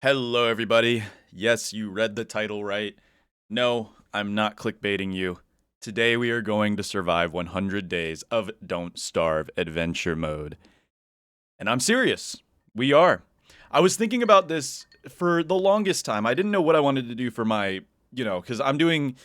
Hello, everybody. Yes, you read the title right. No, I'm not clickbaiting you. Today we are going to survive 100 days of Don't Starve adventure mode. And I'm serious. We are. I was thinking about this for the longest time. I didn't know what I wanted to do for my, because I'm doing,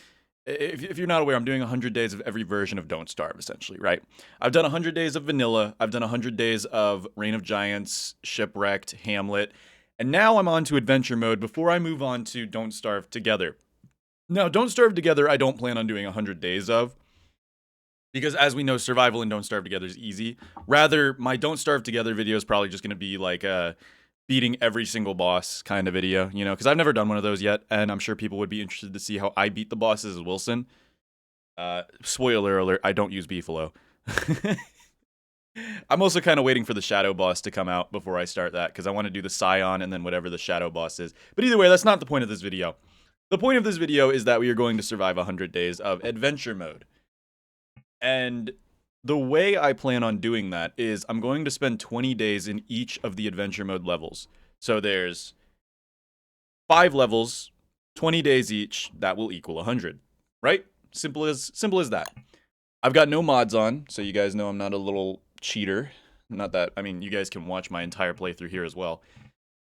if you're not aware, I'm doing 100 days of every version of Don't Starve, essentially, right? I've done 100 days of Vanilla. I've done 100 days of Reign of Giants, Shipwrecked, Hamlet. And now I'm on to adventure mode before I move on to Don't Starve Together. Now, Don't Starve Together, I don't plan on doing 100 days of, because as we know, survival in Don't Starve Together is easy. Rather, my Don't Starve Together video is probably just going to be like a beating every single boss kind of video, because I've never done one of those yet, and I'm sure people would be interested to see how I beat the bosses as Wilson. Spoiler alert, I don't use Beefalo. I'm also kind of waiting for the shadow boss to come out before I start that, because I want to do the Scion and then whatever the shadow boss is. But either way, that's not the point of this video. The point of this video is that we are going to survive 100 days of adventure mode. And the way I plan on doing that is I'm going to spend 20 days in each of the adventure mode levels. So there's 5 levels, 20 days each, that will equal 100, right? Simple as that. I've got no mods on, so you guys know I'm not a little cheater. Not that, I mean, you guys can watch my entire playthrough here as well.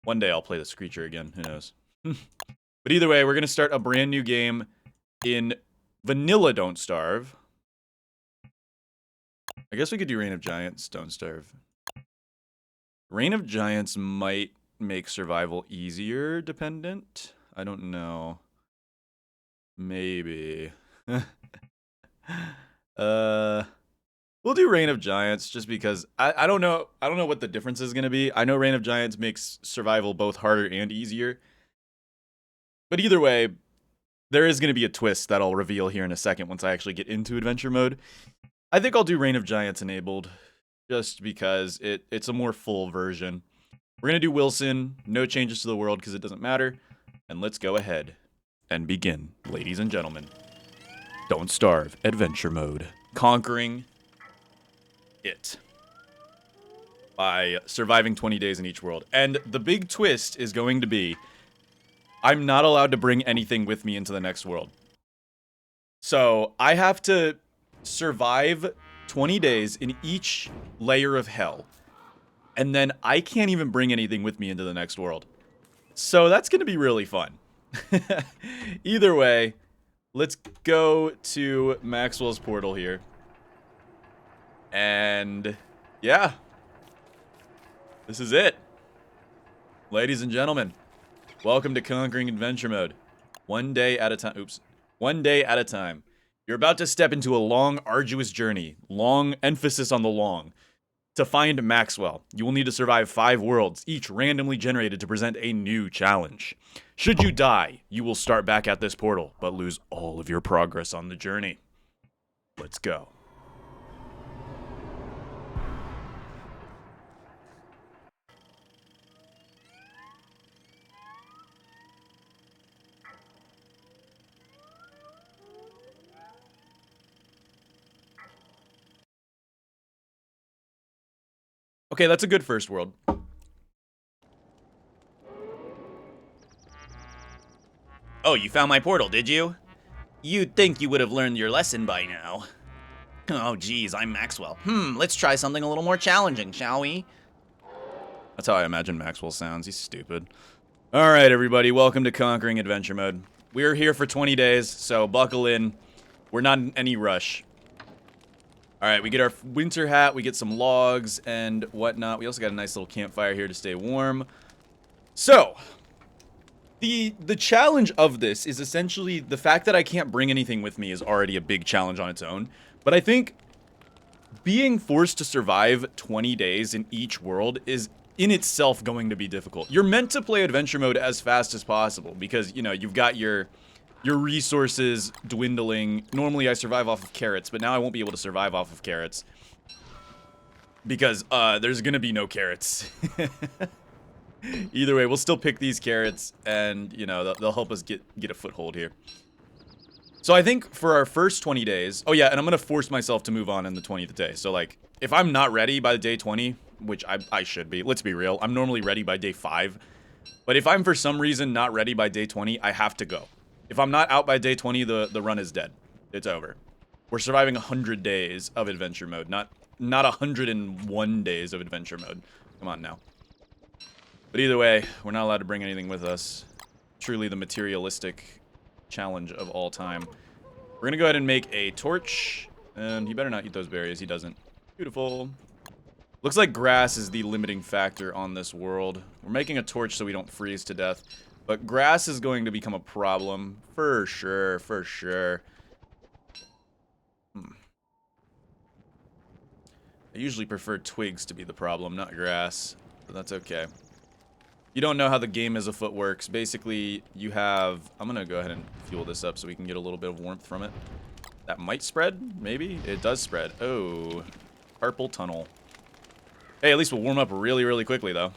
One day I'll play the Screecher again, who knows. But either way, we're going to start a brand new game in Vanilla Don't Starve. I guess we could do Reign of Giants, Don't Starve. Reign of Giants might make survival easier, dependent. I don't know. Maybe. We'll do Reign of Giants just because I don't know what the difference is going to be. I know Reign of Giants makes survival both harder and easier. But either way, there is going to be a twist that I'll reveal here in a second once I actually get into adventure mode. I think I'll do Reign of Giants enabled just because it's a more full version. We're going to do Wilson, no changes to the world because it doesn't matter. And let's go ahead and begin, ladies and gentlemen. Don't Starve adventure mode. Conquering it by surviving 20 days in each world. And the big twist is going to be I'm not allowed to bring anything with me into the next world. So I have to survive 20 days in each layer of hell. And then I can't even bring anything with me into the next world. So that's going to be really fun. Either way, let's go to Maxwell's portal here. And yeah, this is it. Ladies and gentlemen, welcome to Conquering Adventure Mode. One day at a time. Oops. One day at a time. You're about to step into a long, arduous journey. Long emphasis on the long. To find Maxwell, you will need to survive 5 worlds, each randomly generated to present a new challenge. Should you die, you will start back at this portal, but lose all of your progress on the journey. Let's go. Okay, that's a good first world. Oh, you found my portal, did you? You'd think you would have learned your lesson by now. Oh, geez, I'm Maxwell. Let's try something a little more challenging, shall we? That's how I imagine Maxwell sounds. He's stupid. Alright, everybody, welcome to Conquering Adventure Mode. We're here for 20 days, so buckle in. We're not in any rush. Alright, we get our winter hat, we get some logs and whatnot. We also got a nice little campfire here to stay warm. So, the challenge of this is essentially the fact that I can't bring anything with me is already a big challenge on its own. But I think being forced to survive 20 days in each world is in itself going to be difficult. You're meant to play adventure mode as fast as possible because, you've got your resources dwindling. Normally I survive off of carrots, but now I won't be able to survive off of carrots. Because there's gonna be no carrots. Either way, we'll still pick these carrots and, they'll help us get a foothold here. So I think for our first 20 days... Oh yeah, and I'm gonna force myself to move on in the 20th day. So like, if I'm not ready by day 20, which I should be, let's be real, I'm normally ready by day 5. But if I'm for some reason not ready by day 20, I have to go. If I'm not out by day 20, the run is dead. It's over. We're surviving 100 days of adventure mode, not 101 days of adventure mode. Come on now. But either way, we're not allowed to bring anything with us. Truly the materialistic challenge of all time. We're gonna go ahead and make a torch. And he better not eat those berries. He doesn't. Beautiful. Looks like grass is the limiting factor on this world. We're making a torch so we don't freeze to death. But grass is going to become a problem. For sure, for sure. I usually prefer twigs to be the problem, not grass. But that's okay. You don't know how the game as a foot works. Basically, you have... I'm going to go ahead and fuel this up so we can get a little bit of warmth from it. That might spread, maybe? It does spread. Oh, carpal tunnel. Hey, at least we'll warm up really, really quickly, though.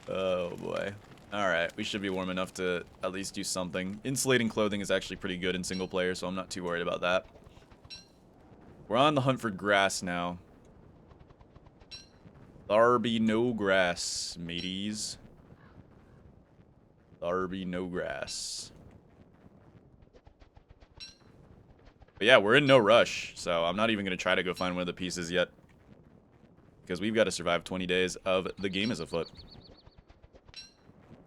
Oh, boy. Alright, we should be warm enough to at least do something. Insulating clothing is actually pretty good in single player, so I'm not too worried about that. We're on the hunt for grass now. There be no grass, mateys. There be no grass. But yeah, we're in no rush, so I'm not even going to try to go find one of the pieces yet. Because we've got to survive 20 days of the game as afoot.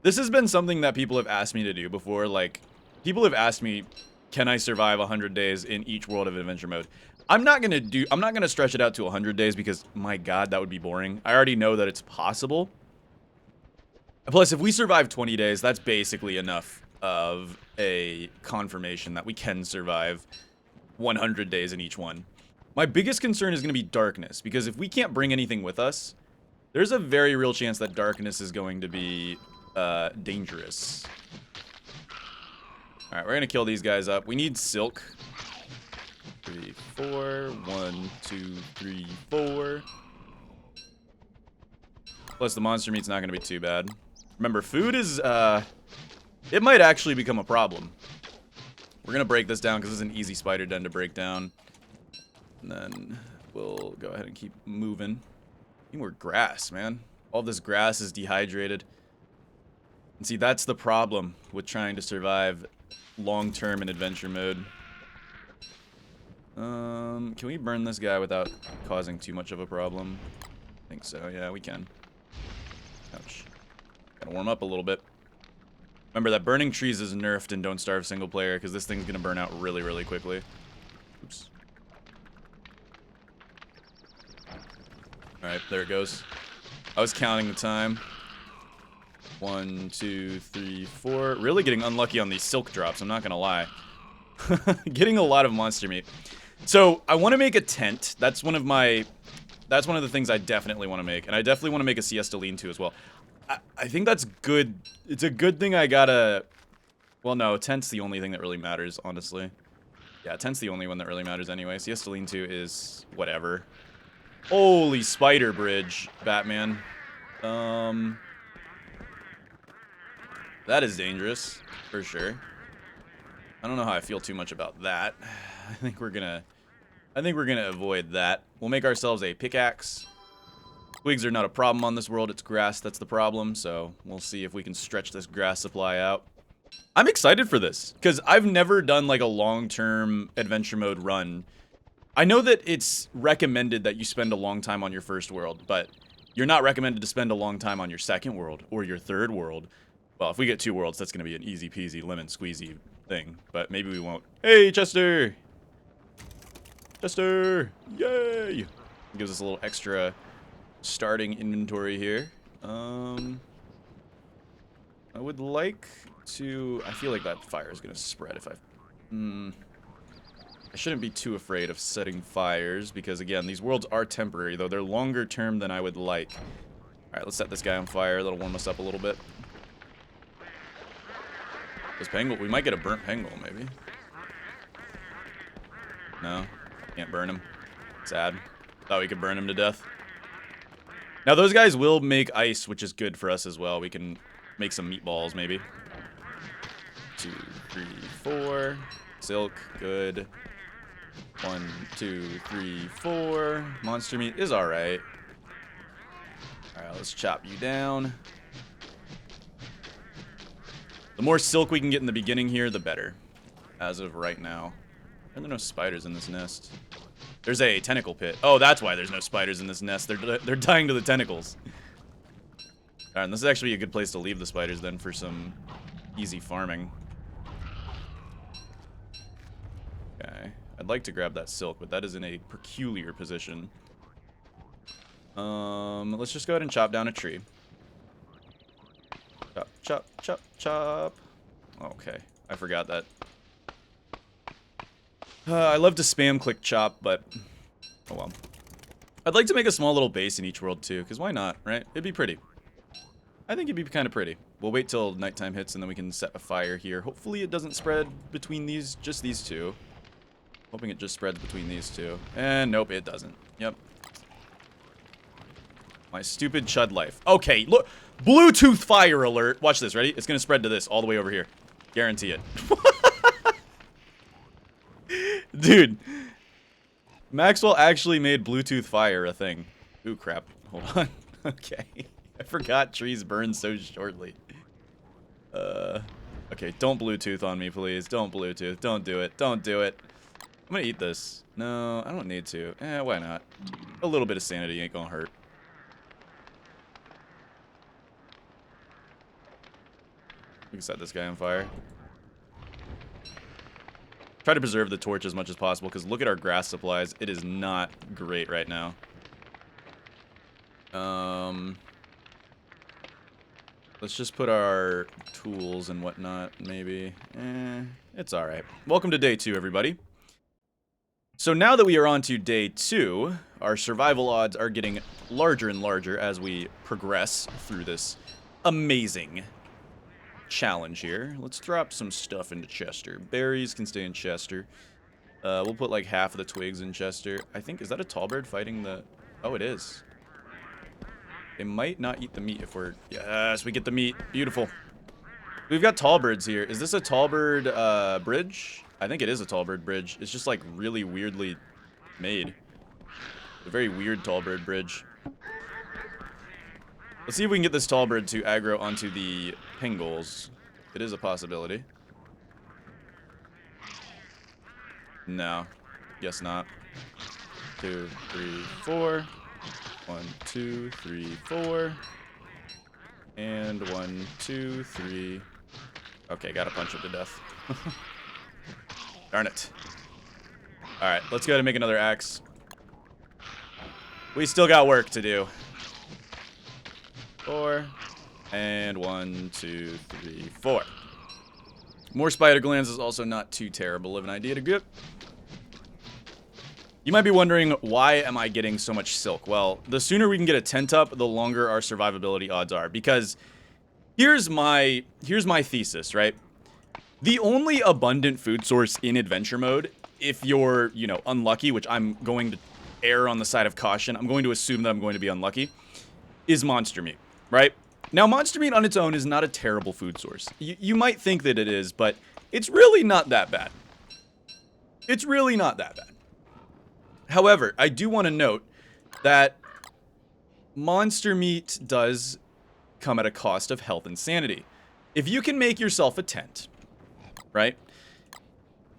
This has been something that people have asked me to do before. Like, people have asked me, can I survive 100 days in each World of Adventure mode? I'm not going to stretch it out to 100 days because, my god, that would be boring. I already know that it's possible. Plus, if we survive 20 days, that's basically enough of a confirmation that we can survive 100 days in each one. My biggest concern is going to be darkness, because if we can't bring anything with us, there's a very real chance that darkness is going to be dangerous. Alright, we're going to kill these guys up. We need silk. 3, 4. 1, 2, 3, 4. Plus, the monster meat's not going to be too bad. Remember, food is, it might actually become a problem. We're going to break this down because this is an easy spider den to break down. And then we'll go ahead and keep moving. Need more grass, man. All this grass is dehydrated. And see, that's the problem with trying to survive long-term in adventure mode. Can we burn this guy without causing too much of a problem? I think so, yeah, we can. Ouch. Gotta warm up a little bit. Remember that burning trees is nerfed in Don't Starve single player, because this thing's gonna burn out really, really quickly. Oops. Alright, there it goes. I was counting the time. 1, 2, 3, 4. Really getting unlucky on these silk drops, I'm not gonna lie. Getting a lot of monster meat. So, I want to make a tent. That's one of the things I definitely want to make. And I definitely want to make a siesta lean-to as well. I think that's good. It's a good thing I gotta... Well, no, tent's the only thing that really matters, honestly. Yeah, tent's the only one that really matters anyway. Siesta lean-to is whatever. Holy spider bridge, Batman. That is dangerous, for sure. I don't know how I feel too much about that. I think we're gonna avoid that. We'll make ourselves a pickaxe. Twigs are not a problem on this world. It's grass that's the problem. So we'll see if we can stretch this grass supply out. I'm excited for this because I've never done like a long-term adventure mode run. I know that it's recommended that you spend a long time on your first world, but you're not recommended to spend a long time on your second world or your third world. Well, if we get 2 worlds, that's going to be an easy peasy lemon squeezy thing, but maybe we won't. Hey, Chester! Chester! Yay! Gives us a little extra starting inventory here. I would like to... I feel like that fire is going to spread if I... I shouldn't be too afraid of setting fires, because again, these worlds are temporary, though they're longer term than I would like. Alright, let's set this guy on fire. That'll warm us up a little bit. This penguin, we might get a burnt penguin, maybe. No, can't burn him. Sad. Thought we could burn him to death. Now those guys will make ice, which is good for us as well. We can make some meatballs, maybe. 2, 3, 4. Silk, good. 1, 2, 3, 4. Monster meat is alright. Alright, let's chop you down. The more silk we can get in the beginning here, the better. As of right now. Are there no spiders in this nest? There's a tentacle pit. Oh, that's why there's no spiders in this nest. They're dying to the tentacles. Alright, and this is actually a good place to leave the spiders then for some easy farming. Okay. I'd like to grab that silk, but that is in a peculiar position. Let's just go ahead and chop down a tree. Chop, chop, chop, chop. Okay, I forgot that. I love to spam click chop, but oh well. I'd like to make a small little base in each world too, because why not, right? It'd be pretty. I think it'd be kind of pretty. We'll wait till nighttime hits and then we can set a fire here. Hopefully it doesn't spread between just these two. Hoping it just spreads between these two. And nope, it doesn't. Yep. My stupid chud life. Okay, look. Bluetooth fire alert. Watch this, ready? It's gonna spread to this all the way over here. Guarantee it. Dude. Maxwell actually made Bluetooth fire a thing. Ooh, crap. Hold on. Okay. I forgot trees burn so shortly. Okay, don't Bluetooth on me, please. Don't Bluetooth. Don't do it. Don't do it. I'm gonna eat this. No, I don't need to. Why not? A little bit of sanity ain't gonna hurt. We can set this guy on fire. Try to preserve the torch as much as possible, because look at our grass supplies. It is not great right now. Let's just put our tools and whatnot, maybe. It's alright. Welcome to day 2, everybody. So now that we are on to day 2, our survival odds are getting larger and larger as we progress through this amazing challenge here. Let's drop some stuff into Chester. Berries can stay in Chester. We'll put like half of the twigs in Chester. I think, is that a tall bird fighting the... Oh, it is. They might not eat the meat if we're... Yes, we get the meat. Beautiful. We've got tall birds here. Is this a tall bird bridge? I think it is a tall bird bridge. It's just like really weirdly made. A very weird tall bird bridge. Let's see if we can get this tall bird to aggro onto the pingles. It is a possibility. No. Guess not. 2, 3, 4. 1, 2, 3, 4. And 1, 2, 3. Okay, gotta punch it to death. Darn it. Alright, let's go ahead and make another axe. We still got work to do. 4. And 1, 2, 3, 4. More spider glands is also not too terrible of an idea to get. You might be wondering, why am I getting so much silk? Well, the sooner we can get a tent up, the longer our survivability odds are. Because here's my thesis, right? The only abundant food source in adventure mode, if you're, you know, unlucky, which I'm going to err on the side of caution, I'm going to assume that I'm going to be unlucky, is monster meat, right? Now, monster meat on its own is not a terrible food source. You might think that it is, but it's really not that bad. It's really not that bad. However, I do want to note that monster meat does come at a cost of health and sanity. If you can make yourself a tent, right,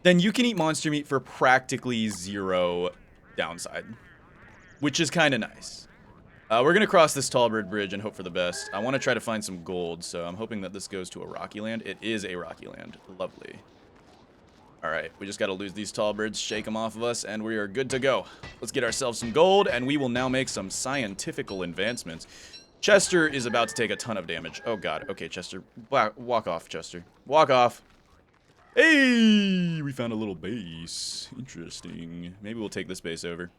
then you can eat monster meat for practically 0 downside, which is kind of nice. We're going to cross this tall bird bridge and hope for the best. I want to try to find some gold, so I'm hoping that this goes to a rocky land. It is a rocky land. Lovely. Alright, we just got to lose these tall birds, shake them off of us, and we are good to go. Let's get ourselves some gold, and we will now make some scientifical advancements. Chester is about to take a ton of damage. Oh god, okay, Chester. Walk off, Chester. Walk off. Hey! We found a little base. Interesting. Maybe we'll take this base over.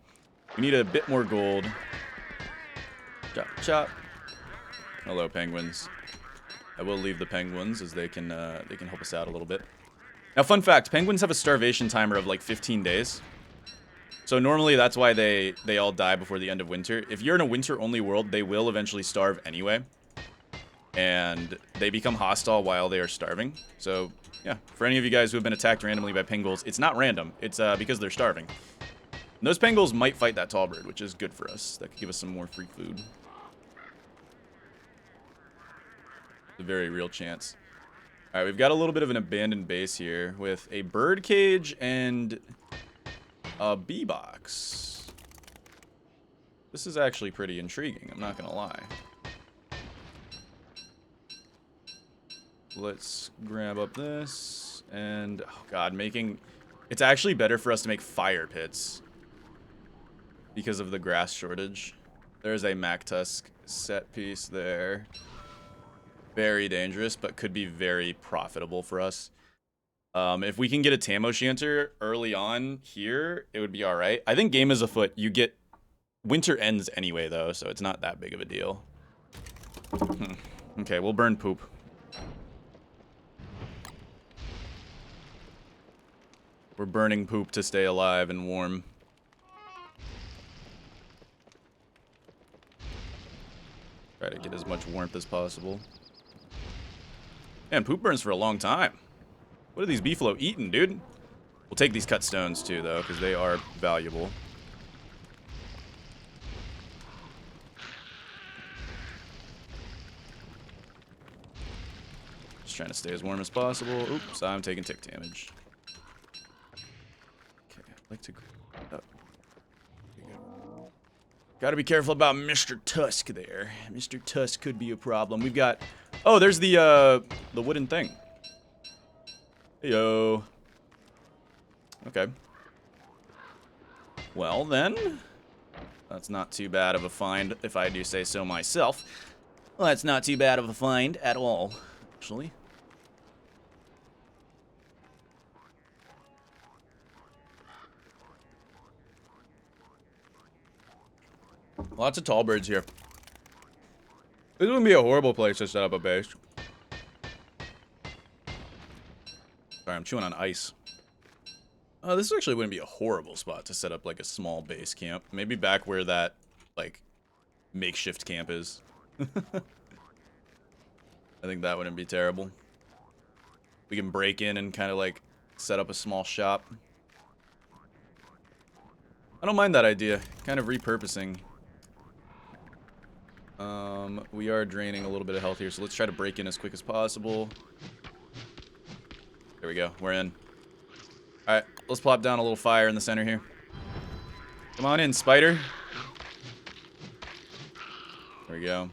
We need a bit more gold. Chop, chop. Hello, penguins. I will leave the penguins as they can help us out a little bit. Now, fun fact, penguins have a starvation timer of like 15 days. So normally that's why they all die before the end of winter. If you're in a winter-only world, they will eventually starve anyway. And they become hostile while they are starving. So, yeah, for any of you guys who have been attacked randomly by pengulls, it's not random. It's because they're starving. And those pengulls might fight that tall bird, which is good for us. That could give us some more free food. A very real chance. All right, we've got a little bit of an abandoned base here with a bird cage and a bee box. This is actually pretty intriguing, I'm not gonna lie. Let's grab up this and, oh god, it's actually better for us to make fire pits because of the grass shortage. There's a Mac Tusk set piece there. Very dangerous, but could be very profitable for us. If we can get a Tam O'Shanter early on here, it would be alright. I think game is afoot. You get... Winter ends anyway, though, so it's not that big of a deal. Okay, we'll burn poop. We're burning poop to stay alive and warm. Try to get as much warmth as possible. Man, poop burns for a long time. What are these beefalo eating, dude? We'll take these cut stones too, though, because they are valuable. Just trying to stay as warm as possible. Oops, I'm taking tick damage. Okay, I'd like to... Gotta be careful about Mr. Tusk there. Mr. Tusk could be a problem. We've got... Oh, there's the wooden thing. Heyo. Okay. Well, then. That's not too bad of a find, if I do say so myself. Well, that's not too bad of a find at all, actually. Lots of tall birds here. This wouldn't be a horrible place to set up a base. Sorry, I'm chewing on ice. This actually wouldn't be a horrible spot to set up, like, a small base camp. Maybe back where that, like, makeshift camp is. I think that wouldn't be terrible. We can break in and kind of, like, set up a small shop. I don't mind that idea. Kind of repurposing. We are draining a little bit of health here, so let's try to break in as quick as possible. There we go. We're in. Alright, let's plop down a little fire in the center here. Come on in, spider. There we go.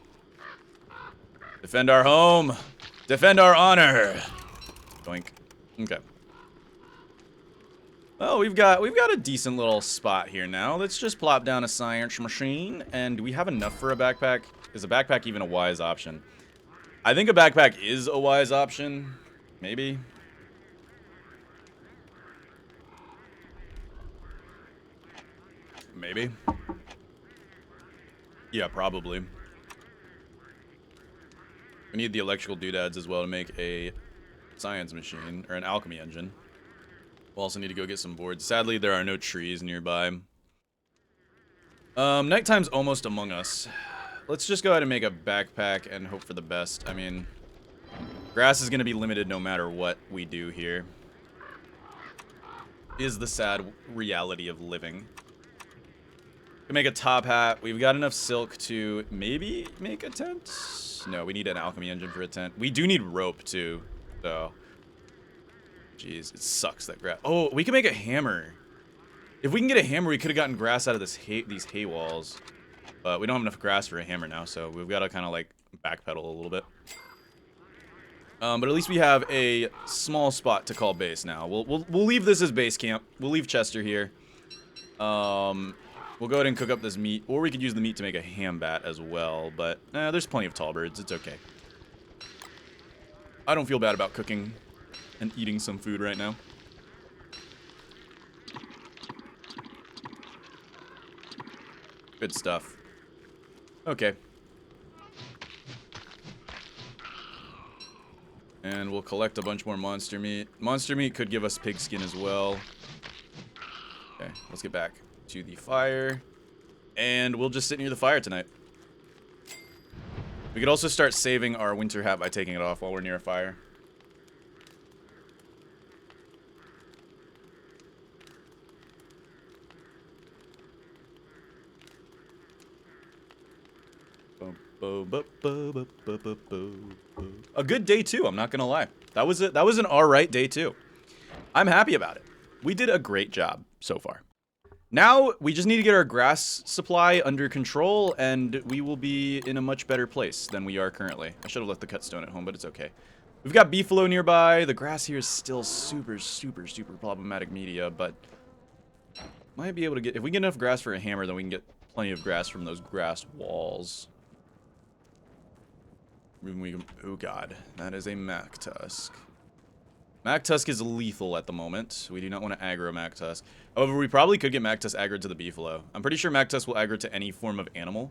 Defend our home. Defend our honor. Doink. Okay. Well, we've got a decent little spot here now. Let's just plop down a science machine, and do we have enough for a backpack? Is a backpack even a wise option? I think a backpack is a wise option. Maybe. Maybe. Yeah, probably. We need the electrical doodads as well to make a science machine, or an alchemy engine. We'll also need to go get some boards. Sadly, there are no trees nearby. Nighttime's almost among us. Let's just go ahead and make a backpack and hope for the best. I mean, grass is going to be limited no matter what we do here. Is the sad reality of living. We can make a top hat. We've got enough silk to maybe make a tent. No, we need an alchemy engine for a tent. We do need rope too, so. Jeez, it sucks that grass. Oh, we can make a hammer. If we can get a hammer, we could have gotten grass out of these hay walls. But we don't have enough grass for a hammer now, so we've got to kind of like backpedal a little bit. But at least we have a small spot to call base now. We'll leave this as base camp. We'll leave Chester here. We'll go ahead and cook up this meat, or we could use the meat to make a ham bat as well. But there's plenty of tall birds. It's okay. I don't feel bad about cooking and eating some food right now. Good stuff. Okay. And we'll collect a bunch more monster meat. Monster meat could give us pig skin as well. Okay, let's get back to the fire. And we'll just sit near the fire tonight. We could also start saving our winter hat by taking it off while we're near a fire. Boom. A good day too, I'm not gonna lie. That was an alright day too. I'm happy about it. We did a great job so far. Now, we just need to get our grass supply under control, and we will be in a much better place than we are currently. I should have left the cut stone at home, but it's okay. We've got beefalo nearby. The grass here is still super, super, super problematic media, but might be able to get... If we get enough grass for a hammer, then we can get plenty of grass from those grass walls. Oh god, that is a Mac Tusk. Mac Tusk is lethal at the moment. We do not want to aggro Mac Tusk. However, we probably could get Mac Tusk aggroed to the beefalo. I'm pretty sure Mac Tusk will aggro to any form of animal.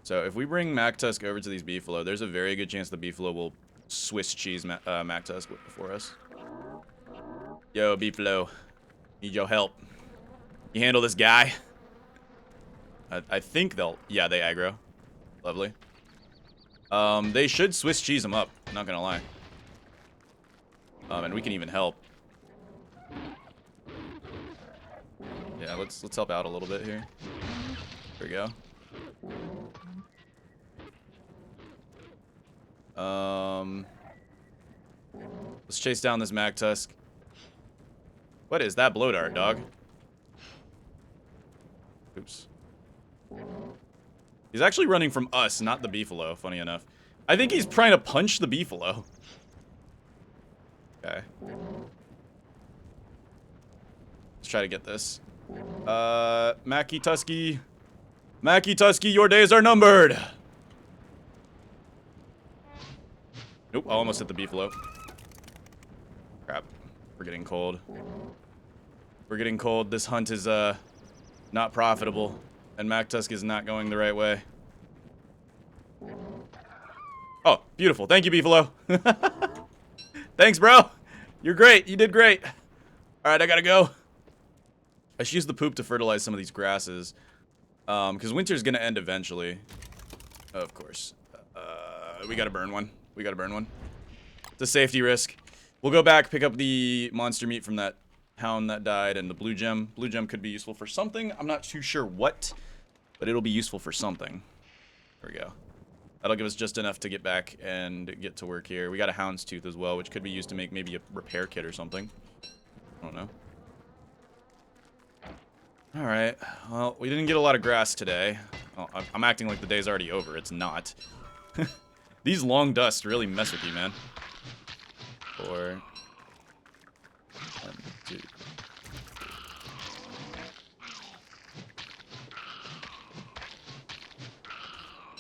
So if we bring Mac Tusk over to these beefalo, there's a very good chance the beefalo will Swiss cheese Mac Tusk for us. Yo, beefalo. Need your help. You handle this guy? I think they'll... Yeah, they aggro. Lovely. They should Swiss cheese him up. Not gonna lie. And we can even help. Yeah, let's help out a little bit here. There we go. Let's chase down this Mac Tusk. What is that blow dart, dog? Oops. He's actually running from us, not the beefalo, funny enough. I think he's trying to punch the beefalo. Okay. Let's try to get this. Mackie Tusky. Mackie Tusky, your days are numbered. Nope, I almost hit the beefalo. Crap. We're getting cold. We're getting cold. This hunt is, not profitable. And Mac Tusk is not going the right way. Oh, beautiful. Thank you, beefalo. Thanks, bro. You're great. You did great. All right, I gotta go. I should use the poop to fertilize some of these grasses. Because winter's gonna end eventually. Of course. We gotta burn one. We gotta burn one. It's a safety risk. We'll go back, pick up the monster meat from that hound that died, and the blue gem. Blue gem could be useful for something. I'm not too sure what, but it'll be useful for something. There we go. That'll give us just enough to get back and get to work here. We got a hound's tooth as well, which could be used to make maybe a repair kit or something. I don't know. Alright, well, we didn't get a lot of grass today. Oh, I'm acting like the day's already over. It's not. These long dusts really mess with you, man. 4. 1, 2.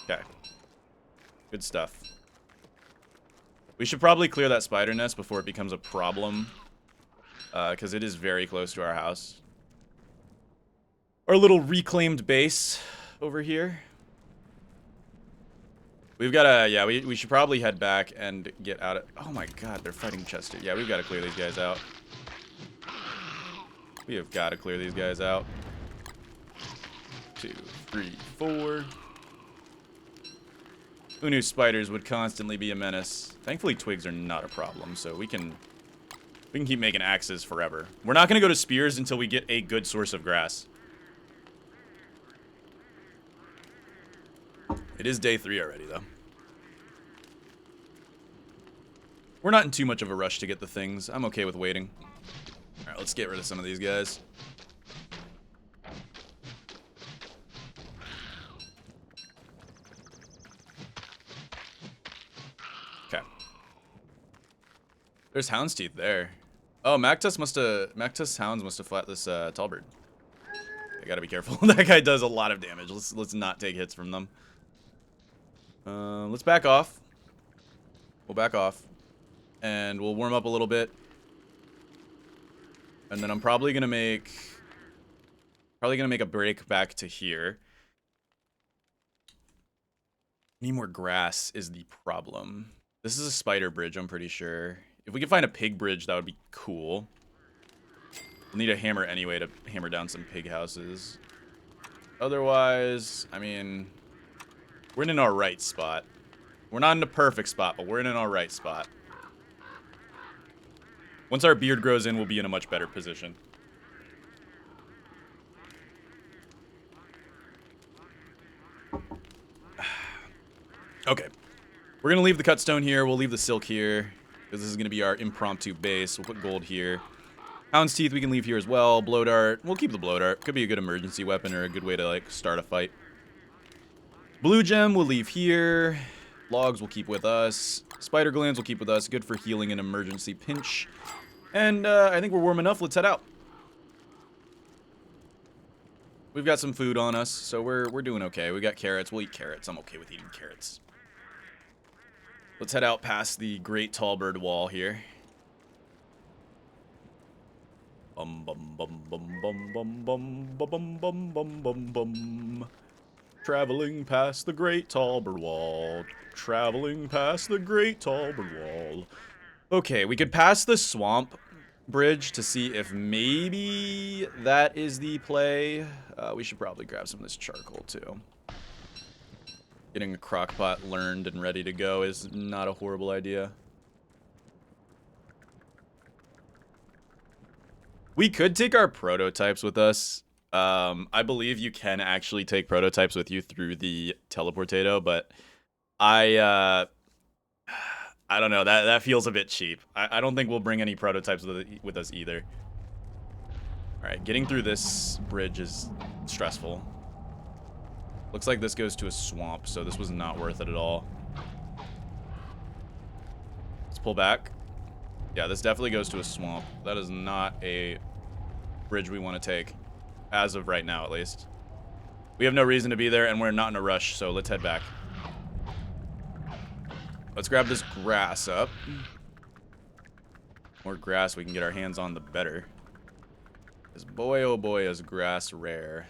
Okay. Good stuff. We should probably clear that spider nest before it becomes a problem. Because it is very close to our house. Our little reclaimed base over here. We've got to, yeah, we should probably head back and get out of, oh my god, they're fighting Chester. Yeah, we've got to clear these guys out. We have got to clear these guys out. 2, 3, 4. Who knew spiders would constantly be a menace? Thankfully, twigs are not a problem, so we can keep making axes forever. We're not going to go to spears until we get a good source of grass. It is day 3 already, though. We're not in too much of a rush to get the things. I'm okay with waiting. Alright, let's get rid of some of these guys. Okay. There's hound's teeth there. Oh, Mac Tusk's hounds must have flat this tall bird. I gotta be careful. That guy does a lot of damage. Let's not take hits from them. Let's back off. We'll back off. And we'll warm up a little bit. And then I'm probably gonna make a break back to here. Need more grass is the problem. This is a spider bridge, I'm pretty sure. If we could find a pig bridge, that would be cool. We'll need a hammer anyway to hammer down some pig houses. Otherwise, I mean, we're in an alright spot. We're not in a perfect spot, but we're in an alright spot. Once our beard grows in, we'll be in a much better position. Okay. We're going to leave the cut stone here. We'll leave the silk here, because this is going to be our impromptu base. We'll put gold here. Hound's Teeth we can leave here as well. Blow dart. We'll keep the blow dart. Could be a good emergency weapon or a good way to, like, start a fight. Blue gem we'll leave here. Logs we'll keep with us. Spider glands we'll keep with us. Good for healing an emergency pinch. And I think we're warm enough. Let's head out. We've got some food on us, so we're doing okay. We got carrots. We'll eat carrots. I'm okay with eating carrots. Let's head out past the Great Tall Bird Wall here. Bum bum bum bum bum bum bum bum bum bum bum bum. Traveling past the Great Tall Bird Wall. Traveling past the Great Tall Bird Wall. Okay, we could pass the swamp bridge to see if maybe that is the play. We should probably grab some of this charcoal too. Getting a crock pot learned and ready to go is not a horrible idea. We could take our prototypes with us. I believe you can actually take prototypes with you through the teleportato, but I don't know. That feels a bit cheap. I don't think we'll bring any prototypes with us either. All right, getting through this bridge is stressful. Looks like this goes to a swamp, so this was not worth it at all. Let's pull back. Yeah, this definitely goes to a swamp. That is not a bridge we want to take, as of right now at least. We have no reason to be there, and we're not in a rush, so let's head back. Let's grab this grass up. More grass we can get our hands on, the better. Because boy, oh boy, is grass rare.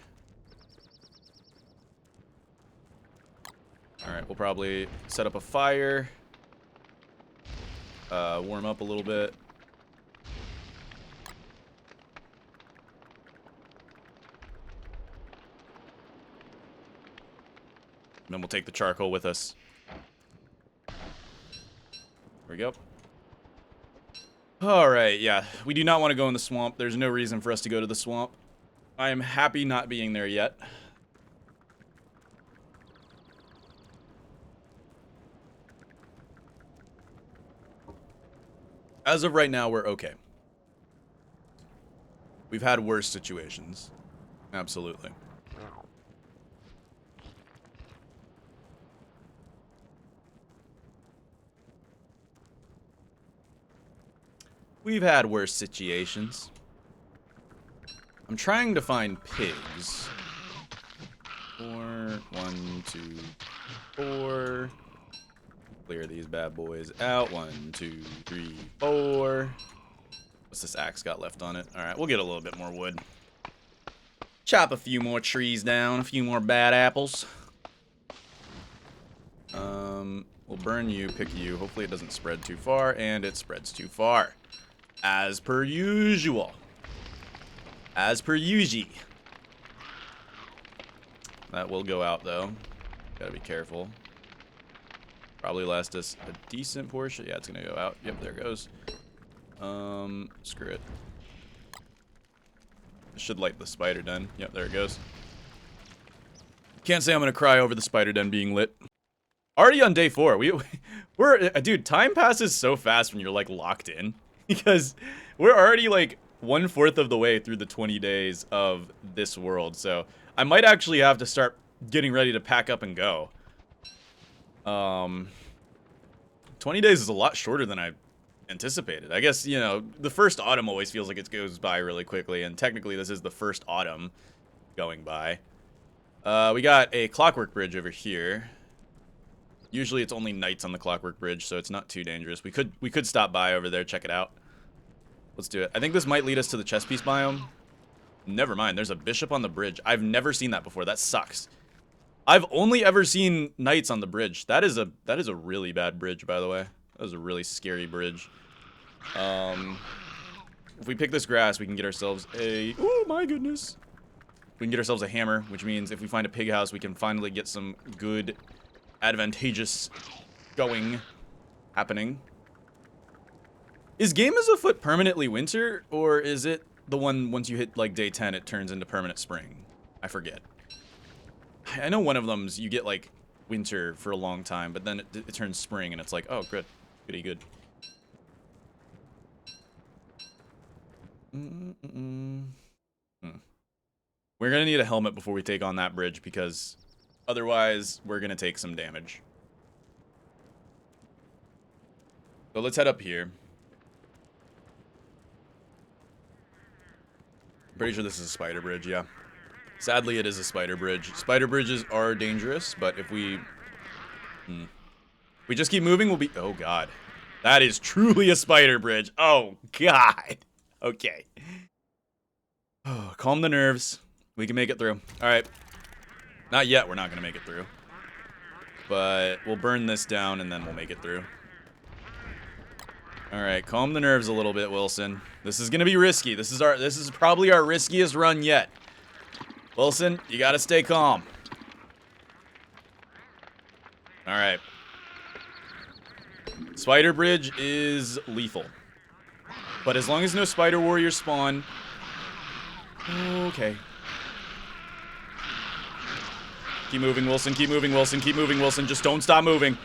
Alright, we'll probably set up a fire. Warm up a little bit. And then we'll take the charcoal with us. There we go. Alright, yeah. We do not want to go in the swamp. There's no reason for us to go to the swamp. I am happy not being there yet. As of right now, we're okay. We've had worse situations. Absolutely. We've had worse situations. I'm trying to find pigs. 4, 1, 2, 4. Clear these bad boys out. 1, 2, 3, 4. What's this axe got left on it? Alright, we'll get a little bit more wood. Chop a few more trees down, a few more bad apples. We'll burn you, pick you. Hopefully it doesn't spread too far, and it spreads too far. As per usual. As per usual. That will go out, though. Gotta be careful. Probably last us a decent portion. Yeah, it's gonna go out. Yep, there it goes. Screw it. It should light the spider den. Yep, there it goes. Can't say I'm gonna cry over the spider den being lit. Already on day 4. Dude, time passes so fast when you're like locked in. Because we're already like 1/4 of the way through the 20 days of this world. So I might actually have to start getting ready to pack up and go. 20 days is a lot shorter than I anticipated. I guess, you know, the first autumn always feels like it goes by really quickly, and technically this is the first autumn going by. We got a clockwork bridge over here. Usually it's only nights on the clockwork bridge, so it's not too dangerous. We could stop by over there, check it out. Let's do it. I think this might lead us to the chess piece biome. Never mind, there's a bishop on the bridge. I've never seen that before. That sucks. I've only ever seen knights on the bridge. That is a really bad bridge, by the way. That was a really scary bridge. If we pick this grass, we can get ourselves a... Oh, my goodness. We can get ourselves a hammer, which means if we find a pig house, we can finally get some good, advantageous happening. Is Game as Afoot permanently winter, or is it the one once you hit, like, day 10, it turns into permanent spring? I forget. I know one of them's you get, like, winter for a long time, but then it turns spring, and it's like, oh, good. Goody good. We're gonna need a helmet before we take on that bridge, because otherwise we're gonna take some damage. So let's head up here. I'm pretty sure this is a spider bridge, yeah. Sadly, it is a spider bridge. Spider bridges are dangerous, but if we just keep moving, we'll be... Oh, God. That is truly a spider bridge. Oh, God. Okay. Oh, calm the nerves. We can make it through. All right. Not yet. We're not going to make it through. But we'll burn this down, and then we'll make it through. All right. Calm the nerves a little bit, Wilson. This is going to be risky. This is probably our riskiest run yet. Wilson, you got to stay calm. All right. Spider bridge is lethal. But as long as no spider warriors spawn... Okay. Keep moving, Wilson. Keep moving, Wilson. Keep moving, Wilson. Just don't stop moving.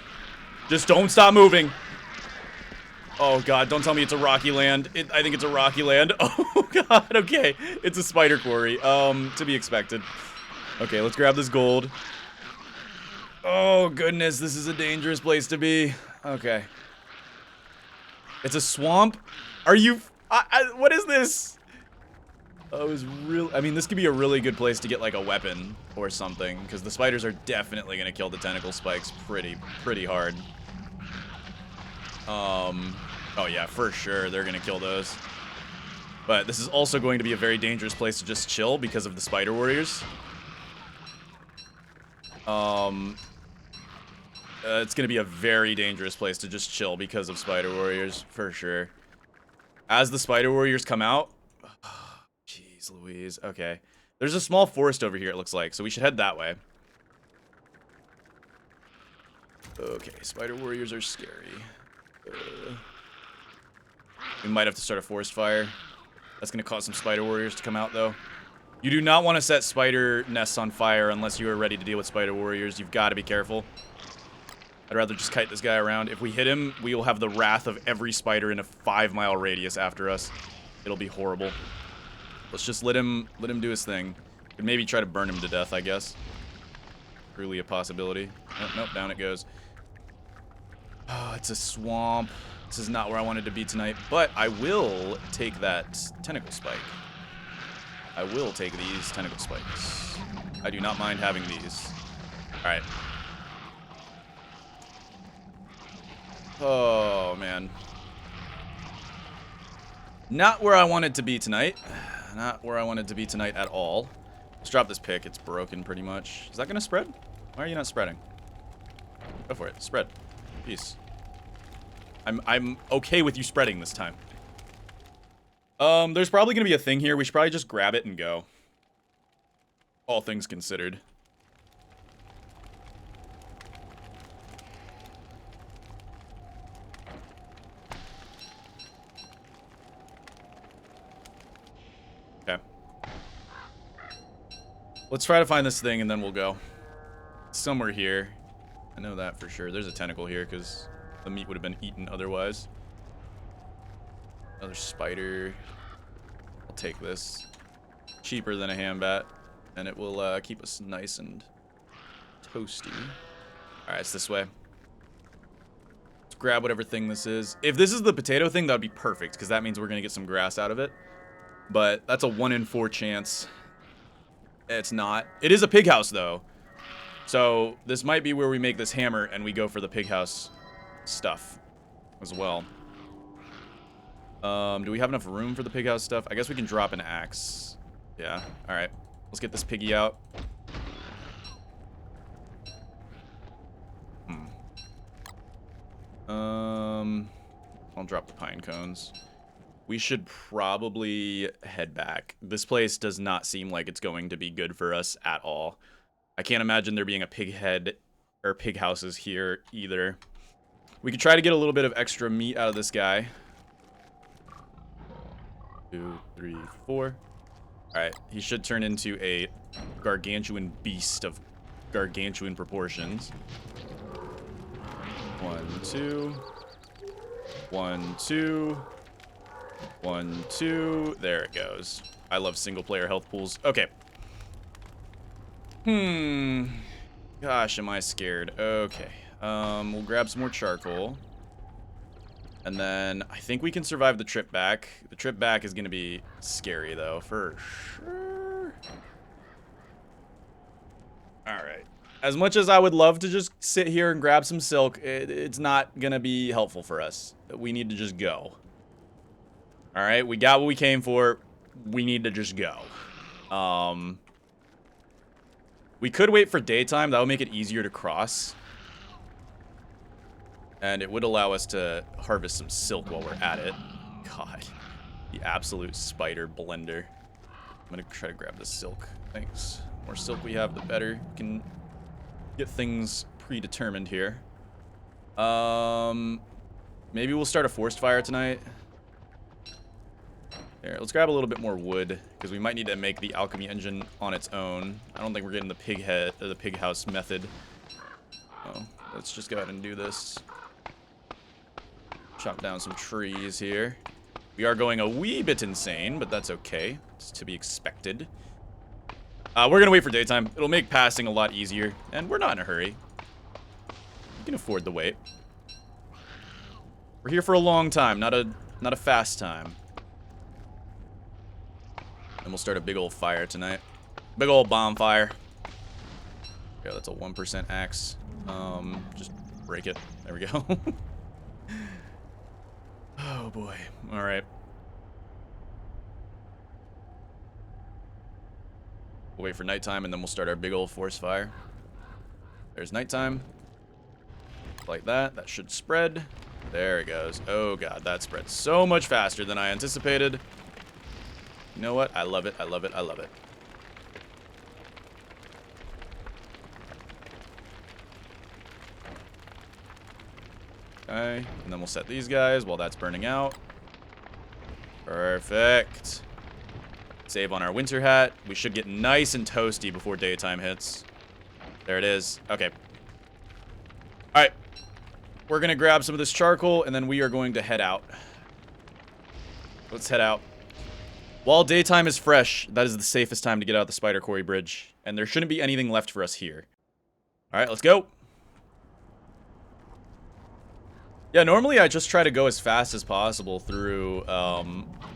Just don't stop moving. Oh, God. Don't tell me it's a rocky land. I think it's a rocky land. Oh, God. Okay. It's a spider quarry. To be expected. Okay, let's grab this gold. Oh, goodness. This is a dangerous place to be. Okay. It's a swamp? Are you... what is this? Oh, it was real... I mean, this could be a really good place to get, like, a weapon or something, because the spiders are definitely going to kill the tentacle spikes pretty hard. Oh, yeah, for sure, they're going to kill those. But this is also going to be a very dangerous place to just chill because of the spider warriors. It's going to be a very dangerous place to just chill because of spider warriors, for sure. As the spider warriors come out... Jeez Louise. Okay. There's a small forest over here, it looks like, so we should head that way. Okay, spider warriors are scary. We might have to start a forest fire. That's going to cause some spider warriors to come out, though. You do not want to set spider nests on fire unless you are ready to deal with spider warriors. You've got to be careful. I'd rather just kite this guy around. If we hit him, we will have the wrath of every spider in a 5-mile radius after us. It'll be horrible. Let's just let him do his thing. And maybe try to burn him to death, I guess. Truly a possibility. Nope, nope, down it goes. Oh, it's a swamp. This is not where I wanted to be tonight, but I will take that tentacle spike. I will take these tentacle spikes. I do not mind having these. Alright. Oh, man. Not where I wanted to be tonight. Not where I wanted to be tonight at all. Let's drop this pick. It's broken pretty much. Is that going to spread? Why are you not spreading? Go for it. Spread. Peace. I'm okay with you spreading this time. There's probably going to be a thing here. We should probably just grab it and go. All things considered. Okay. Let's try to find this thing and then we'll go. It's somewhere here. I know that for sure. There's a tentacle here because the meat would have been eaten otherwise. Another spider. I'll take this. Cheaper than a ham bat. And it will keep us nice and toasty. Alright, it's this way. Let's grab whatever thing this is. If this is the potato thing, that would be perfect, because that means we're going to get some grass out of it. But that's a 1 in 4 chance. It's not. It is a pig house, though. So this might be where we make this hammer and we go for the pig house stuff as well. Do we have enough room for the pig house stuff? I guess we can drop an axe. Yeah. All right. Let's get this piggy out. I'll drop the pine cones. We should probably head back. This place does not seem like it's going to be good for us at all. I can't imagine there being a pig head or pig houses here either. We could try to get a little bit of extra meat out of this guy. 2, 3, 4. Alright, he should turn into a gargantuan beast of gargantuan proportions. 1, 2. 1, 2. 1, 2. There it goes. I love single-player health pools. Okay. Gosh, am I scared. Okay. We'll grab some more charcoal. And then I think we can survive the trip back. The trip back is going to be scary, though, for sure. All right. As much as I would love to just sit here and grab some silk, it's not going to be helpful for us. We need to just go. All right, we got what we came for. We need to just go. We could wait for daytime. That would make it easier to cross. And it would allow us to harvest some silk while we're at it. God, the absolute spider blender. I'm going to try to grab this silk. Thanks. The more silk we have, the better. We can get things predetermined here. Maybe we'll start a forest fire tonight. Here, let's grab a little bit more wood, because we might need to make the alchemy engine on its own. I don't think we're getting the pig house method. Oh, let's just go ahead and do this. Chop down some trees here. We are going a wee bit insane, but that's okay. It's to be expected. We're gonna wait for daytime. It'll make passing a lot easier, and we're not in a hurry. We can afford the wait. We're here for a long time, not a fast time. And we'll start a big old fire tonight. Big old bonfire. Yeah, that's a 1% axe. Just break it. There we go. Oh boy. Alright. We'll wait for nighttime and then we'll start our big old forest fire. There's nighttime. Like that. That should spread. There it goes. Oh god, that spread so much faster than I anticipated. You know what? I love it. I love it. I love it. Okay, and then we'll set these guys while that's burning out. Perfect. Save on our winter hat. We should get nice and toasty before daytime hits. There it is. Okay. Alright. We're going to grab some of this charcoal, and then we are going to head out. Let's head out. While daytime is fresh, that is the safest time to get out the Spider Quarry Bridge. And there shouldn't be anything left for us here. Alright, let's go. Yeah, normally I just try to go as fast as possible through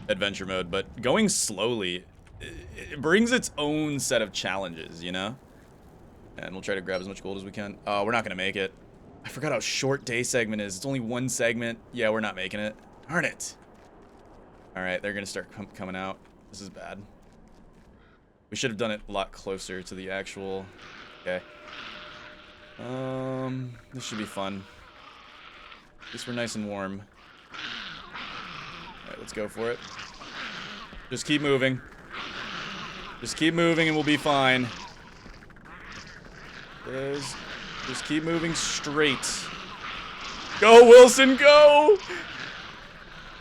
adventure mode, but going slowly, it brings its own set of challenges, you know? And we'll try to grab as much gold as we can. Oh, we're not going to make it. I forgot how short day segment is. It's only one segment. Yeah, we're not making it. Darn it. Alright, they're going to start coming out. This is bad. We should have done it a lot closer to the actual... Okay. This should be fun. At least we're nice and warm. Alright, let's go for it. Just keep moving. Just keep moving and we'll be fine. Just keep moving straight. Go, Wilson, go!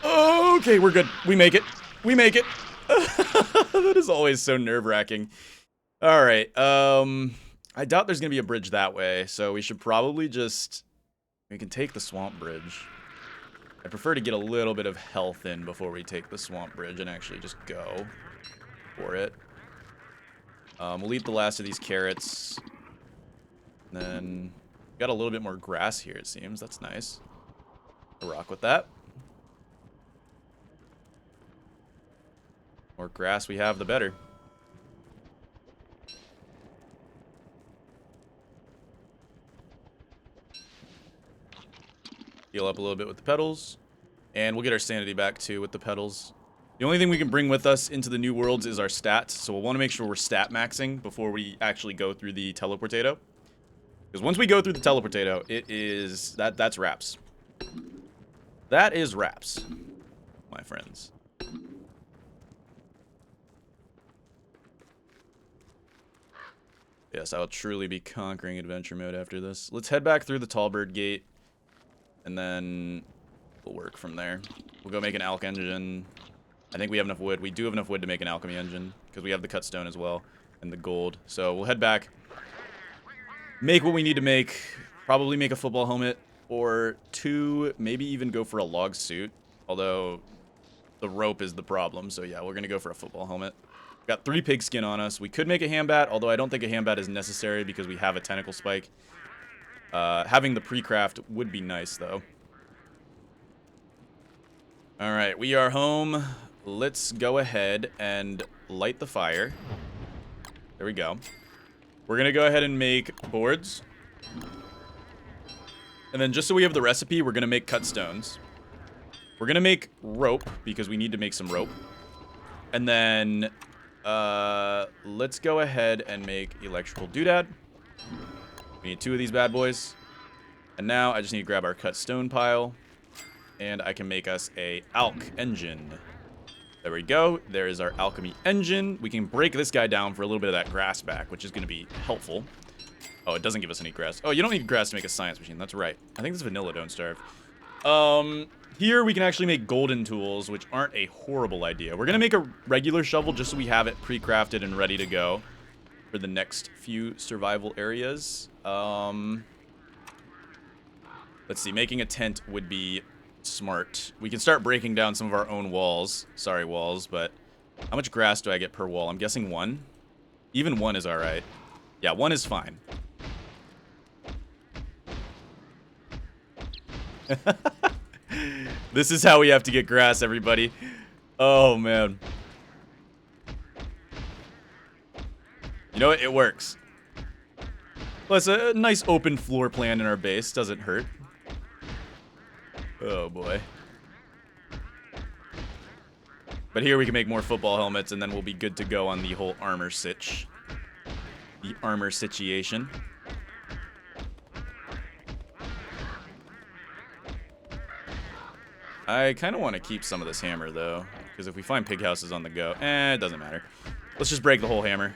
Okay, we're good. We make it. We make it. That is always so nerve-wracking. Alright, I doubt there's gonna be a bridge that way, so we should probably just... We can take the swamp bridge. I prefer to get a little bit of health in before we take the swamp bridge and actually just go for it. We'll eat the last of these carrots. And then got a little bit more grass here, it seems. That's nice. I'll rock with that. More grass we have, the better. Heal up a little bit with the petals. And we'll get our sanity back, too, with the petals. The only thing we can bring with us into the new worlds is our stats. So we'll want to make sure we're stat maxing before we actually go through the teleportato. Because once we go through the teleportato, it is... That's wraps. That is wraps, my friends. Yes, I will truly be conquering adventure mode after this. Let's head back through the Tallbird Gate. And then we'll work from there. We'll go make an alch engine. I think we have enough wood. We do have enough wood to make an alchemy engine. Because we have the cut stone as well. And the gold. So we'll head back. make what we need to make. Probably make a football helmet or 2, maybe even go for a log suit. Although the rope is the problem, so yeah, we're gonna go for a football helmet. Got 3 pigskin on us. We could make a hand bat, although I don't think a hand bat is necessary because we have a tentacle spike. Having the pre-craft would be nice, though. All right, we are home. Let's go ahead and light the fire. There we go. We're going to go ahead and make boards. And then just so we have the recipe, we're going to make cut stones. We're going to make rope because we need to make some rope. And then let's go ahead and make electrical doodad. We need 2 of these bad boys. And now I just need to grab our cut stone pile. And I can make us a alch engine. There we go. There is our alchemy engine. We can break this guy down for a little bit of that grass back, which is going to be helpful. Oh, it doesn't give us any grass. Oh, you don't need grass to make a science machine. That's right. I think this is vanilla, don't starve. Here we can actually make golden tools, which aren't a horrible idea. We're going to make a regular shovel just so we have it pre-crafted and ready to go for the next few survival areas. Let's see. Making a tent would be smart. We can start breaking down some of our own walls. Sorry, walls, but how much grass do I get per wall? I'm guessing 1. Even 1 is all right. Yeah, 1 is fine. This is how we have to get grass, everybody. Oh, man. You know what? It works. Plus, a nice open floor plan in our base doesn't hurt. Oh, boy. But here we can make more football helmets, and then we'll be good to go on the whole armor sitch. The armor situation. I kind of want to keep some of this hammer, though. Because if we find pig houses on the go, it doesn't matter. Let's just break the whole hammer.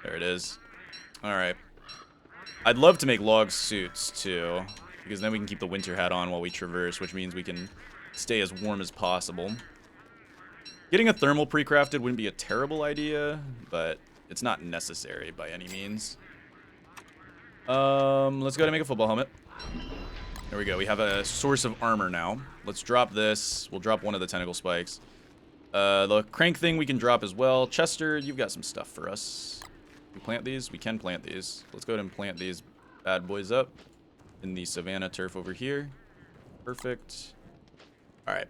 There it is. Alright. I'd love to make log suits, too. Because then we can keep the winter hat on while we traverse, which means we can stay as warm as possible. Getting a thermal pre-crafted wouldn't be a terrible idea, but it's not necessary by any means. Let's go ahead and make a football helmet. There we go. We have a source of armor now. Let's drop this. We'll drop one of the tentacle spikes. The crank thing we can drop as well. Chester, you've got some stuff for us. We plant these? We can plant these. Let's go ahead and plant these bad boys up in the savanna turf over here. Perfect. All right.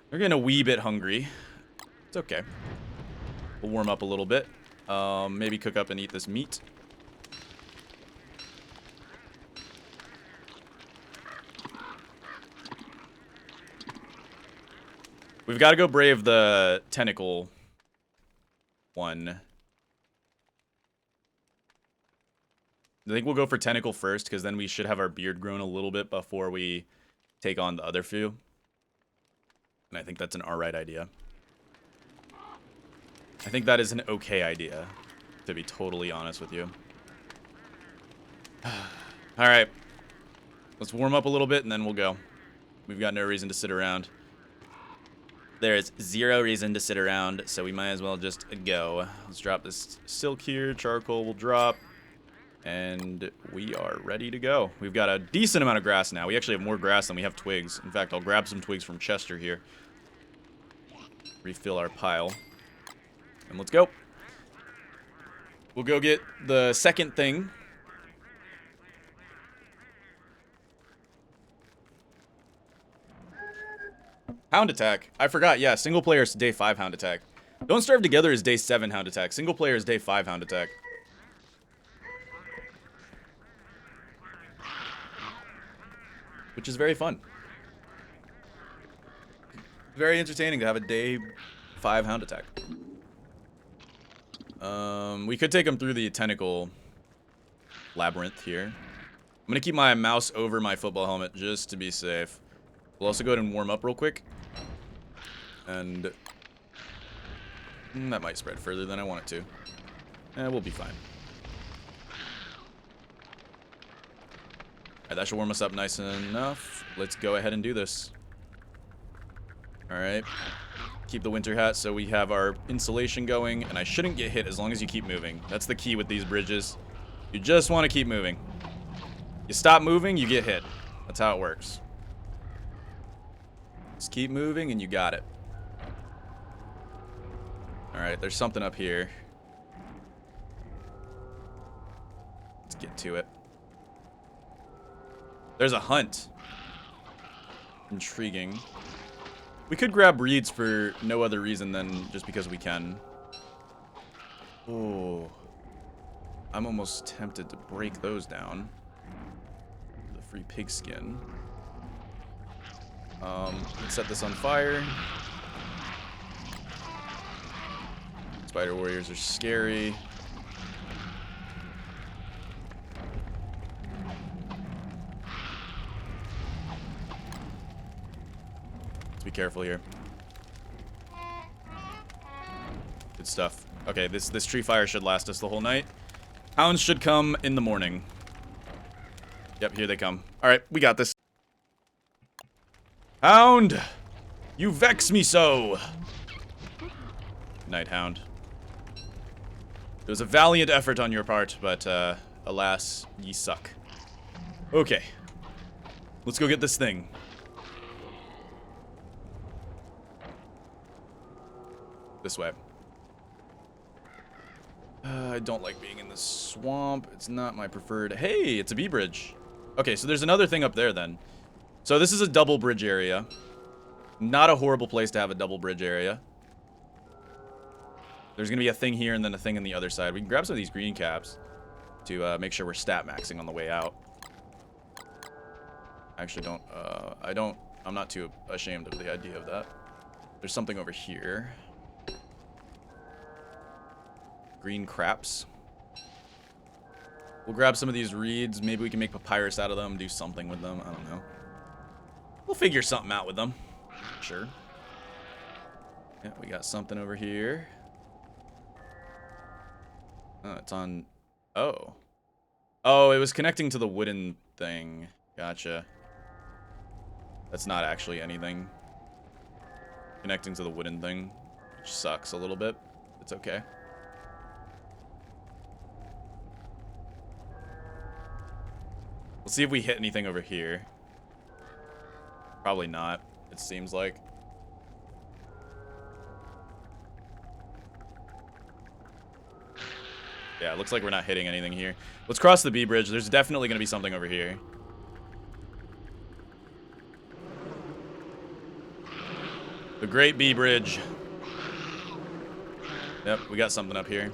We're getting a wee bit hungry. It's okay. We'll warm up a little bit. Maybe cook up and eat this meat. We've got to go brave the tentacle one. I think we'll go for tentacle first, because then we should have our beard grown a little bit before we take on the other few. And I think that's an alright idea. I think that is an okay idea, to be totally honest with you. Alright. Let's warm up a little bit, and then we'll go. We've got no reason to sit around. There is 0 reason to sit around, so we might as well just go. Let's drop this silk here. Charcoal will drop. And we are ready to go. We've got a decent amount of grass now. We actually have more grass than we have twigs. In fact, I'll grab some twigs from Chester here. Refill our pile. And let's go. We'll go get the second thing. Hound attack. I forgot. Yeah, single player is day 5 hound attack. Don't Starve Together is day 7 hound attack. Single player is day 5 hound attack. Which is very fun. Very entertaining to have a day 5 hound attack. We could take him through the tentacle labyrinth here. I'm going to keep my mouse over my football helmet just to be safe. We'll also go ahead and warm up real quick. And that might spread further than I want it to. We'll be fine. Alright, that should warm us up nice enough. Let's go ahead and do this. Alright. keep the winter hat so we have our insulation going, and I shouldn't get hit as long as you keep moving. That's the key with these bridges. You just want to keep moving. You stop moving, you get hit. That's how it works. Just keep moving and you got it. Alright, there's something up here. Let's get to it. There's a hunt. Intriguing. We could grab reeds for no other reason than just because we can. Oh. I'm almost tempted to break those down. The free pigskin. Let's set this on fire. Spider warriors are scary. Let's be careful here. Good stuff. Okay, this tree fire should last us the whole night. Hounds should come in the morning. Yep, here they come. Alright, we got this. Hound! You vex me so! Night Hound. It was a valiant effort on your part, but, alas, ye suck. Okay. Let's go get this thing. This way. I don't like being in the swamp. It's not my preferred... Hey, it's a bee bridge. Okay, so there's another thing up there, then. So this is a double bridge area. Not a horrible place to have a double bridge area. There's going to be a thing here and then a thing on the other side. We can grab some of these green caps to make sure we're stat maxing on the way out. I actually don't... I'm not too ashamed of the idea of that. There's something over here. Green craps. We'll grab some of these reeds. Maybe we can make papyrus out of them, do something with them. I don't know. We'll figure something out with them. Sure. Yeah, we got something over here. Oh, it's on... Oh. Oh, it was connecting to the wooden thing. Gotcha. That's not actually anything. Connecting to the wooden thing. Which sucks a little bit. It's okay. We'll see if we hit anything over here. Probably not, it seems like. Yeah, it looks like we're not hitting anything here. Let's cross the bee bridge. There's definitely going to be something over here. The Great Bee Bridge. Yep, we got something up here.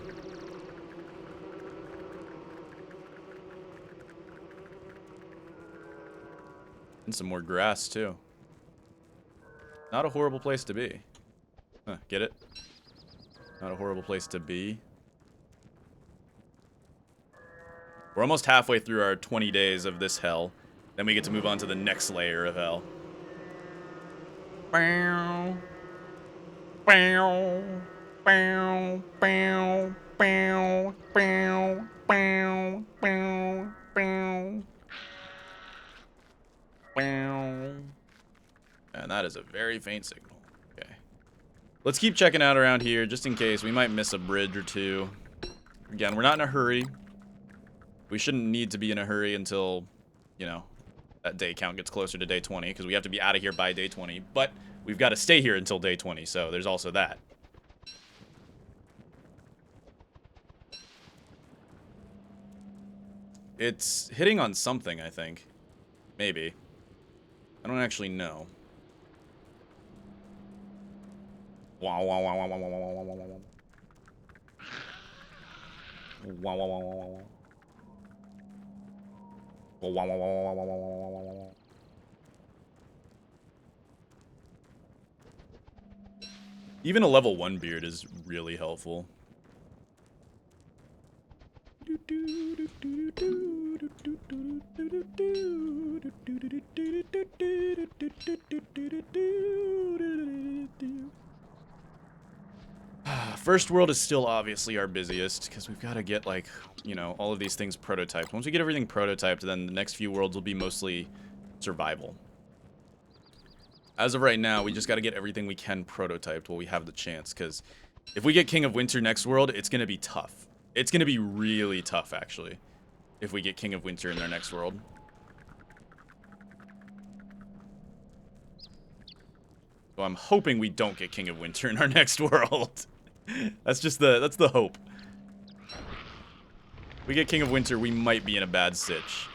And some more grass, too. Not a horrible place to be. Huh, get it? Not a horrible place to be. We're almost halfway through our 20 days of this hell. Then we get to move on to the next layer of hell. Bow. Bow. Bow. Bow. Bow. Bow. Bow. Bow. Bow. And that is a very faint signal. Okay. Let's keep checking out around here just in case. We might miss a bridge or two. Again, we're not in a hurry. We shouldn't need to be in a hurry until, you know, that day count gets closer to day 20, because we have to be out of here by day 20. But we've got to stay here until day 20, so there's also that. It's hitting on something, I think. Maybe. I don't actually know. Wow, wow, wow, wow, wow, wow, wow, wow, wow, wow. Wow, wow, wow, wow, wow. Wow, wow, wow, wow, wow, wow, wow, wow, wow. Even a level 1 beard is really helpful. First world is still obviously our busiest, because we've got to get, like, you know, all of these things prototyped. Once we get everything prototyped, then the next few worlds will be mostly survival. As of right now, we just got to get everything we can prototyped while we have the chance, because if we get King of Winter next world, it's going to be tough. It's going to be really tough, actually, if we get King of Winter in their next world. So I'm hoping we don't get King of Winter in our next world. That's the hope. If we get King of Winter, we might be in a bad sitch.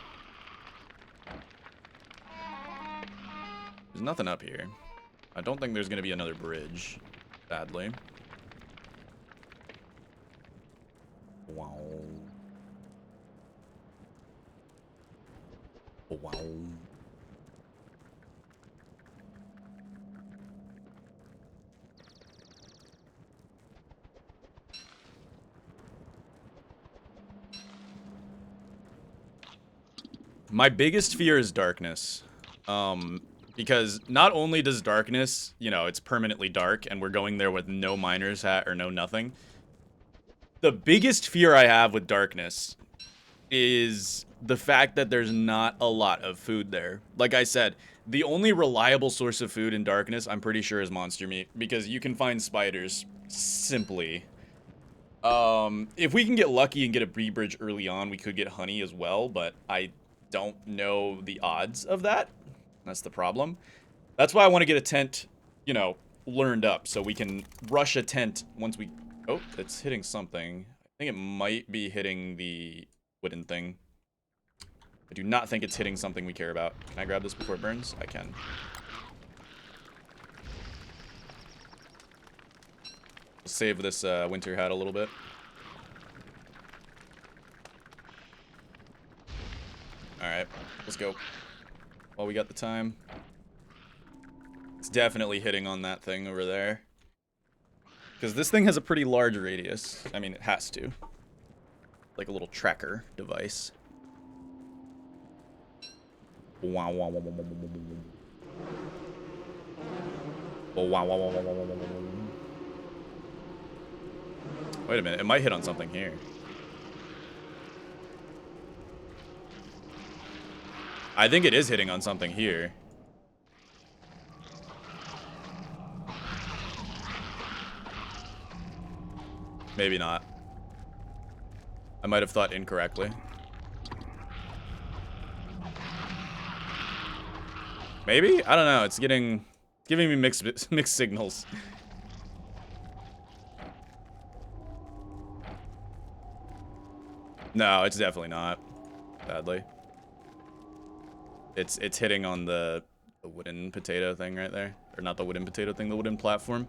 There's nothing up here. I don't think there's going to be another bridge, sadly. Wow. Wow. My biggest fear is darkness. Because not only does darkness, you know, it's permanently dark and we're going there with no miner's hat or no nothing. The biggest fear I have with darkness is the fact that there's not a lot of food there. Like I said, the only reliable source of food in darkness, I'm pretty sure, is monster meat, because you can find spiders simply. If we can get lucky and get a bee bridge early on, we could get honey as well, but I don't know the odds of that. That's the problem. That's why I want to get a tent, you know, learned up, so we can rush a tent once we... Oh, it's hitting something. I think it might be hitting the wooden thing. I do not think it's hitting something we care about. Can I grab this before it burns? I can. Save this winter hat a little bit. Alright, let's go. While we got the time. It's definitely hitting on that thing over there. Because this thing has a pretty large radius. I mean, it has to. Like a little tracker device. Wow, wow, wow, wow, wow, wow, wow, wow, wow, wow, wow. Wait a minute, it might hit on something here. I think it is hitting on something here. Maybe not. I might have thought incorrectly. Maybe? I don't know. It's giving me mixed signals. No, it's definitely not. Sadly. It's hitting on the wooden potato thing right there. Or not the wooden potato thing, the wooden platform.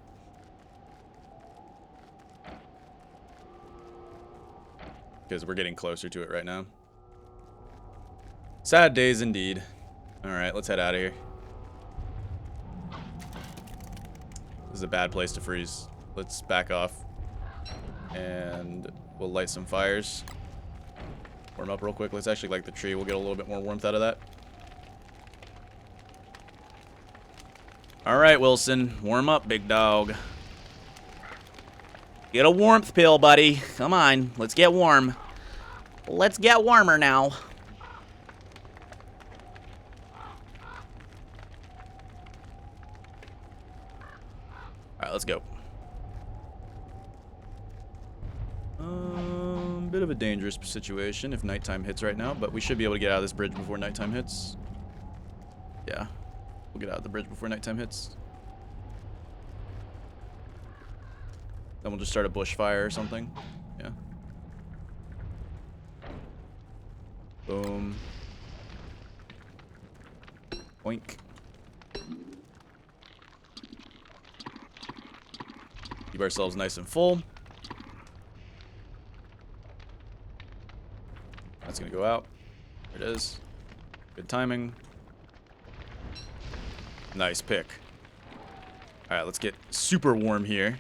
Because we're getting closer to it right now. Sad days indeed. Alright, let's head out of here. This is a bad place to freeze. Let's back off. And we'll light some fires. Warm up real quick. Let's actually light the tree. We'll get a little bit more warmth out of that. Alright, Wilson. Warm up, big dog. Get a warmth pill, buddy. Come on. Let's get warm. Let's get warmer now. Alright, let's go. Bit of a dangerous situation if nighttime hits right now, but we should be able to get out of this bridge before nighttime hits. Yeah. We'll get out of the bridge before nighttime hits. Then we'll just start a bushfire or something. Yeah. Boom. Oink. Keep ourselves nice and full. That's gonna go out. There it is. Good timing. Nice pick. Alright, let's get super warm here.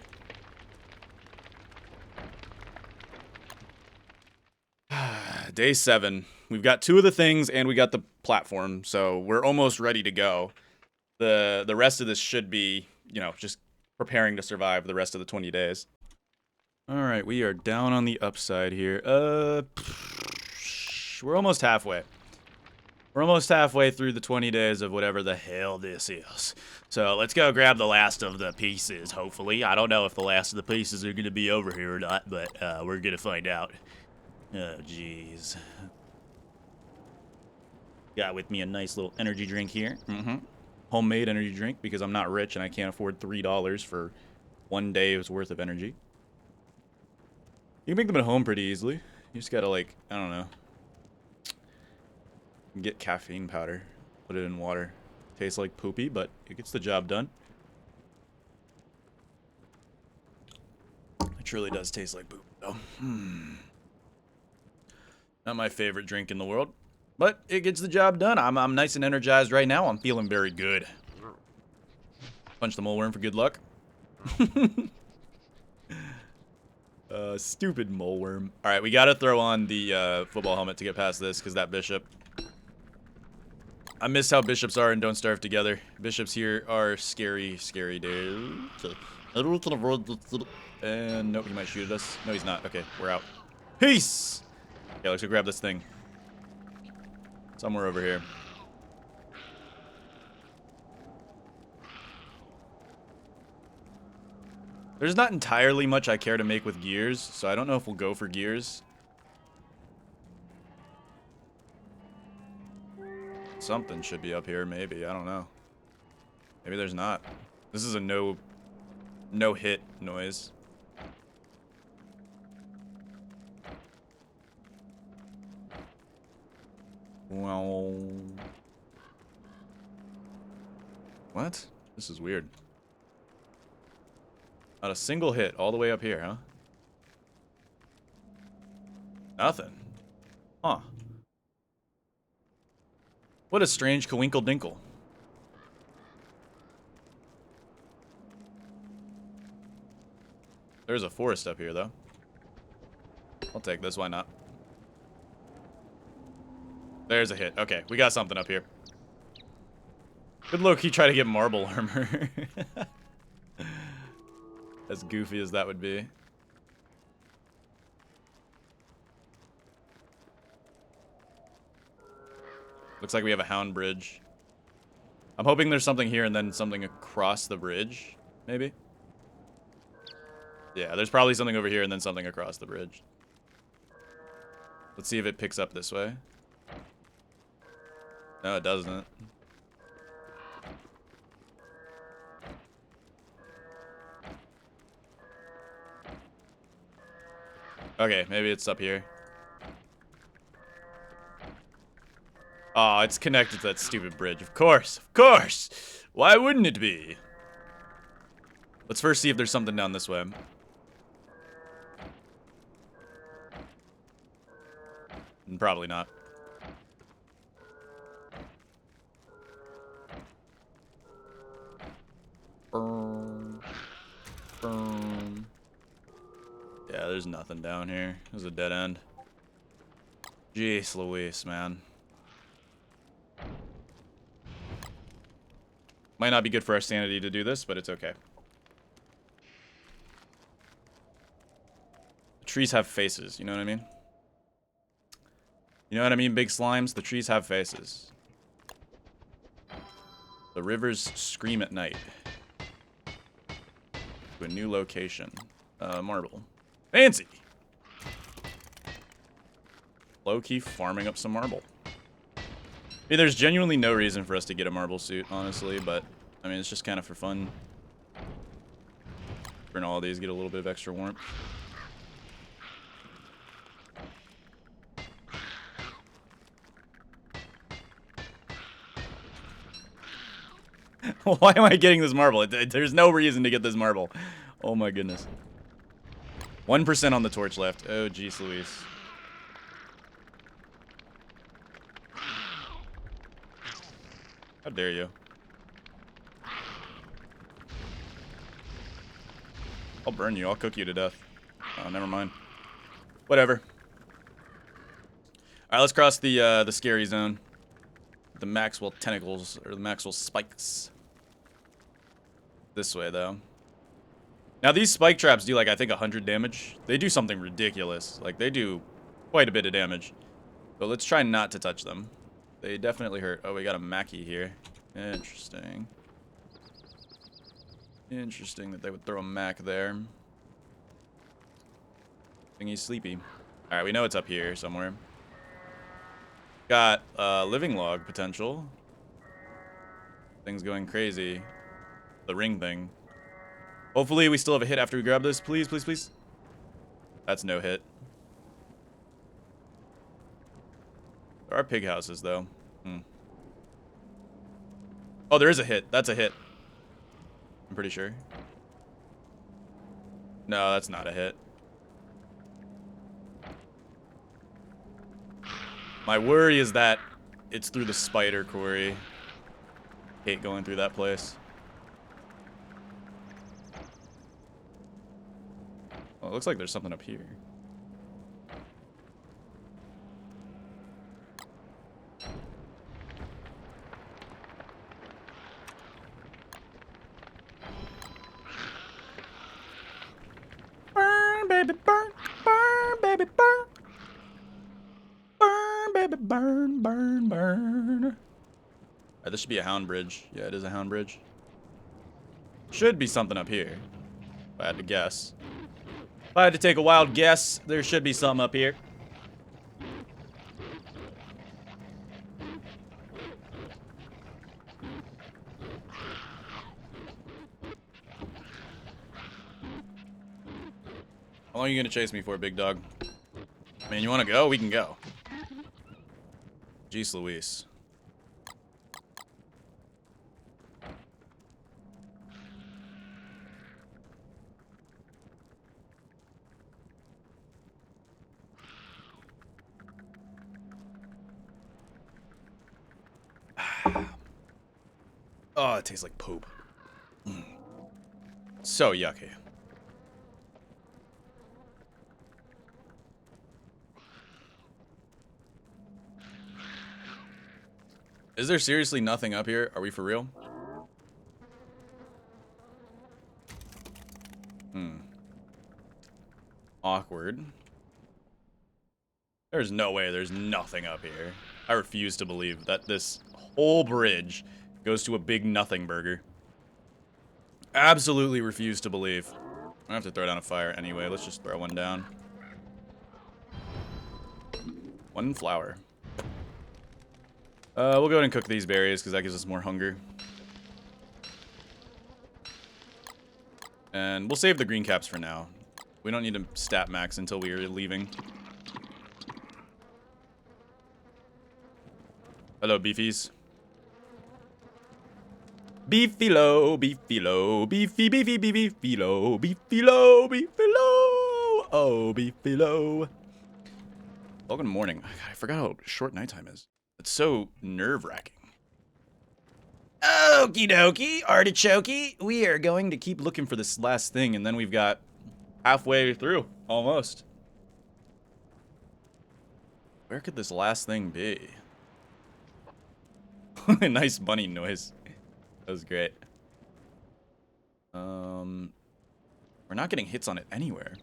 Day 7. We've got 2 of the things and we got the platform, so we're almost ready to go. The rest of this should be, you know, just preparing to survive the rest of the 20 days. Alright, we are down on the upside here. We're almost halfway. We're almost halfway through the 20 days of whatever the hell this is. So let's go grab the last of the pieces, hopefully. I don't know if the last of the pieces are going to be over here or not, but we're going to find out. Oh, jeez. Got with me a nice little energy drink here. Homemade energy drink because I'm not rich and I can't afford $3 for 1 day's worth of energy. You can make them at home pretty easily. You just gotta, like, I don't know. Get caffeine powder. Put it in water. Tastes like poopy, but it gets the job done. It truly does taste like poop, though. Not my favorite drink in the world, but it gets the job done. I'm nice and energized right now. I'm feeling very good. Punch the mole worm for good luck. Stupid mole worm. All right, we gotta throw on the football helmet to get past this, because that bishop. I miss how bishops are in Don't Starve Together. Bishops here are scary, scary dudes. And nope, he might shoot at us. No, he's not. Okay, we're out. Peace! Okay, let's go grab this thing. Somewhere over here. There's not entirely much I care to make with gears, so I don't know if we'll go for gears. Something should be up here, maybe. I don't know. Maybe there's not. This is a no hit noise. Well, what? This is weird. Not a single hit all the way up here, huh? Nothing. Huh. What a strange coinkle dinkle. There's a forest up here, though. I'll take this, why not? There's a hit. Okay, we got something up here. Good low-key try to get marble armor. As goofy as that would be. Looks like we have a hound bridge. I'm hoping there's something here and then something across the bridge, maybe? Yeah, there's probably something over here and then something across the bridge. Let's see if it picks up this way. No, it doesn't. Okay, maybe it's up here. Oh, it's connected to that stupid bridge. Of course, of course! Why wouldn't it be? Let's first see if there's something down this way. Probably not. Yeah, there's nothing down here. There's a dead end. Jeez Louise, man. Might not be good for our sanity to do this, but it's okay. The trees have faces, you know what I mean? You know what I mean, big slimes? The trees have faces. The rivers scream at night. To a new location. Marble. Fancy! Low-key farming up some marble. I mean, there's genuinely no reason for us to get a marble suit, honestly, but, I mean, it's just kind of for fun. Burn all of these, get a little bit of extra warmth. Why am I getting this marble? There's no reason to get this marble. Oh my goodness. 1% on the torch left. Oh, jeez Louise. How dare you? I'll burn you. I'll cook you to death. Oh, never mind. Whatever. Alright, let's cross the scary zone. The Maxwell tentacles, or the Maxwell spikes. This way, though. Now, these spike traps do, like, I think 100 damage. They do something ridiculous. Like, they do quite a bit of damage. But let's try not to touch them. They definitely hurt. Oh, we got a Mackie here. Interesting. Interesting that they would throw a Mac there. I think he's sleepy. Alright, we know it's up here somewhere. Got living log potential. Thing's going crazy. The ring thing. Hopefully we still have a hit after we grab this. Please, please, please. That's no hit. There are pig houses, though. Oh, there is a hit. That's a hit. I'm pretty sure. No, that's not a hit. My worry is that it's through the spider quarry. Hate going through that place. Well, it looks like there's something up here. Burn, baby, burn. Burn, baby, burn. Burn, baby, burn, burn, burn. This should be a hound bridge. Yeah, it is a hound bridge. Should be something up here. If I had to guess. If I had to take a wild guess, there should be some up here. How long are you gonna chase me for, big dog? I mean, you wanna go? We can go. Jeez Louise. Oh, it tastes like poop. So yucky. Is there seriously nothing up here? Are we for real? Awkward. There's no way there's nothing up here. I refuse to believe that this whole bridge goes to a big nothing burger. Absolutely refuse to believe. I have to throw down a fire anyway. Let's just throw one down. One flower. We'll go ahead and cook these berries because that gives us more hunger. And we'll save the green caps for now. We don't need to stat max until we are leaving. Hello, beefies. Beefy low, beefy low, beefy, beefy, beefy low, beefy low, beefy low. Oh, beefy low. Welcome to morning. God, I forgot how short nighttime is. It's so nerve-wracking. Okie dokie, artichokey. We are going to keep looking for this last thing, and then we've got halfway through, almost. Where could this last thing be? Nice bunny noise. That was great. We're not getting hits on it anywhere.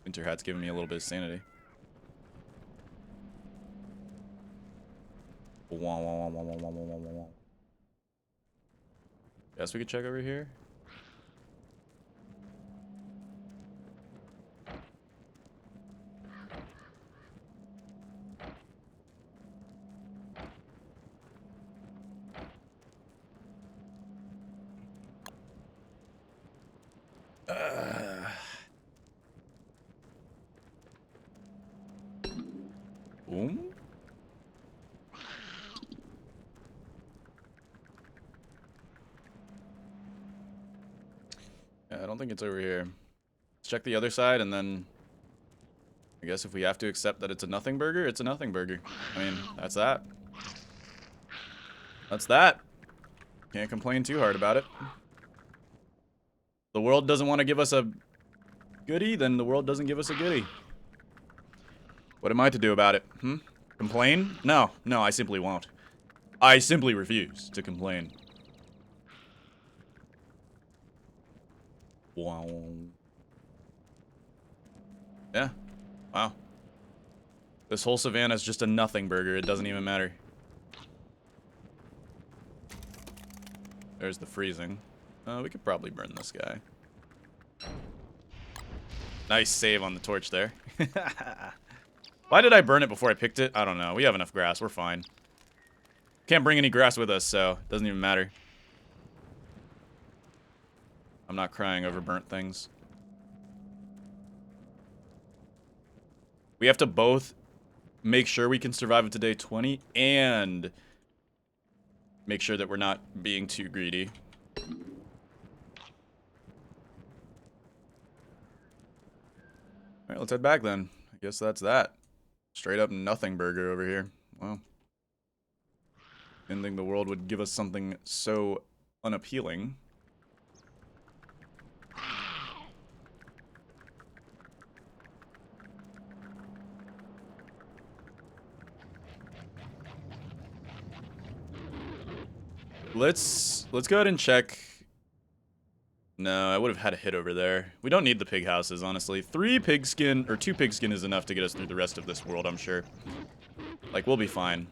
Winter hat's giving me a little bit of sanity. Wah, wah, wah, wah, wah, wah, wah, wah, wah. Guess we could check over here. Boom. Yeah, I don't think it's over here. Let's check the other side, and then I guess if we have to accept that it's a nothing burger, it's a nothing burger. I mean, that's that. That's that. Can't complain too hard about it. The world doesn't want to give us a goodie, then the world doesn't give us a goodie. What am I to do about it? Complain? No, no, I simply won't. I simply refuse to complain. Wow. Yeah. Wow. This whole savannah is just a nothing burger. It doesn't even matter. There's the freezing. We could probably burn this guy. Nice save on the torch there. Why did I burn it before I picked it? I don't know. We have enough grass. We're fine. Can't bring any grass with us, so it doesn't even matter. I'm not crying over burnt things. We have to both make sure we can survive it to day 20 and make sure that we're not being too greedy. Alright, let's head back then. I guess that's that. Straight up nothing burger over here. Wow. Didn't think the world would give us something so unappealing. Let's go ahead and check. No, I would have had a hit over there. We don't need the pig houses, honestly. 2 pigskin is enough to get us through the rest of this world, I'm sure. Like, we'll be fine.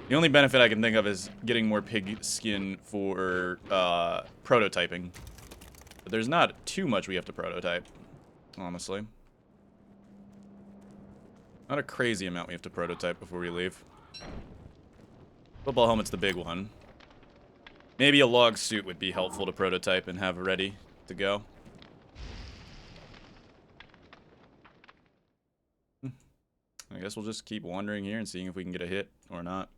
The only benefit I can think of is getting more pig skin for prototyping. But there's not too much we have to prototype, honestly. Not a crazy amount we have to prototype before we leave. Football helmet's the big one. Maybe a log suit would be helpful to prototype and have ready to go. I guess we'll just keep wandering here and seeing if we can get a hit or not.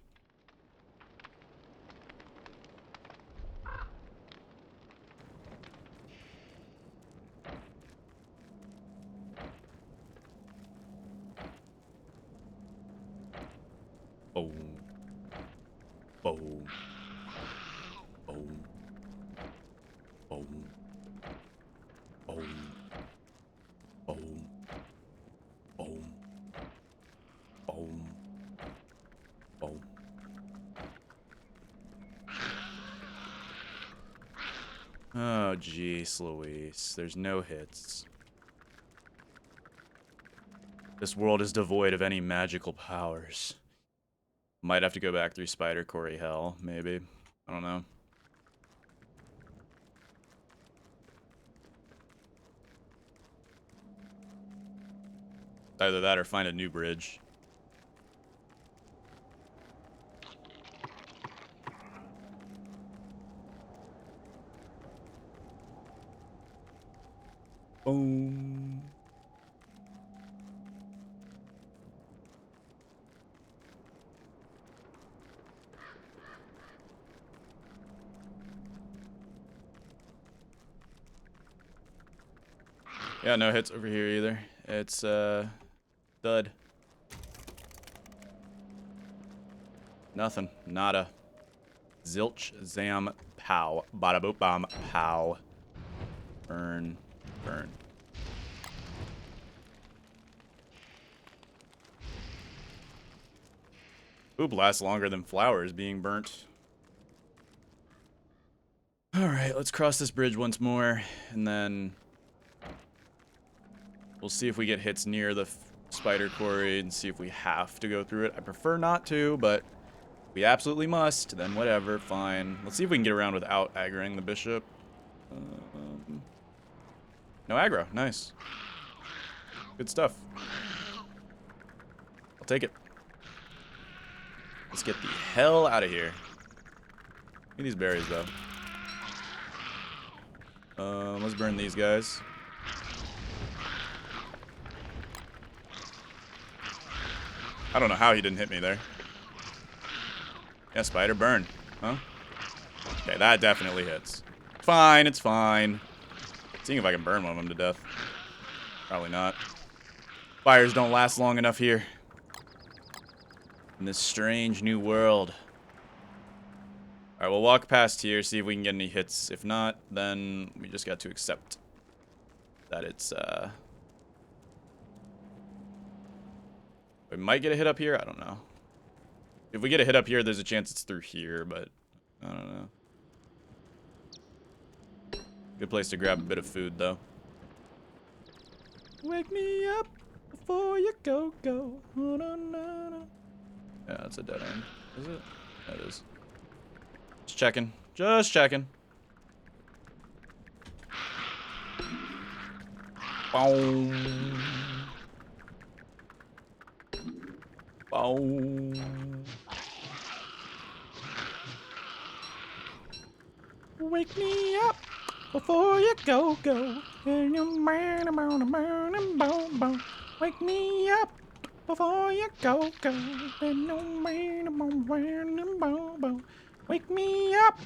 Boom. Boom. Boom. Boom. Boom. Boom. Boom. Boom. Boom. Oh, jeez, Louise. There's no hits. This world is devoid of any magical powers. Might have to go back through Spider Quarry Hell, maybe. I don't know. Either that or find a new bridge. Boom. Yeah, no hits over here either. It's, dud. Nothing. Nada. Zilch, zam, pow. Bada boop bam, pow. Burn. Burn. Oop lasts longer than flowers being burnt. Alright, let's cross this bridge once more, and then we'll see if we get hits near the spider quarry and see if we have to go through it. I prefer not to, but we absolutely must. Then whatever, fine. Let's see if we can get around without aggroing the bishop. No aggro, nice. Good stuff. I'll take it. Let's get the hell out of here. Give me these berries, though. Let's burn these guys. I don't know how he didn't hit me there. Yeah, spider, burn. Huh? Okay, that definitely hits. Fine, it's fine. Seeing if I can burn one of them to death. Probably not. Fires don't last long enough here. In this strange new world. Alright, we'll walk past here, see if we can get any hits. If not, then we just got to accept that it's, we might get a hit up here? I don't know. If we get a hit up here, there's a chance it's through here, but I don't know. Good place to grab a bit of food, though. Wake me up before you go. Yeah, that's a dead end. Is it? That is. Just checking. Just checking. Boom. Boom. Wake me up before you go. Wake me up before you go. Wake me up.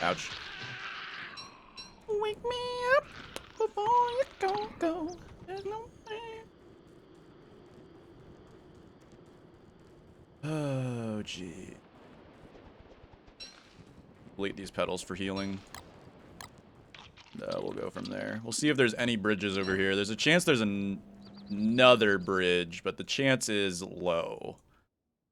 Ouch. Wake me up before you go. There's no way. Oh, gee. Delete these petals for healing. We'll go from there. We'll see if there's any bridges over here. There's a chance there's another bridge, but the chance is low.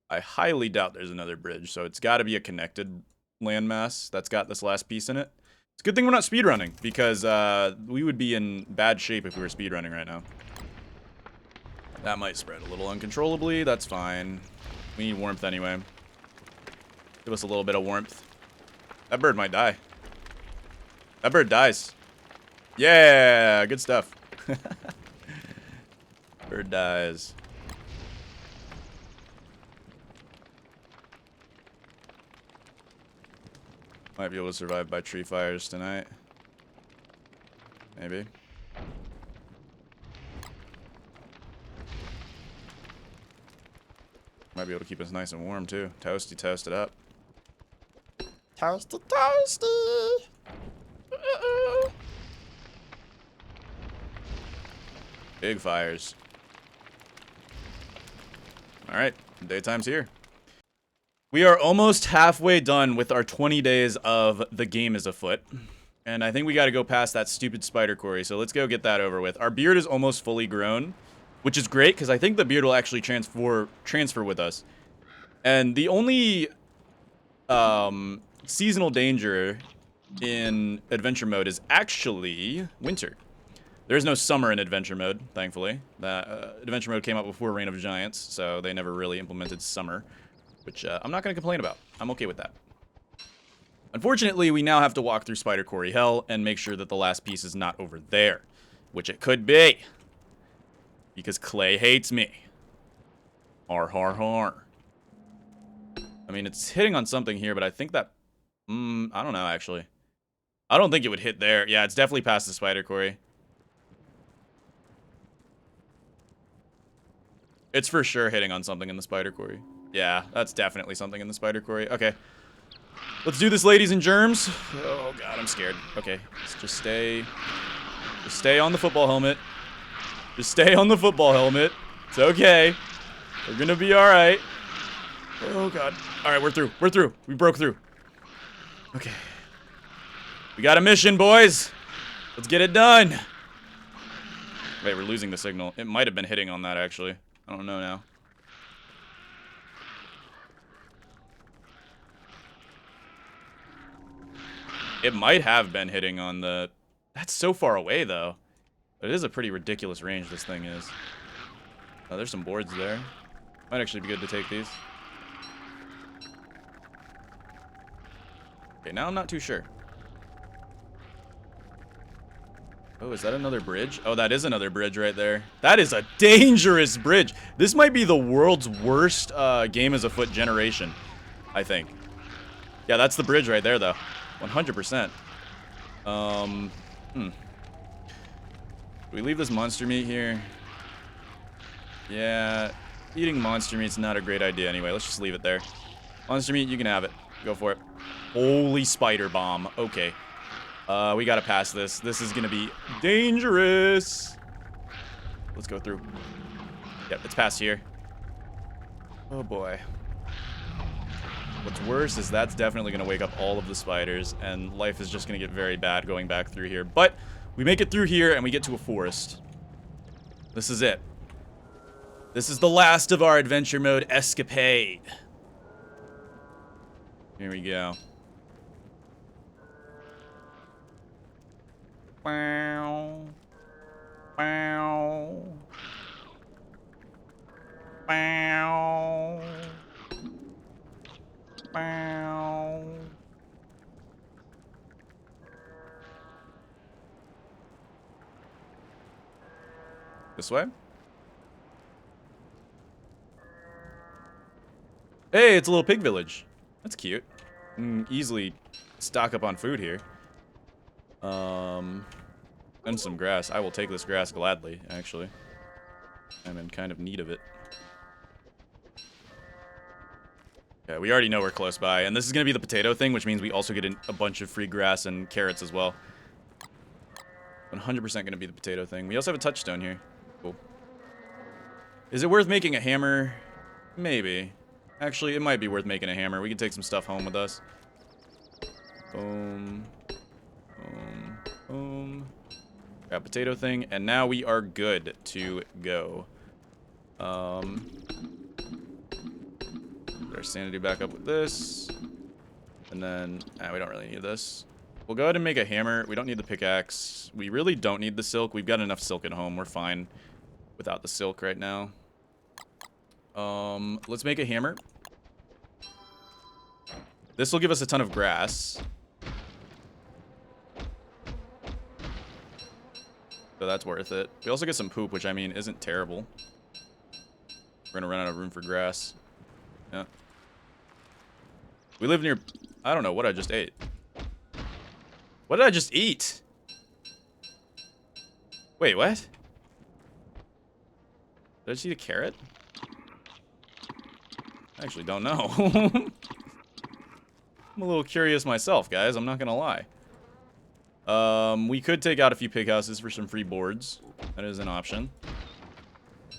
I highly doubt there's another bridge, so it's got to be a connected landmass that's got this last piece in it. It's a good thing we're not speedrunning, because we would be in bad shape if we were speedrunning right now. That might spread a little uncontrollably. That's fine. We need warmth anyway. Give us a little bit of warmth. That bird might die. That bird dies. Yeah, good stuff. Bird dies. Might be able to survive by tree fires tonight. Maybe. Might be able to keep us nice and warm too. Toast it up. Toasty, toasty. Big fires. Alright, daytime's here. We are almost halfway done with our 20 days of The Game is Afoot. And I think we gotta go past that stupid spider quarry, so let's go get that over with. Our beard is almost fully grown, which is great, because I think the beard will actually transfer with us. And the only seasonal danger in adventure mode is actually winter. There's no summer in adventure mode, thankfully. Adventure mode came out before Reign of Giants, so they never really implemented summer, which I'm not going to complain about. I'm okay with that. Unfortunately, we now have to walk through Spider Quarry Hell and make sure that the last piece is not over there, which it could be, because Clay hates me. Har har har. I mean, it's hitting on something here, but I think that... I don't know, actually. I don't think it would hit there. Yeah, it's definitely past the Spider Quarry. It's for sure hitting on something in the Spider Quarry. Yeah, that's definitely something in the Spider Quarry. Okay. Let's do this, ladies and germs. Oh, God, I'm scared. Okay, let's just stay on the football helmet. Just stay on the football helmet. It's okay. We're gonna be alright. Oh, God. Alright, we're through. We're through. We broke through. Okay. We got a mission, boys. Let's get it done. Wait, we're losing the signal. It might have been hitting on that, actually. I don't know now. It might have been hitting on the... That's so far away, though. But it is a pretty ridiculous range this thing is. Oh, there's some boards there. Might actually be good to take these. Okay, now I'm not too sure. Oh, is that another bridge? Oh, that is another bridge right there. That is a dangerous bridge. This might be the world's worst Game is Afoot generation, I think. Yeah, that's the bridge right there, though. 100%. Do we leave this monster meat here? Yeah, eating monster meat's not a great idea anyway. Let's just leave it there. Monster meat, you can have it. Go for it. Holy spider bomb. Okay. We gotta pass this. This is gonna be dangerous. Let's go through. Yep, it's past here. Oh boy. What's worse is that's definitely gonna wake up all of the spiders, and life is just gonna get very bad going back through here. But we make it through here, and we get to a forest. This is it. This is the last of our adventure mode escapade. Here we go. Wow. Wow. This way? Hey, it's a little pig village. That's cute. Easily stock up on food here. And some grass. I will take this grass gladly, actually. I'm in kind of need of it. Yeah, we already know we're close by. And this is going to be the potato thing, which means we also get a bunch of free grass and carrots as well. 100% going to be the potato thing. We also have a touchstone here. Cool. Is it worth making a hammer? Maybe. Actually, it might be worth making a hammer. We can take some stuff home with us. Boom. Boom. Boom. Got potato thing. And now we are good to go. Put our sanity back up with this. And then, we don't really need this. We'll go ahead and make a hammer. We don't need the pickaxe. We really don't need the silk. We've got enough silk at home. We're fine without the silk right now. Let's make a hammer. This will give us a ton of grass. So that's worth it. We also get some poop, which I mean isn't terrible. We're gonna run out of room for grass. Yeah. We live near... I don't know what I just ate. What did I just eat? Wait, what? Did I just eat a carrot? I actually don't know. I'm a little curious myself, guys. I'm not gonna lie. We could take out a few pig houses for some free boards. That is an option.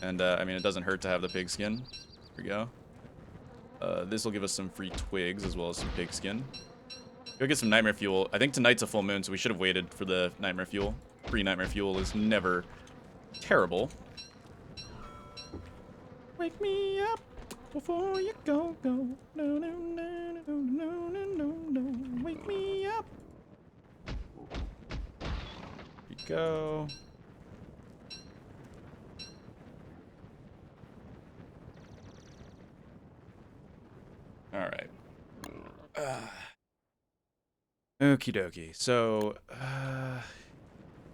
And, I mean, it doesn't hurt to have the pig skin. Here we go. This will give us some free twigs as well as some pig skin. Go get some nightmare fuel. I think tonight's a full moon, so we should have waited for the nightmare fuel. Free nightmare fuel is never terrible. Wake me up before you go. No, no, no, no, no, no, no, no. Wake me up. Here we go. All right. Okie dokie. So,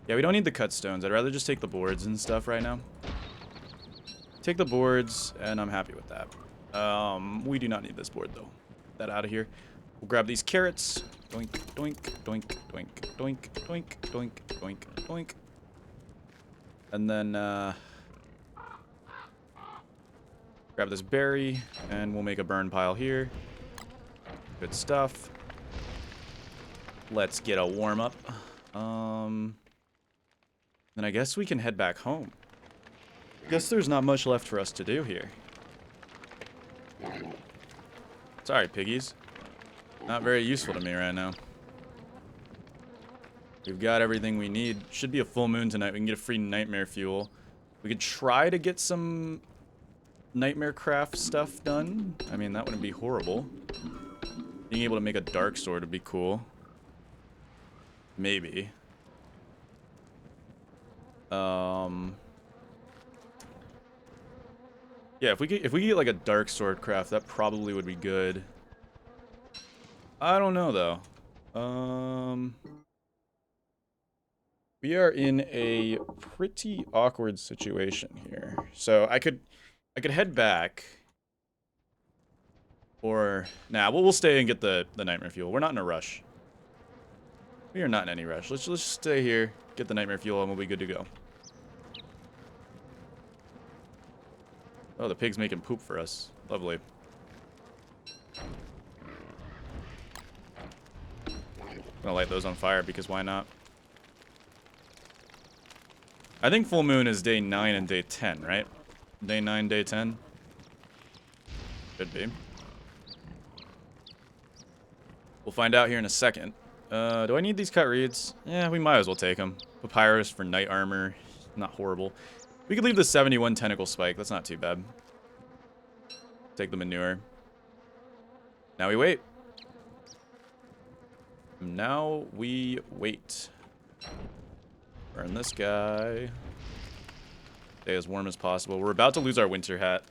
yeah, we don't need the cut stones. I'd rather just take the boards and stuff right now. Take the boards, and I'm happy with that. We do not need this board, though. Get that out of here. We'll grab these carrots. Doink, doink, doink, doink, doink, doink, doink, doink, doink. And then, grab this berry, and we'll make a burn pile here. Good stuff. Let's get a warm-up. Then I guess we can head back home. I guess there's not much left for us to do here. Sorry, piggies. Not very useful to me right now. We've got everything we need. Should be a full moon tonight. We can get a free nightmare fuel. We could try to get some nightmare craft stuff done. I mean, that wouldn't be horrible. Being able to make a dark sword would be cool. Maybe. Yeah, if we get like a dark sword craft, that probably would be good. I don't know though. We are in a pretty awkward situation here. So I could head back. Or nah, we'll stay and get the nightmare fuel. We're not in a rush. We are not in any rush. Let's just stay here, get the nightmare fuel, and we'll be good to go. Oh, the pig's making poop for us. Lovely. I'm gonna light those on fire because why not? I think full moon is day 9 and day 10, right? Day 9, day 10? Could be. We'll find out here in a second. Do I need these cut reeds? Yeah, we might as well take them. Papyrus for knight armor. Not horrible. We could leave the 71 tentacle spike. That's not too bad. Take the manure. Now we wait. Now we wait. Burn this guy. Stay as warm as possible. We're about to lose our winter hat.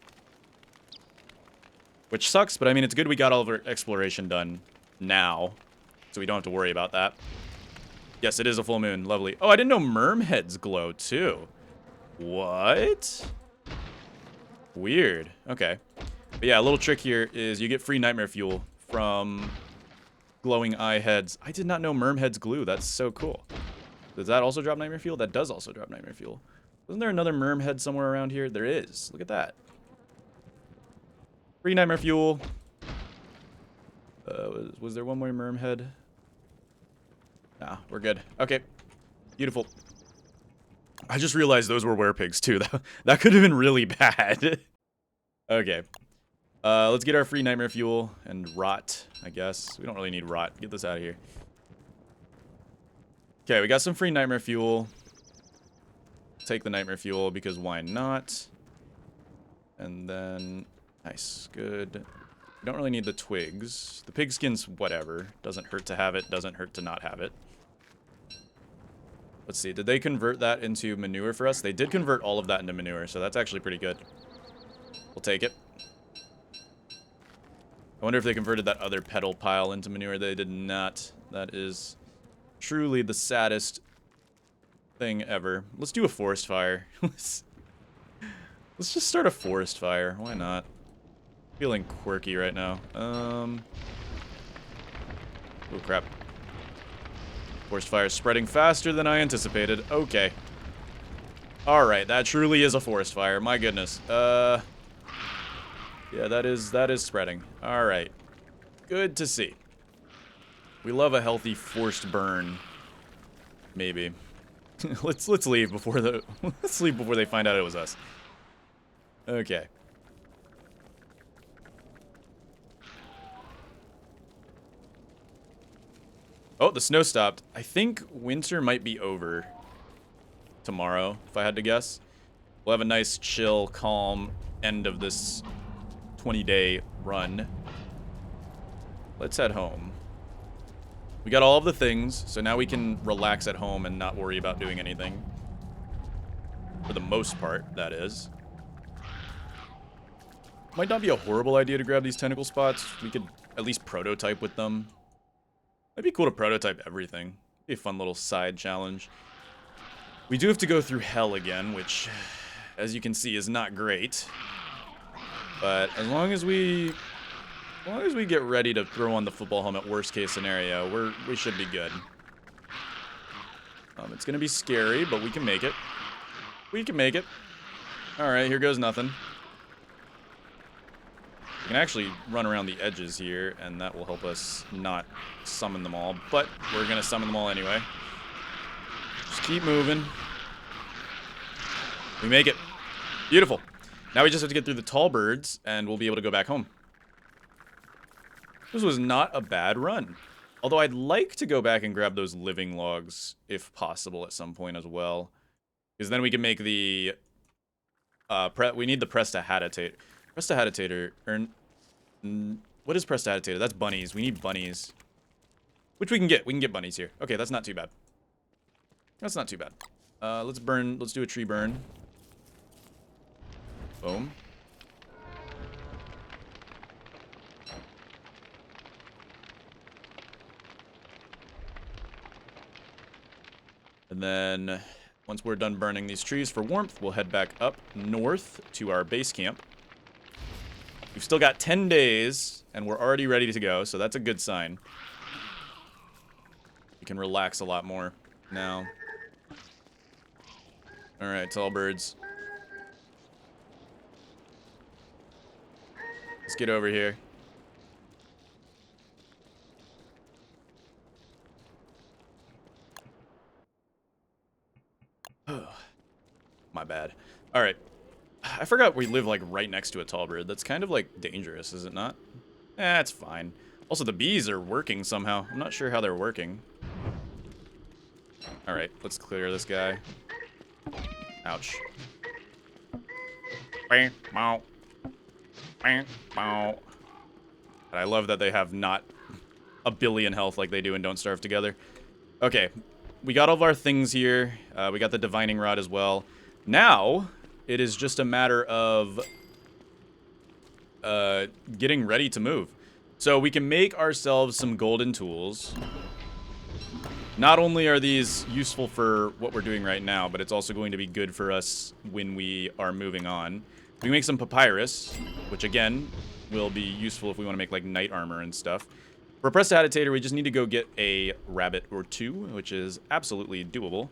Which sucks, but I mean, it's good we got all of our exploration done now. So we don't have to worry about that. Yes, it is a full moon. Lovely. Oh, I didn't know merm heads glow, too. What? Weird. Okay. But yeah, a little trick here is you get free nightmare fuel from glowing eye heads. I did not know merm heads glue. That's so cool. Does that also drop nightmare fuel? That does also drop nightmare fuel. Wasn't there another merm head somewhere around here? There is. Look at that. Free nightmare fuel. Was there one more merm head? Nah, we're good. Okay. Beautiful. I just realized those were werepigs too. That could have been really bad. Okay. Let's get our free nightmare fuel and rot, I guess. We don't really need rot. Get this out of here. Okay, we got some free nightmare fuel. Take the nightmare fuel because why not? And then, nice, good. We don't really need the twigs. The pig skin's whatever. Doesn't hurt to have it, doesn't hurt to not have it. Let's see, did they convert that into manure for us? They did convert all of that into manure, so that's actually pretty good. We'll take it. I wonder if they converted that other petal pile into manure. They did not. That is truly the saddest thing ever. Let's do a forest fire. Let's just start a forest fire. Why not? Feeling quirky right now. Oh crap. Forest fire is spreading faster than I anticipated. Okay. Alright, that truly is a forest fire. My goodness. Yeah, that is spreading. Alright. Good to see. We love a healthy forced burn. Maybe. let's leave before let's leave before they find out it was us. Okay. Oh, the snow stopped. I think winter might be over tomorrow, if I had to guess. We'll have a nice, chill, calm end of this 20-day run. Let's head home. We got all of the things, so now we can relax at home and not worry about doing anything. For the most part, that is. Might not be a horrible idea to grab these tentacle spots. We could at least prototype with them. It'd be cool to prototype everything. Be a fun little side challenge. We do have to go through hell again, which, as you can see, is not great. But as long as we get ready to throw on the football helmet, worst case scenario, we should be good. It's gonna be scary, but we can make it. We can make it. All right, here goes nothing. We can actually run around the edges here, and that will help us not summon them all. But we're gonna summon them all anyway. Just keep moving. We make it. Beautiful. Now we just have to get through the tall birds, and we'll be able to go back home. This was not a bad run. Although I'd like to go back and grab those living logs, if possible, at some point as well. Because then we can make the... we need the Prestidigitator. Prestidigitator, what is Prestidigitator? That's bunnies. We need bunnies. Which we can get. We can get bunnies here. Okay, that's not too bad. That's not too bad. Let's do a tree burn. Boom. And then, once we're done burning these trees for warmth, we'll head back up north to our base camp. We've still got 10 days, and we're already ready to go, so that's a good sign. We can relax a lot more now. Alright, tall birds. Let's get over here. My bad. Alright. I forgot we live, like, right next to a tall bird. That's kind of, like, dangerous, is it not? Eh, it's fine. Also, the bees are working somehow. I'm not sure how they're working. Alright, let's clear this guy. Ouch. And I love that they have not a billion health like they do in Don't Starve Together. Okay, we got all of our things here. We got the divining rod as well. Now, it is just a matter of getting ready to move. So we can make ourselves some golden tools. Not only are these useful for what we're doing right now, but it's also going to be good for us when we are moving on. We make some papyrus, which again will be useful if we want to make like knight armor and stuff. For a prestidigitator, we just need to go get a rabbit or two, which is absolutely doable.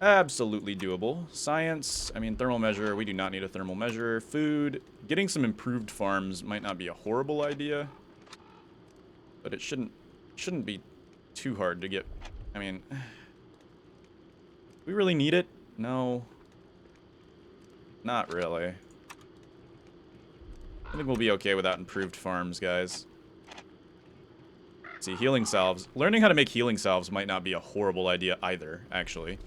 Absolutely doable. Science, I mean, thermal measure, we do not need a thermal measure. Food, getting some improved farms might not be a horrible idea, but it shouldn't be too hard to get. I mean, we really need it? No. Not really. I think we'll be okay without improved farms, guys. Let's see, healing salves. Learning how to make healing salves might not be a horrible idea either, actually.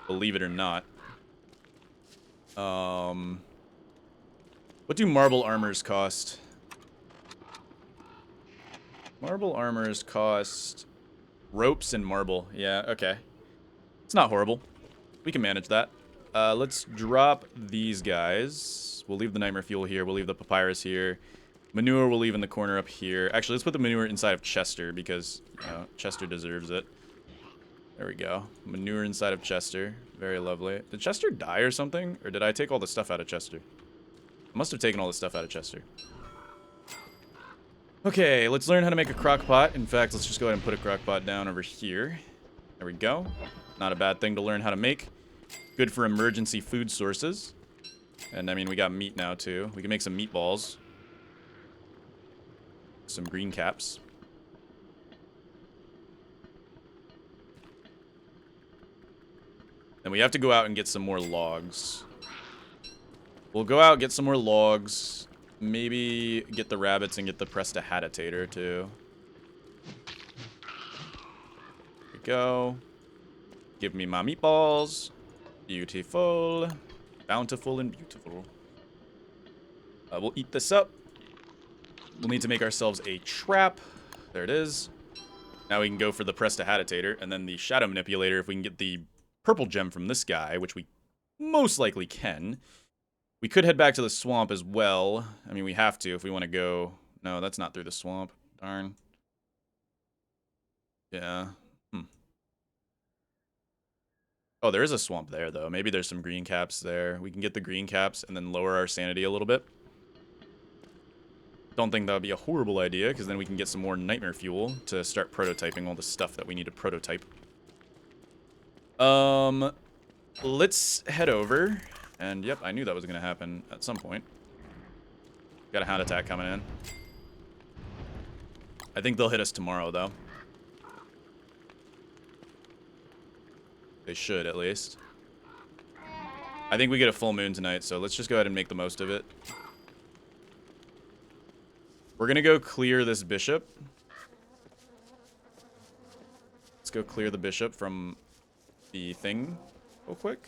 Believe it or not. What do marble armors cost? Marble armors cost ropes and marble. Yeah, okay. It's not horrible. We can manage that. Let's drop these guys. We'll leave the nightmare fuel here. We'll leave the papyrus here. Manure we'll leave in the corner up here. Actually, let's put the manure inside of Chester because, you know, Chester deserves it. There we go. Manure inside of Chester. Very lovely. Did Chester die or something? Or did I take all the stuff out of Chester? I must have taken all the stuff out of Chester. Okay, let's learn how to make a crock pot. In fact, let's just go ahead and put a crock pot down over here. There we go. Not a bad thing to learn how to make. Good for emergency food sources. And I mean, we got meat now too. We can make some meatballs. Some green caps. Then we have to go out and get some more logs. We'll go out, get some more logs. Maybe get the rabbits and get the prestidigitator too. There we go. Give me my meatballs. Beautiful. Bountiful and beautiful. We'll eat this up. We'll need to make ourselves a trap. There it is. Now we can go for the prestidigitator and then the shadow manipulator if we can get the purple gem from this guy, which we most likely can. We could head back to the swamp as well. I mean, we have to if we want to go. No, that's not through the swamp. Darn. Yeah. Oh, there is a swamp there, though. Maybe there's some green caps there. We can get the green caps and then lower our sanity a little bit. Don't think that would be a horrible idea, because then we can get some more nightmare fuel to start prototyping all the stuff that we need to prototype. Let's head over. And, yep, I knew that was going to happen at some point. Got a hound attack coming in. I think they'll hit us tomorrow, though. They should, at least. I think we get a full moon tonight, so let's just go ahead and make the most of it. We're gonna go clear this bishop. Let's go clear the bishop from the thing real quick.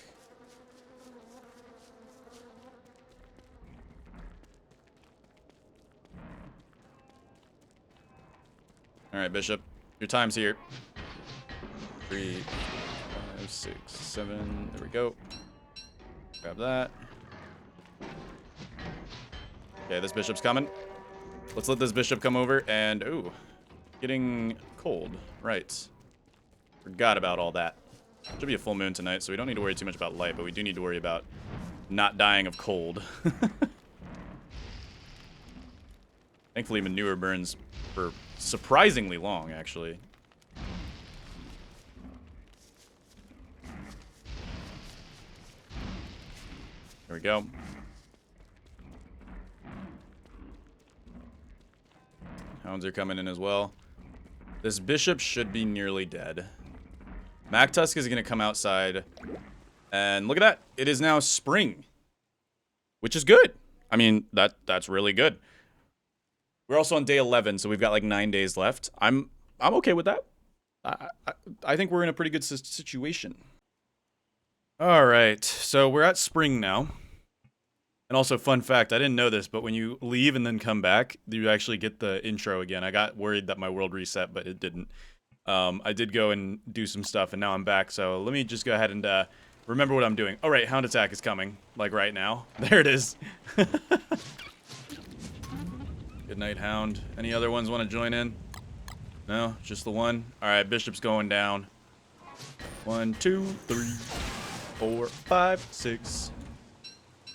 Alright, bishop. Your time's here. 3, 5, 6, 7. There we go. Grab that. Okay, this bishop's coming. Let's let this bishop come over and... Ooh. Getting cold. Right. Forgot about all that. Should be a full moon tonight, so we don't need to worry too much about light, but we do need to worry about not dying of cold. Thankfully, manure burns for surprisingly long, actually. There we go. Hounds are coming in as well. This bishop should be nearly dead. MacTusk is going to come outside. And look at that. It is now spring. Which is good. I mean, that's really good. We're also on day 11, so we've got like 9 days left. I'm okay with that. I think we're in a pretty good situation. All right, so we're at spring now. And also, fun fact, I didn't know this, but when you leave and then come back, you actually get the intro again. I got worried that my world reset, but it didn't. I did go and do some stuff, and now I'm back. So let me just go ahead and remember what I'm doing. All right, Hound Attack is coming, like right now. There it is. Good night, Hound. Any other ones want to join in? No, just the one. All right, Bishop's going down. 1, 2, 3, 4, 5, 6.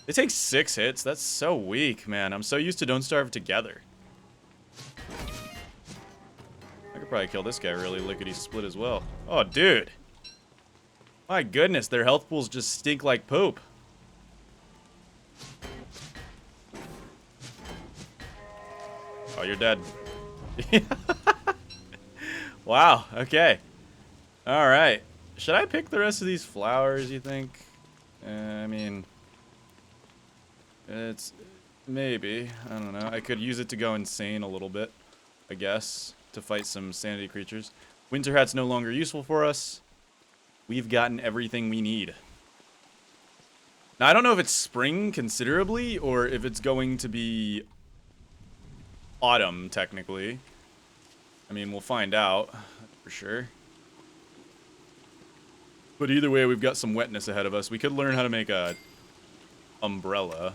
It takes 6 hits. That's so weak, man. I'm so used to Don't Starve together. I could probably kill this guy really lickety-split as well. Oh, dude. My goodness, their health pools just stink like poop. Oh, you're dead. Wow, okay. Alright. Should I pick the rest of these flowers, you think? I mean... It's... Maybe. I don't know. I could use it to go insane a little bit, I guess, to fight some sanity creatures. Winter Hat's no longer useful for us. We've gotten everything we need. Now, I don't know if it's spring considerably, or if it's going to be autumn, technically. I mean, we'll find out, for sure. But either way, we've got some wetness ahead of us. We could learn how to make a umbrella.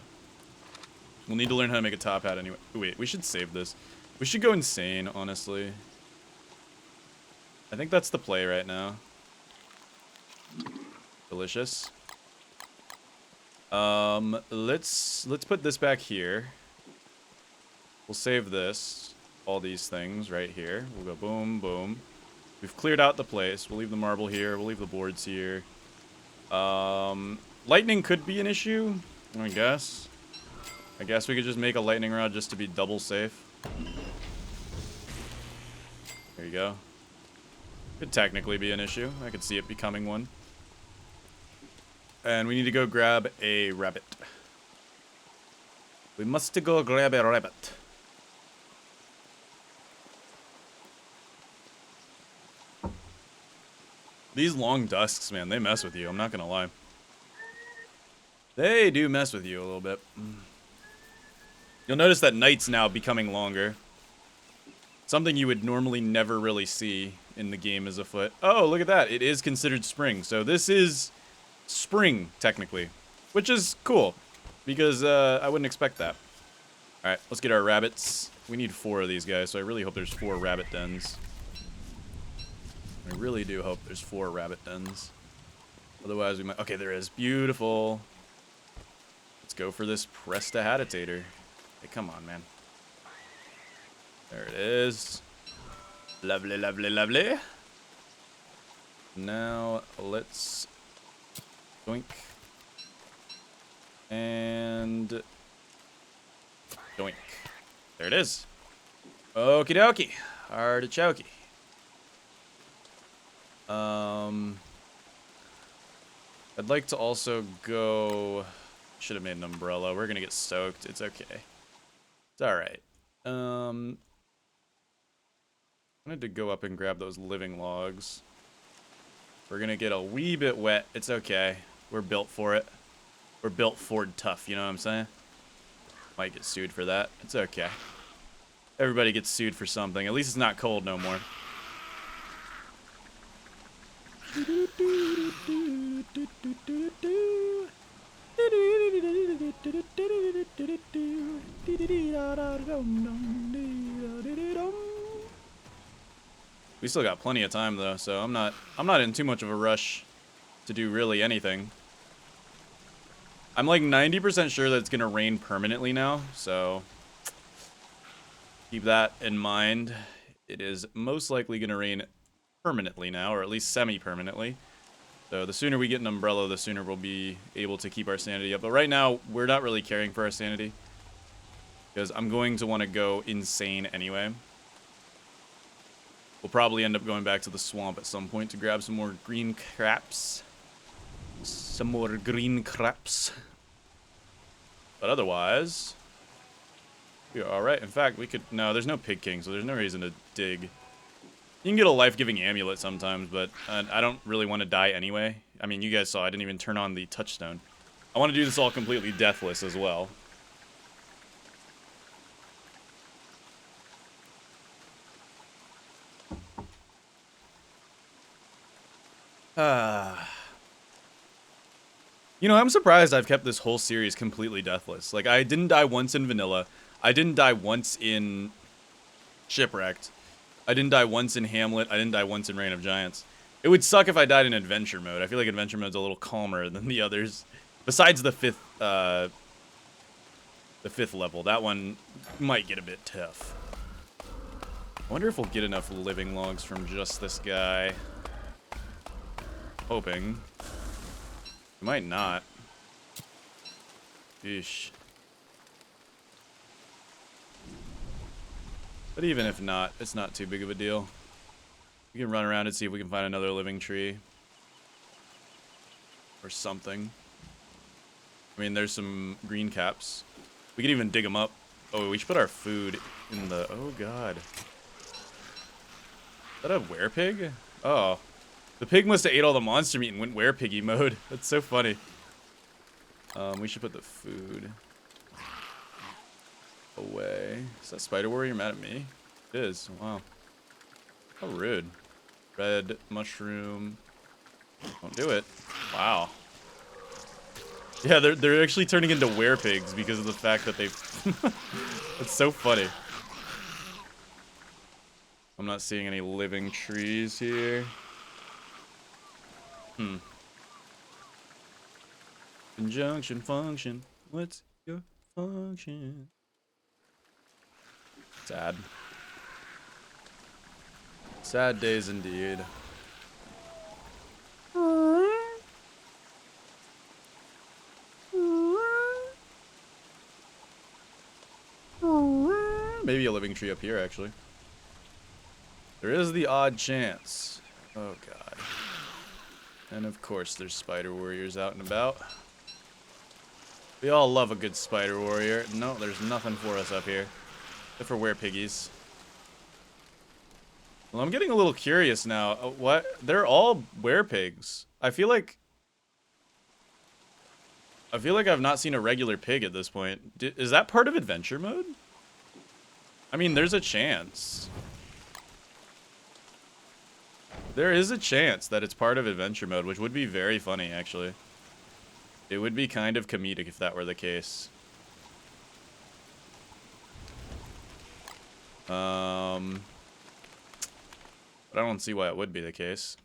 We'll need to learn how to make a top hat anyway. Wait, we should save this. We should go insane, honestly. I think that's the play right now. Delicious. Let's put this back here. We'll save this. All these things right here. We'll go boom, boom. We've cleared out the place. We'll leave the marble here. We'll leave the boards here. Lightning could be an issue, I guess. I guess we could just make a lightning rod just to be double safe. There you go. Could technically be an issue. I could see it becoming one. And we need to go grab a rabbit. We must go grab a rabbit. These long dusks, man, they mess with you. I'm not gonna lie. They do mess with you a little bit. You'll notice that night's now becoming longer. Something you would normally never really see in the game is afoot. Oh, look at that. It is considered spring. So this is spring, technically. Which is cool. Because I wouldn't expect that. Alright, let's get our rabbits. We need 4 of these guys, so I really hope there's 4 rabbit dens. I really do hope there's 4 rabbit dens. Otherwise, we might... Okay, there is. Beautiful. Let's go for this Prestihatitator. Hey, come on, man. There it is. Lovely, lovely, lovely. Now, let's... Doink. And... Doink. There it is. Okie dokie. Artichoke. I'd like to also go... Should have made an umbrella. We're gonna get soaked. It's okay. It's alright. I wanted to go up and grab those living logs. We're gonna get a wee bit wet. It's okay. We're built for it. We're built Ford tough, you know what I'm saying? Might get sued for that. It's okay. Everybody gets sued for something. At least it's not cold no more. We still got plenty of time though, so I'm not in too much of a rush to do really anything. I'm like 90% sure that it's gonna rain permanently now, so keep that in mind. It is most likely gonna rain permanently now, or at least semi-permanently. So the sooner we get an umbrella, the sooner we'll be able to keep our sanity up. But right now, we're not really caring for our sanity, because I'm going to want to go insane anyway. We'll probably end up going back to the swamp at some point to grab some more green craps. Some more green craps. But otherwise, we're alright. In fact, we could... No, there's no Pig King, so there's no reason to dig. You can get a life-giving amulet sometimes, but I don't really want to die anyway. I mean, you guys saw I didn't even turn on the touchstone. I want to do this all completely deathless as well. You know, I'm surprised I've kept this whole series completely deathless. Like, I didn't die once in vanilla. I didn't die once in Shipwrecked. I didn't die once in Hamlet. I didn't die once in Reign of Giants. It would suck if I died in adventure mode. I feel like adventure mode's a little calmer than the others. Besides the fifth level. That one might get a bit tough. I wonder if we'll get enough living logs from just this guy. Hoping. We might not. Yeesh. But even if not, it's not too big of a deal. We can run around and see if we can find another living tree. Or something. I mean, there's some green caps. We can even dig them up. Oh, we should put our food in the... Oh, God. Is that a werepig? Oh. The pig must have ate all the monster meat and went werepiggy mode. That's so funny. We should put the food away. Is that spider warrior mad at me? It is. Wow. How rude. Red mushroom. Don't do it. Wow. Yeah, they're actually turning into werepigs because of the fact that they've... It's so funny. I'm not seeing any living trees here. Conjunction function. What's your function? Sad. Sad days indeed. Maybe a living tree up here, actually. There is the odd chance. Oh, God. And of course, there's spider warriors out and about. We all love a good spider warrior. No, there's nothing for us up here. Except for werepiggies. Well, I'm getting a little curious now. What? They're all werepigs. I feel like I've not seen a regular pig at this point. Is that part of adventure mode? I mean, there's a chance. There is a chance that it's part of adventure mode, which would be very funny, actually. It would be kind of comedic if that were the case. But I don't see why it would be the case.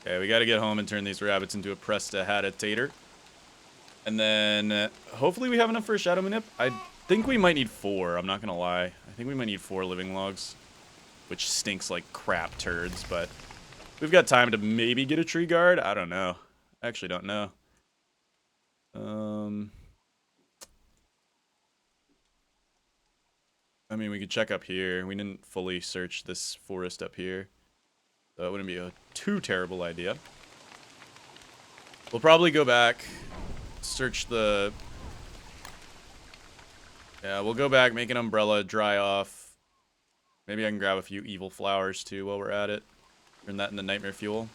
Okay, we gotta get home and turn these rabbits into a prestidigitator. And then, hopefully we have enough for a Shadow Manip. I think we might need 4, I'm not gonna lie. I think we might need 4 living logs. Which stinks like crap turds, but... We've got time to maybe get a tree guard? I don't know. I actually don't know. I mean, we could check up here. We didn't fully search this forest up here. So it wouldn't be a too terrible idea. We'll probably go back, search the... Yeah, we'll go back, make an umbrella, dry off. Maybe I can grab a few evil flowers too while we're at it. Turn that into nightmare fuel.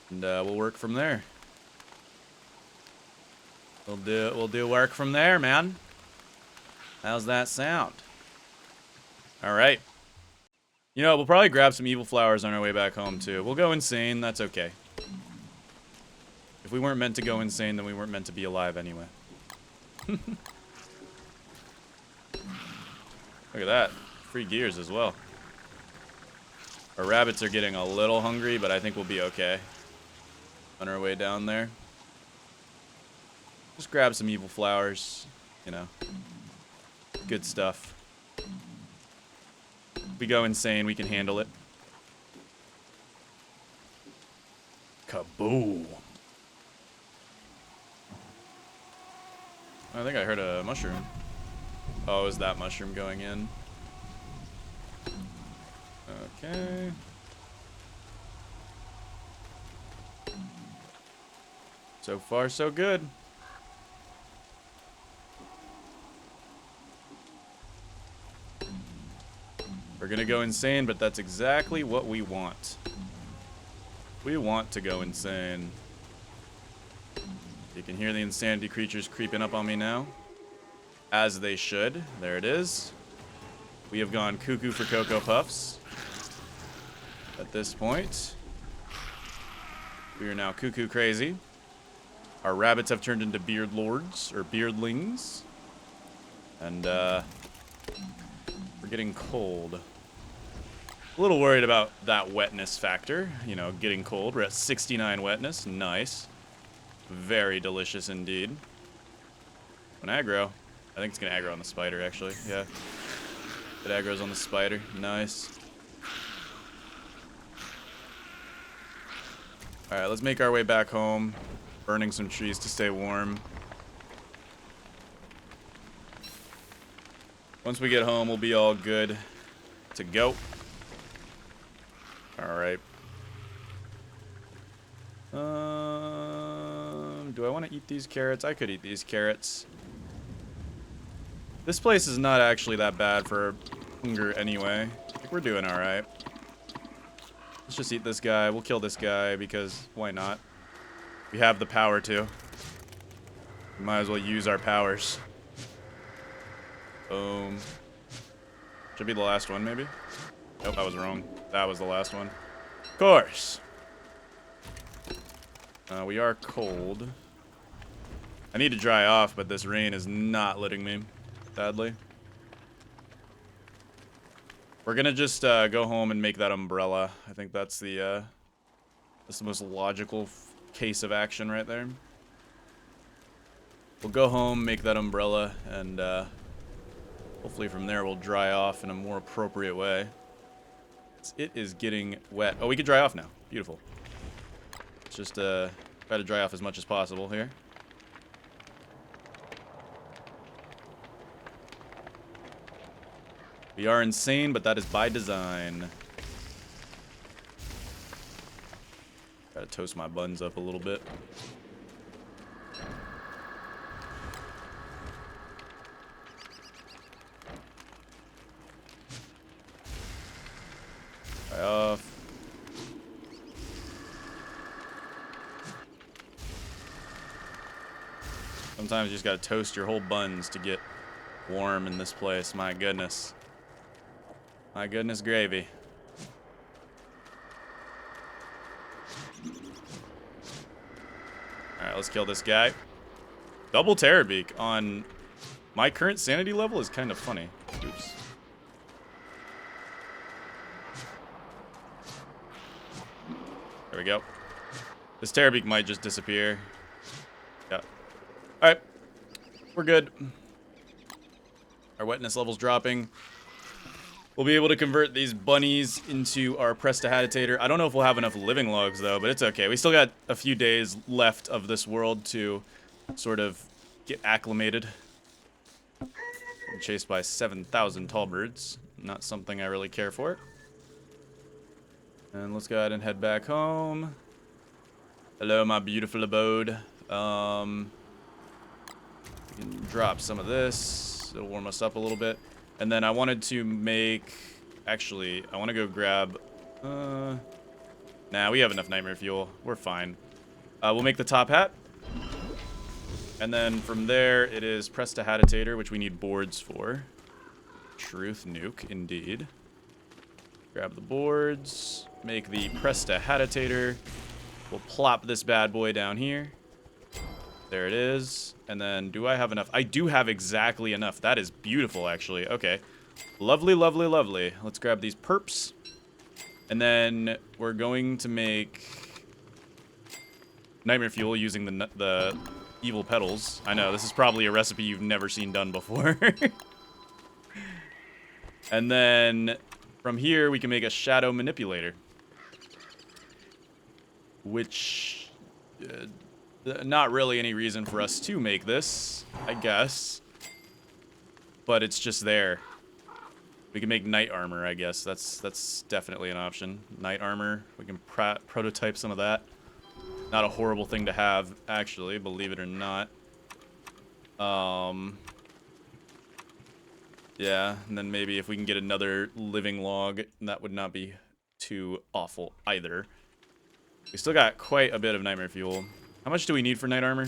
And we'll work from there. We'll do work from there, man. How's that sound? Alright. You know, we'll probably grab some evil flowers on our way back home, too. We'll go insane, that's okay. If we weren't meant to go insane, then we weren't meant to be alive anyway. Look at that. Free gears as well. Our rabbits are getting a little hungry, but I think we'll be okay. On our way down there. Just grab some evil flowers, you know. Good stuff. If we go insane, we can handle it. Kaboom. I think I heard a mushroom. Oh, is that mushroom going in? Okay. So far, so good. We're gonna go insane, but that's exactly what we want. We want to go insane. You can hear the insanity creatures creeping up on me now. As they should. There it is. We have gone cuckoo for Cocoa Puffs. At this point, we are now cuckoo crazy. Our rabbits have turned into beard lords, or beardlings. And, we're getting cold. A little worried about that wetness factor. You know, getting cold. We're at 69 wetness. Nice. Very delicious indeed. An aggro. I think it's gonna aggro on the spider, actually. Yeah. It aggro's on the spider. Nice. Alright, let's make our way back home. Burning some trees to stay warm. Once we get home, we'll be all good to go. Alright. Do I want to eat these carrots? I could eat these carrots. This place is not actually that bad for hunger anyway. I think we're doing alright. Let's just eat this guy. We'll kill this guy because why not? We have the power to. We might as well use our powers. Boom. Should be the last one, maybe? Nope, I was wrong. That was the last one. Of course. We are cold. I need to dry off, but this rain is not letting me, sadly. We're gonna just go home and make that umbrella. I think that's the most logical case of action right there. We'll go home, make that umbrella, and hopefully from there we'll dry off in a more appropriate way. It is getting wet. Oh, we can dry off now. Beautiful. Let's just try to dry off as much as possible here. We are insane, but that is by design. Gotta toast my buns up a little bit. Dry off. Sometimes you just gotta toast your whole buns to get warm in this place. My goodness. My goodness gravy. Alright, let's kill this guy. Double Terrorbeak on my current sanity level is kind of funny. Oops. There we go. This Terrorbeak might just disappear. Yeah. Alright. We're good. Our wetness level's dropping. We'll be able to convert these bunnies into our Prestidigitator. I don't know if we'll have enough living logs, though, but it's okay. We still got a few days left of this world to sort of get acclimated. I'm chased by 7,000 tall birds. Not something I really care for. And let's go ahead and head back home. Hello, my beautiful abode. We can drop some of this. It'll warm us up a little bit. And then I wanted to make... Actually, I want to go grab... Nah, we have enough nightmare fuel. We're fine. We'll make the top hat. And then from there, it is Prestidigitator, which we need boards for. Truth nuke, indeed. Grab the boards. Make the Prestidigitator. We'll plop this bad boy down here. There it is. And then, do I have enough? I do have exactly enough. That is beautiful, actually. Okay. Lovely, lovely, lovely. Let's grab these perps. And then we're going to make nightmare fuel using the evil petals. I know, this is probably a recipe you've never seen done before. And then from here, we can make a shadow manipulator. Which... not really any reason for us to make this, I guess. But it's just there. We can make knight armor, I guess. That's definitely an option. Knight armor. We can prototype some of that. Not a horrible thing to have, actually, believe it or not. Yeah, and then maybe if we can get another living log, that would not be too awful either. We still got quite a bit of nightmare fuel. How much do we need for knight armor?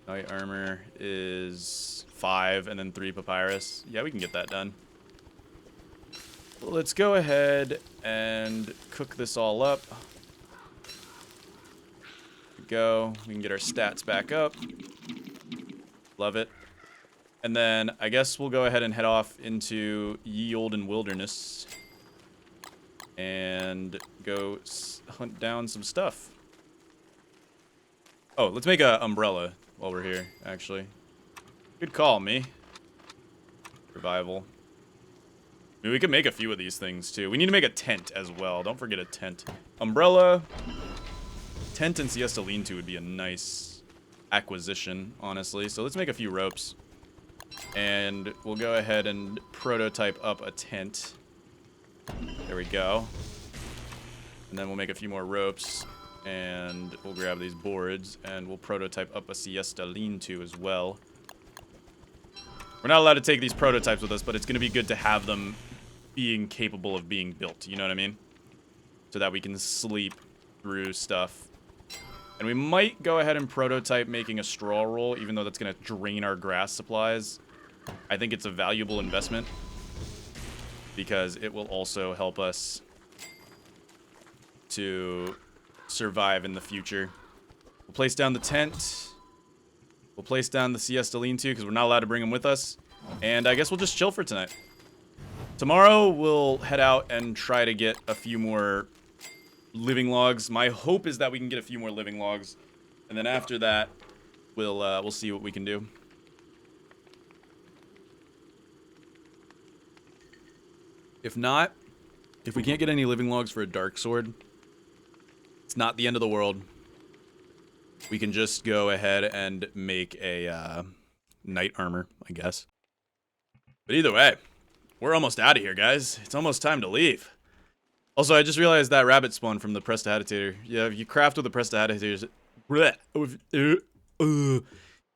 Knight armor is 5 and then 3 papyrus. Yeah, we can get that done. Well, let's go ahead and cook this all up. There we go. We can get our stats back up. Love it. And then I guess we'll go ahead and head off into ye olden wilderness. And go hunt down some stuff. Oh, let's make an umbrella while we're here, actually. Good call, me. Revival. I mean, we could make a few of these things, too. We need to make a tent as well. Don't forget a tent. Umbrella. Tent and siesta lean-to would be a nice acquisition, honestly. So let's make a few ropes. And we'll go ahead and prototype up a tent. There we go. And then we'll make a few more ropes. And we'll grab these boards. And we'll prototype up a siesta lean-to as well. We're not allowed to take these prototypes with us, but it's going to be good to have them being capable of being built. You know what I mean? So that we can sleep through stuff. And we might go ahead and prototype making a straw roll, even though that's going to drain our grass supplies. I think it's a valuable investment because it will also help us to survive in the future. We'll place down the tent. We'll place down the siesta lean-to because we're not allowed to bring them with us. And I guess we'll just chill for tonight. Tomorrow we'll head out and try to get a few more living logs. My hope is that we can get a few more living logs. And then after that, we'll see what we can do. If not, if we can't get any living logs for a dark sword, it's not the end of the world. We can just go ahead and make a knight armor, I guess. But either way, we're almost out of here, guys. It's almost time to leave. Also, I just realized that rabbit spawn from the prestidigitator. Yeah, if you craft with the prestidigitators... You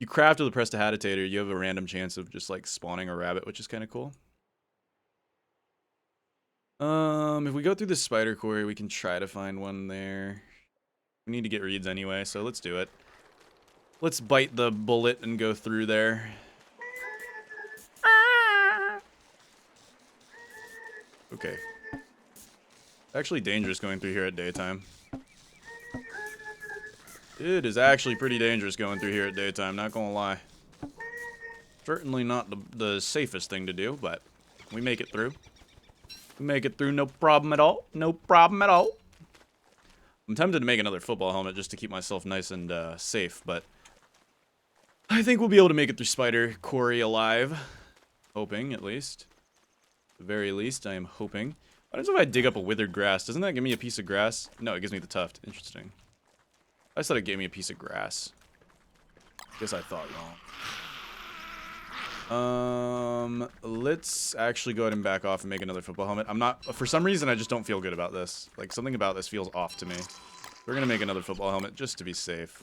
craft with the prestidigitator, you have a random chance of just, like, spawning a rabbit, which is kind of cool. If we go through the spider quarry, we can try to find one there. We need to get reeds anyway, so let's do it. Let's bite the bullet and go through there. Okay. Actually dangerous going through here at daytime. It is actually pretty dangerous going through here at daytime, not gonna lie. Certainly not the safest thing to do, but we make it through. We make it through, no problem at all. No problem at all. I'm tempted to make another football helmet just to keep myself nice and safe, but I think we'll be able to make it through Spider Quarry alive. Hoping, at least. At the very least, I am hoping. What happens if I dig up a withered grass? Doesn't that give me a piece of grass? No, it gives me the tuft. Interesting. I just thought it gave me a piece of grass. Guess I thought wrong. Let's actually go ahead and back off and make another football helmet. I'm not, for some reason, I just don't feel good about this. Like, something about this feels off to me. We're gonna make another football helmet just to be safe.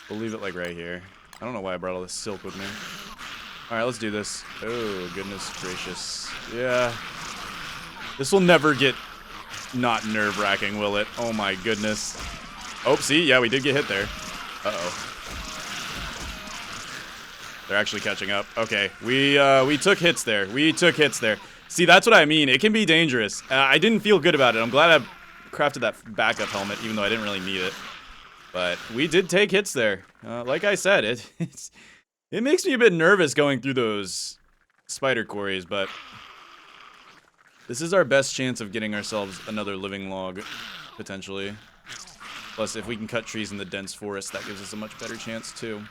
We'll leave it, like, right here. I don't know why I brought all this silk with me. Alright, let's do this. Oh, goodness gracious. Yeah. This will never get not nerve-wracking, will it? Oh my goodness. Oh, see? Yeah, we did get hit there. Uh-oh. They're actually catching up. Okay, we took hits there. We took hits there. See, that's what I mean. It can be dangerous. I didn't feel good about it. I'm glad I crafted that backup helmet, even though I didn't really need it. But we did take hits there. Like I said, it makes me a bit nervous going through those spider quarries, but this is our best chance of getting ourselves another living log, potentially. Plus, if we can cut trees in the dense forest, that gives us a much better chance, too.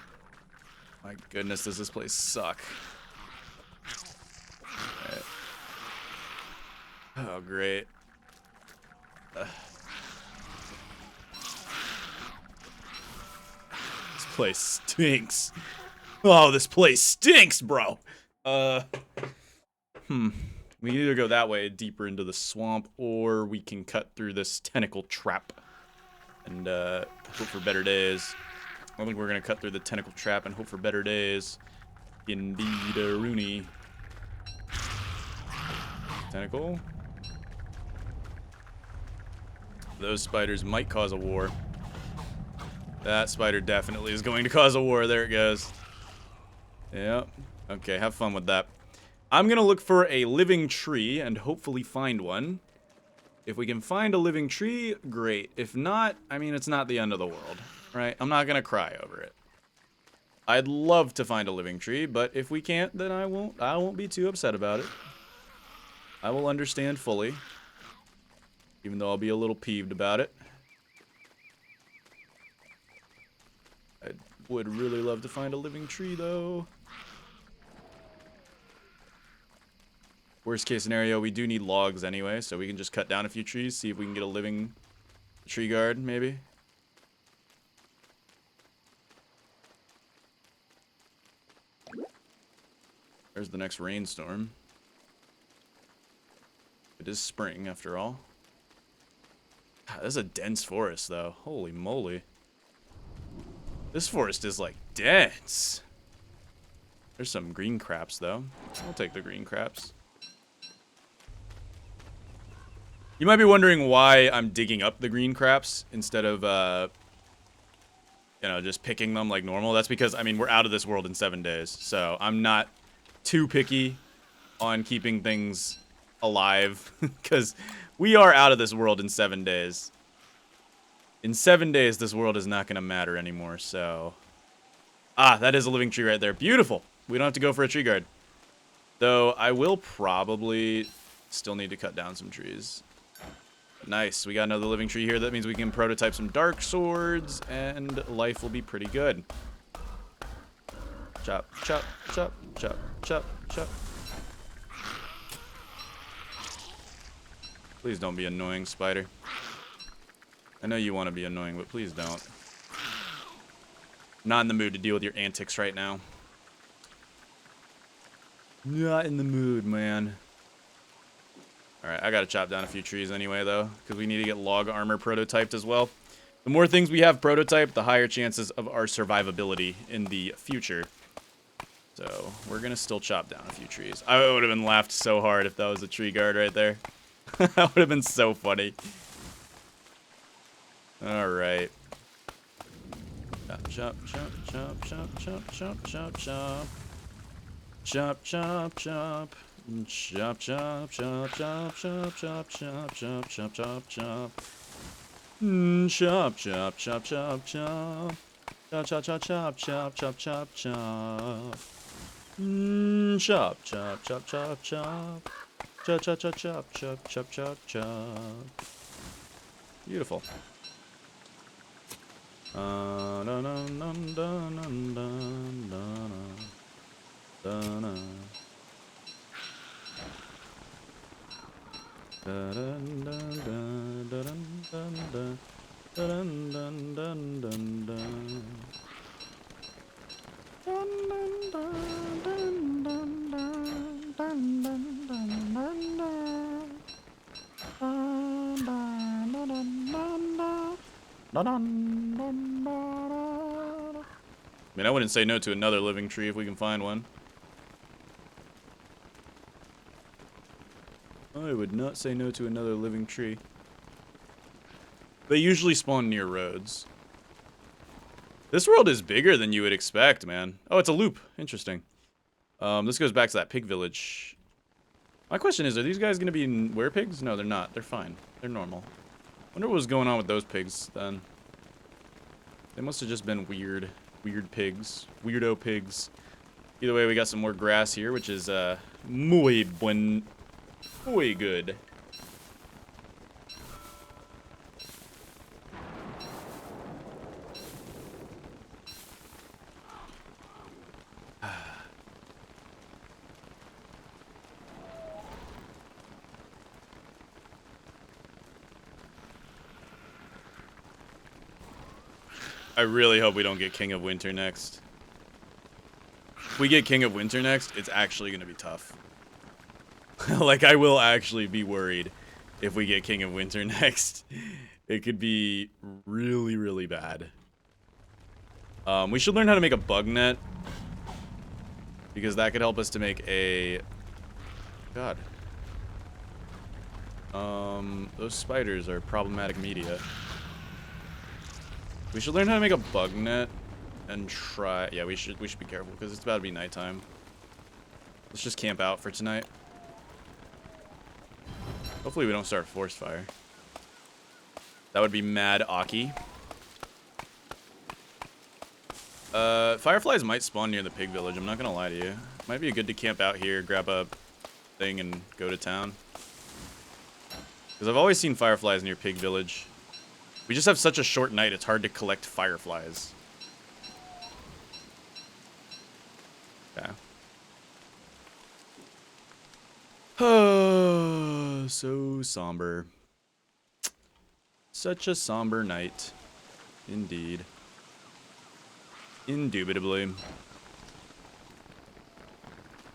My goodness, does this place suck. Right. Oh, great. This place stinks. Oh, this place stinks, bro. We can either go that way, deeper into the swamp, or we can cut through this tentacle trap and hope for better days. I think we're gonna cut through the tentacle trap and hope for better days. Indeed, Rooney. Tentacle. Those spiders might cause a war. That spider definitely is going to cause a war. There it goes. Yep. Okay, have fun with that. I'm gonna look for a living tree and hopefully find one. If we can find a living tree, great. If not, I mean, it's not the end of the world, right? I'm not gonna cry over it. I'd love to find a living tree, but if we can't, then I won't be too upset about it. I will understand fully, even though I'll be a little peeved about it. I would really love to find a living tree, though. Worst case scenario, we do need logs anyway, so we can just cut down a few trees, see if we can get a living tree guard, maybe. There's the next rainstorm. It is spring, after all. God, this is a dense forest, though. Holy moly. This forest is, like, dense. There's some green craps, though. I'll take the green craps. You might be wondering why I'm digging up the green craps instead of, you know, just picking them like normal. That's because, I mean, we're out of this world in 7 days. So I'm not too picky on keeping things alive because we are out of this world in 7 days. In 7 days, this world is not going to matter anymore, so... Ah, that is a living tree right there. Beautiful. We don't have to go for a tree guard. Though, I will probably still need to cut down some trees. Nice. We got another living tree here. That means we can prototype some dark swords, and life will be pretty good. Chop, chop, chop, chop, chop, chop. Please don't be annoying, spider. I know you want to be annoying, but please don't. Not in the mood to deal with your antics right now. Not in the mood, man. Alright, I gotta chop down a few trees anyway, though, because we need to get log armor prototyped as well. The more things we have prototyped, the higher chances of our survivability in the future. So, we're gonna still chop down a few trees. I would have been laughed so hard if that was a tree guard right there. That would have been so funny. Alright. Chop, chop, chop, chop, chop, chop, chop, chop, chop. Chop, chop, chop. Chop, chop, chop, chop, chop, chop, chop, chop, chop, chop, chop. Chop, chop, chop, chop, chop. Chop, chop, chop, chop, chop, chop, chop, chop. Chop, chop, chop, chop, chop. Chop, chop, chop, chop, chop, chop, chop, chop. Beautiful. Dun dun dun dun dun dun dun dun. Dun dun dun dun dun dun dun dun dun dun. Dun dun dun dun dun dun dun dun dun dun dun. Dun dun dun dun dun dun. Dun dun dun dun. I mean, I wouldn't say no to another living tree if we can find one. I would not say no to another living tree. They usually spawn near roads. This world is bigger than you would expect, man. Oh, it's a loop. Interesting. This goes back to that pig village. My question is, are these guys going to be werepigs? No, they're not. They're fine. They're normal. Wonder what was going on with those pigs, then. They must have just been weird. Weird pigs. Weirdo pigs. Either way, we got some more grass here, which is, muy buen... Muy good. I really hope we don't get King of Winter next. If we get King of Winter next, it's actually going to be tough. Like, I will actually be worried if we get King of Winter next. It could be really, really bad. We should learn how to make a bug net. Because that could help us to make a... God. Those spiders are problematic media. We should learn how to make a bug net and try... Yeah, we should be careful because it's about to be nighttime. Let's just camp out for tonight. Hopefully we don't start a forest fire. That would be mad Aki. Fireflies might spawn near the pig village, I'm not gonna lie to you. Might be good to camp out here, grab a thing, and go to town. Because I've always seen fireflies near pig village. We just have such a short night, it's hard to collect fireflies. Yeah. So somber. Such a somber night. Indeed. Indubitably.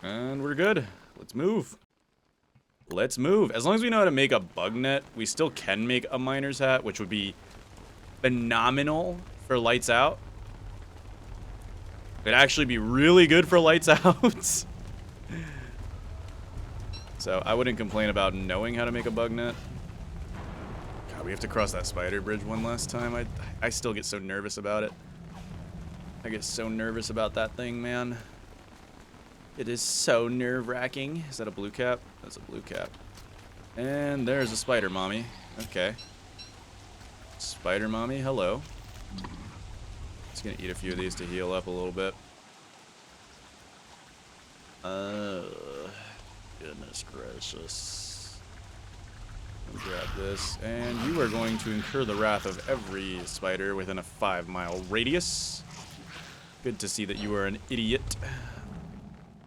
And we're good. Let's move. Let's move. As long as we know how to make a bug net, we still can make a miner's hat, which would be phenomenal for lights out. It'd actually be really good for lights out. So I wouldn't complain about knowing how to make a bug net. God, we have to cross that spider bridge one last time. I still get so nervous about it. I get so nervous about that thing, man. It is so nerve-wracking. Is that a blue cap? That's a blue cap. And there's a spider mommy. Okay. Spider mommy, hello. Just gonna eat a few of these to heal up a little bit. Goodness gracious. Let me grab this. And you are going to incur the wrath of every spider within a 5-mile radius. Good to see that you are an idiot.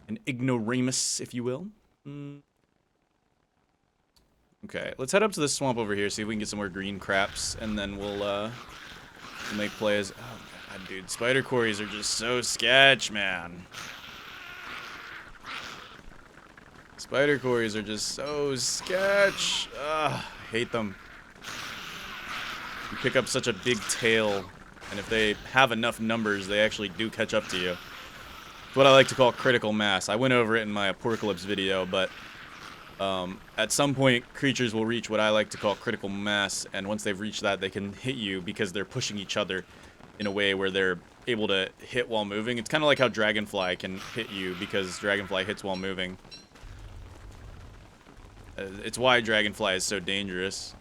An ignoramus, if you will. Okay, let's head up to this swamp over here, see if we can get some more green craps, and then we'll make plays. Oh god, dude, spider quarries are just so sketch, man. Spider quarries are just so sketch. Ugh, I hate them. You pick up such a big tail, and if they have enough numbers, they actually do catch up to you. What I like to call critical mass. I went over it in my apocalypse video, but at some point, creatures will reach what I like to call critical mass, and once they've reached that, they can hit you because they're pushing each other in a way where they're able to hit while moving. It's kind of like how Dragonfly can hit you because Dragonfly hits while moving. It's why Dragonfly is so dangerous.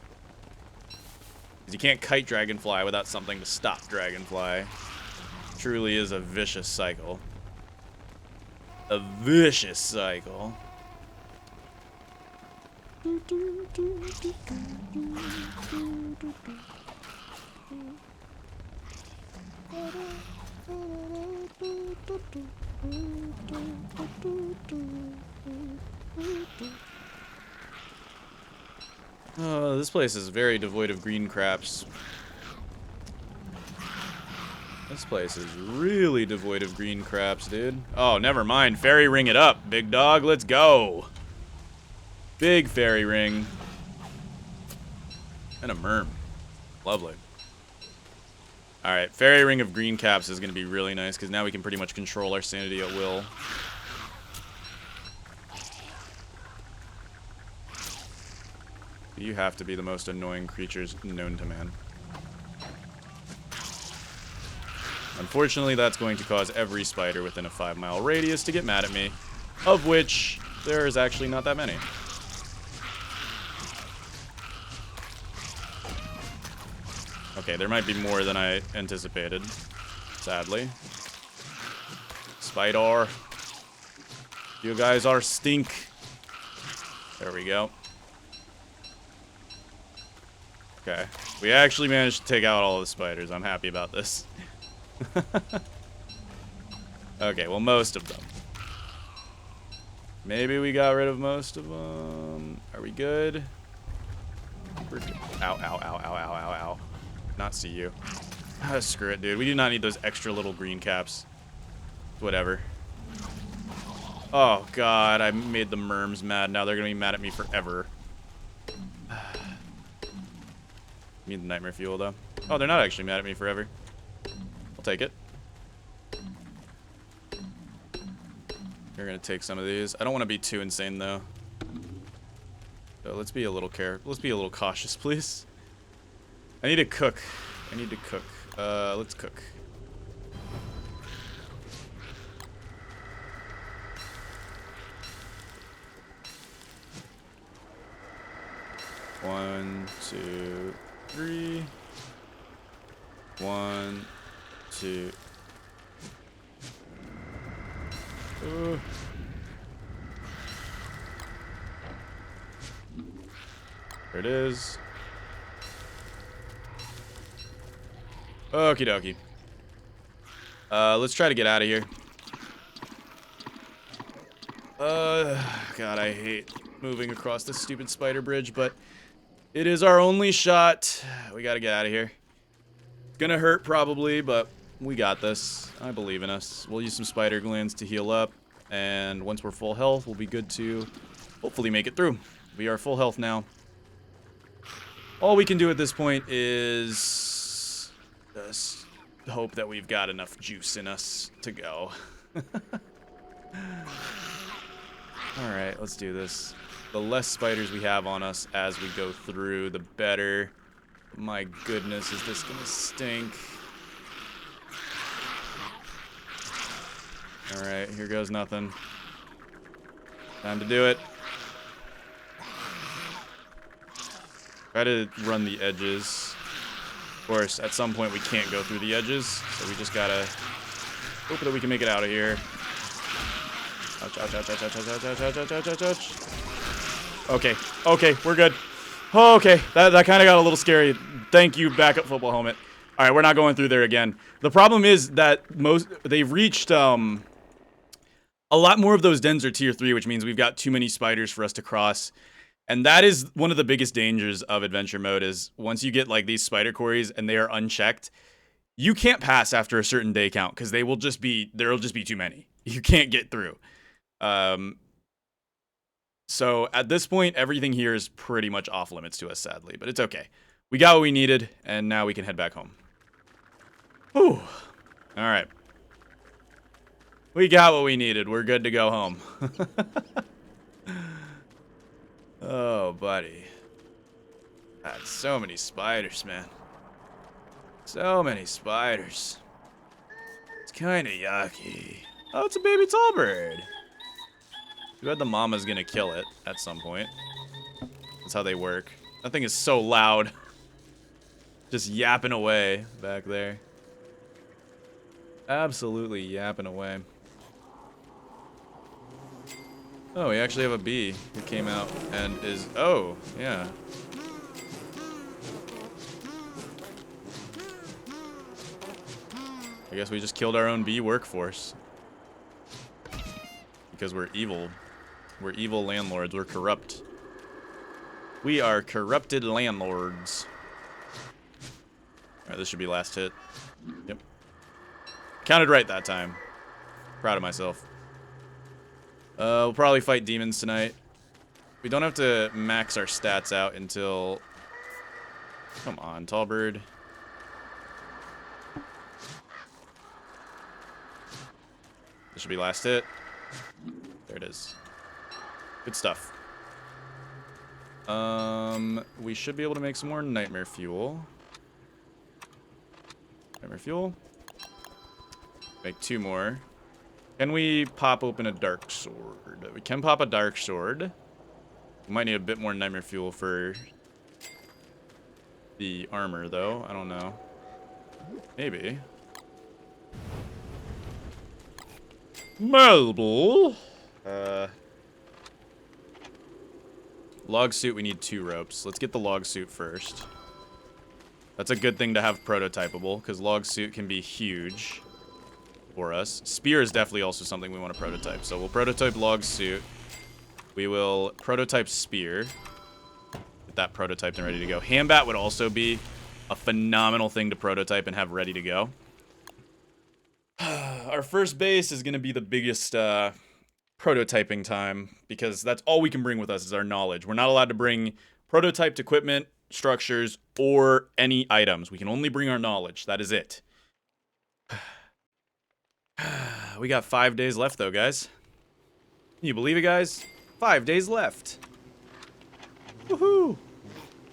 Because you can't kite Dragonfly without something to stop Dragonfly. It truly is a vicious cycle. A vicious cycle. Oh, this place is very devoid of green craps. This place is really devoid of green craps, dude. Oh, never mind. Fairy ring it up, big dog. Let's go. Big fairy ring. And a merm. Lovely. Alright, fairy ring of green caps is going to be really nice, because now we can pretty much control our sanity at will. You have to be the most annoying creatures known to man. Unfortunately, that's going to cause every spider within a 5-mile radius to get mad at me, of which there is actually not that many. Okay, there might be more than I anticipated, sadly. Spider. You guys are stink. There we go. Okay. We actually managed to take out all the spiders. I'm happy about this. Okay, well, most of them. Maybe we got rid of most of them. Are we good? We're good. Ow, ow, ow, ow, ow, ow, ow. Not see you. Ah, screw it, dude. We do not need those extra little green caps. Whatever. Oh, God. I made the merms mad. Now they're going to be mad at me forever. Need the nightmare fuel, though. Oh, they're not actually mad at me forever. I'll take it. You're going to take some of these. I don't want to be too insane, though. So let's be a little Let's be a little cautious, please. I need to cook. I need to cook. Let's cook. One, two, three. 1, 2, There it is. Okie dokie. Let's try to get out of here. God, I hate moving across this stupid spider bridge, but it is our only shot. We gotta get out of here. Gonna hurt probably, but we got this. I believe in us. We'll use some spider glands to heal up, and once we're full health, we'll be good to hopefully make it through. We are full health now. All we can do at this point is just hope that we've got enough juice in us to go. Alright, let's do this. The less spiders we have on us as we go through, the better. My goodness, is this gonna stink? Alright, here goes nothing. Time to do it. Try to run the edges. Of course, at some point we can't go through the edges, so we just gotta hope that we can make it out of here. Ouch, ouch, ouch, ouch, ouch, ouch, ouch, ouch, ouch, ouch, ouch, ouch. Okay, okay, we're good. Oh, okay, that kind of got a little scary. Thank you, backup football helmet. All right, we're not going through there again. The problem is that they've reached a lot more of those dens are tier 3, which means we've got too many spiders for us to cross. And that is one of the biggest dangers of adventure mode is once you get like these spider quarries and they are unchecked, you can't pass after a certain day count because there'll just be too many. You can't get through. So at this point, everything here is pretty much off limits to us, sadly, but it's okay. We got what we needed, and now we can head back home. Whew. All right. We got what we needed. We're good to go home. Oh, buddy. God, so many spiders, man. So many spiders. It's kind of yucky. Oh, it's a baby tall bird. Too bad the mama's gonna kill it at some point. That's how they work. That thing is so loud. Just yapping away back there. Absolutely yapping away. Oh, we actually have a bee who came out and is... Oh, yeah. I guess we just killed our own bee workforce. Because we're evil. We're evil landlords. We're corrupt. We are corrupted landlords. Alright, this should be last hit. Yep. Counted right that time. Proud of myself. We'll probably fight demons tonight. We don't have to max our stats out until... Come on, tall bird. This should be last hit. There it is. Good stuff. We should be able to make some more nightmare fuel. Nightmare fuel. Make 2 more. Can we pop open a dark sword? We can pop a dark sword. We might need a bit more nightmare fuel for the armor, though. I don't know. Maybe. Mobile. Log suit, we need 2 ropes. Let's get the log suit first. That's a good thing to have prototypable, because log suit can be huge for us. Spear is definitely also something we want to prototype. So we'll prototype log suit. We will prototype spear. Get that prototyped and ready to go. Handbat would also be a phenomenal thing to prototype and have ready to go. Our first base is going to be the biggest prototyping time because that's all we can bring with us is our knowledge. We're not allowed to bring prototyped equipment, structures, or any items. We can only bring our knowledge. That is it. We got 5 days left, though, guys. Can you believe it, guys? 5 days left. Woohoo!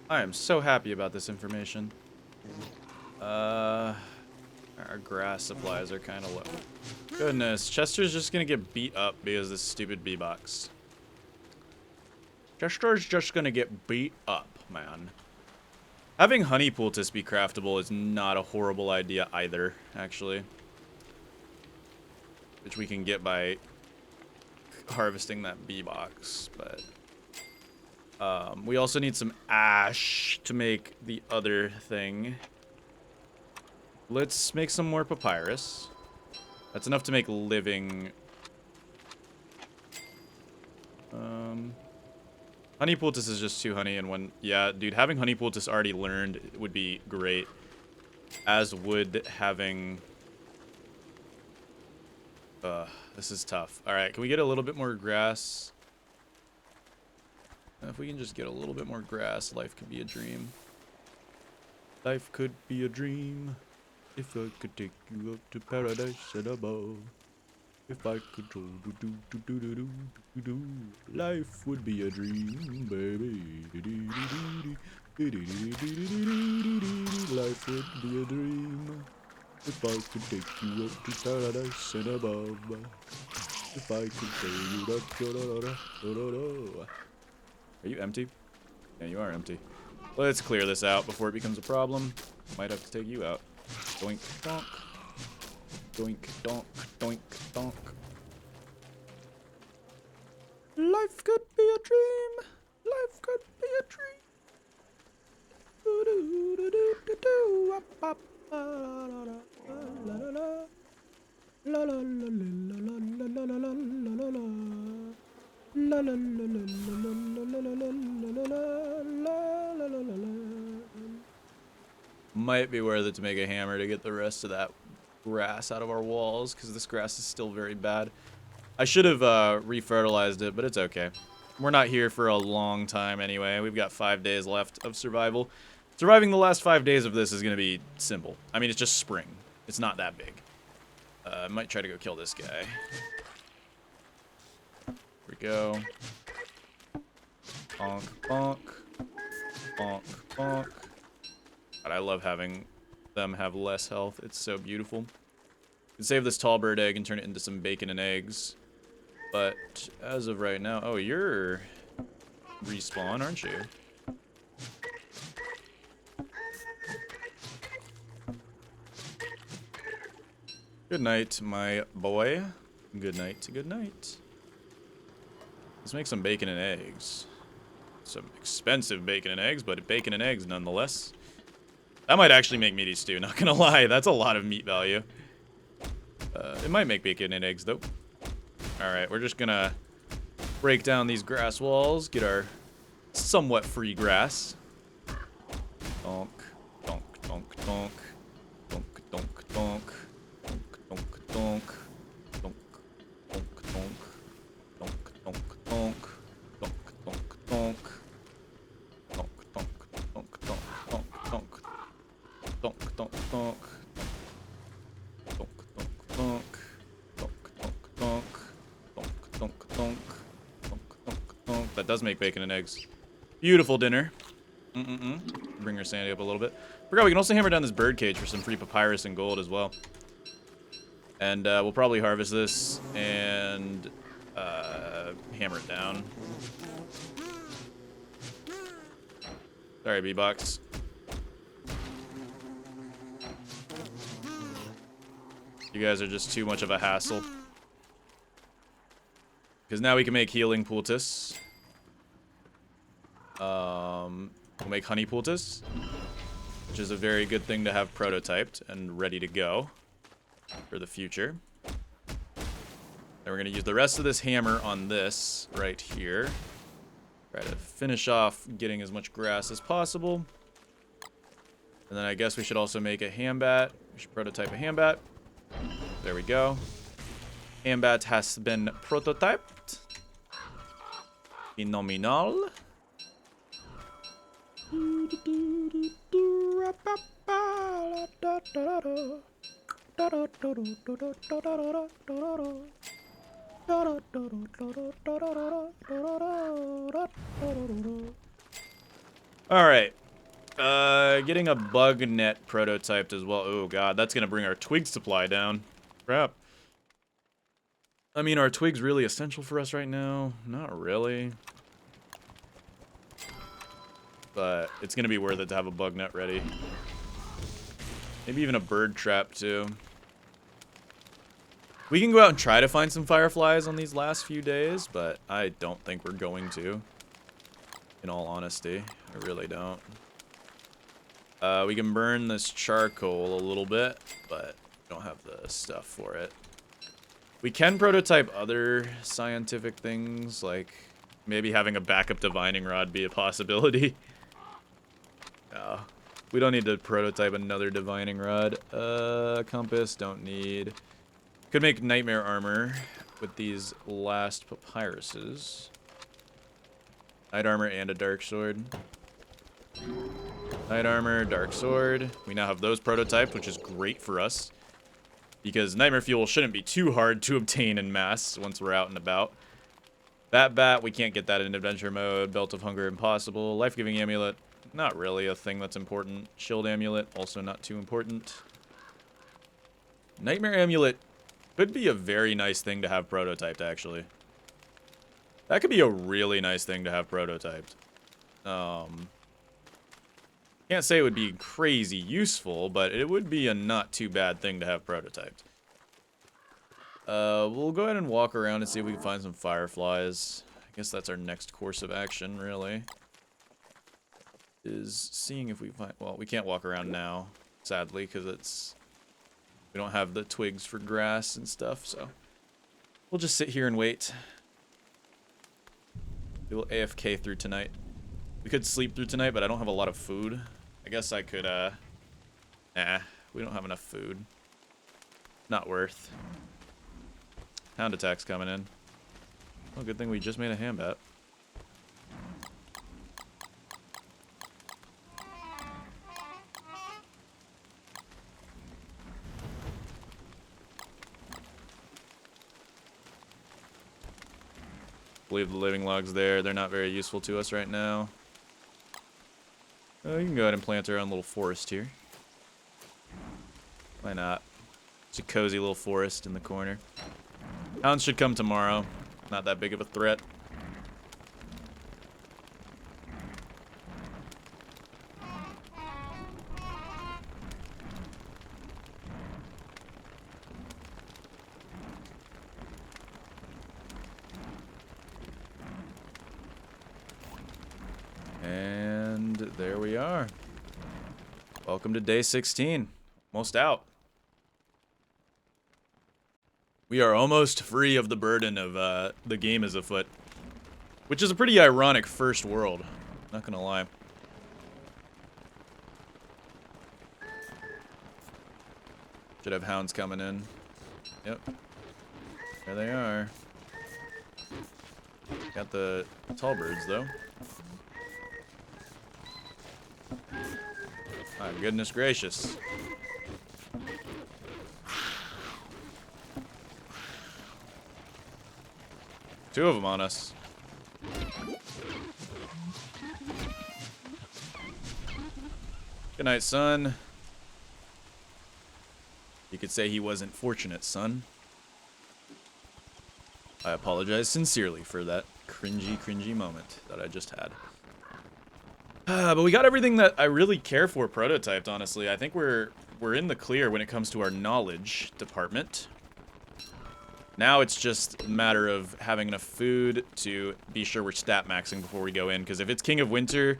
I am so happy about this information. Our grass supplies are kind of low. Goodness, Chester's just gonna get beat up because of this stupid bee box. Chester's just gonna get beat up, man. Having honey poultice be craftable is not a horrible idea either, actually. Which we can get by harvesting that bee box, but we also need some ash to make the other thing. Let's make some more papyrus. That's enough to make living. Honey poultice is just 2 honey and 1. Yeah, dude, having honey poultice already learned would be great. As would having... this is tough. Alright, can we get a little bit more grass? If we can just get a little bit more grass, life could be a dream. Life could be a dream. If I could take you up to paradise and above. If I could do, life would be a dream, baby. Life would be a dream. If I could take you up to paradise and above. If I could say you. Are you empty? Yeah, you are empty. Let's clear this out before it becomes a problem. Might have to take you out. Doink, donk. Doink, donk, doink, donk. Life could be a dream. Life could be a dream. Do do do do do do. Up up. La la la la. La la la la la la la la la la. La la la la la la la la la la. Might be worth it to make a hammer to get the rest of that grass out of our walls, because this grass is still very bad. I should have refertilized it, but it's okay. We're not here for a long time anyway. We've got 5 days left of survival. Surviving the last 5 days of this is going to be simple. I mean, it's just spring. It's not that big. I might try to go kill this guy. Here we go. Bonk, bonk. Bonk, bonk. God, I love having them have less health. It's so beautiful. You can save this tall bird egg and turn it into some bacon and eggs. But as of right now... Oh, you're respawn, aren't you? Good night, my boy. Good night, good night. Let's make some bacon and eggs. Some expensive bacon and eggs, but bacon and eggs nonetheless. That might actually make meaty stew, not gonna lie. That's a lot of meat value. It might make bacon and eggs, though. Alright, we're just gonna break down these grass walls, get our somewhat free grass. Donk, donk, donk, donk. Donk, donk, donk. Donk, donk, donk. Donk, donk. Donk, donk, donk. Donk, donk, donk. Donk, donk, donk, donk, donk, donk. Donk, donk, donk. Donk, donk, donk. Donk, donk, donk. Donk, donk, donk. Donk, donk, donk. That does make bacon and eggs. Beautiful dinner. Bring our sanity up a little bit. Forgot we can also hammer down this bird cage for some free papyrus and gold as well. And we'll probably harvest this and hammer it down. Sorry, B-Box. You guys are just too much of a hassle. Because now we can make healing poultice. We'll make honey poultice, which is a very good thing to have prototyped and ready to go for the future. Then we're going to use the rest of this hammer on this right here. Try to finish off getting as much grass as possible. And then I guess we should also make a hambat. We should prototype a hambat. There we go. Hambat has been prototyped. Phenomenal. Alright. Getting a bug net prototyped as well. Oh god, that's gonna bring our twig supply down. Crap. I mean, are twigs really essential for us right now? Not really. But it's gonna be worth it to have a bug net ready. Maybe even a bird trap too. We can go out and try to find some fireflies on these last few days, but I don't think we're going to. In all honesty, I really don't. We can burn this charcoal a little bit, but we don't have the stuff for it. We can prototype other scientific things, like maybe having a backup divining rod be a possibility. No, we don't need to prototype another divining rod. Compass, don't need. Could make nightmare armor with these last papyruses. Night armor and a dark sword. Night armor, dark sword. We now have those prototyped, which is great for us. Because nightmare fuel shouldn't be too hard to obtain in mass once we're out and about. Bat, we can't get that in adventure mode. Belt of hunger, impossible. Life-giving amulet, not really a thing that's important. Shield amulet, also not too important. Nightmare amulet could be a very nice thing to have prototyped, actually. That could be a really nice thing to have prototyped. Can't say it would be crazy useful, but it would be a not too bad thing to have prototyped. We'll go ahead and walk around and see if we can find some fireflies. I guess that's our next course of action, really. Is seeing if we find... Well, we can't walk around now, sadly, because it's... We don't have the twigs for grass and stuff, so... We'll just sit here and wait. We will AFK through tonight. We could sleep through tonight, but I don't have a lot of food. I guess I could, Nah, we don't have enough food. Not worth. Hound attack's coming in. Oh, good thing we just made a hambat. Leave the living logs there. They're not very useful to us right now. You can go ahead and plant our own little forest here. Why not? It's a cozy little forest in the corner. Hounds should come tomorrow. Not that big of a threat. And there we are. Welcome to day 16. Almost out. We are almost free of the burden of the game is afoot. Which is a pretty ironic first world. Not gonna lie. Should have hounds coming in. Yep. There they are. Got the tall birds though. My goodness gracious. Two of them on us. Good night, son. You could say he wasn't fortunate, son. I apologize sincerely for that cringy moment that I just had. But we got everything that I really care for prototyped, honestly. I think we're in the clear when it comes to our knowledge department. Now it's just a matter of having enough food to be sure we're stat maxing before we go in. Because if it's King of Winter,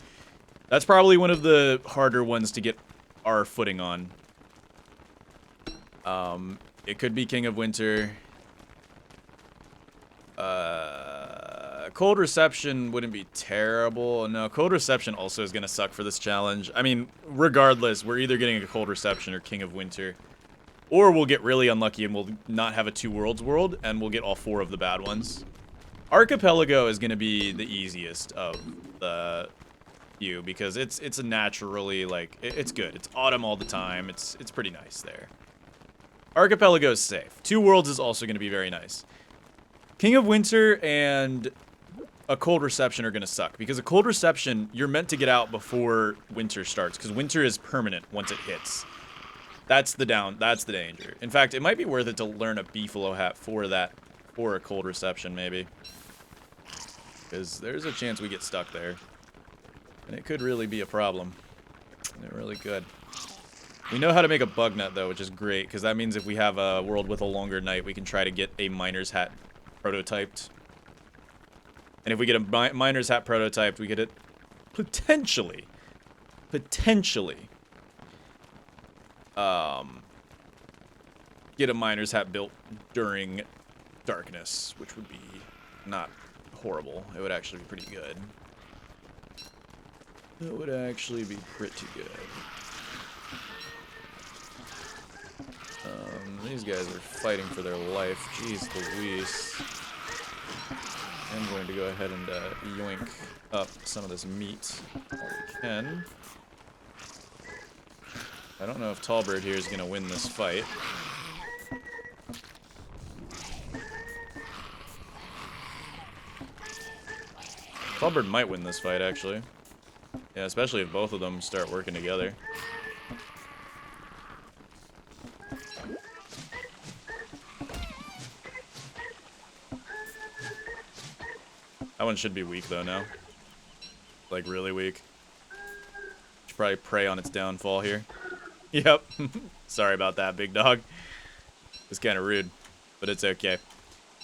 that's probably one of the harder ones to get our footing on. It could be King of Winter. Cold Reception wouldn't be terrible. No, Cold Reception also is going to suck for this challenge. I mean, regardless, we're either getting a Cold Reception or King of Winter. Or we'll get really unlucky and we'll not have a Two Worlds world, and we'll get all 4 of the bad ones. Archipelago is going to be the easiest of the few, because it's a naturally, like, it's good. It's autumn all the time. It's pretty nice there. Archipelago is safe. Two Worlds is also going to be very nice. King of Winter and a Cold Reception are going to suck, because a Cold Reception, you're meant to get out before winter starts, because winter is permanent once it hits. That's the danger. In fact, it might be worth it to learn a Beefalo hat for that, for a Cold Reception, maybe. Because there's a chance we get stuck there. And it could really be a problem. It really could. We know how to make a bug net, though, which is great, because that means if we have a world with a longer night, we can try to get a miner's hat prototyped. And if we get a miner's hat prototyped, we get it potentially, get a miner's hat built during darkness, which would be not horrible. It would actually be pretty good. It would actually be pretty good. These guys are fighting for their life. Jeez Louise. I'm going to go ahead and yoink up some of this meat while we can. I don't know if Tallbird here is going to win this fight. Tallbird might win this fight, actually. Yeah, especially if both of them start working together. That one should be weak, though, now. Like, really weak. Should probably prey on its downfall here. Yep. Sorry about that, big dog. It's kind of rude, but it's okay.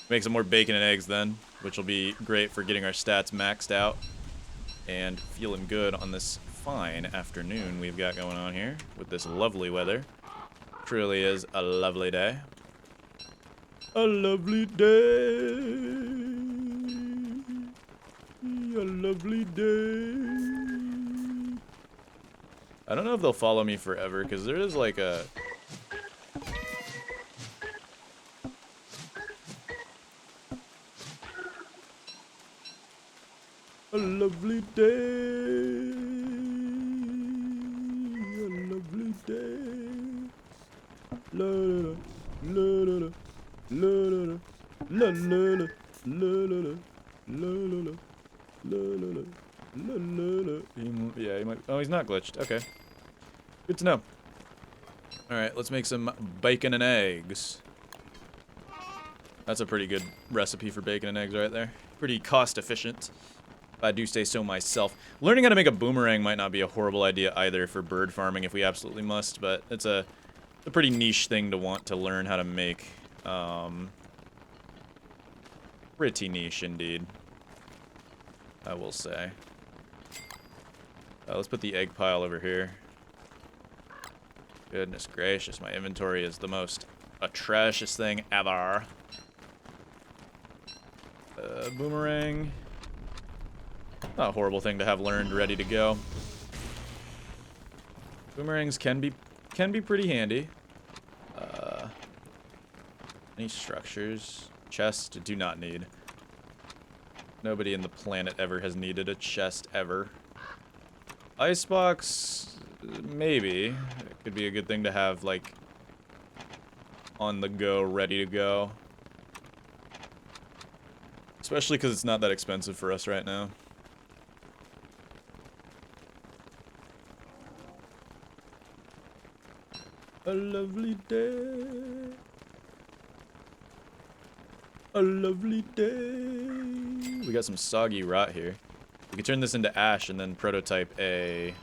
Make some more bacon and eggs, then, which will be great for getting our stats maxed out. And feeling good on this fine afternoon we've got going on here with this lovely weather. Truly is a lovely day. A lovely day. A lovely day. I don't know if they'll follow me forever, because there is like a... A lovely day. A lovely day. La la la la la la la la la la. Yeah, he might. Oh, he's not glitched. Okay. Good to know. Alright, let's make some bacon and eggs. That's a pretty good recipe for bacon and eggs right there. Pretty cost efficient, if I do say so myself. Learning how to make a boomerang might not be a horrible idea either for bird farming if we absolutely must, but it's a pretty niche thing to want to learn how to make. Pretty niche indeed, I will say. Let's put the egg pile over here. Goodness gracious, my inventory is the most atrocious thing ever. Boomerang. Not a horrible thing to have learned, ready to go. Boomerangs can be pretty handy. Any structures? Chest, do not need. Nobody in the planet ever has needed a chest ever. Icebox, maybe. It could be a good thing to have, like, on the go, ready to go. Especially because it's not that expensive for us right now. A lovely day. A lovely day. We got some soggy rot here. We could turn this into ash and then prototype a...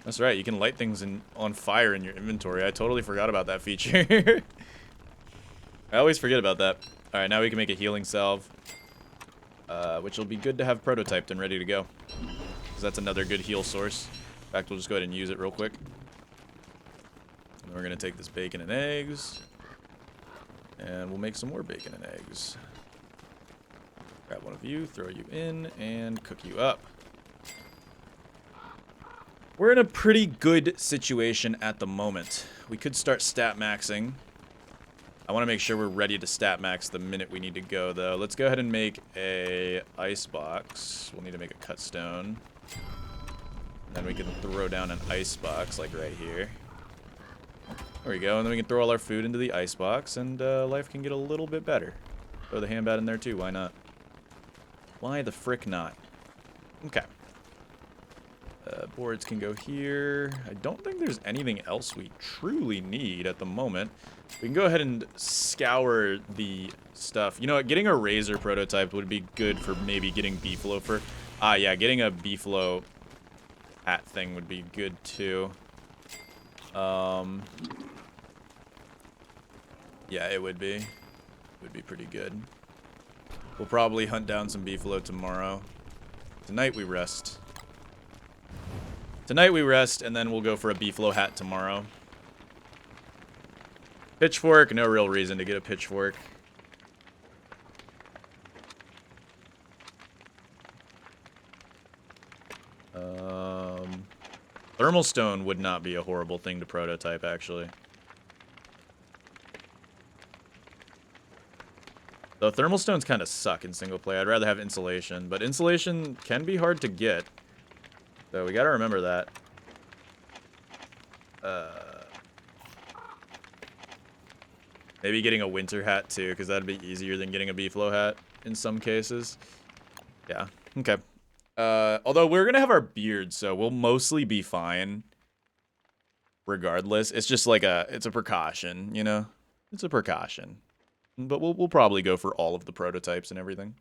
That's right, you can light things on fire in your inventory. I totally forgot about that feature. I always forget about that. Alright, now we can make a healing salve. Which will be good to have prototyped and ready to go. Because that's another good heal source. In fact, we'll just go ahead and use it real quick. And we're going to take this bacon and eggs. And we'll make some more bacon and eggs. Grab one of you, throw you in, and cook you up. We're in a pretty good situation at the moment. We could start stat maxing. I want to make sure we're ready to stat max the minute we need to go, though. Let's go ahead and make a ice box. We'll need to make a cut stone. Then we can throw down an ice box, like right here. There we go, and then we can throw all our food into the ice box, and life can get a little bit better. Throw the hand bat in there, too. Why not? Why the frick not? Okay. Boards can go here. I don't think there's anything else we truly need at the moment. We can go ahead and scour the stuff. You know what? Getting a razor prototype would be good for maybe getting beefalo for... Ah, yeah, getting a beefalo hat thing would be good too. Yeah, it would be. It would be pretty good. We'll probably hunt down some beefalo tomorrow. Tonight we rest. Tonight we rest, and then we'll go for a beefalo hat tomorrow. Pitchfork, no real reason to get a pitchfork. Thermal stone would not be a horrible thing to prototype, actually. Though thermal stones kind of suck in single player. I'd rather have insulation, but insulation can be hard to get. So we gotta remember that. Maybe getting a winter hat too, because that'd be easier than getting a beefalo hat in some cases. Yeah, okay. Although we're gonna have our beards, so we'll mostly be fine. Regardless, it's just like it's a precaution, you know? It's a precaution. But we'll probably go for all of the prototypes and everything.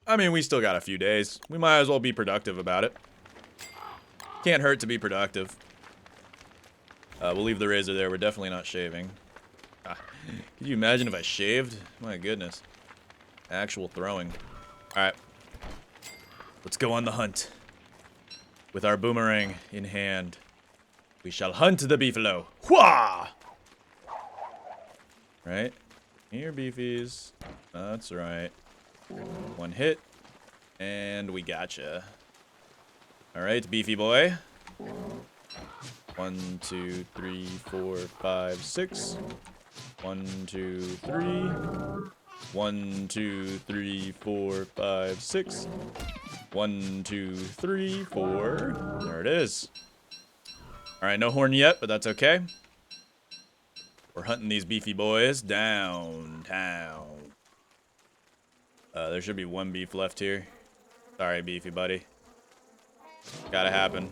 I mean, we still got a few days. We might as well be productive about it. Can't hurt to be productive. We'll leave the razor there. We're definitely not shaving. Could you imagine if I shaved? My goodness. Actual throwing. Alright. Let's go on the hunt. With our boomerang in hand. We shall hunt the beefalo. Hwah! Right? Here, beefies. That's right. One hit. And we gotcha. Alright, beefy boy. 1, 2, 3, 4, 5, 6. 1, 2, 3. 1, 2, 3, 4, 5, 6. 1, 2, 3, 4. There it is. Alright, no horn yet, but that's okay. We're hunting these beefy boys downtown. There should be one beef left here. Sorry, beefy buddy. Gotta happen.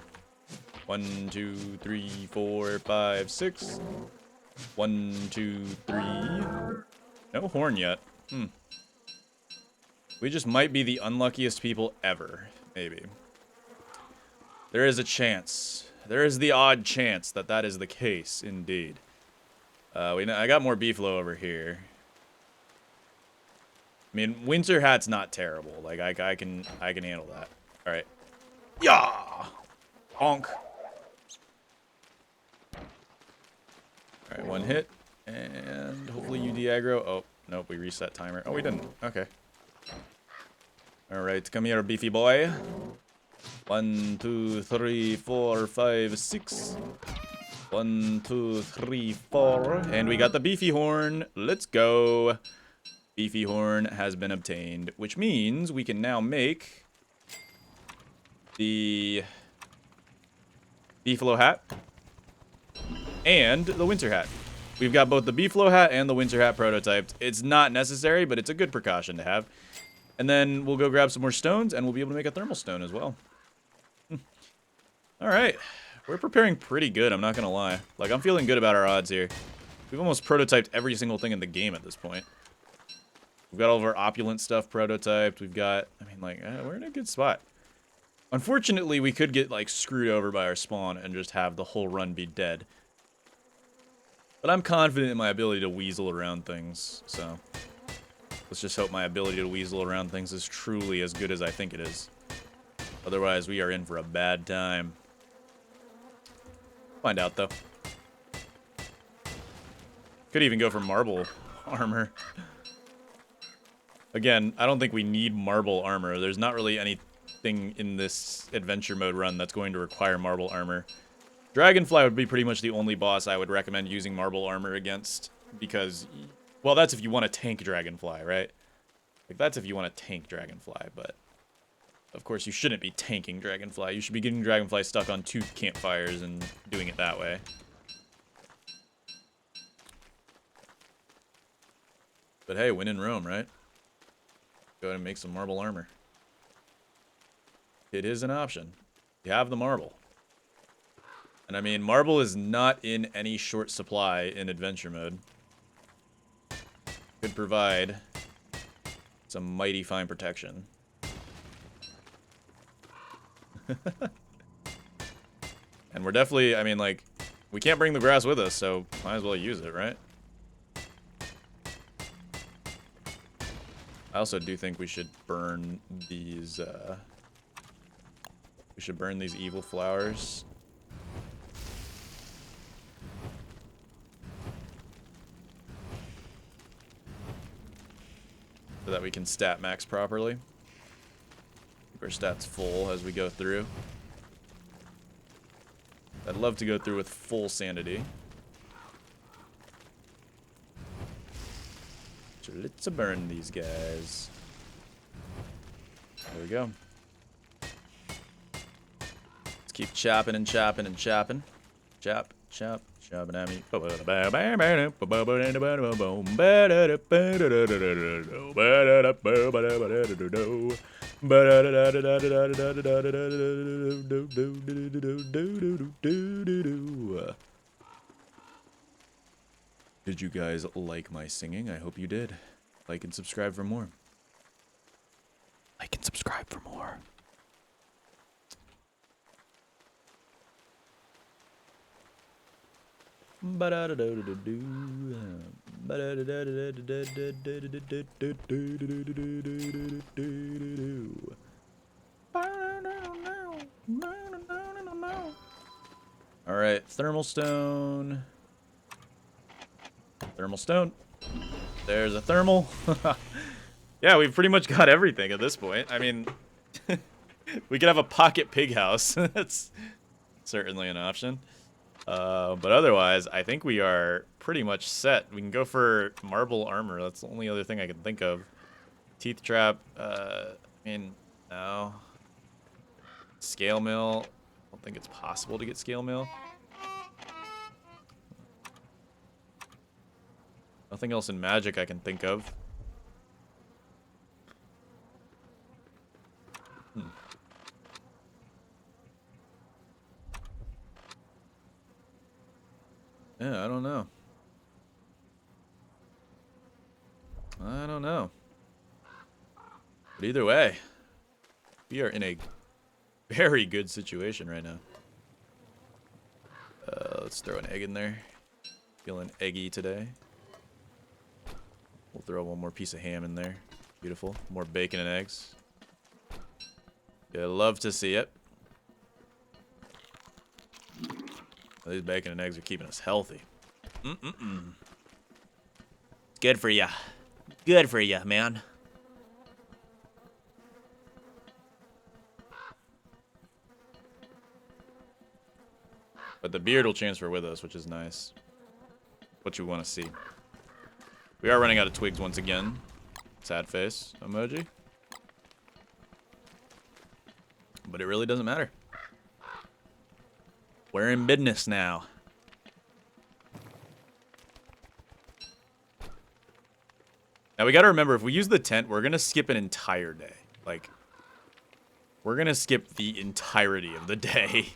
1, 2, 3, 4, 5, 6. 1, 2, 3. No horn yet. We just might be the unluckiest people ever. Maybe. There is a chance. There is the odd chance that that is the case, indeed. I got more beefalo over here. I mean, winter hat's not terrible. Like I can handle that. All right. Yeah. Honk. All right, one hit, and hopefully you de-aggro. Oh nope, we reset timer. Oh, we didn't. Okay. All right, come here, beefy boy. 1, 2, 3, 4, 5, 6. 1, 2, 3, 4. And we got the beefy horn. Let's go. Beefy horn has been obtained, which means we can now make the beefalo hat and the winter hat. We've got both the beefalo hat and the winter hat prototyped. It's not necessary, but it's a good precaution to have. And then we'll go grab some more stones, and we'll be able to make a thermal stone as well. All right. We're preparing pretty good, I'm not going to lie. Like, I'm feeling good about our odds here. We've almost prototyped every single thing in the game at this point. We've got all of our opulent stuff prototyped. We've got, I mean, like, we're in a good spot. Unfortunately, we could get, like, screwed over by our spawn and just have the whole run be dead. But I'm confident in my ability to weasel around things, so... Let's just hope my ability to weasel around things is truly as good as I think it is. Otherwise, we are in for a bad time. Find out, though. Could even go for marble armor. Again, I don't think we need marble armor. There's not really anything in this adventure mode run that's going to require marble armor. Dragonfly would be pretty much the only boss I would recommend using marble armor against. Because, well, that's if you want to tank Dragonfly, right? Like, that's if you want to tank Dragonfly, but... Of course, you shouldn't be tanking Dragonfly. You should be getting Dragonfly stuck on 2 campfires and doing it that way. But hey, win in Rome, right? Go ahead and make some marble armor. It is an option. You have the marble. And I mean, marble is not in any short supply in adventure mode. Could provide some mighty fine protection. And we're definitely, I mean, like, we can't bring the grass with us, so might as well use it, right? I also do think we should burn these, we should burn these evil flowers. So that we can stat max properly. Keep our stats full as we go through. I'd love to go through with full sanity. So let's burn these guys. There we go. Let's keep chopping and chopping and chopping. Chop, chop, chopping at me. Did you guys like my singing? I hope you did. Like and subscribe for more. Like and subscribe for more. All right, thermal stone. Thermal stone. There's a thermal. Yeah, we've pretty much got everything at this point. I mean, we could have a pocket pig house. That's certainly an option. But otherwise, I think we are pretty much set. We can go for marble armor. That's the only other thing I can think of. Teeth trap. I mean, no. Scale mill. I don't think it's possible to get scale mill. Nothing else in magic I can think of. Yeah, I don't know. I don't know. But either way, we are in a very good situation right now. Let's throw an egg in there. Feeling eggy today. We'll throw one more piece of ham in there. Beautiful. More bacon and eggs. Yeah, love to see it. These bacon and eggs are keeping us healthy. Good for ya. Good for ya, man. But the beard will transfer with us, which is nice. What you want to see. We are running out of twigs once again. Sad face emoji. But it really doesn't matter. We're in business now. Now we gotta remember, if we use the tent, we're gonna skip an entire day. Like, we're gonna skip the entirety of the day.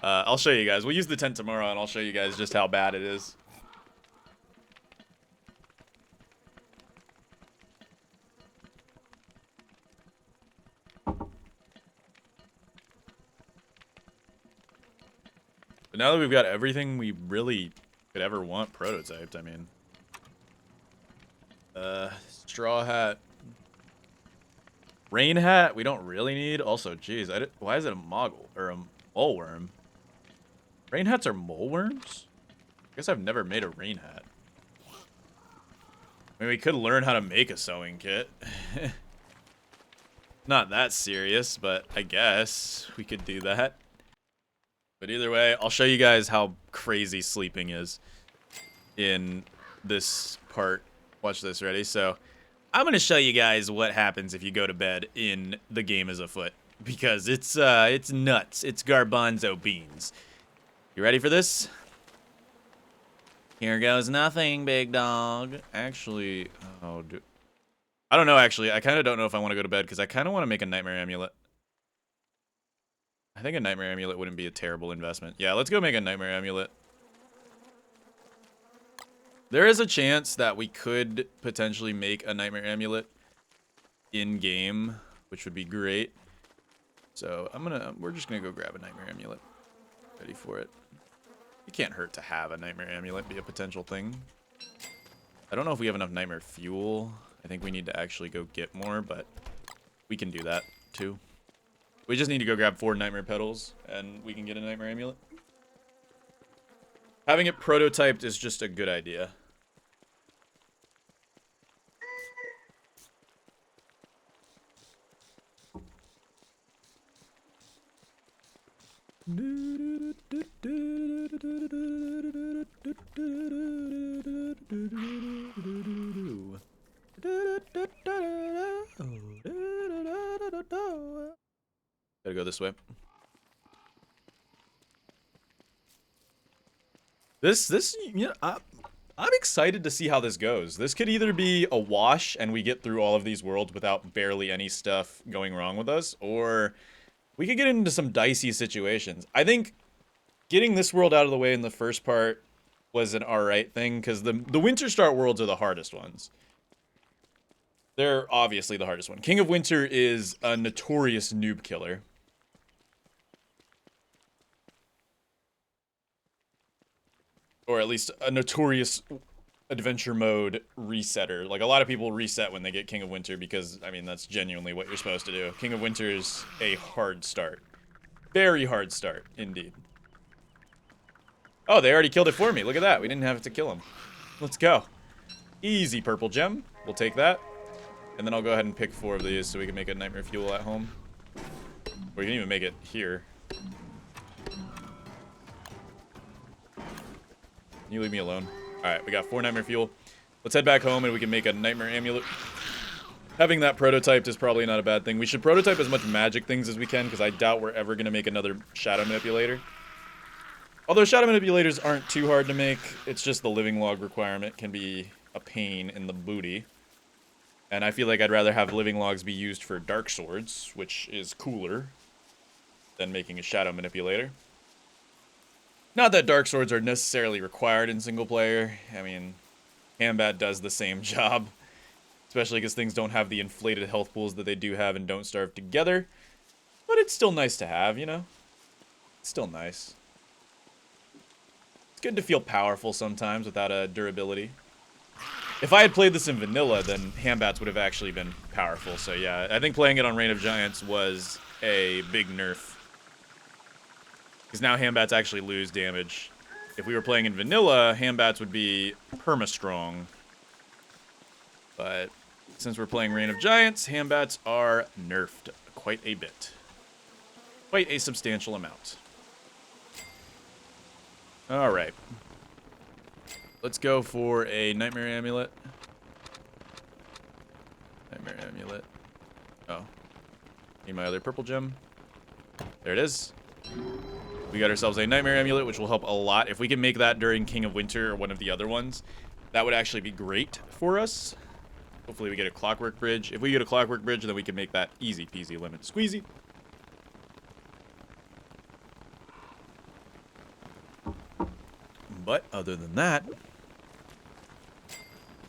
I'll show you guys. We'll use the tent tomorrow, and I'll show you guys just how bad it is. But now that we've got everything we really could ever want prototyped, I mean. Straw hat. Rain hat, we don't really need. Also, geez, why is it a moggle? Or a mole worm? Rain hats are mole worms? I guess I've never made a rain hat. I mean, we could learn how to make a sewing kit. Not that serious, but I guess we could do that. But either way, I'll show you guys how crazy sleeping is in this part. Watch this, ready? So, I'm going to show you guys what happens if you go to bed in the game as a foot. Because it's nuts. It's garbanzo beans. You ready for this? Here goes nothing, big dog. Actually, I don't know, actually. I kind of don't know if I want to go to bed, because I kind of want to make a nightmare amulet. I think a nightmare amulet wouldn't be a terrible investment. Yeah, let's go make a nightmare amulet. There is a chance that we could potentially make a nightmare amulet in-game, which would be great. So we're just gonna go grab a nightmare amulet. Ready for it. It can't hurt to have a Nightmare Amulet be a potential thing. I don't know if we have enough Nightmare Fuel. I think we need to actually go get more, but we can do that too. We just need to go grab 4 Nightmare Petals, and we can get a Nightmare Amulet. Having it prototyped is just a good idea. Gotta go this way. You know, I'm excited to see how this goes. This could either be a wash and we get through all of these worlds without barely any stuff going wrong with us, or we could get into some dicey situations. I think getting this world out of the way in the first part was an alright thing, because the Winter Start worlds are the hardest ones. They're obviously the hardest one. King of Winter is a notorious noob killer. Or at least a notorious adventure mode resetter. Like, a lot of people reset when they get King of Winter because, I mean, that's genuinely what you're supposed to do. King of Winter is a hard start. Very hard start, indeed. Oh, they already killed it for me. Look at that. We didn't have to kill him. Let's go. Easy purple gem. We'll take that. And then I'll go ahead and pick 4 of these so we can make a Nightmare Fuel at home. Or we can even make it here. You leave me alone. Alright, we got 4 Nightmare Fuel. Let's head back home and we can make a Nightmare Amulet. Having that prototyped is probably not a bad thing. We should prototype as much magic things as we can, because I doubt we're ever going to make another Shadow Manipulator. Although Shadow Manipulators aren't too hard to make, it's just the living log requirement can be a pain in the booty. And I feel like I'd rather have living logs be used for Dark Swords, which is cooler than making a Shadow Manipulator. Not that Dark Swords are necessarily required in single player. I mean, Hambat does the same job. Especially because things don't have the inflated health pools that they do have and Don't Starve together. But it's still nice to have, you know? It's still nice. It's good to feel powerful sometimes without a durability. If I had played this in vanilla, then Hambats would have actually been powerful. So yeah, I think playing it on Reign of Giants was a big nerf. Because now Hambats actually lose damage. If we were playing in vanilla, Hambats would be perma-strong. But since we're playing Reign of Giants, Hambats are nerfed quite a bit. Quite a substantial amount. Alright. Let's go for a Nightmare Amulet. Nightmare Amulet. Oh. Need my other purple gem. There it is. We got ourselves a Nightmare Amulet, which will help a lot. If we can make that during King of Winter or one of the other ones, that would actually be great for us. Hopefully we get a Clockwork Bridge. If we get a Clockwork Bridge, then we can make that easy peasy lemon squeezy. But other than that, we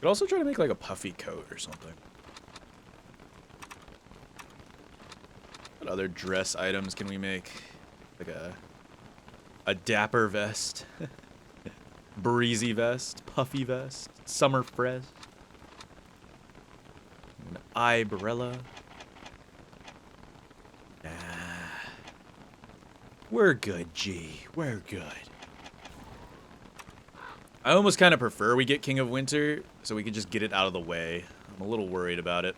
could also try to make like a puffy coat or something. What other dress items can we make? Like a dapper vest, breezy vest, puffy vest, summer vest, an eyebrella. Nah. We're good, G. We're good. I almost kind of prefer we get King of Winter, so we can just get it out of the way. I'm a little worried about it.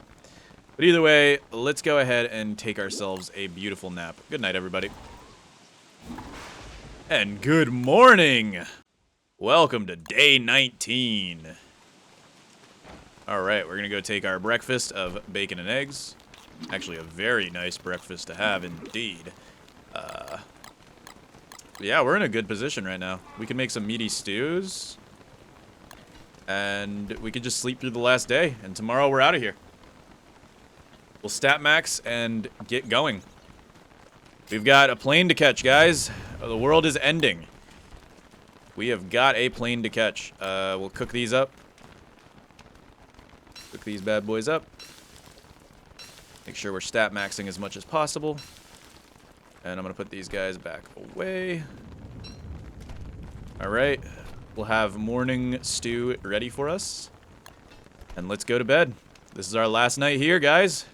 But either way, let's go ahead and take ourselves a beautiful nap. Good night, everybody. And good morning! Welcome to day 19. Alright, we're gonna go take our breakfast of bacon and eggs. Actually, a very nice breakfast to have indeed. Yeah, we're in a good position right now. We can make some meaty stews. And we could just sleep through the last day. And tomorrow we're out of here. We'll stat max and get going. We've got a plane to catch, guys. The world is ending. We have got a plane to catch. We'll cook these up. Cook these bad boys up. Make sure we're stat maxing as much as possible. And I'm going to put these guys back away. All right. We'll have morning stew ready for us. And let's go to bed. This is our last night here, guys.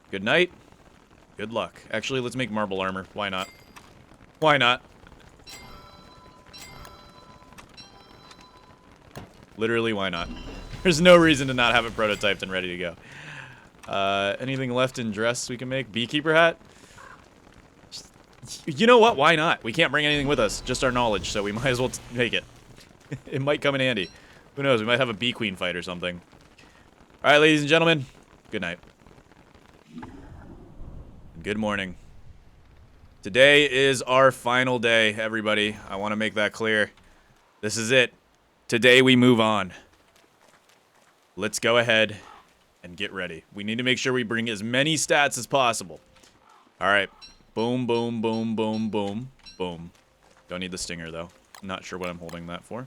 Good night. Good luck. Actually, let's make marble armor. Why not? Why not? Literally, why not? There's no reason to not have it prototyped and ready to go. Anything left in dress we can make? Beekeeper hat? You know what? Why not? We can't bring anything with us. Just our knowledge, so we might as well make it. It might come in handy. Who knows? We might have a bee queen fight or something. Alright, ladies and gentlemen. Good night. Good morning. Today is our final day, everybody. I want to make that clear. This is it. Today we move on. Let's go ahead and get ready. We need to make sure we bring as many stats as possible. Alright. Boom, boom, boom, boom, boom, boom. Don't need the stinger, though. I'm not sure what I'm holding that for.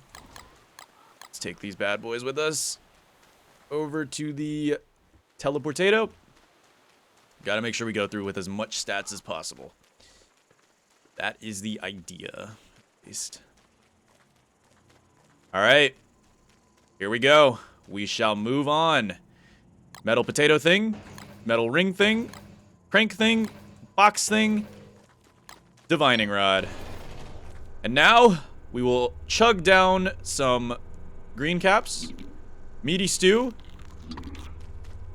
Let's take these bad boys with us. Over to the teleportato. Gotta make sure we go through with as much stats as possible. That is the idea, at least. Alright. Here we go. We shall move on. Metal potato thing. Metal ring thing. Crank thing. Box thing. Divining rod. And now, we will chug down some green caps. Meaty stew.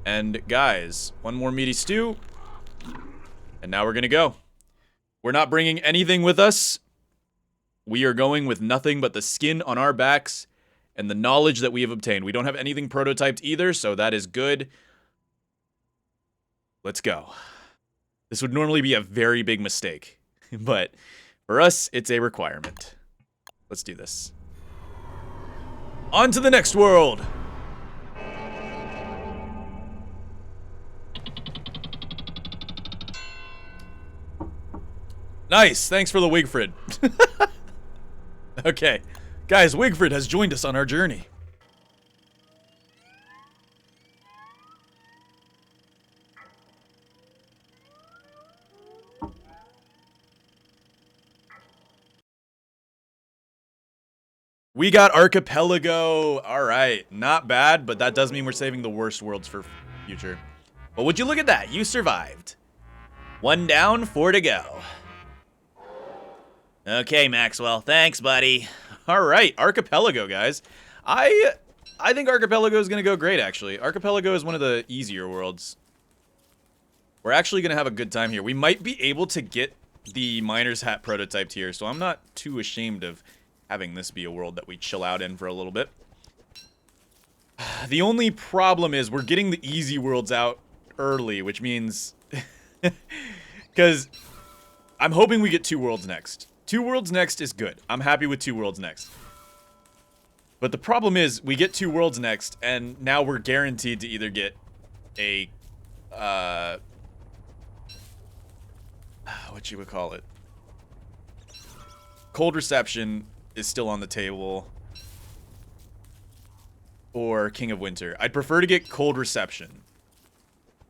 And guys, one more meaty stew. And now we're gonna go. We're not bringing anything with us. We are going with nothing but the skin on our backs and the knowledge that we have obtained. We don't have anything prototyped either, so that is good. Let's go. This would normally be a very big mistake, but for us, it's a requirement. Let's do this. On to the next world! Nice, thanks for the Wigfrid. Okay, guys, Wigfrid has joined us on our journey. We got Archipelago. All right, not bad, but that does mean we're saving the worst worlds for future. But would you look at that? You survived. 1 down, 4 to go. Okay, Maxwell. Thanks, buddy. All right, Archipelago, guys. I think Archipelago is going to go great, actually. Archipelago is one of the easier worlds. We're actually going to have a good time here. We might be able to get the Miner's Hat prototyped here, so I'm not too ashamed of having this be a world that we chill out in for a little bit. The only problem is we're getting the easy worlds out early, which means... Because I'm hoping we get 2 worlds next. 2 worlds next is good. I'm happy with 2 worlds next. But the problem is, we get 2 worlds next, and now we're guaranteed to either get a, what you would call it? Cold Reception is still on the table. Or King of Winter. I'd prefer to get Cold Reception.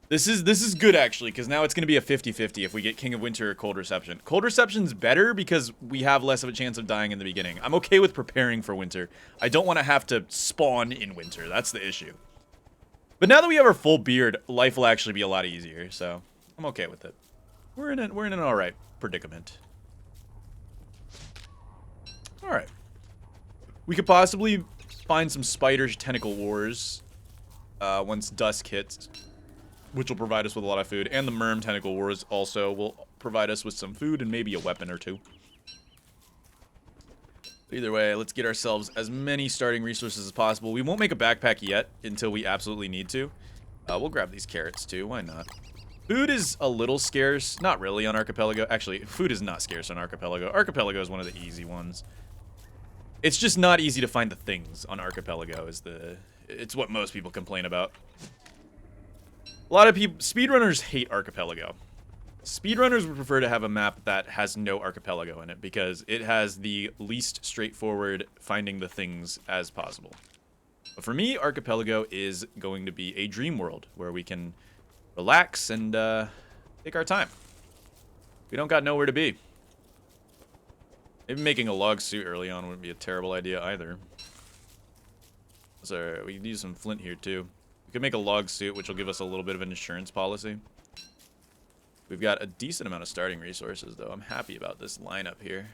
This is good, actually, because now it's going to be a 50-50 if we get King of Winter or Cold Reception. Cold Reception's better because we have less of a chance of dying in the beginning. I'm okay with preparing for winter. I don't want to have to spawn in winter. That's the issue. But now that we have our full beard, life will actually be a lot easier, so I'm okay with it. We're in an alright predicament. Alright. We could possibly find some spider tentacle wars once dusk hits, which will provide us with a lot of food. And the Merm Tentacle Wars also will provide us with some food and maybe a weapon or 2. Either way, let's get ourselves as many starting resources as possible. We won't make a backpack yet until we absolutely need to. We'll grab these carrots too, why not? Food is a little scarce. Not really on Archipelago. Actually, food is not scarce on Archipelago. Archipelago is one of the easy ones. It's just not easy to find the things on Archipelago it's what most people complain about. A lot of people, speedrunners hate Archipelago. Speedrunners would prefer to have a map that has no Archipelago in it because it has the least straightforward finding the things as possible. But for me, Archipelago is going to be a dream world where we can relax and take our time. We don't got nowhere to be. Maybe making a log suit early on wouldn't be a terrible idea either. So we could use some flint here too. We could make a log suit, which will give us a little bit of an insurance policy. We've got a decent amount of starting resources, though. I'm happy about this lineup here.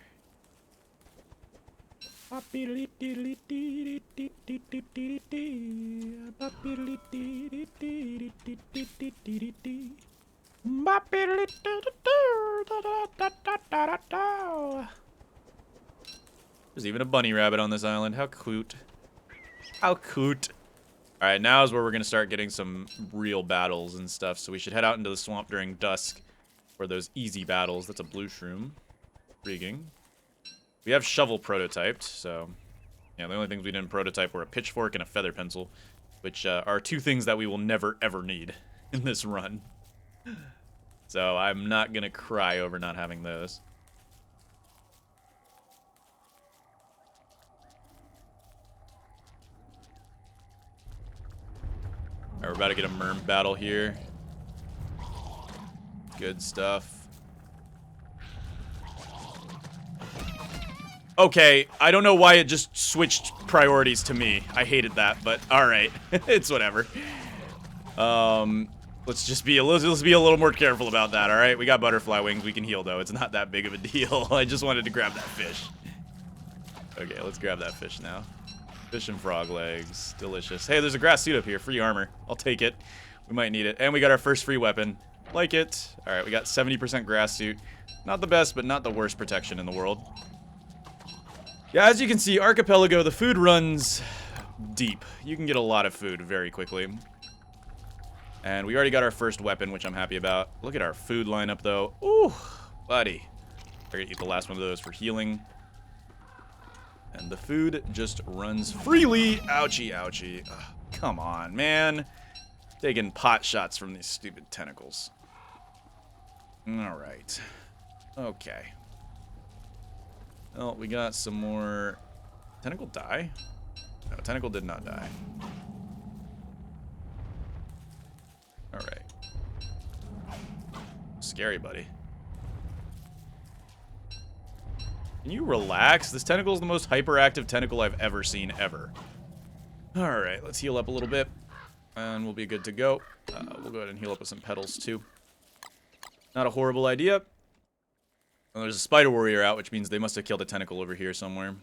There's even a bunny rabbit on this island. How cute. How cute. Alright, now is where we're going to start getting some real battles and stuff. So we should head out into the swamp during dusk for those easy battles. That's a blue shroom. Intriguing. We have shovel prototyped, so... yeah, the only things we didn't prototype were a pitchfork and a feather pencil, which are two things that we will never, ever need in this run. So I'm not going to cry over not having those. Alright, we're about to get a merm battle here. Good stuff. Okay, I don't know why it just switched priorities to me. I hated that, but alright. It's whatever. Let's be a little more careful about that, alright? We got butterfly wings, we can heal though. It's not that big of a deal. I just wanted to grab that fish. Okay, let's grab that fish now. Fish and frog legs. Delicious. Hey, there's a grass suit up here. Free armor. I'll take it. We might need it. And we got our first free weapon. Like it. Alright, we got 70% grass suit. Not the best, but not the worst protection in the world. Yeah, as you can see, Archipelago, the food runs deep. You can get a lot of food very quickly. And we already got our first weapon, which I'm happy about. Look at our food lineup, though. Ooh, buddy. We're gonna eat the last one of those for healing. And the food just runs freely. Ouchie, ouchie. Ugh, come on, man. Taking pot shots from these stupid tentacles. Alright. Okay. Well, we got some more... Tentacle die? No, tentacle did not die. Alright. Scary, buddy. Can you relax? This tentacle is the most hyperactive tentacle I've ever seen, ever. Alright, let's heal up a little bit. And we'll be good to go. We'll go ahead and heal up with some petals, too. Not a horrible idea. Well, there's a spider warrior out, which means they must have killed a tentacle over here somewhere.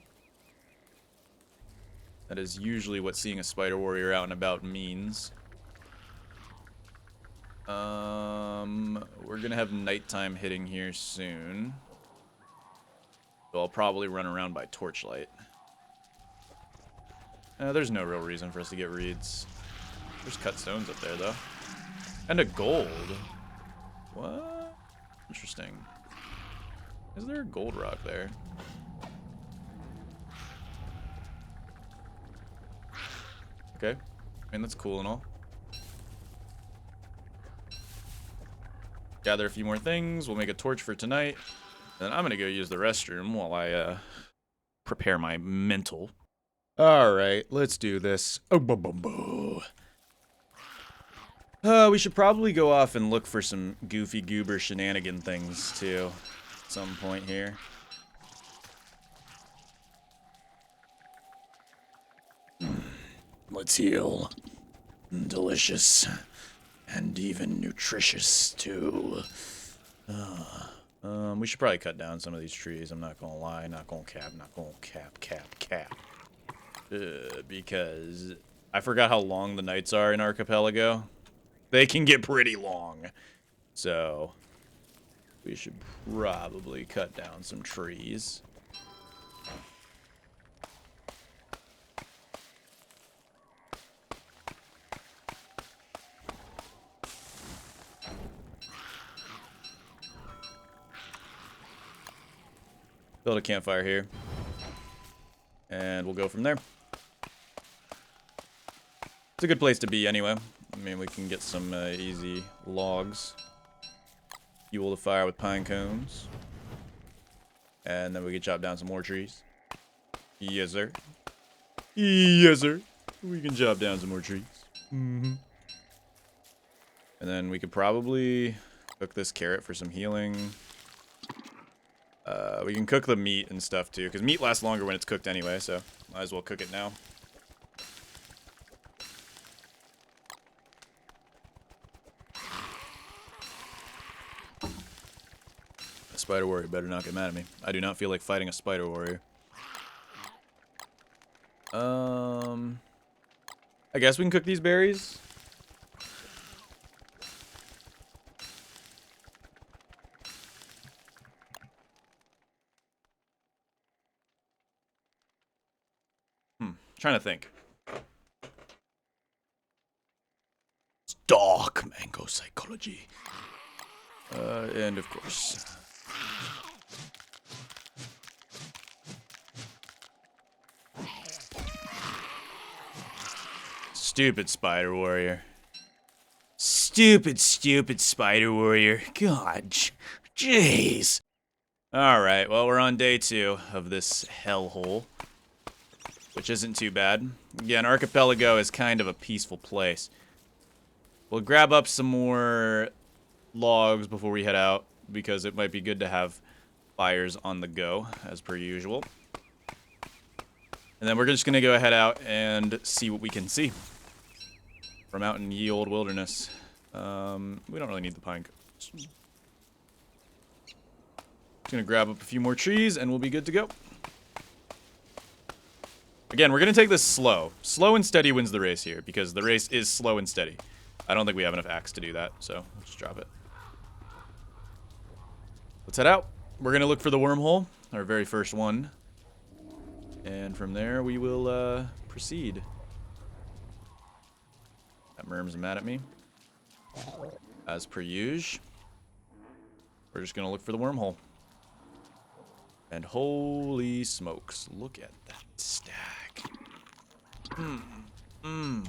That is usually what seeing a spider warrior out and about means. We're gonna have nighttime hitting here soon. So I'll probably run around by torchlight. There's no real reason for us to get reeds. There's cut stones up there, though. And a gold. What? Interesting. Is there a gold rock there? Okay. I mean, that's cool and all. Gather a few more things. We'll make a torch for tonight. Then I'm going to go use the restroom while I prepare my mental. All right, let's do this. Oh, we should probably go off and look for some goofy goober shenanigan things, too. At some point here. Let's heal. Delicious. And even nutritious, too. We should probably cut down some of these trees. I'm not gonna lie. Not gonna cap. Because I forgot how long the nights are in Archipelago. They can get pretty long. So we should probably cut down some trees. Build a campfire here. And we'll go from there. It's a good place to be anyway. I mean, we can get some easy logs. Fuel the fire with pine cones. And then we can chop down some more trees. Yes, sir. Yes, sir. We can chop down some more trees. Mm-hmm. And then we could probably cook this carrot for some healing. We can cook the meat and stuff too, because meat lasts longer when it's cooked anyway, so might as well cook it now. A spider warrior better not get mad at me. I do not feel like fighting a spider warrior. I guess we can cook these berries. Trying to think. It's dark mango psychology. And of course. Stupid spider warrior. Stupid spider warrior. God, jeez. Alright, well, we're on day 2 of this hellhole, which isn't too bad. Again, Archipelago is kind of a peaceful place. We'll grab up some more logs before we head out, because it might be good to have fires on the go, as per usual. And then we're just going to go head out and see what we can see from out in ye old wilderness. We don't really need the pine cones. Just going to grab up a few more trees, and we'll be good to go. Again, we're going to take this slow. Slow and steady wins the race here, because the race is slow and steady. I don't think we have enough axe to do that, so let's drop it. Let's head out. We're going to look for the wormhole, our very first one. And from there, we will proceed. That Merm's mad at me. As per usual. We're just going to look for the wormhole. And holy smokes, look at that stack.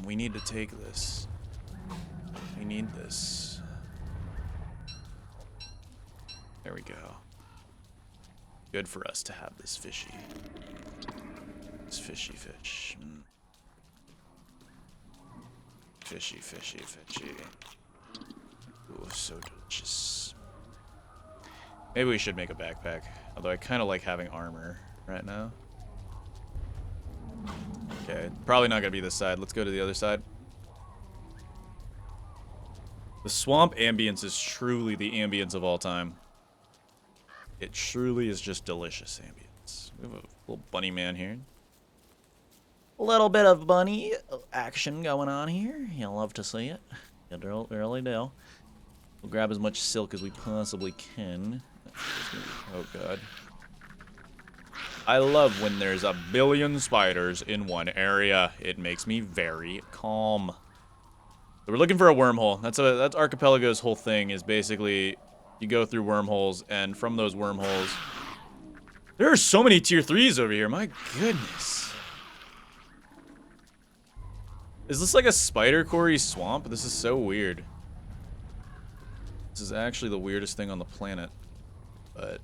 We need to take this. We need this. There we go. Good for us to have this fishy. This fishy fish. Fishy, fishy, fishy. Ooh, so delicious. Maybe we should make a backpack. Although I kind of like having armor right now. Okay, probably not going to be this side. Let's go to the other side. The swamp ambience is truly the ambience of all time. It truly is just delicious ambience. We have a little bunny man here. A little bit of bunny action going on here. You'll love to see it. You really do. We'll grab as much silk as we possibly can. Oh, God. I love when there's a billion spiders in one area. It makes me very calm. So we're looking for a wormhole. That's Archipelago's whole thing, is basically you go through wormholes, and from those wormholes... There are so many tier 3s over here. My goodness. Is this like a spider quarry swamp? This is so weird. This is actually the weirdest thing on the planet. But...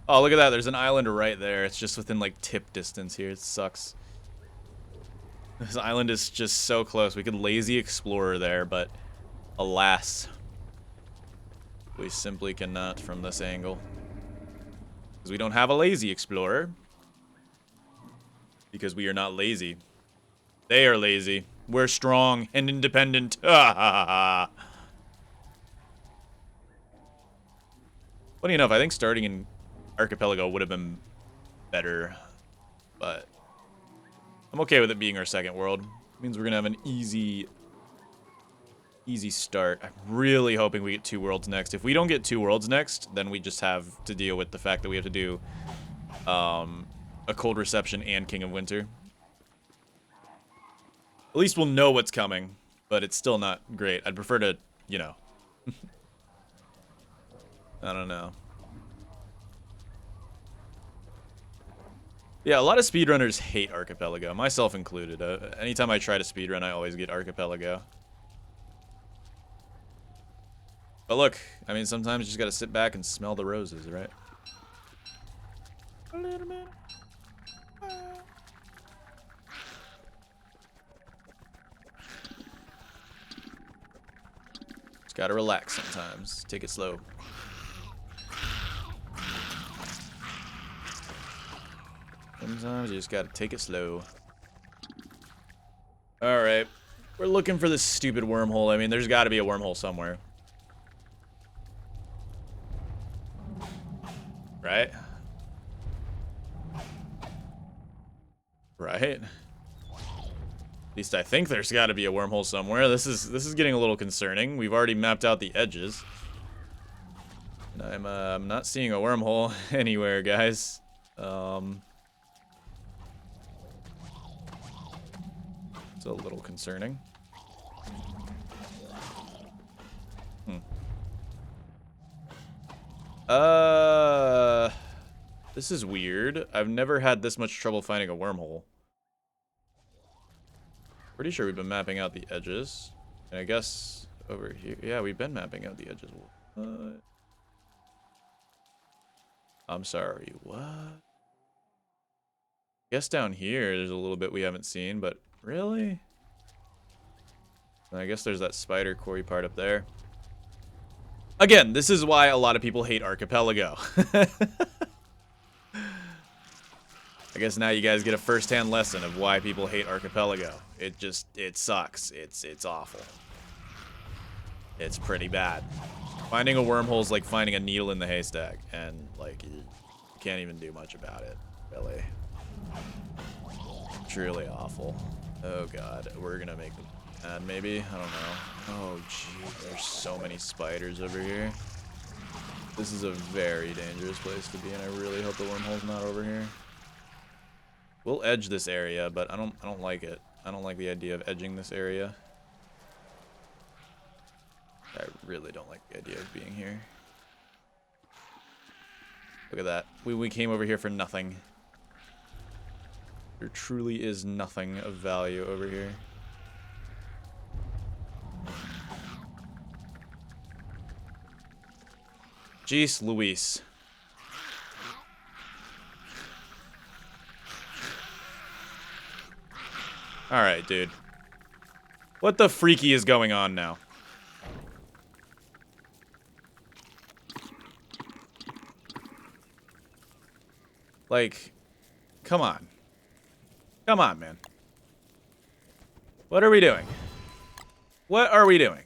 Oh, look at that. There's an island right there. It's just within, like, tip distance here. It sucks. This island is just so close. We could lazy explorer there, but alas, we simply cannot from this angle. Because we don't have a lazy explorer. Because we are not lazy. They are lazy. We're strong and independent. Funny enough, I think starting in Archipelago would have been better, but I'm okay with it being our second world. It means we're gonna have an easy start. I'm really hoping we get 2 worlds next. If we don't get 2 worlds next, then we just have to deal with the fact that we have to do a cold reception and King of Winter. At least we'll know what's coming, but it's still not great. I'd prefer to, you know. I don't know. Yeah, a lot of speedrunners hate Archipelago, myself included. Anytime I try to speedrun, I always get Archipelago. But look, I mean, sometimes you just gotta sit back and smell the roses, right? A little bit. Just gotta relax sometimes. Take it slow. Sometimes you just gotta take it slow. Alright. We're looking for this stupid wormhole. I mean, there's gotta be a wormhole somewhere. Right? Right? At least I think there's gotta be a wormhole somewhere. This is getting a little concerning. We've already mapped out the edges. And I'm not seeing a wormhole anywhere, guys. It's a little concerning. This is weird. I've never had this much trouble finding a wormhole. Pretty sure we've been mapping out the edges. And I guess over here, yeah, we've been mapping out the edges. What? I'm sorry, what? Guess down here, there's a little bit we haven't seen, but really? And I guess there's that spider quarry part up there. Again, this is why a lot of people hate Archipelago. I guess now you guys get a first-hand lesson of why people hate Archipelago. It sucks. It's awful. It's pretty bad. Finding a wormhole is like finding a needle in the haystack, and like you can't even do much about it, really. Truly awful. Oh god, we're gonna make them mad maybe? I don't know. Oh gee, there's so many spiders over here. This is a very dangerous place to be, and I really hope the wormhole's not over here. We'll edge this area, but I don't like it. I don't like the idea of edging this area. I really don't like the idea of being here. Look at that. We came over here for nothing. There truly is nothing of value over here. Jeez Louise. Alright, dude. What the freaky is going on now? Like, come on. Come on, man. What are we doing? What are we doing?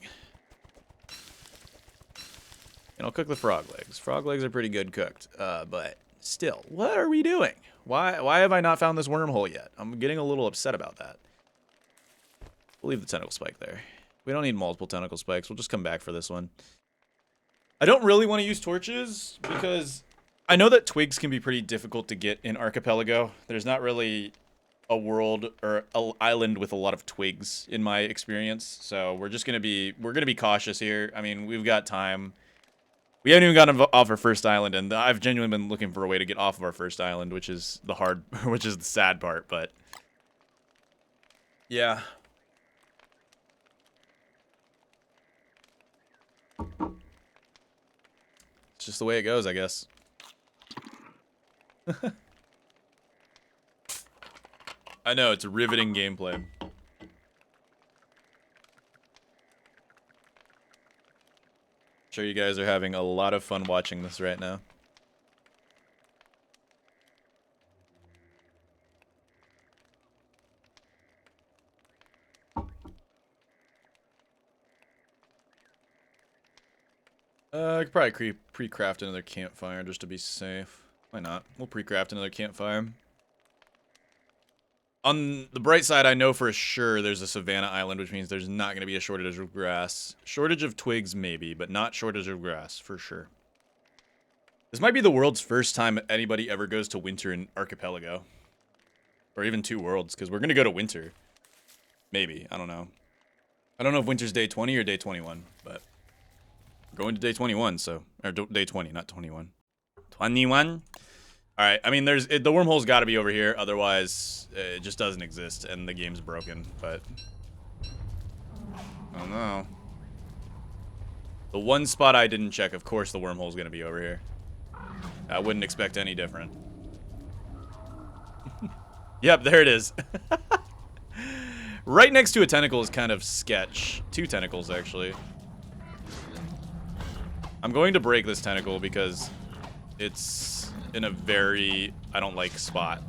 And I'll cook the frog legs. Frog legs are pretty good cooked. But still, what are we doing? Why have I not found this wormhole yet? I'm getting a little upset about that. We'll leave the tentacle spike there. We don't need multiple tentacle spikes. We'll just come back for this one. I don't really want to use torches because I know that twigs can be pretty difficult to get in Archipelago. There's not really a world or an island with a lot of twigs in my experience. So we're gonna be cautious here. I mean, we've got time. We haven't even gotten off our first island, and I've genuinely been looking for a way to get off of our first island, which is the sad part, but yeah. It's just the way it goes, I guess. I know, it's a riveting gameplay. Sure you guys are having a lot of fun watching this right now. I could probably pre-craft another campfire just to be safe. Why not? We'll pre-craft another campfire. On the bright side, I know for sure there's a savanna island, which means there's not going to be a shortage of grass. Shortage of twigs, maybe, but not shortage of grass, for sure. This might be the world's first time anybody ever goes to winter in Archipelago. Or even two worlds, because we're going to go to winter. Maybe, I don't know. I don't know if winter's day 20 or day 21, but we're going to day 21, so... Or day 20, not 21. 21? Alright, I mean, the wormhole's got to be over here, otherwise it just doesn't exist, and the game's broken, but... I don't know. The one spot I didn't check, of course the wormhole's going to be over here. I wouldn't expect any different. Yep, there it is. Right next to a tentacle is kind of sketch. Two tentacles, actually. I'm going to break this tentacle because it's in a very I don't like spot.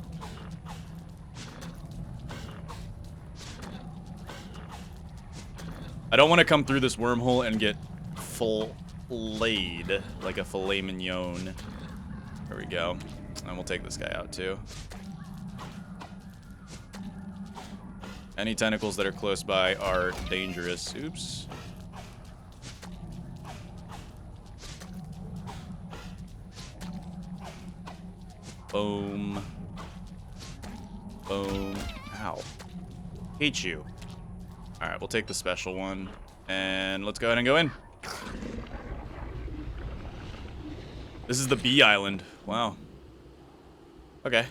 I don't want to come through this wormhole and get filleted like a filet mignon. There we go. And we'll take this guy out too. Any tentacles that are close by are dangerous. Oops. Boom. Boom. Ow. Hate you. Alright, we'll take the special one. And let's go ahead and go in. This is the bee island. Wow. Okay.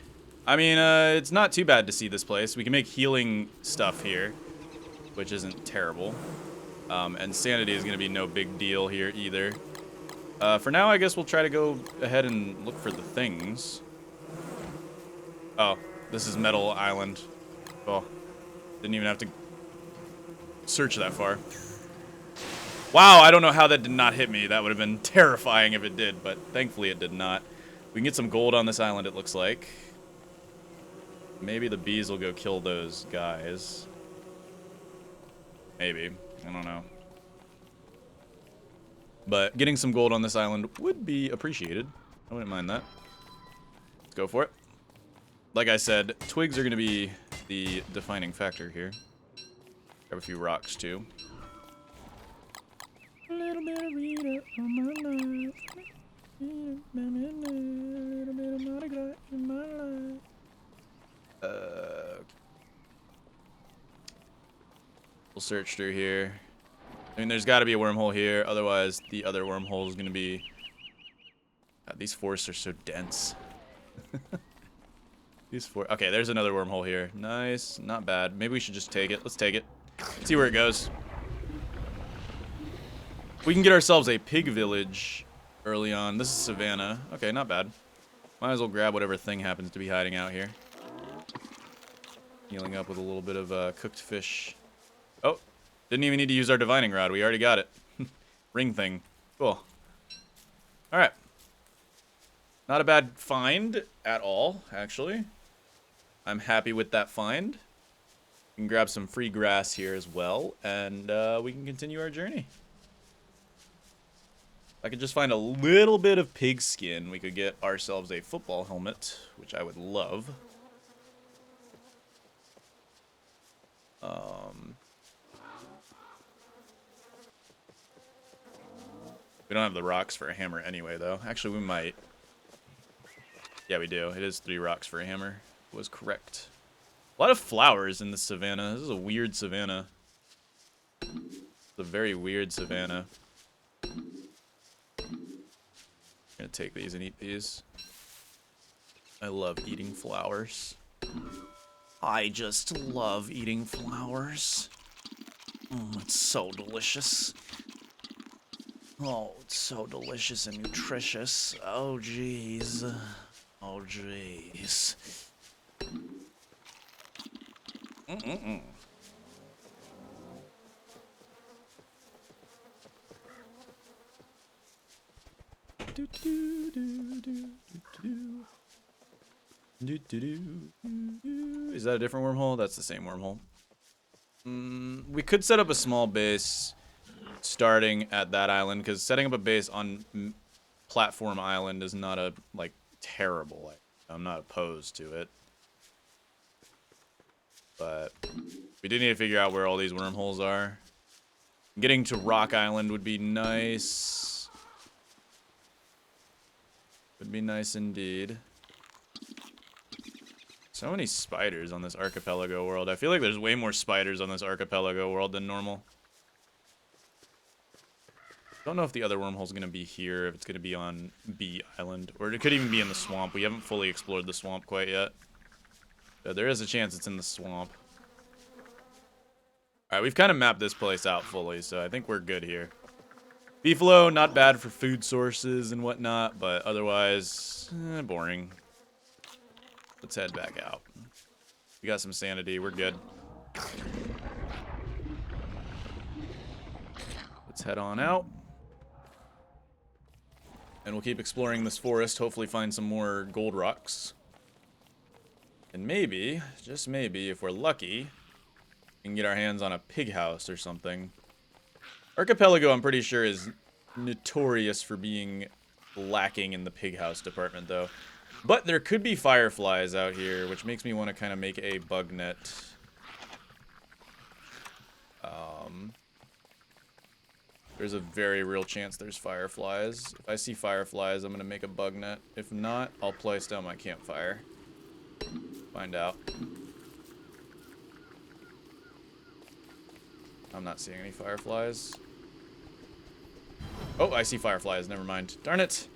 I mean, it's not too bad to see this place. We can make healing stuff here, which isn't terrible. And sanity is going to be no big deal here either. For now, I guess we'll try to go ahead and look for the things. Oh, this is Metal Island. Oh, didn't even have to search that far. Wow, I don't know how that did not hit me. That would have been terrifying if it did, but thankfully it did not. We can get some gold on this island, it looks like. Maybe the bees will go kill those guys. Maybe. I don't know. But getting some gold on this island would be appreciated. I wouldn't mind that. Let's go for it. Like I said, twigs are going to be the defining factor here. Grab a few rocks, too. A little bit of Rita on my life. A little bit of Mardi Gras in my life. We'll search through here. I mean, there's got to be a wormhole here. Otherwise, the other wormhole is going to be... God, these forests are so dense. Okay, there's another wormhole here. Nice. Not bad. Maybe we should just take it. Let's take it. See where it goes. We can get ourselves a pig village early on. This is Savannah. Okay, not bad. Might as well grab whatever thing happens to be hiding out here. Healing up with a little bit of cooked fish. Oh, didn't even need to use our divining rod. We already got it. Ring thing. Cool. All right. Not a bad find at all, actually. I'm happy with that find. We can grab some free grass here as well, and we can continue our journey. If I could just find a little bit of pig skin, we could get ourselves a football helmet, which I would love. We don't have the rocks for a hammer anyway, though. Actually, we might. Yeah, we do. It is 3 rocks for a hammer. Was correct. A lot of flowers in this savannah. This is a weird savannah. It's a very weird savannah. I'm gonna take these and eat these. I love eating flowers. I just love eating flowers. It's so delicious. Oh, it's so delicious and nutritious. Oh, jeez. Oh, jeez. Is that a different wormhole? That's the same wormhole. We could set up a small base starting at that island, because setting up a base on Platform Island is not a, like, terrible. I'm not opposed to it. But we do need to figure out where all these wormholes are. Getting to Rock Island would be nice. Would be nice indeed. So many spiders on this archipelago world. I feel like there's way more spiders on this archipelago world than normal. Don't know if the other wormhole's gonna be here, if it's gonna be on Bee Island, or it could even be in the swamp. We haven't fully explored the swamp quite yet. But there is a chance it's in the swamp. Alright, we've kind of mapped this place out fully, so I think we're good here. Beefalo, not bad for food sources and whatnot, but otherwise, boring. Let's head back out. We got some sanity, we're good. Let's head on out. And we'll keep exploring this forest, hopefully find some more gold rocks. And maybe, just maybe, if we're lucky, we can get our hands on a pig house or something. Archipelago, I'm pretty sure, is notorious for being lacking in the pig house department, though. But there could be fireflies out here, which makes me want to kind of make a bug net. There's a very real chance there's fireflies. If I see fireflies, I'm going to make a bug net. If not, I'll place down my campfire. Find out. I'm not seeing any fireflies. Oh, I see fireflies. Never mind. Darn it.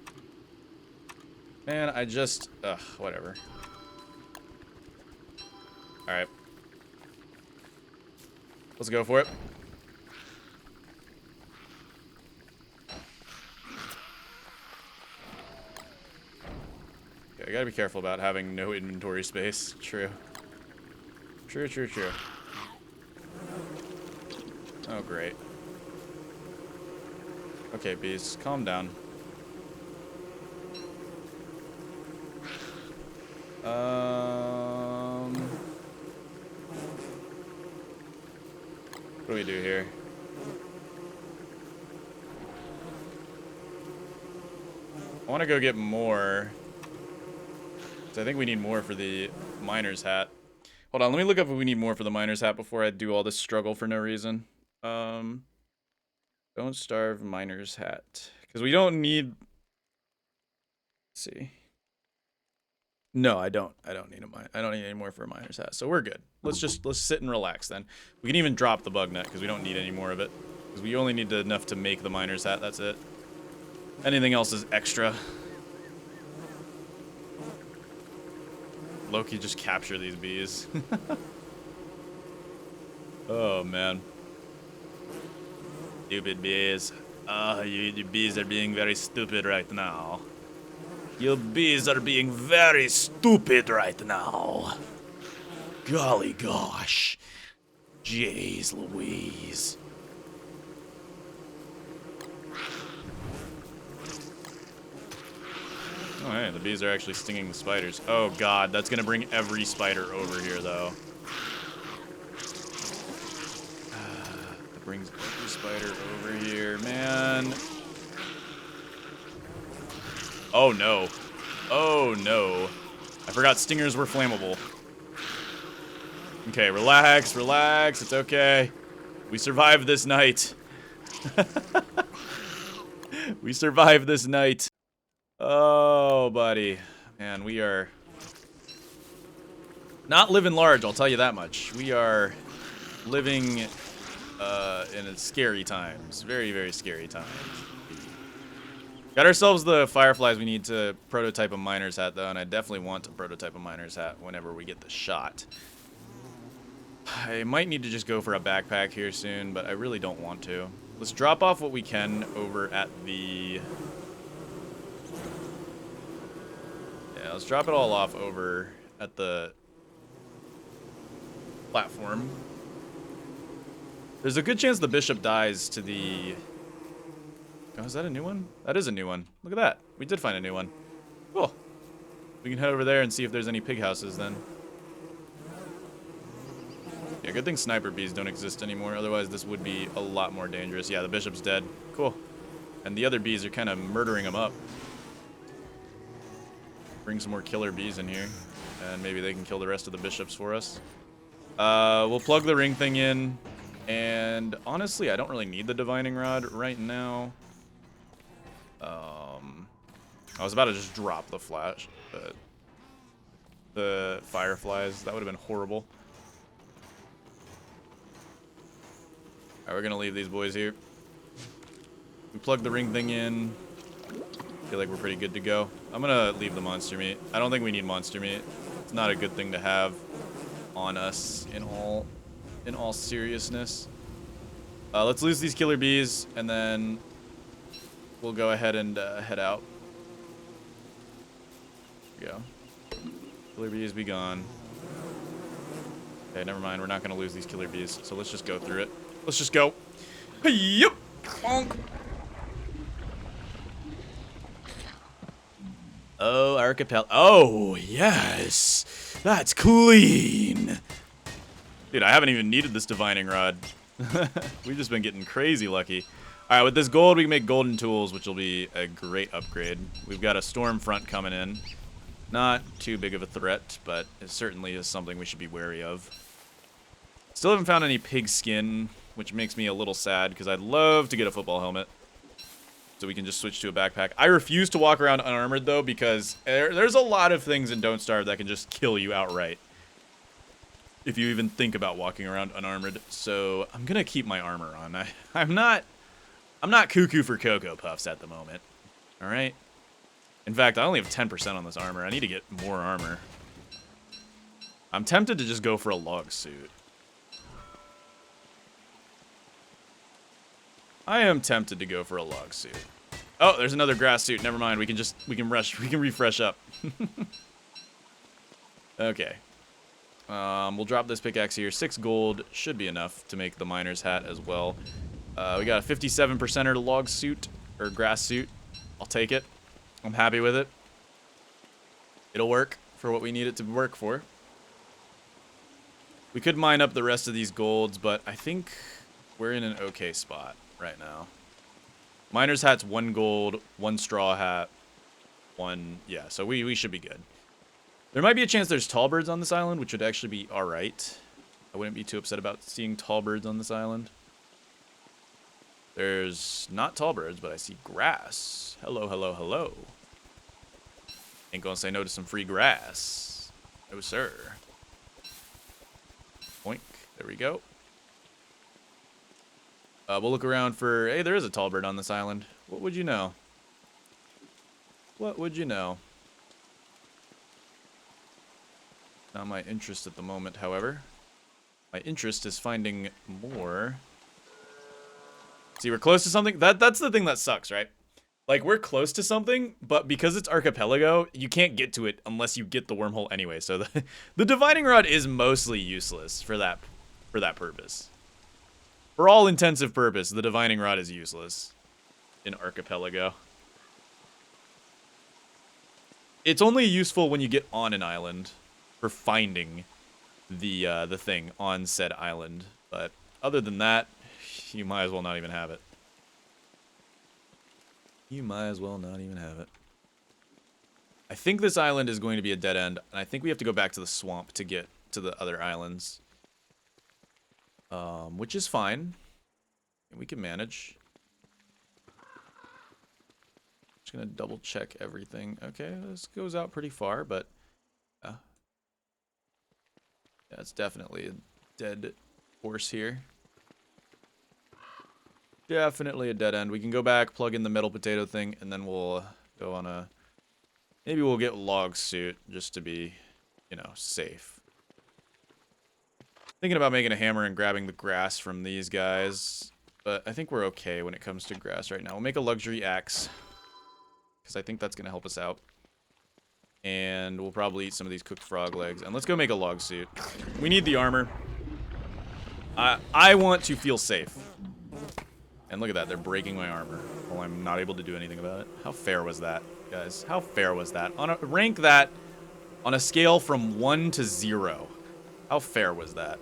Man, I just... Ugh, whatever. Alright. Let's go for it. Okay, I gotta be careful about having no inventory space. True. True, true, true. Oh, great. Okay, bees, calm down. What do we do here? I want to go get more. So I think we need more for the miner's hat. Hold on, let me look up if we need more for the miner's hat before I do all this struggle for no reason. Don't starve miner's hat. Because we don't need... Let's see. No, I don't need I don't need any more for a miner's hat. So we're good. Let's sit and relax then. We can even drop the bug net because we don't need any more of it. Because we only need enough to make the miner's hat, that's it. Anything else is extra. Loki, just capture these bees. Oh, man. Stupid bees. You bees are being very stupid right now. You bees are being very stupid right now. Golly gosh. Jeez Louise. Oh, hey, the bees are actually stinging the spiders. Oh, God, that's going to bring every spider over here, though. That brings every spider over here, man. Oh, no. Oh, no. I forgot stingers were flammable. Okay, relax, relax. It's okay. We survived this night. We survived this night. Oh, buddy. Man, we are not living large, I'll tell you that much. We are living in scary times. Very, very scary times. Got ourselves the fireflies we need to prototype a miner's hat, though, and I definitely want to prototype a miner's hat whenever we get the shot. I might need to just go for a backpack here soon, but I really don't want to. Let's drop off what we can over at the... Yeah, let's drop it all off over at the platform. There's a good chance the bishop dies to the... Oh, is that a new one? That is a new one. Look at that. We did find a new one. Cool. We can head over there and see if there's any pig houses then. Yeah, good thing sniper bees don't exist anymore. Otherwise, this would be a lot more dangerous. Yeah, the bishop's dead. Cool. And the other bees are kind of murdering them up. Bring some more killer bees in here. And maybe they can kill the rest of the bishops for us. We'll plug the ring thing in. And honestly, I don't really need the divining rod right now. I was about to just drop the flash, but the fireflies, that would have been horrible. Alright, we're gonna leave these boys here. We plug the ring thing in. Feel like we're pretty good to go. I'm gonna leave the monster meat. I don't think we need monster meat. It's not a good thing to have on us in all seriousness. Let's lose these killer bees, and then we'll go ahead and head out. There we go. Killer bees be gone. Okay, never mind. We're not going to lose these killer bees, so let's just go through it. Let's just go. Yep. Bonk. Oh, archipelago. Oh, yes. That's clean. Dude, I haven't even needed this divining rod. We've just been getting crazy lucky. All right, with this gold, we can make golden tools, which will be a great upgrade. We've got a storm front coming in. Not too big of a threat, but it certainly is something we should be wary of. Still haven't found any pig skin, which makes me a little sad, because I'd love to get a football helmet. So we can just switch to a backpack. I refuse to walk around unarmored, though, because there's a lot of things in Don't Starve that can just kill you outright. If you even think about walking around unarmored. So I'm going to keep my armor on. I'm not cuckoo for Cocoa Puffs at the moment. All right? In fact, I only have 10% on this armor. I need to get more armor. I'm tempted to just go for a log suit. I am tempted to go for a log suit. Oh, there's another grass suit. Never mind. We can refresh up. Okay. We'll drop this pickaxe here. 6 gold should be enough to make the miner's hat as well. We got a 57%er log suit, or grass suit. I'll take it. I'm happy with it. It'll work for what we need it to work for. We could mine up the rest of these golds, but I think we're in an okay spot right now. Miner's hat's 1 gold, 1 straw hat, 1... Yeah, so we should be good. There might be a chance there's tall birds on this island, which would actually be alright. I wouldn't be too upset about seeing tall birds on this island. There's not tall birds, but I see grass. Hello, hello, hello. Ain't gonna say no to some free grass. No, sir. Boink. There we go. We'll look around for... Hey, there is a tall bird on this island. What would you know? What would you know? Not my interest at the moment, however. My interest is finding more. See, we're close to something. That's the thing that sucks, right? Like, we're close to something, but because it's archipelago, you can't get to it unless you get the wormhole anyway. So the divining rod is mostly useless for that purpose. For all intensive purpose, the divining rod is useless in archipelago. It's only useful when you get on an island for finding the thing on said island. But other than that, you might as well not even have it. You might as well not even have it. I think this island is going to be a dead end, and I think we have to go back to the swamp to get to the other islands. Which is fine. We can manage. Just gonna double check everything. Okay, this goes out pretty far, but yeah, it's definitely a dead horse here. Definitely a dead end. We can go back, plug in the metal potato thing, and then we'll go on a... Maybe we'll get log suit just to be, you know, safe. Thinking about making a hammer and grabbing the grass from these guys, but I think we're okay when it comes to grass right now. We'll make a luxury axe, because I think that's going to help us out. And we'll probably eat some of these cooked frog legs. And let's go make a log suit. We need the armor. I want to feel safe. And look at that, they're breaking my armor. Well, I'm not able to do anything about it. How fair was that, guys? How fair was that? Rank that on a scale from 1 to 0. How fair was that?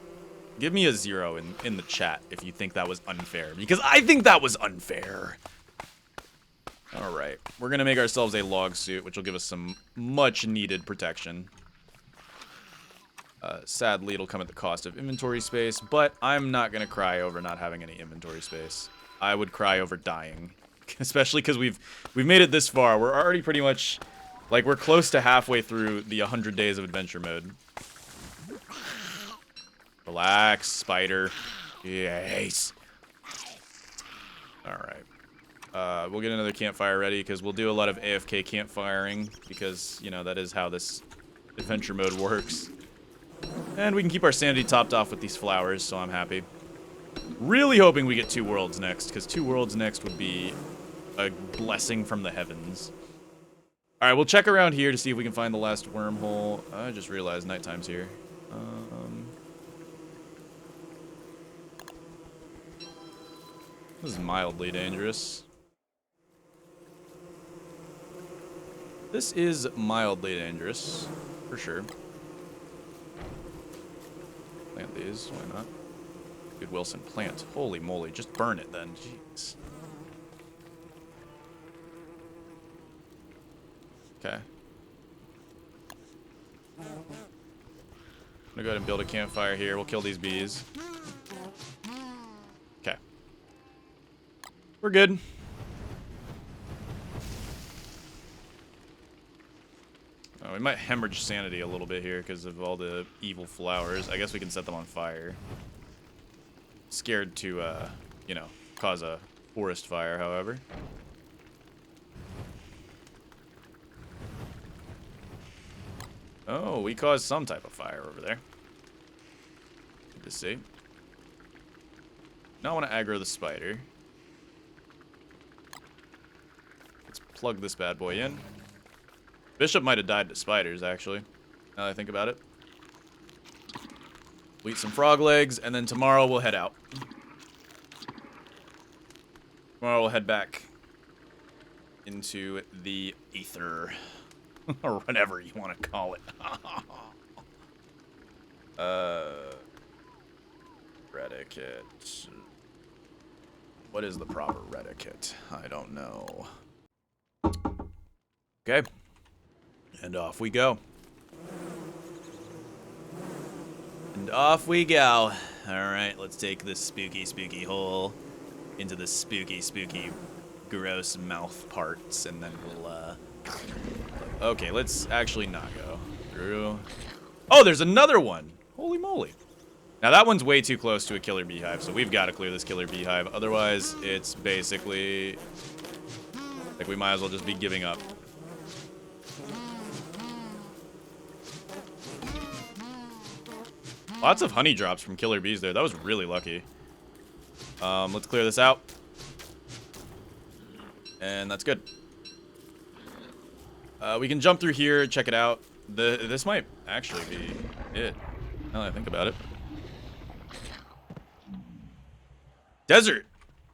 Give me a 0 in the chat if you think that was unfair, because I think that was unfair. Alright, we're gonna make ourselves a log suit, which will give us some much needed protection. Sadly, it'll come at the cost of inventory space, but I'm not gonna cry over not having any inventory space. I would cry over dying, especially because we've made it this far. We're already pretty much, like, we're close to halfway through the 100 days of adventure mode. Relax, spider. Yes. Alright. We'll get another campfire ready, because we'll do a lot of AFK campfiring, because, you know, that is how this adventure mode works. And we can keep our sanity topped off with these flowers, so I'm happy. Really hoping we get 2 worlds next, because 2 worlds next would be a blessing from the heavens. Alright, we'll check around here to see if we can find the last wormhole. I just realized nighttime's here. This is mildly dangerous. This is mildly dangerous, for sure. Plant these, why not? Dude, Wilson, plant. Holy moly, just burn it then. Jeez. Okay. I'm gonna go ahead and build a campfire here. We'll kill these bees. Okay. We're good. Oh, we might hemorrhage sanity a little bit here because of all the evil flowers. I guess we can set them on fire. Scared to, you know, cause a forest fire, however. Oh, we caused some type of fire over there. Good to see. Now I want to aggro the spider. Let's plug this bad boy in. Bishop might have died to spiders, actually, now that I think about it. We'll eat some frog legs, and then tomorrow we'll head out. Tomorrow we'll head back into the ether. Or whatever you want to call it. Redicate. What is the proper redicate? I don't know. Okay. And off we go. And off we go. Alright, let's take this spooky, spooky hole into the spooky, spooky, gross mouth parts, and then we'll, okay, let's actually not go through. Oh, there's another one! Holy moly. Now that one's way too close to a killer beehive, so we've got to clear this killer beehive. Otherwise, it's basically like we might as well just be giving up. Lots of honey drops from killer bees there. That was really lucky. Let's clear this out. And that's good. We can jump through here, check it out. This might actually be it, now that I think about it. Desert!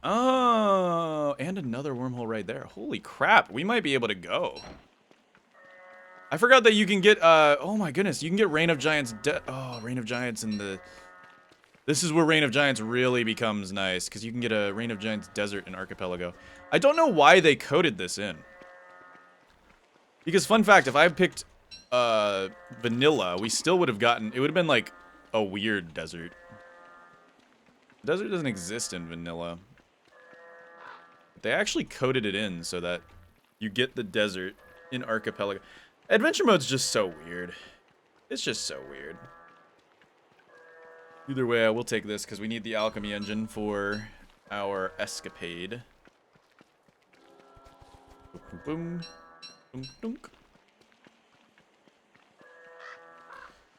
Oh, and another wormhole right there. Holy crap, we might be able to go. I forgot that you can get, oh my goodness, you can get Reign of Giants, Reign of Giants in the... This is where Reign of Giants really becomes nice, because you can get a Reign of Giants Desert and Archipelago. I don't know why they coded this in. Because, fun fact, if I picked, vanilla, we still would have gotten, it would have been like a weird desert. Desert doesn't exist in vanilla. They actually coded it in so that you get the desert in Archipelago. Adventure mode's just so weird. It's just so weird. Either way, I will take this because we need the alchemy engine for our escapade. Boom, boom, boom, boom.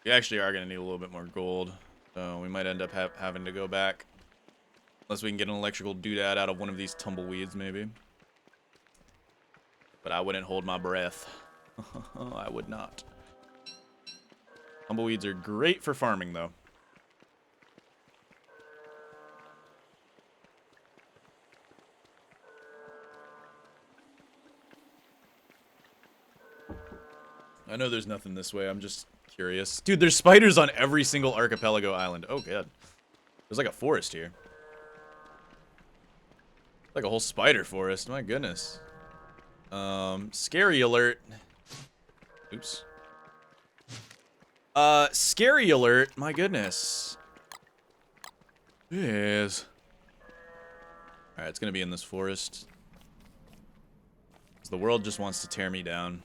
We actually are going to need a little bit more gold, so we might end up having to go back. Unless we can get an electrical doodad out of one of these tumbleweeds, maybe. But I wouldn't hold my breath. I would not. Tumbleweeds are great for farming, though. I know there's nothing this way. I'm just curious. Dude, there's spiders on every single archipelago island. Oh, God. There's like a forest here. Like a whole spider forest. My goodness. Scary alert. Oops. Scary alert. My goodness. Yes. Alright, it's gonna be in this forest. 'Cause the world just wants to tear me down.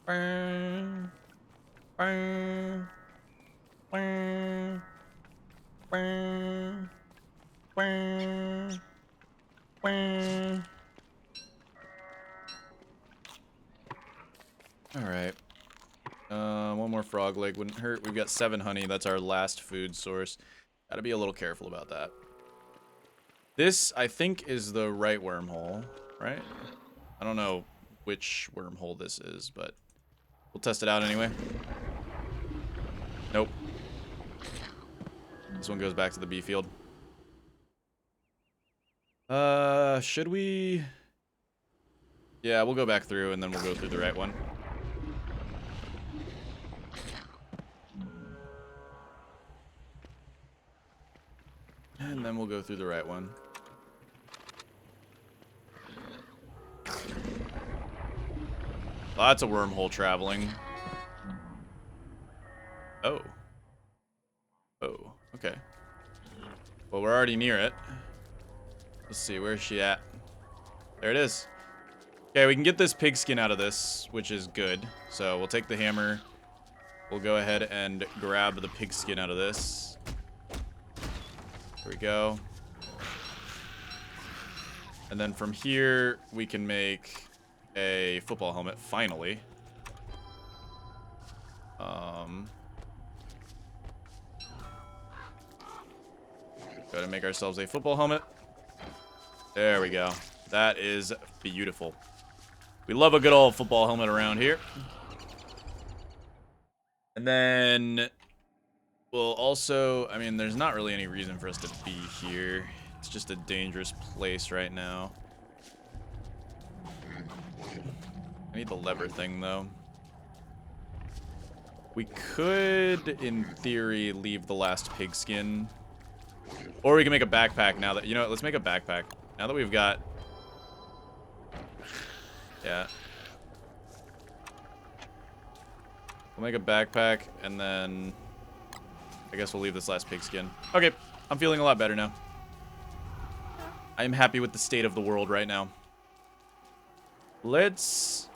Alright. One more frog leg wouldn't hurt. We've got 7 honey. That's our last food source. Gotta be a little careful about that. This, I think, is the right wormhole, right? I don't know which wormhole this is, but we'll test it out anyway. Nope. This one goes back to the bee field. Should we? Yeah, we'll go back through and then we'll go through the right one. And then we'll go through the right one. Lots of wormhole traveling. Oh. Oh, okay. Well, we're already near it. Let's see, where's she at? There it is. Okay, we can get this pigskin out of this, which is good. So we'll take the hammer. We'll go ahead and grab the pigskin out of this. Here we go. And then from here, we can make a football helmet, finally. Go to make ourselves a football helmet. There we go. That is beautiful. We love a good old football helmet around here. And then we'll also, I mean, there's not really any reason for us to be here. It's just a dangerous place right now. I need the lever thing, though. We could, in theory, leave the last pigskin. Or we can make a backpack now that, you know what, let's make a backpack. Now that we've got... Yeah. We'll make a backpack, and then... I guess we'll leave this last pigskin. Okay, I'm feeling a lot better now. I am happy with the state of the world right now. Let's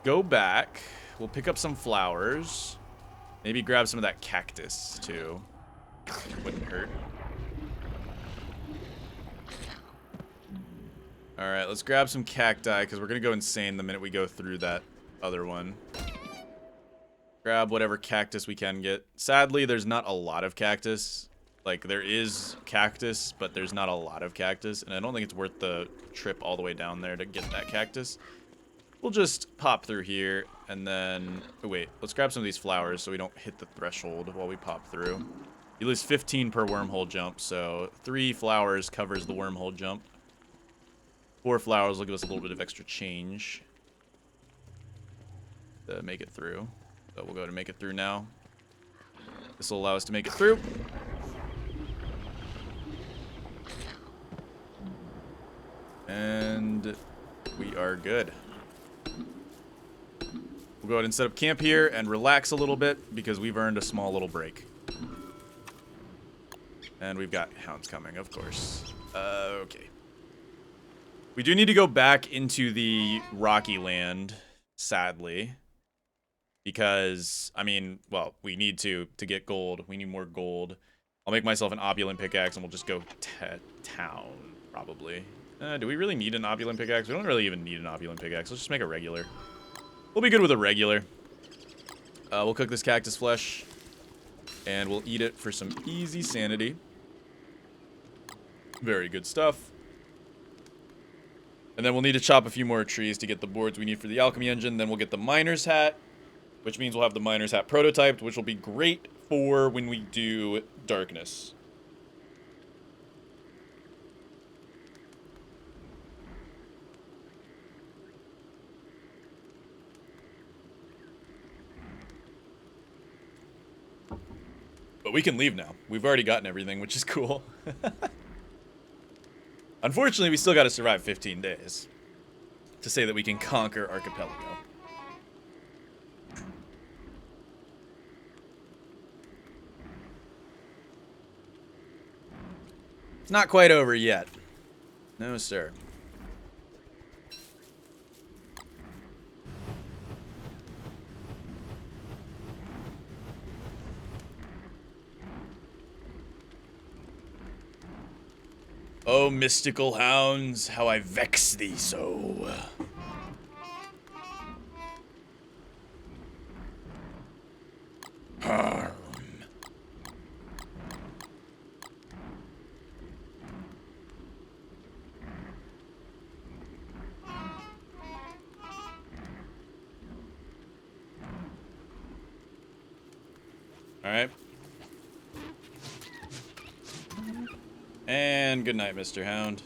go back. We'll pick up some flowers. Maybe grab some of that cactus, too. Wouldn't hurt. Alright, let's grab some cacti, because we're going to go insane the minute we go through that other one. Grab whatever cactus we can get. Sadly, there's not a lot of cactus. Like, there is cactus, but there's not a lot of cactus, and I don't think it's worth the trip all the way down there to get that cactus. We'll just pop through here, and then... Oh, wait, let's grab some of these flowers so we don't hit the threshold while we pop through. You lose 15 per wormhole jump, so 3 flowers covers the wormhole jump. 4 flowers will give us a little bit of extra change to make it through. So we'll go to make it through now. This will allow us to make it through. And we are good. We'll go ahead and set up camp here and relax a little bit because we've earned a small little break. And we've got hounds coming, of course. Okay. We do need to go back into the rocky land, sadly. Because, I mean, well, we need to get gold. We need more gold. I'll make myself an opulent pickaxe and we'll just go to town, probably. Do we really need an opulent pickaxe? We don't really even need an opulent pickaxe. Let's just make a regular. We'll be good with a regular. We'll cook this cactus flesh. And we'll eat it for some easy sanity. Very good stuff. And then we'll need to chop a few more trees to get the boards we need for the alchemy engine. Then we'll get the miner's hat, which means we'll have the miner's hat prototyped, which will be great for when we do darkness. But we can leave now. We've already gotten everything, which is cool. Unfortunately, we still got to survive 15 days to say that we can conquer Archipelago. It's not quite over yet. No, sir. Oh, mystical hounds, how I vex thee so. Harm. All right. And good night, Mr. Hound.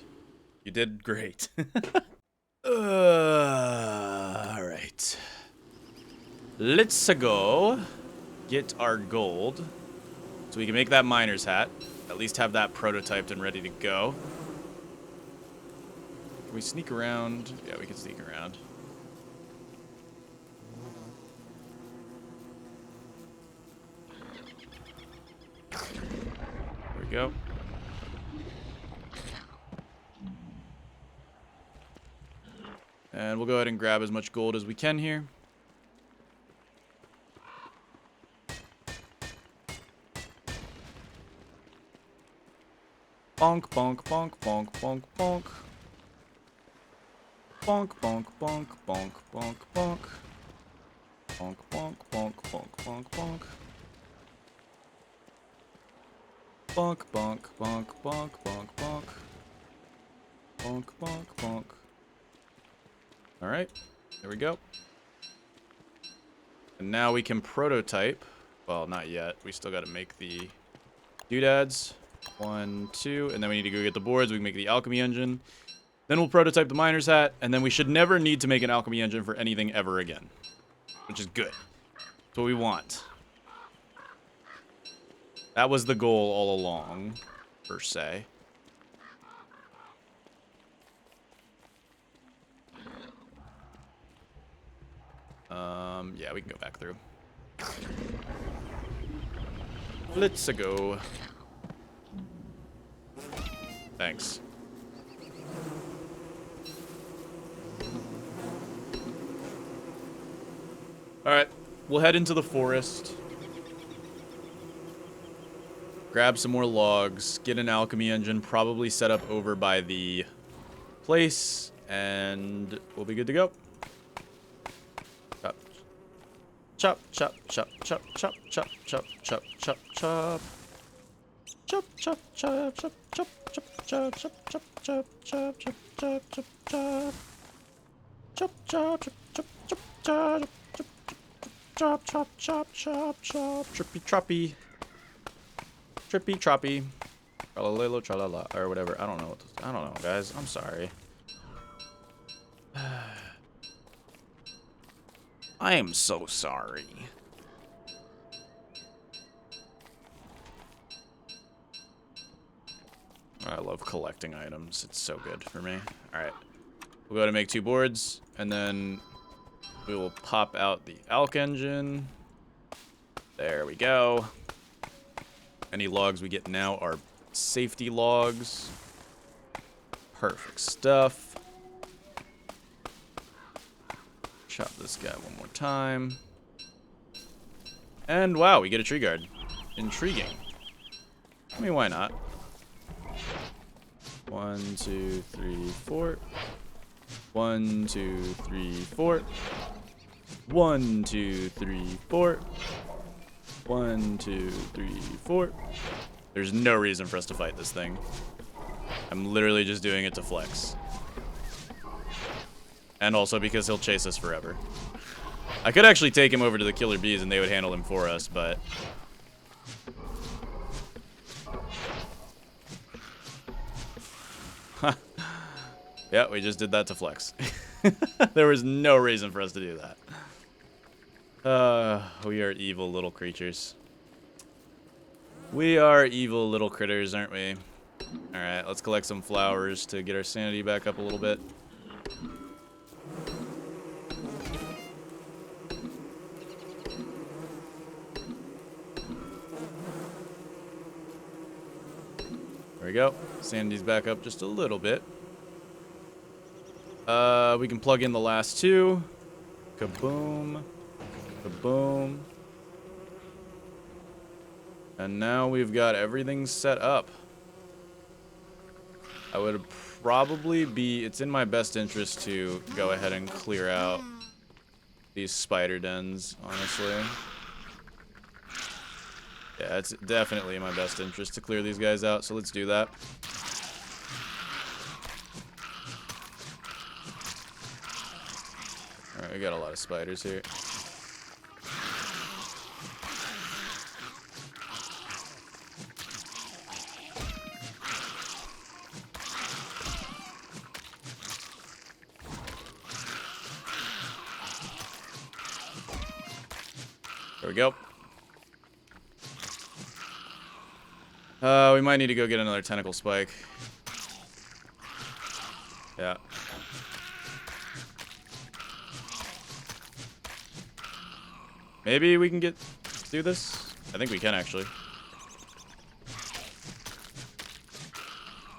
You did great. All right. Let's go get our gold so we can make that miner's hat. At least have that prototyped and ready to go. Can we sneak around? Yeah, we can sneak around. There we go. And we'll go ahead and grab as much gold as we can here. Bonk, bonk, bonk, bonk, bonk, bonk. Bonk, bonk, bonk, bonk, bonk, bonk. Bonk, bonk, bonk, bonk, bonk, bonk. Bonk, bonk, bonk, bonk, bonk, bonk. Bonk, bonk, bonk. Alright, there we go. And now we can prototype. Well, not yet. We still gotta make the doodads. 1, 2, and then we need to go get the boards. We can make the alchemy engine. Then we'll prototype the miner's hat, and then we should never need to make an alchemy engine for anything ever again. Which is good. That's what we want. That was the goal all along, per se. Yeah, we can go back through. Let's go. Thanks. Alright, we'll head into the forest. Grab some more logs, get an alchemy engine probably set up over by the place, and we'll be good to go. Chop, chop, chop, chop, chop, chop, chop, chop, chop, chop. Chop, chop, chop, chop, chop, chop, chop, chop, chop, chop, chop, chop, chop, chop, chop. Chop, chop, chop, chop, chop, chop, chop, chop, chop, chop, chop, trippy troppy. Trippy troppy. Tralalelo tralala, or whatever. I don't know, guys. I'm sorry. I am so sorry. I love collecting items. It's so good for me. Alright. We'll go to make 2 boards, and then we will pop out the alch engine. There we go. Any logs we get now are safety logs. Perfect stuff. Chop this guy one more time. And wow, we get a tree guard. Intriguing. I mean, why not? 1, 2, 3, 4. 1, 2, 3, 4. 1, 2, 3, 4. 1, 2, 3, 4. There's no reason for us to fight this thing. I'm literally just doing it to flex. And also because he'll chase us forever. I could actually take him over to the killer bees and they would handle him for us, but... Yeah, we just did that to flex. There was no reason for us to do that. We are evil little creatures. We are evil little critters, aren't we? Alright, let's collect some flowers to get our sanity back up a little bit. There we go. Sanity's back up just a little bit. We can plug in the last 2. Kaboom. Kaboom. And now we've got everything set up. I would probably be... It's in my best interest to go ahead and clear out these spider dens, honestly. Yeah, it's definitely in my best interest to clear these guys out, so let's do that. Alright, we got a lot of spiders here. There we go. We might need to go get another tentacle spike. Yeah. Maybe we can do this? I think we can, actually.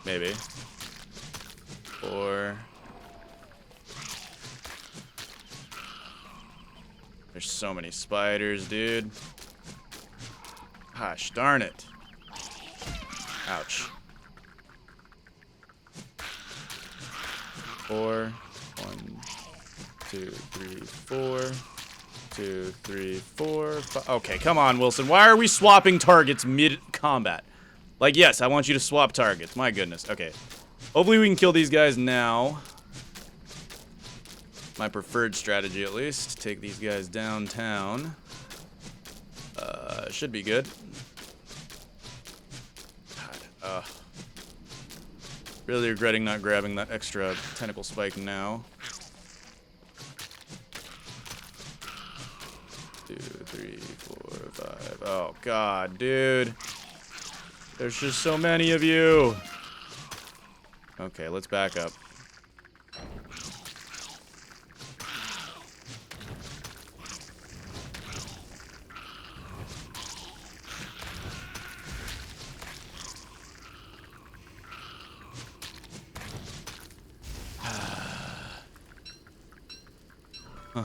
Maybe. Or... There's so many spiders, dude. Gosh, darn it. Ouch. 4. 1, 2, 3, 4. 2, 3, 4, 5. Okay, come on, Wilson. Why are we swapping targets mid-combat? Like, yes, I want you to swap targets. My goodness. Okay. Hopefully we can kill these guys now. My preferred strategy, at least. Take these guys downtown. Should be good. God, really regretting not grabbing that extra tentacle spike now. 2, 3, 4, 5. Oh, God, dude. There's just so many of you. Okay, let's back up.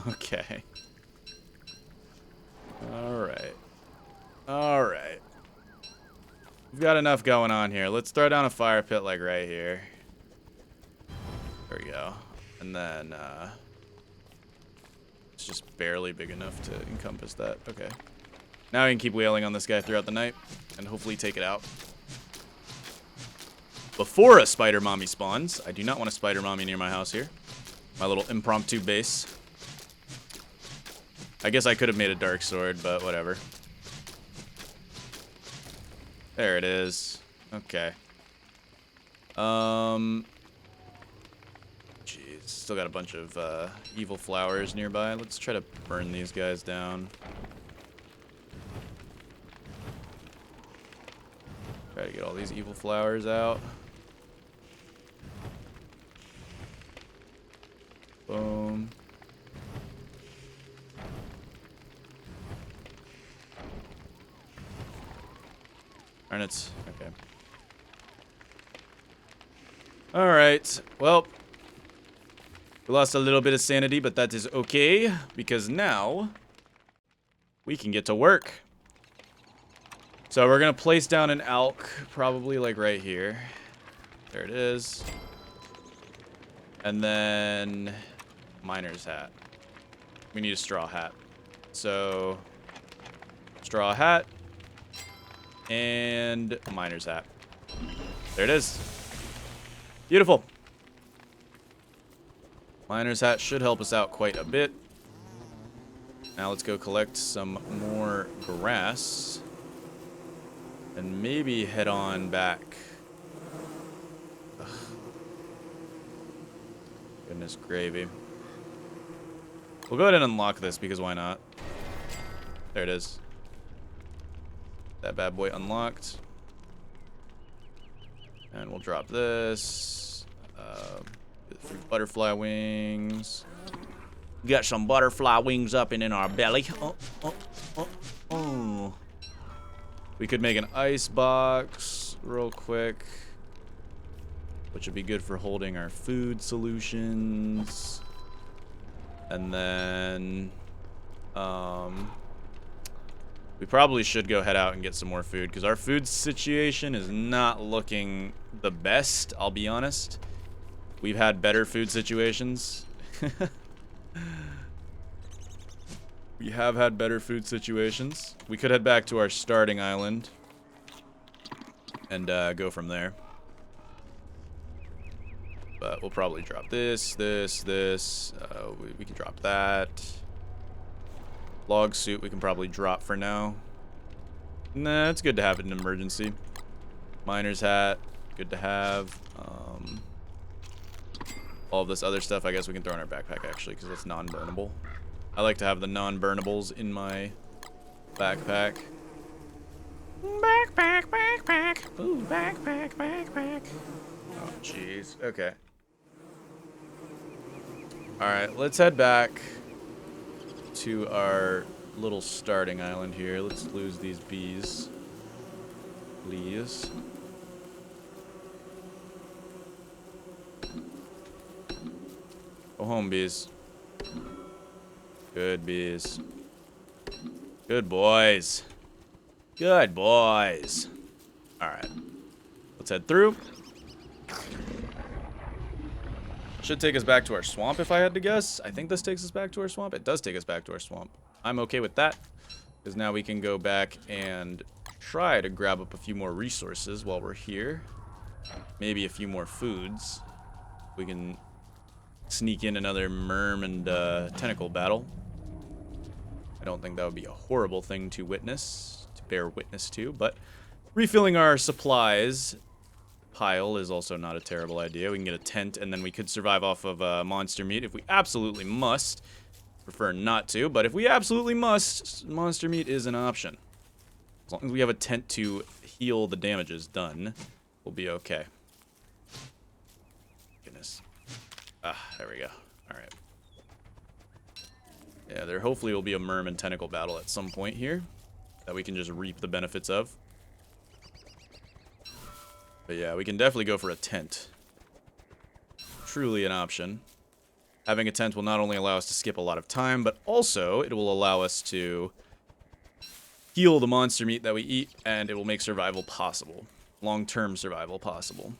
Okay. Alright. Alright. We've got enough going on here. Let's throw down a fire pit like right here. There we go. And then, it's just barely big enough to encompass that. Okay. Now we can keep wailing on this guy throughout the night and hopefully take it out. Before a spider mommy spawns. I do not want a spider mommy near my house here. My little impromptu base. I guess I could have made a dark sword, but whatever. There it is. Okay. Jeez, still got a bunch of evil flowers nearby. Let's try to burn these guys down. Try to get all these evil flowers out. Boom. Hornets. Okay. Alright. Well, we lost a little bit of sanity, but that is okay, because now we can get to work. So we're going to place down an elk, probably like right here. There it is. And then miner's hat. We need a straw hat. So straw hat. And a miner's hat. There it is. Beautiful. Miner's hat should help us out quite a bit. Now let's go collect some more grass. And maybe head on back. Ugh. Goodness gravy. We'll go ahead and unlock this because why not? There it is. That bad boy unlocked. And we'll drop this. Butterfly wings. Got some butterfly wings up and in our belly. Oh. We could make an ice box real quick, which would be good for holding our food solutions. And then, we probably should go head out and get some more food because our food situation is not looking the best, I'll be honest. We've had better food situations. We have had better food situations. We could head back to our starting island and go from there. But we'll probably drop this. We can drop that. Log suit we can probably drop for now. Nah, it's good to have it in an emergency. Miner's hat, good to have. All of this other stuff I guess we can throw in our backpack actually because it's non-burnable. I like to have the non-burnables in my backpack. Backpack, backpack. Ooh, backpack, backpack. Oh, jeez. Okay. Alright, let's head back to our little starting island here. Let's lose these bees. Please. Go home, bees. Good bees. Good boys. Good boys. Alright. Let's head through. Should take us back to our swamp if I had to guess. I think this takes us back to our swamp. It does take us back to our swamp. I'm okay with that. Because now we can go back and try to grab up a few more resources while we're here. Maybe a few more foods. We can sneak in another merm and tentacle battle. I don't think that would be a horrible thing to bear witness to, but refilling our supplies pile is also not a terrible idea. We can get a tent, and then we could survive off of monster meat if we absolutely must. Prefer not to, but if we absolutely must, monster meat is an option. As long as we have a tent to heal the damages done, we'll be okay. Goodness. Ah, there we go. Alright. Yeah, there hopefully will be a merm and tentacle battle at some point here that we can just reap the benefits of. But yeah, we can definitely go for a tent. Truly an option. Having a tent will not only allow us to skip a lot of time, but also it will allow us to heal the monster meat that we eat, and it will make survival possible. Long-term survival possible.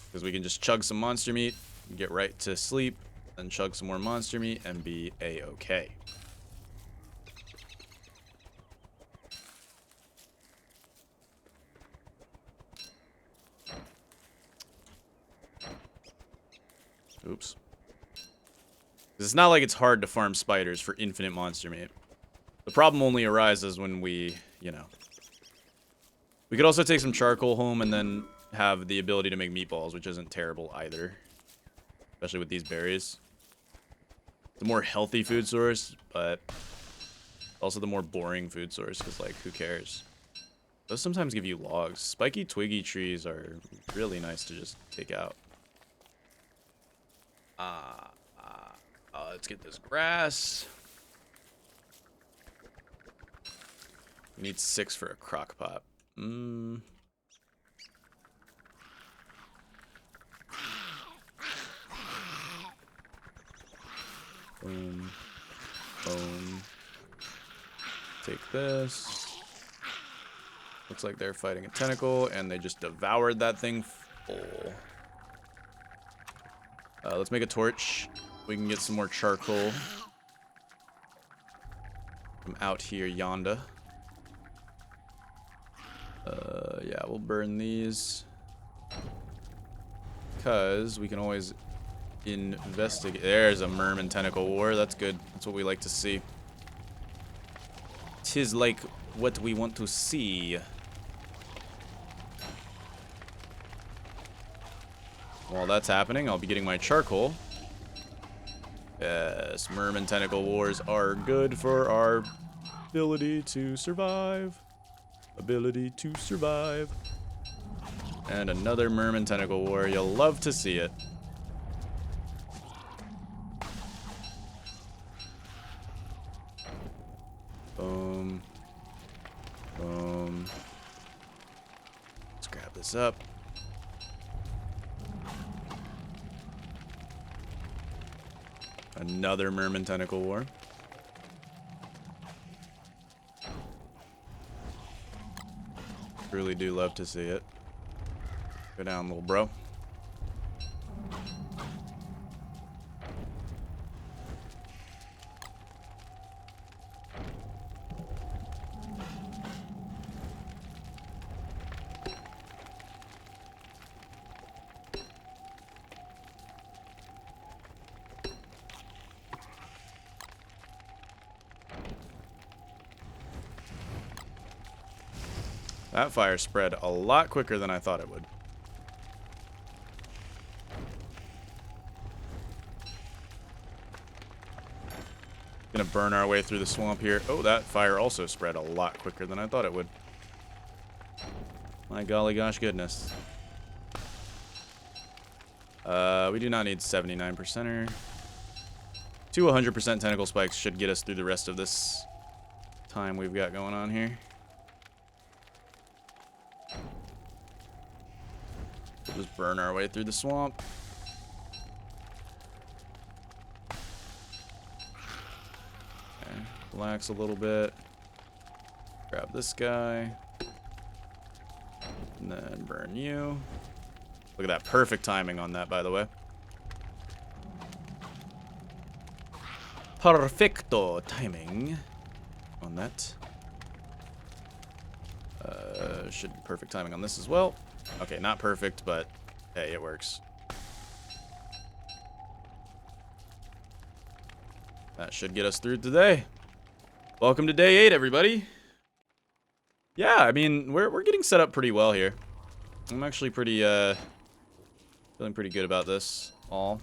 Because we can just chug some monster meat, get right to sleep, then chug some more monster meat, and be a-okay. Oops. It's not like it's hard to farm spiders for infinite monster meat. The problem only arises when we, you know. We could also take some charcoal home and then have the ability to make meatballs, which isn't terrible either. Especially with these berries. It's a more healthy food source, but also the more boring food source, because, like, who cares? Those sometimes give you logs. Spiky, twiggy trees are really nice to just take out. Let's get this grass. We need 6 for a crock pot. Boom. Boom. Take this. Looks like they're fighting a tentacle, and they just devoured that thing full. Let's make a torch. We can get some more charcoal from out here yonder. Yeah, we'll burn these. Because we can always investigate. There's a merm and tentacle war. That's good. That's what we like to see. 'Tis like what we want to see. While that's happening, I'll be getting my charcoal. Yes, merm and tentacle wars are good for our ability to survive. Ability to survive. And another merm and tentacle war. You'll love to see it. Boom. Boom. Let's grab this up. Another merm and tentacle war. Really do love to see it. Go down, little bro. That fire spread a lot quicker than I thought it would. Gonna burn our way through the swamp here. Oh, that fire also spread a lot quicker than I thought it would. My golly gosh goodness. We do not need 79%er. 100% tentacle spikes should get us through the rest of this time we've got going on here. We'll just burn our way through the swamp. Okay, relax a little bit. Grab this guy. And then burn you. Look at that. Perfect timing on that, by the way. Perfecto timing on that. Should be perfect timing on this as well. Okay, not perfect, but hey, it works. That should get us through today. Welcome to day 8, everybody. Yeah, I mean, we're getting set up pretty well here. I'm actually pretty feeling pretty good about this all.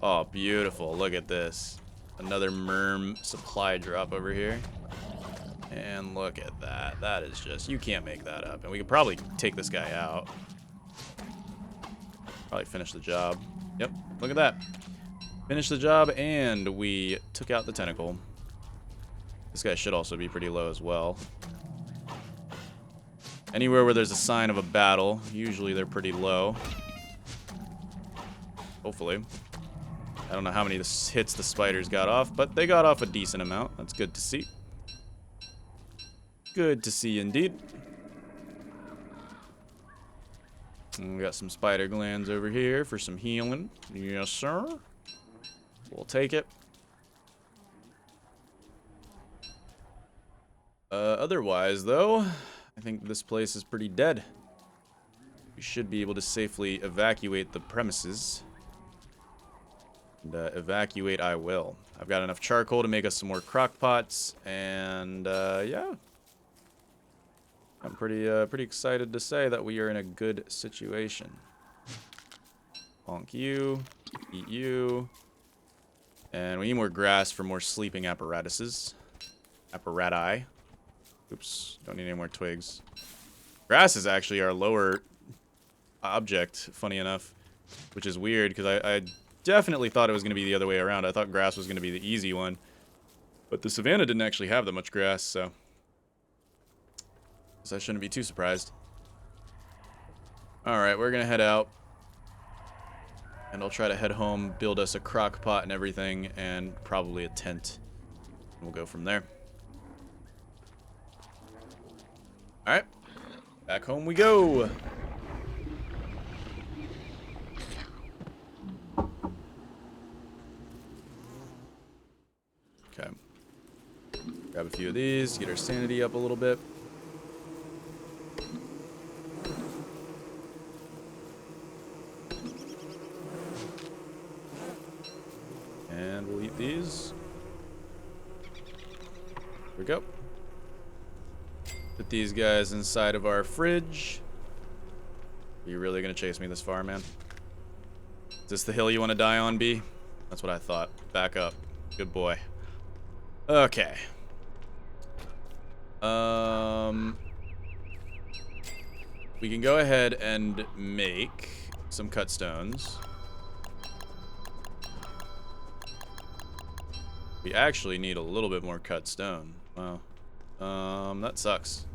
Oh, beautiful. Look at this. Another merm supply drop over here. And look at that. That is just, you can't make that up. And we could probably take this guy out. Probably finish the job. Yep, look at that. Finish the job, and we took out the tentacle. This guy should also be pretty low as well. Anywhere where there's a sign of a battle, usually they're pretty low. Hopefully. I don't know how many hits the spiders got off, but they got off a decent amount. That's good to see. Good to see indeed. And we got some spider glands over here for some healing. Yes, sir. We'll take it. Otherwise, though, I think this place is pretty dead. We should be able to safely evacuate the premises. And evacuate I will. I've got enough charcoal to make us some more crock pots, and yeah. I'm pretty excited to say that we are in a good situation. Bonk you, eat you, and we need more grass for more sleeping apparatuses. Apparati. Oops, don't need any more twigs. Grass is actually our lower object, funny enough, which is weird because I definitely thought it was going to be the other way around. I thought grass was going to be the easy one, but the savannah didn't actually have that much grass, so I shouldn't be too surprised. Alright, we're going to head out. And I'll try to head home, build us a crock pot and everything, and probably a tent. And we'll go from there. Alright, back home we go. Okay. Grab a few of these, get our sanity up a little bit. And we'll eat these. Here we go. Put these guys inside of our fridge. Are you really gonna chase me this far, man? Is this the hill you want to die on, B? That's what I thought. Back up. Good boy. Okay. We can go ahead and make some cut stones. We actually need a little bit more cut stone. Wow. That sucks.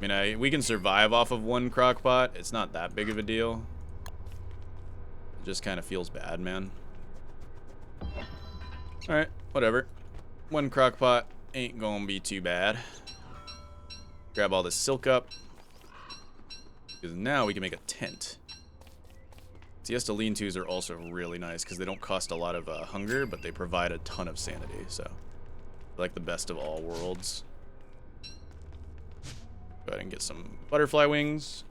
I mean, we can survive off of one crock pot. It's not that big of a deal. It just kind of feels bad, man. Alright, whatever. One crock pot ain't gonna be too bad. Grab all this silk up. Because now we can make a tent. Siesta lean-tos are also really nice because they don't cost a lot of hunger, but they provide a ton of sanity, so they're like the best of all worlds. Go ahead and get some butterfly wings.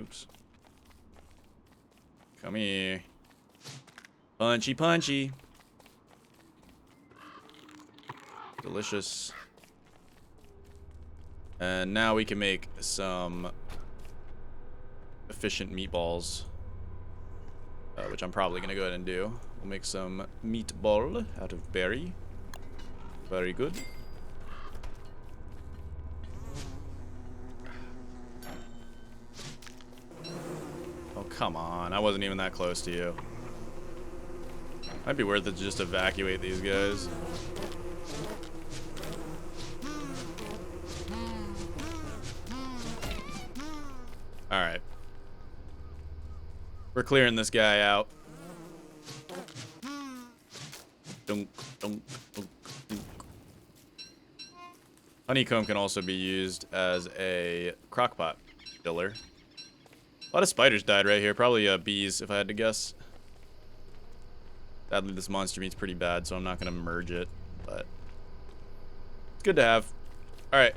Oops. Come here. Punchy, punchy. Delicious. And now we can make some efficient meatballs. Which I'm probably going to go ahead and do We'll make some meatball out of berry. Very good. Oh, come on. I wasn't even that close to you. Might be worth it to just evacuate these guys. Alright. We're clearing this guy out. Dunk, dunk, dunk, dunk. Honeycomb can also be used as a crockpot filler. A lot of spiders died right here. Probably bees, if I had to guess. Sadly, this monster meat's pretty bad, so I'm not going to merge it. But it's good to have. Alright,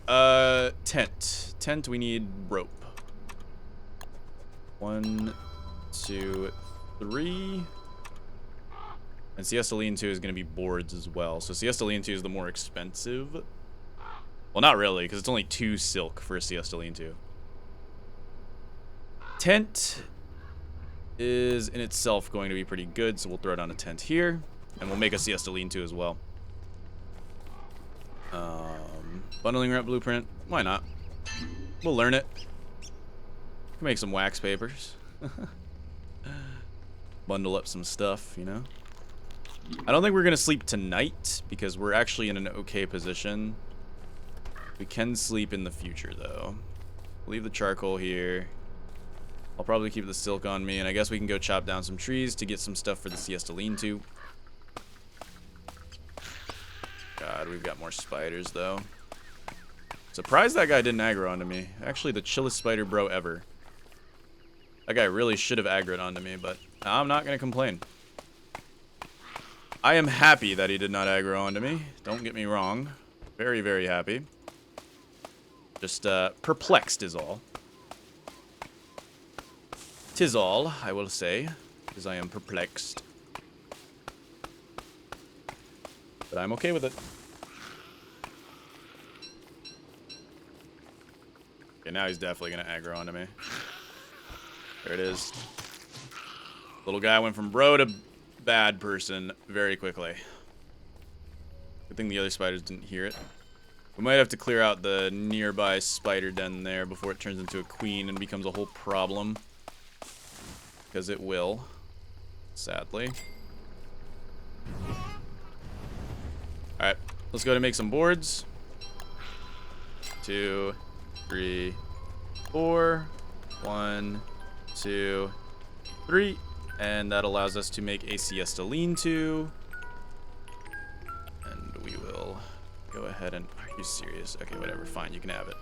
tent. Tent, we need rope. 1, 2, 3. And Siesta Lean-To is going to be boards as well. So Siesta Lean-To is the more expensive. Well, not really, because it's only 2 silk for a Siesta Lean-To. Tent is in itself going to be pretty good, so we'll throw down a tent here. And we'll make a Siesta Lean-To as well. Bundling rep blueprint. Why not? We'll learn it. Make some wax papers. Bundle up some stuff, you know? I don't think we're going to sleep tonight because we're actually in an okay position. We can sleep in the future, though. Leave the charcoal here. I'll probably keep the silk on me, and I guess we can go chop down some trees to get some stuff for the Siesta Lean-To. God, we've got more spiders, though. Surprised that guy didn't aggro onto me. Actually, the chillest spider bro ever. That guy really should have aggroed onto me, but I'm not going to complain. I am happy that he did not aggro onto me. Don't get me wrong. Very, very happy. Just perplexed is all. 'Tis all, I will say, because I am perplexed. But I'm okay with it. Okay, now he's definitely going to aggro onto me. There it is. Little guy went from bro to bad person very quickly. Good thing the other spiders didn't hear it. We might have to clear out the nearby spider den there before it turns into a queen and becomes a whole problem. Because it will, sadly. Alright, let's go to make some boards. 2, 3, 4. 1, 2, 3. And that allows us to make a Siesta Lean-To. And we will go ahead and... Are you serious? Okay, whatever. Fine, you can have it.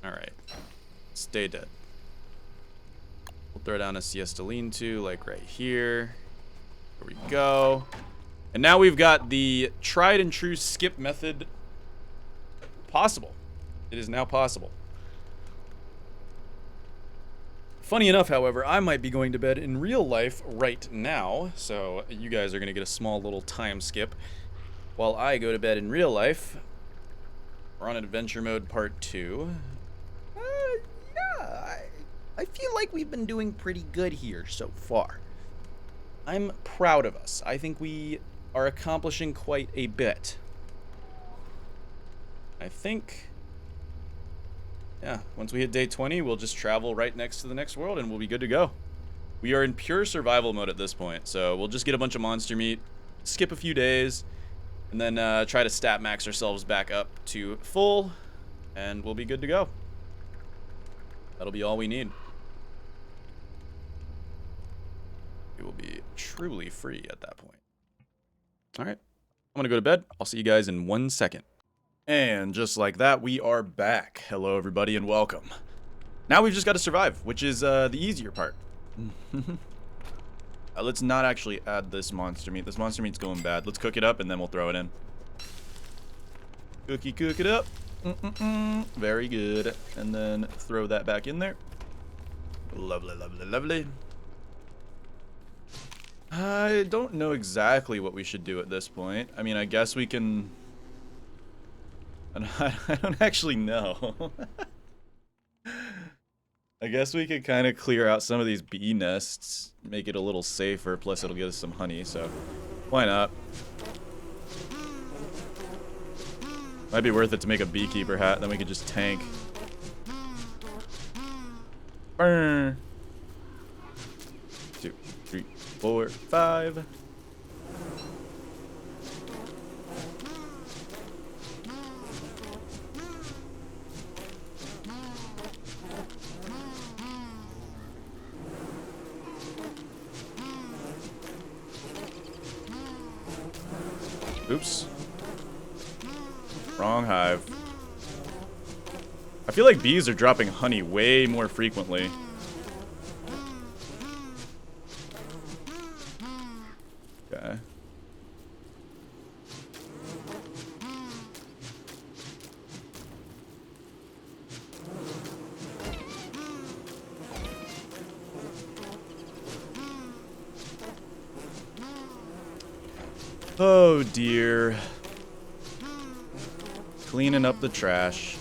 Alright. Stay dead. We'll throw down a Siesta Lean-To, like right here. There we go. And now we've got the tried and true skip method possible. It is now possible. Funny enough, however, I might be going to bed in real life right now, so you guys are going to get a small little time skip while I go to bed in real life. We're on adventure mode part 2. Yeah, I feel like we've been doing pretty good here so far. I'm proud of us. I think we are accomplishing quite a bit. I think... Yeah, once we hit day 20, we'll just travel right next to the next world and we'll be good to go. We are in pure survival mode at this point, so we'll just get a bunch of monster meat, skip a few days, and then try to stat max ourselves back up to full, and we'll be good to go. That'll be all we need. We will be truly free at that point. Alright, I'm gonna go to bed. I'll see you guys in 1 second. And just like that, we are back. Hello, everybody, and welcome. Now we've just got to survive, which is the easier part. Let's not actually add this monster meat. This monster meat's going bad. Let's cook it up, and then we'll throw it in. Cook it up. Very good. And then throw that back in there. Lovely, lovely, lovely. I don't know exactly what we should do at this point. I mean, I guess we can... I don't actually know. I guess we could kind of clear out some of these bee nests, make it a little safer, plus it'll get us some honey, so why not? Might be worth it to make a beekeeper hat, then we could just tank. Burn. 2, 3, 4, 5. Oops. Wrong hive. I feel like bees are dropping honey way more frequently. Okay. Oh dear. Cleaning up the trash.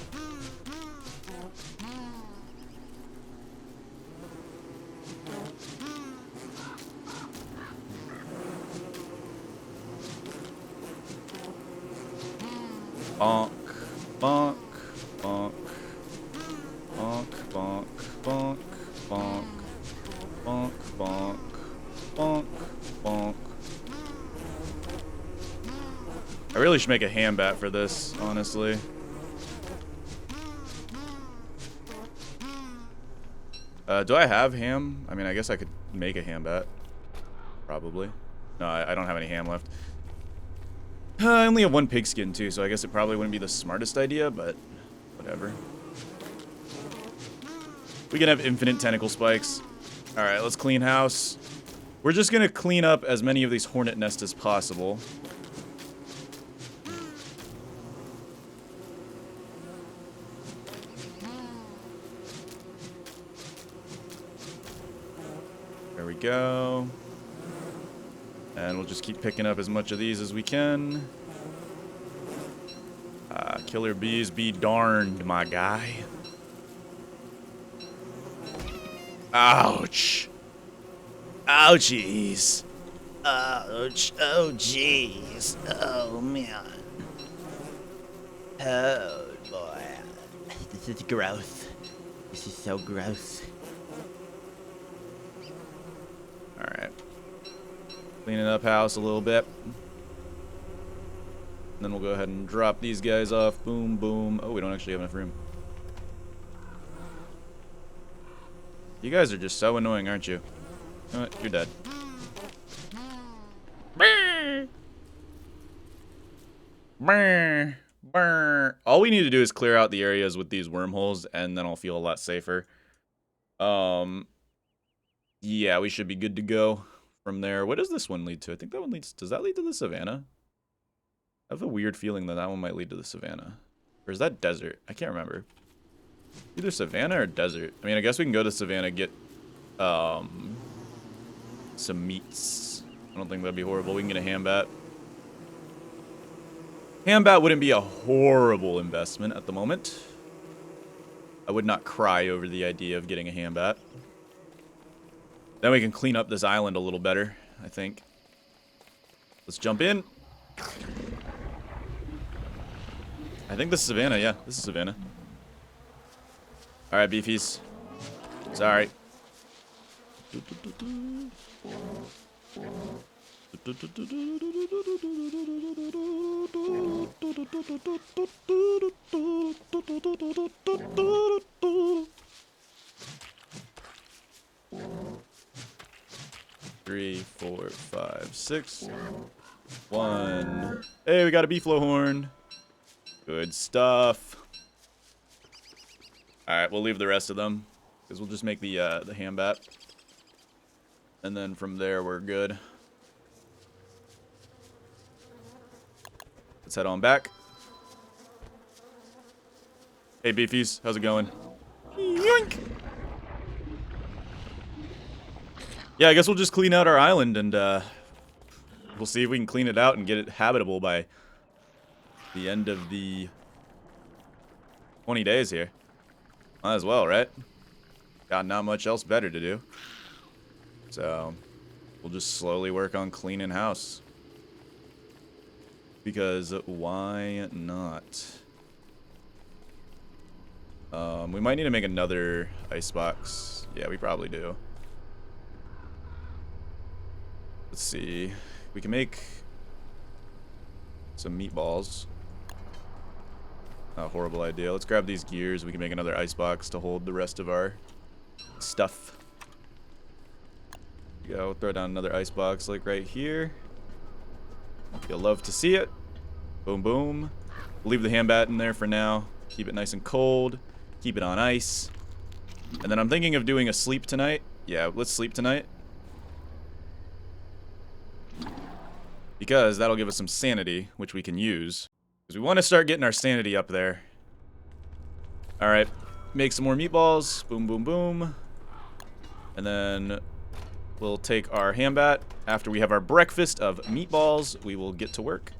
Bonk, bonk, bonk, bonk, bonk, bonk, bonk, bonk, bonk, bonk, bonk. I really should make a ham bat for this, honestly. Do I have ham? I mean, I guess I could make a ham bat. Probably. No, I don't have any ham left. I only have 1 pigskin, too, so I guess it probably wouldn't be the smartest idea, but whatever. We can have infinite tentacle spikes. Alright, let's clean house. We're just gonna clean up as many of these hornet nests as possible. There we go. And we'll just keep picking up as much of these as we can. Killer bees be darned, my guy. Ouch. Ouchies. Ouch. Oh, jeez. Oh, man. Oh, boy. This is gross. This is so gross. Alright. Cleaning up house a little bit. And then we'll go ahead and drop these guys off. Boom, boom. Oh, we don't actually have enough room. You guys are just so annoying, aren't you? You know what? You're dead. All we need to do is clear out the areas with these wormholes, and then I'll feel a lot safer. Yeah, we should be good to go from there. What does this one lead to? I think that one leads... Does that lead to the savannah? I have a weird feeling that that one might lead to the savannah. Or is that desert? I can't remember. Either savannah or desert. I mean, I guess we can go to savannah, get some meats. I don't think that'd be horrible. We can get a ham bat. Ham bat wouldn't be a horrible investment at the moment. I would not cry over the idea of getting a ham bat. Then we can clean up this island a little better, I think. Let's jump in. I think this is savannah, yeah. This is savannah. Alright, beefies. Sorry. 3, 4, 5, 6. 1. Hey, we got a beefalo horn. Good stuff. Alright, we'll leave the rest of them. Because we'll just make the ham bat. And then from there, we're good. Let's head on back. Hey, beefies. How's it going? Yoink! Yeah, I guess we'll just clean out our island and we'll see if we can clean it out and get it habitable by the end of the 20 days here. Might as well, right? got not much else better to do. So we'll just slowly work on cleaning house. Because why not? We might need to make another icebox. Yeah, we probably do. Let's see. We can make some meatballs. Not a horrible idea. Let's grab these gears. We can make another icebox to hold the rest of our stuff. There we go. We'll throw down another icebox like right here. You'll love to see it. Boom, boom. We'll leave the ham bat in there for now. Keep it nice and cold. Keep it on ice. And then I'm thinking of doing a sleep tonight. Yeah, let's sleep tonight. Because that'll give us some sanity, which we can use. Because we want to start getting our sanity up there. Alright. Make some more meatballs. Boom, boom, boom. And then we'll take our ham bat. After we have our breakfast of meatballs, we will get to work.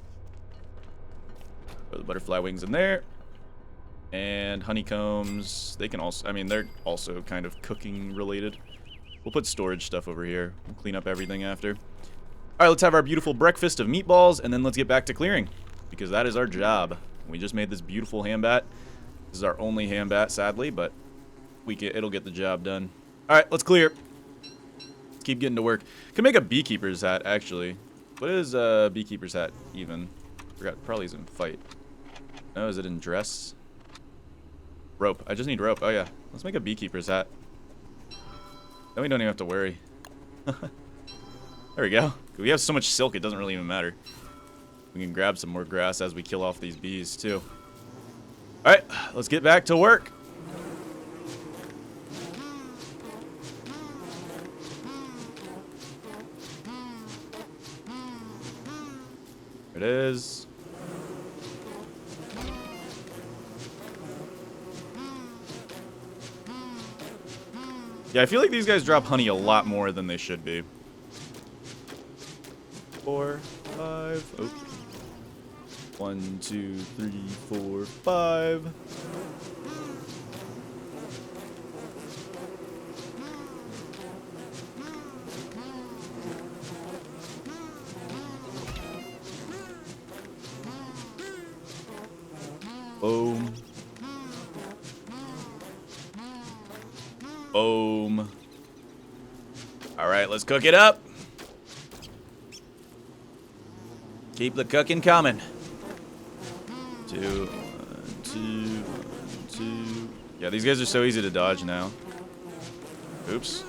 Put the butterfly wings in there. And honeycombs. They can also, I mean, they're also kind of cooking related. We'll put storage stuff over here. We'll clean up everything after. Alright, let's have our beautiful breakfast of meatballs, and then let's get back to clearing. Because that is our job. We just made this beautiful ham bat. This is our only ham bat, sadly, but it'll get the job done. Alright, let's clear. Let's keep getting to work. Can make a beekeeper's hat, actually. What is a beekeeper's hat, even? Forgot, probably is in fight. No, is it in dress? Rope. I just need rope. Oh, yeah. Let's make a beekeeper's hat. Then we don't even have to worry. There we go. We have so much silk, it doesn't really even matter. We can grab some more grass as we kill off these bees, too. Alright, let's get back to work. There it is. Yeah, I feel like these guys drop honey a lot more than they should be. 4, 5. Oh. 1, 2, 3, 4, 5. Boom. Boom. Alright, let's cook it up. Keep the cooking coming. 2, 1, 2, 1, 2. Yeah, these guys are so easy to dodge now. Oops.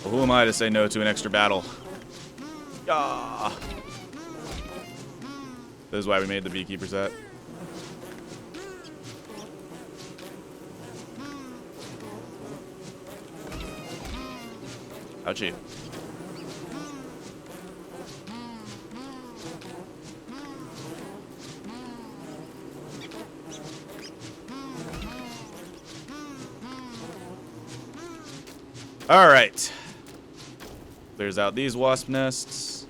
Well, who am I to say no to an extra battle? Ah. This is why we made the beekeeper's hat. Ouchie. Alright. Clears out these wasp nests.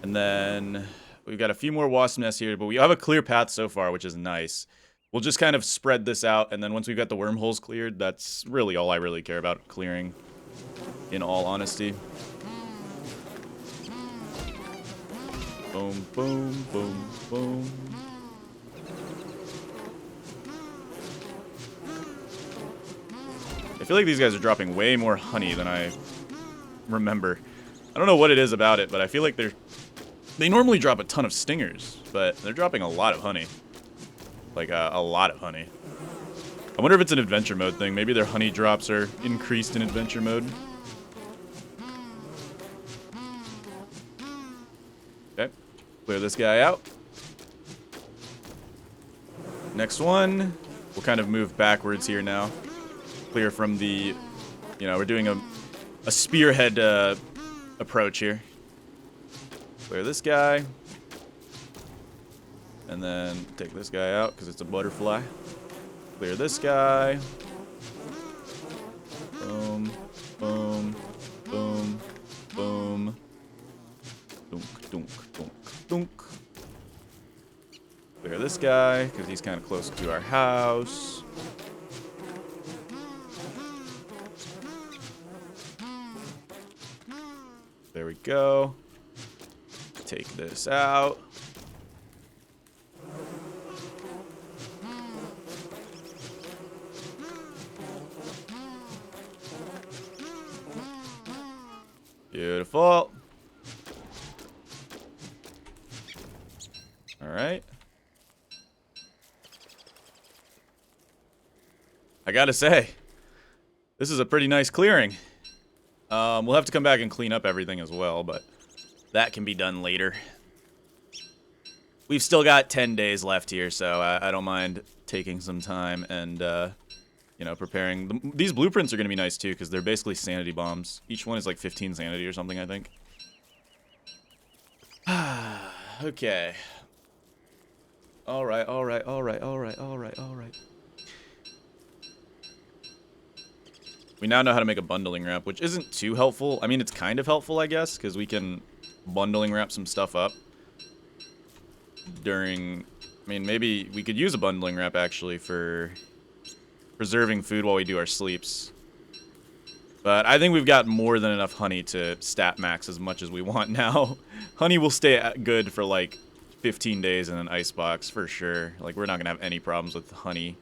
And then we've got a few more wasp nests here, but we have a clear path so far, which is nice. We'll just kind of spread this out, and then once we've got the wormholes cleared, that's really all I really care about clearing, in all honesty. Boom, boom, boom, boom. I feel like these guys are dropping way more honey than I remember. I don't know what it is about it, but I feel like they normally drop a ton of stingers, but they're dropping a lot of honey. Like, a lot of honey. I wonder if it's an adventure mode thing. Maybe their honey drops are increased in adventure mode. Okay. Clear this guy out. Next one. We'll kind of move backwards here now. Clear from the, you know, we're doing a spearhead approach here. Clear this guy. And then take this guy out because it's a butterfly. Clear this guy. Boom, boom, boom, boom. Dunk, dunk, dunk, dunk. Clear this guy because he's kind of close to our house. There we go. Take this out. Beautiful. All right. I gotta say, this is a pretty nice clearing. We'll have to come back and clean up everything as well, but That can be done later. We've still got 10 days left here, so I don't mind taking some time and, you know, preparing. These blueprints are going to be nice, too, because they're basically sanity bombs. Each one is like 15 sanity or something, I think. Okay. All right. We now know how to make a bundling wrap, which isn't too helpful. I mean, it's kind of helpful, I guess, because we can bundling wrap some stuff up during... I mean, maybe we could use a bundling wrap, actually, for preserving food while we do our sleeps. But I think we've got more than enough honey to stat max as much as we want now. Honey will stay good for, like, 15 days in an icebox, for sure. Like, we're not going to have any problems with honey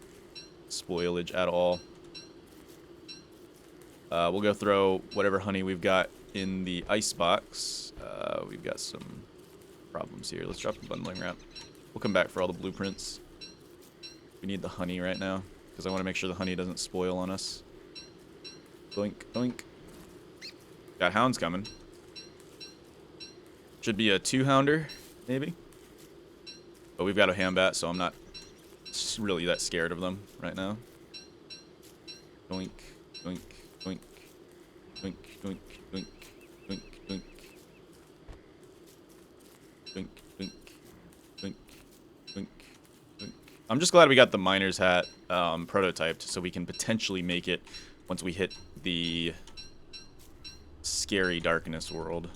spoilage at all. We'll go throw whatever honey we've got in the icebox. We've got some problems here. Let's drop the bundling wrap. We'll come back for all the blueprints. We need the honey right now, because I want to make sure the honey doesn't spoil on us. Boink, boink. Got hounds coming. Should be a 2-hounder, maybe. But we've got a handbat, so I'm not really that scared of them right now. Boink, boink, boink, boink, boink, boink, boink, boink. Boink, boink, boink, boink, boink. I'm just glad we got the miner's hat prototyped, so we can potentially make it once we hit the scary darkness world.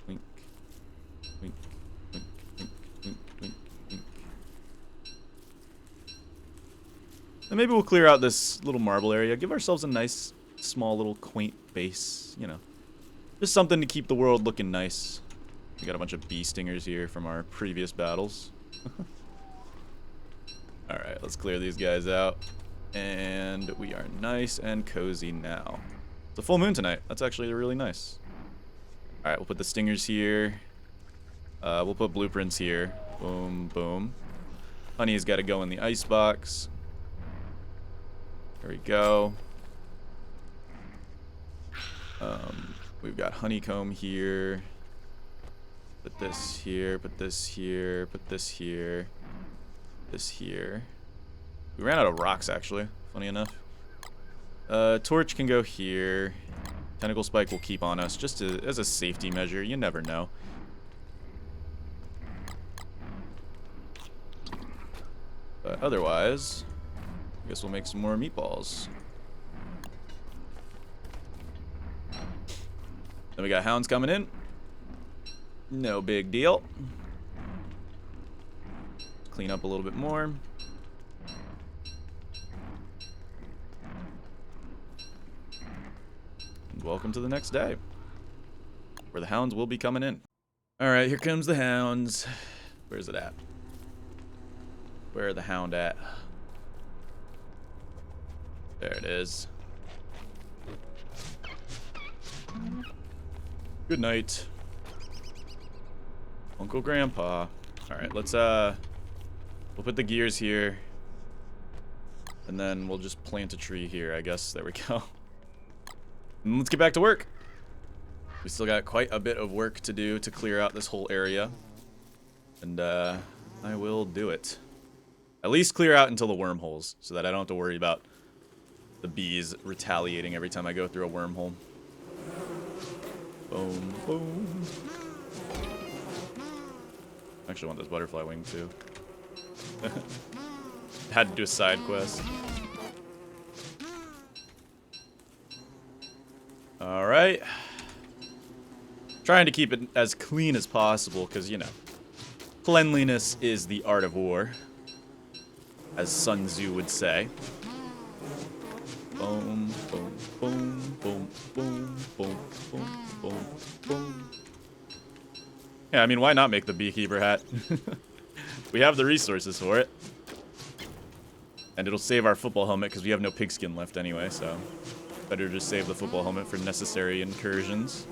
Wink, wink, wink, wink, wink, wink, wink. And maybe we'll clear out this little marble area, give ourselves a nice, small, little quaint base, you know. Just something to keep the world looking nice. We got a bunch of bee stingers here from our previous battles. Alright, let's clear these guys out. And we are nice and cozy now. It's a full moon tonight. That's actually really nice. Alright, we'll put the stingers here. We'll put blueprints here. Boom, boom. Honey's got to go in the icebox. There we go. We've got honeycomb here. Put this here, put this here, put this here, this here. We ran out of rocks, actually, funny enough. Torch can go here. Tentacle spike will keep on us, just as a safety measure. You never know. But otherwise, I guess we'll make some more meatballs. Then we got hounds coming in. No big deal. Clean up a little bit more. And welcome to the next day, where the hounds will be coming in. Alright, here comes the hounds. Where's it at? Where are the hound at? There it is. Good night, Uncle Grandpa. Alright, let's we'll put the gears here. And then we'll just plant a tree here, I guess. There we go. And let's get back to work. We still got quite a bit of work to do to clear out this whole area. And I will do it. At least clear out until the wormholes, so that I don't have to worry about the bees retaliating every time I go through a wormhole. Boom, boom. I actually want this butterfly wing too. Had to do a side quest. Alright. Trying to keep it as clean as possible, because, you know, cleanliness is the art of war, as Sun Tzu would say. Boom, boom, boom, boom, boom, boom, boom. Yeah, I mean, why not make the beekeeper hat? We have the resources for it. And it'll save our football helmet because we have no pigskin left anyway, so better just save the football helmet for necessary incursions.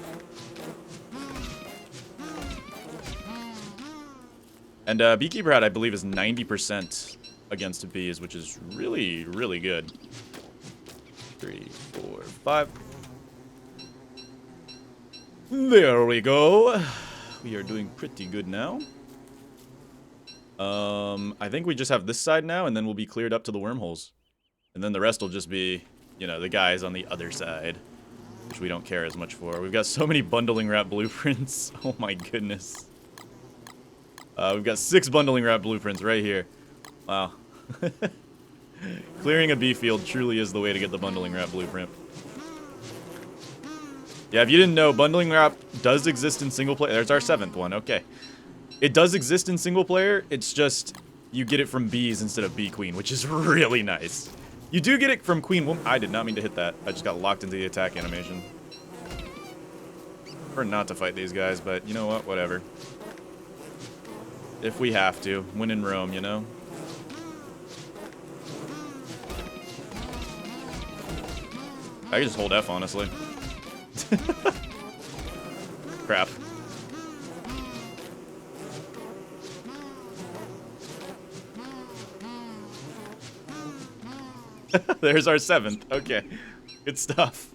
And beekeeper hat, I believe, is 90% against bees, which is really, really good. 3, 4, 5. There we go. We are doing pretty good now. I think we just have this side now, and then we'll be cleared up to the wormholes. And then the rest will just be, you know, the guys on the other side, which we don't care as much for. We've got so many bundling wrap blueprints. Oh my goodness. We've got 6 bundling wrap blueprints right here. Wow. Clearing a bee field truly is the way to get the bundling wrap blueprint. Yeah, if you didn't know, bundling wrap does exist in single player. There's our 7th one, okay. It does exist in single player, it's just you get it from bees instead of bee queen, which is really nice. You do get it from queen woman. I did not mean to hit that. I just got locked into the attack animation. Prefer not to fight these guys, but you know what, whatever. If we have to, when in Rome, you know? I can just hold F, honestly. Crap. There's our 7th. Okay. Good stuff.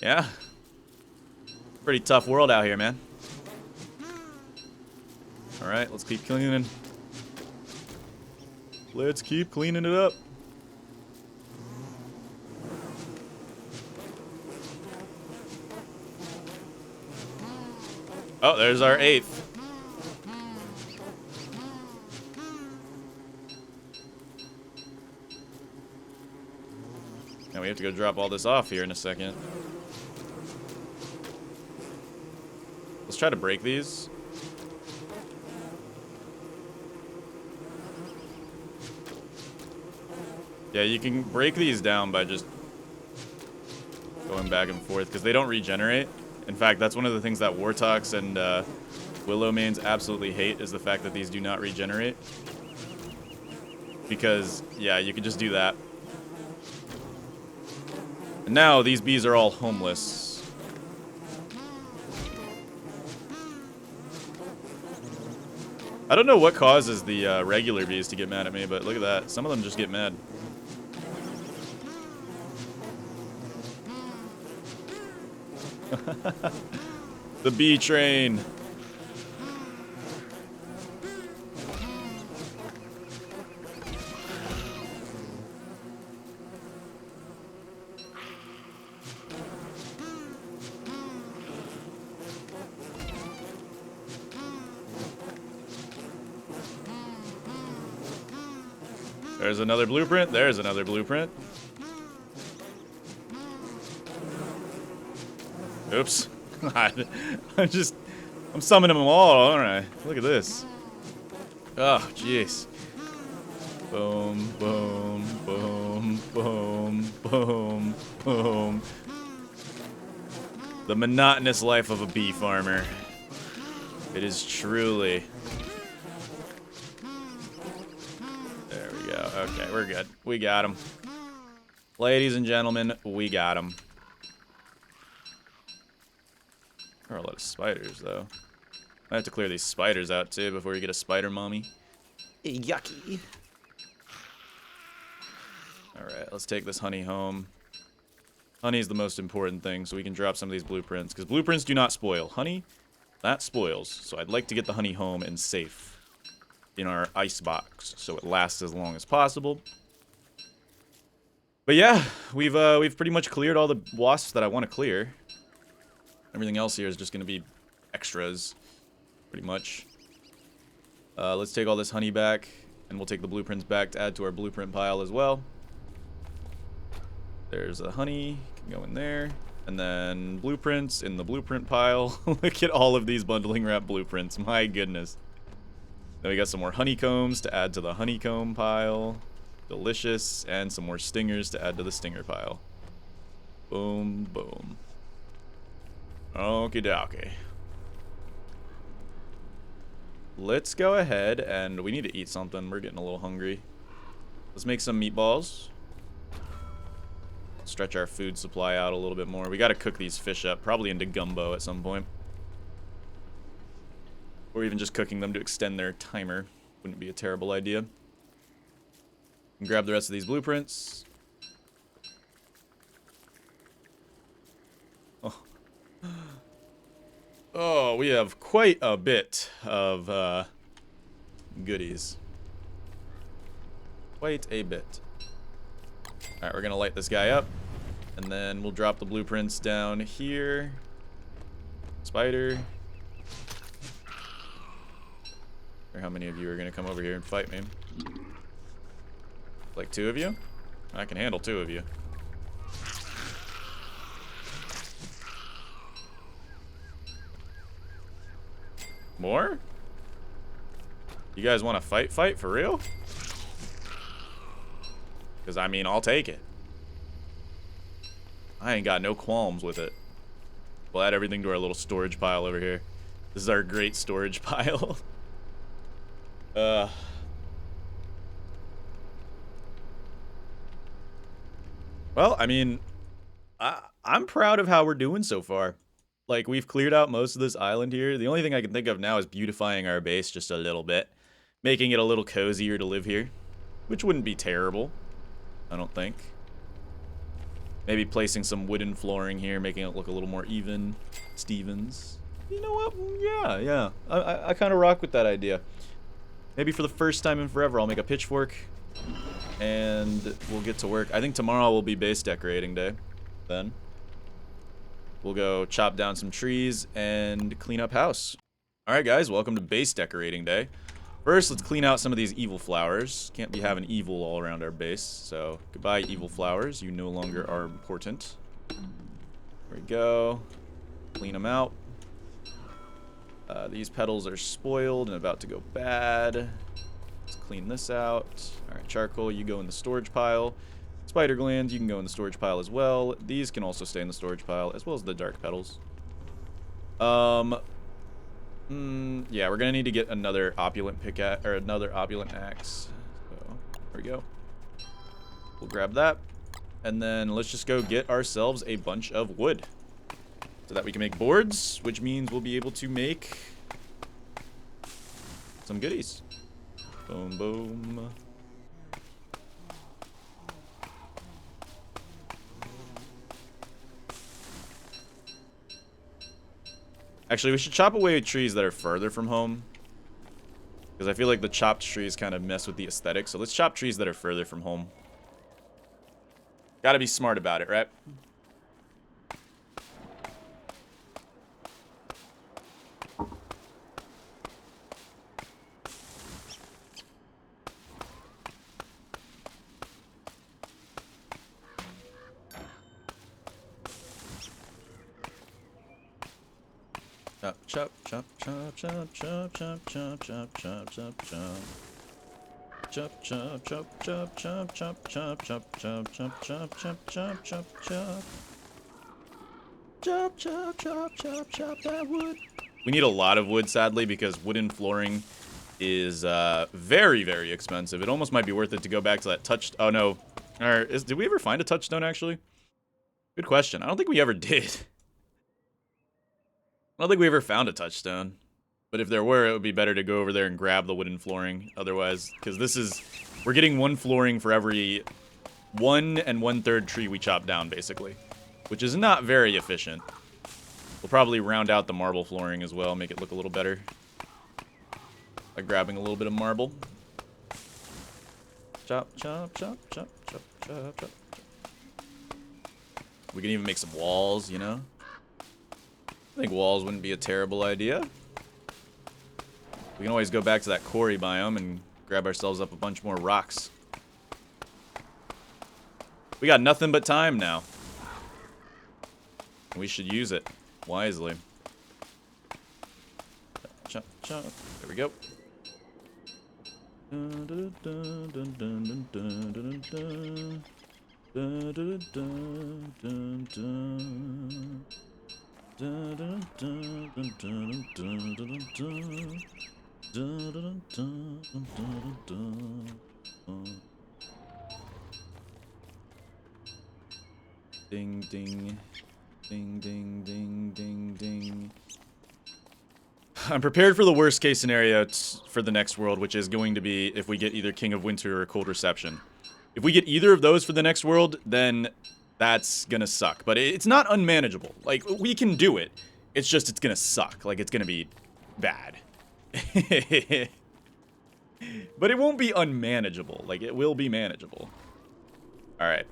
Yeah. Pretty tough world out here, man. Alright, let's keep cleaning. Let's keep cleaning it up. Oh, there's our 8th. Now we have to go drop all this off here in a second. Let's try to break these. Yeah, you can break these down by just going back and forth, because they don't regenerate. In fact, that's one of the things that Wartox and Willow mains absolutely hate, is the fact that these do not regenerate. Because, yeah, you can just do that. And now these bees are all homeless. I don't know what causes the regular bees to get mad at me, but look at that. Some of them just get mad. The bee train. There's another blueprint. There's another blueprint. Oops. I'm summoning them all. Alright. Look at this. Oh, jeez. Boom, boom, boom, boom, boom, boom. The monotonous life of a bee farmer. It is truly. There we go. Okay, we're good. We got him. Ladies and gentlemen, we got him. There are a lot of spiders, though. I have to clear these spiders out, too, before we get a spider mommy. Yucky. Alright, let's take this honey home. Honey is the most important thing, so we can drop some of these blueprints. Because blueprints do not spoil. Honey, that spoils. So I'd like to get the honey home and safe in our ice box, so it lasts as long as possible. But yeah, we've pretty much cleared all the wasps that I want to clear. Everything else here is just going to be extras, pretty much. Let's take all this honey back, and we'll take the blueprints back to add to our blueprint pile as well. There's a honey, can go in there. And then blueprints in the blueprint pile. Look at all of these bundling wrap blueprints, my goodness. Then we got some more honeycombs to add to the honeycomb pile. Delicious. And some more stingers to add to the stinger pile. Boom, boom. Okie dokie. Let's go ahead and we need to eat something. We're getting a little hungry. Let's make some meatballs. Stretch our food supply out a little bit more. We got to cook these fish up, probably into gumbo at some point. Or even just cooking them to extend their timer. Wouldn't be a terrible idea. And grab the rest of these blueprints. Oh. Oh, we have quite a bit of goodies. Quite a bit. Alright, we're gonna light this guy up. And then we'll drop the blueprints down here. Spider. Or how many of you are gonna come over here and fight me? Like 2 of you? I can handle 2 of you. More? You guys want to fight for real? Because, I mean, I'll take it. I ain't got no qualms with it. We'll add everything to our little storage pile over here. This is our great storage pile. Well, I mean, I'm proud of how we're doing so far. Like, we've cleared out most of this island here. The only thing I can think of now is beautifying our base just a little bit. Making it a little cozier to live here. Which wouldn't be terrible, I don't think. Maybe placing some wooden flooring here, making it look a little more even. Stevens. You know what? Yeah. I kind of rock with that idea. Maybe for the first time in forever, I'll make a pitchfork. And we'll get to work. I think tomorrow will be base decorating day. Then. We'll go chop down some trees and clean up house. Alright guys, welcome to base decorating day. First, let's clean out some of these evil flowers. Can't be having evil all around our base. So, goodbye evil flowers. You no longer are important. There we go. Clean them out. These petals are spoiled and about to go bad. Let's clean this out. Alright, charcoal, you go in the storage pile. Spider glands, you can go in the storage pile as well. These can also stay in the storage pile, as well as the dark petals. Yeah, we're gonna need to get another opulent pickaxe, or another opulent axe. So, there we go. We'll grab that. And then let's just go get ourselves a bunch of wood. So that we can make boards, which means we'll be able to make some goodies. Boom, boom. Actually, we should chop away trees that are further from home. Because I feel like the chopped trees kind of mess with the aesthetic. So let's chop trees that are further from home. Gotta be smart about it, right? Chop, chop, chop, chop, chop, chop, chop, chop, chop, chop, chop. Chop, chop, chop, chop, chop, chop, chop, chop, chop, chop, chop, chop, chop, chop, chop. Chop, chop, chop, chop, chop that wood. We need a lot of wood, sadly, because wooden flooring is very, very expensive. It almost might be worth it to go back to that oh no. Did we ever find a touchstone, actually? Good question. I don't think we ever did. I don't think we ever found a touchstone. But if there were, it would be better to go over there and grab the wooden flooring. Otherwise, because we're getting one flooring for every 1 1/3 tree we chop down, basically. Which is not very efficient. We'll probably round out the marble flooring as well, make it look a little better. By grabbing a little bit of marble. Chop, chop, chop, chop, chop, chop, chop. We can even make some walls, you know? I think walls wouldn't be a terrible idea. We can always go back to that quarry biome and grab ourselves up a bunch more rocks. We got nothing but time now. And we should use it wisely. Chop, chop, chop. There we go. Ding, ding. Ding, ding, ding, ding, ding. I'm prepared for the worst case scenario for the next world, which is going to be if we get either King of Winter or Cold Reception. If we get either of those for the next world, then that's gonna suck. But it's not unmanageable. Like, we can do it. It's just, it's gonna suck. Like, it's gonna be bad. But it won't be unmanageable. Like, it will be manageable. Alright.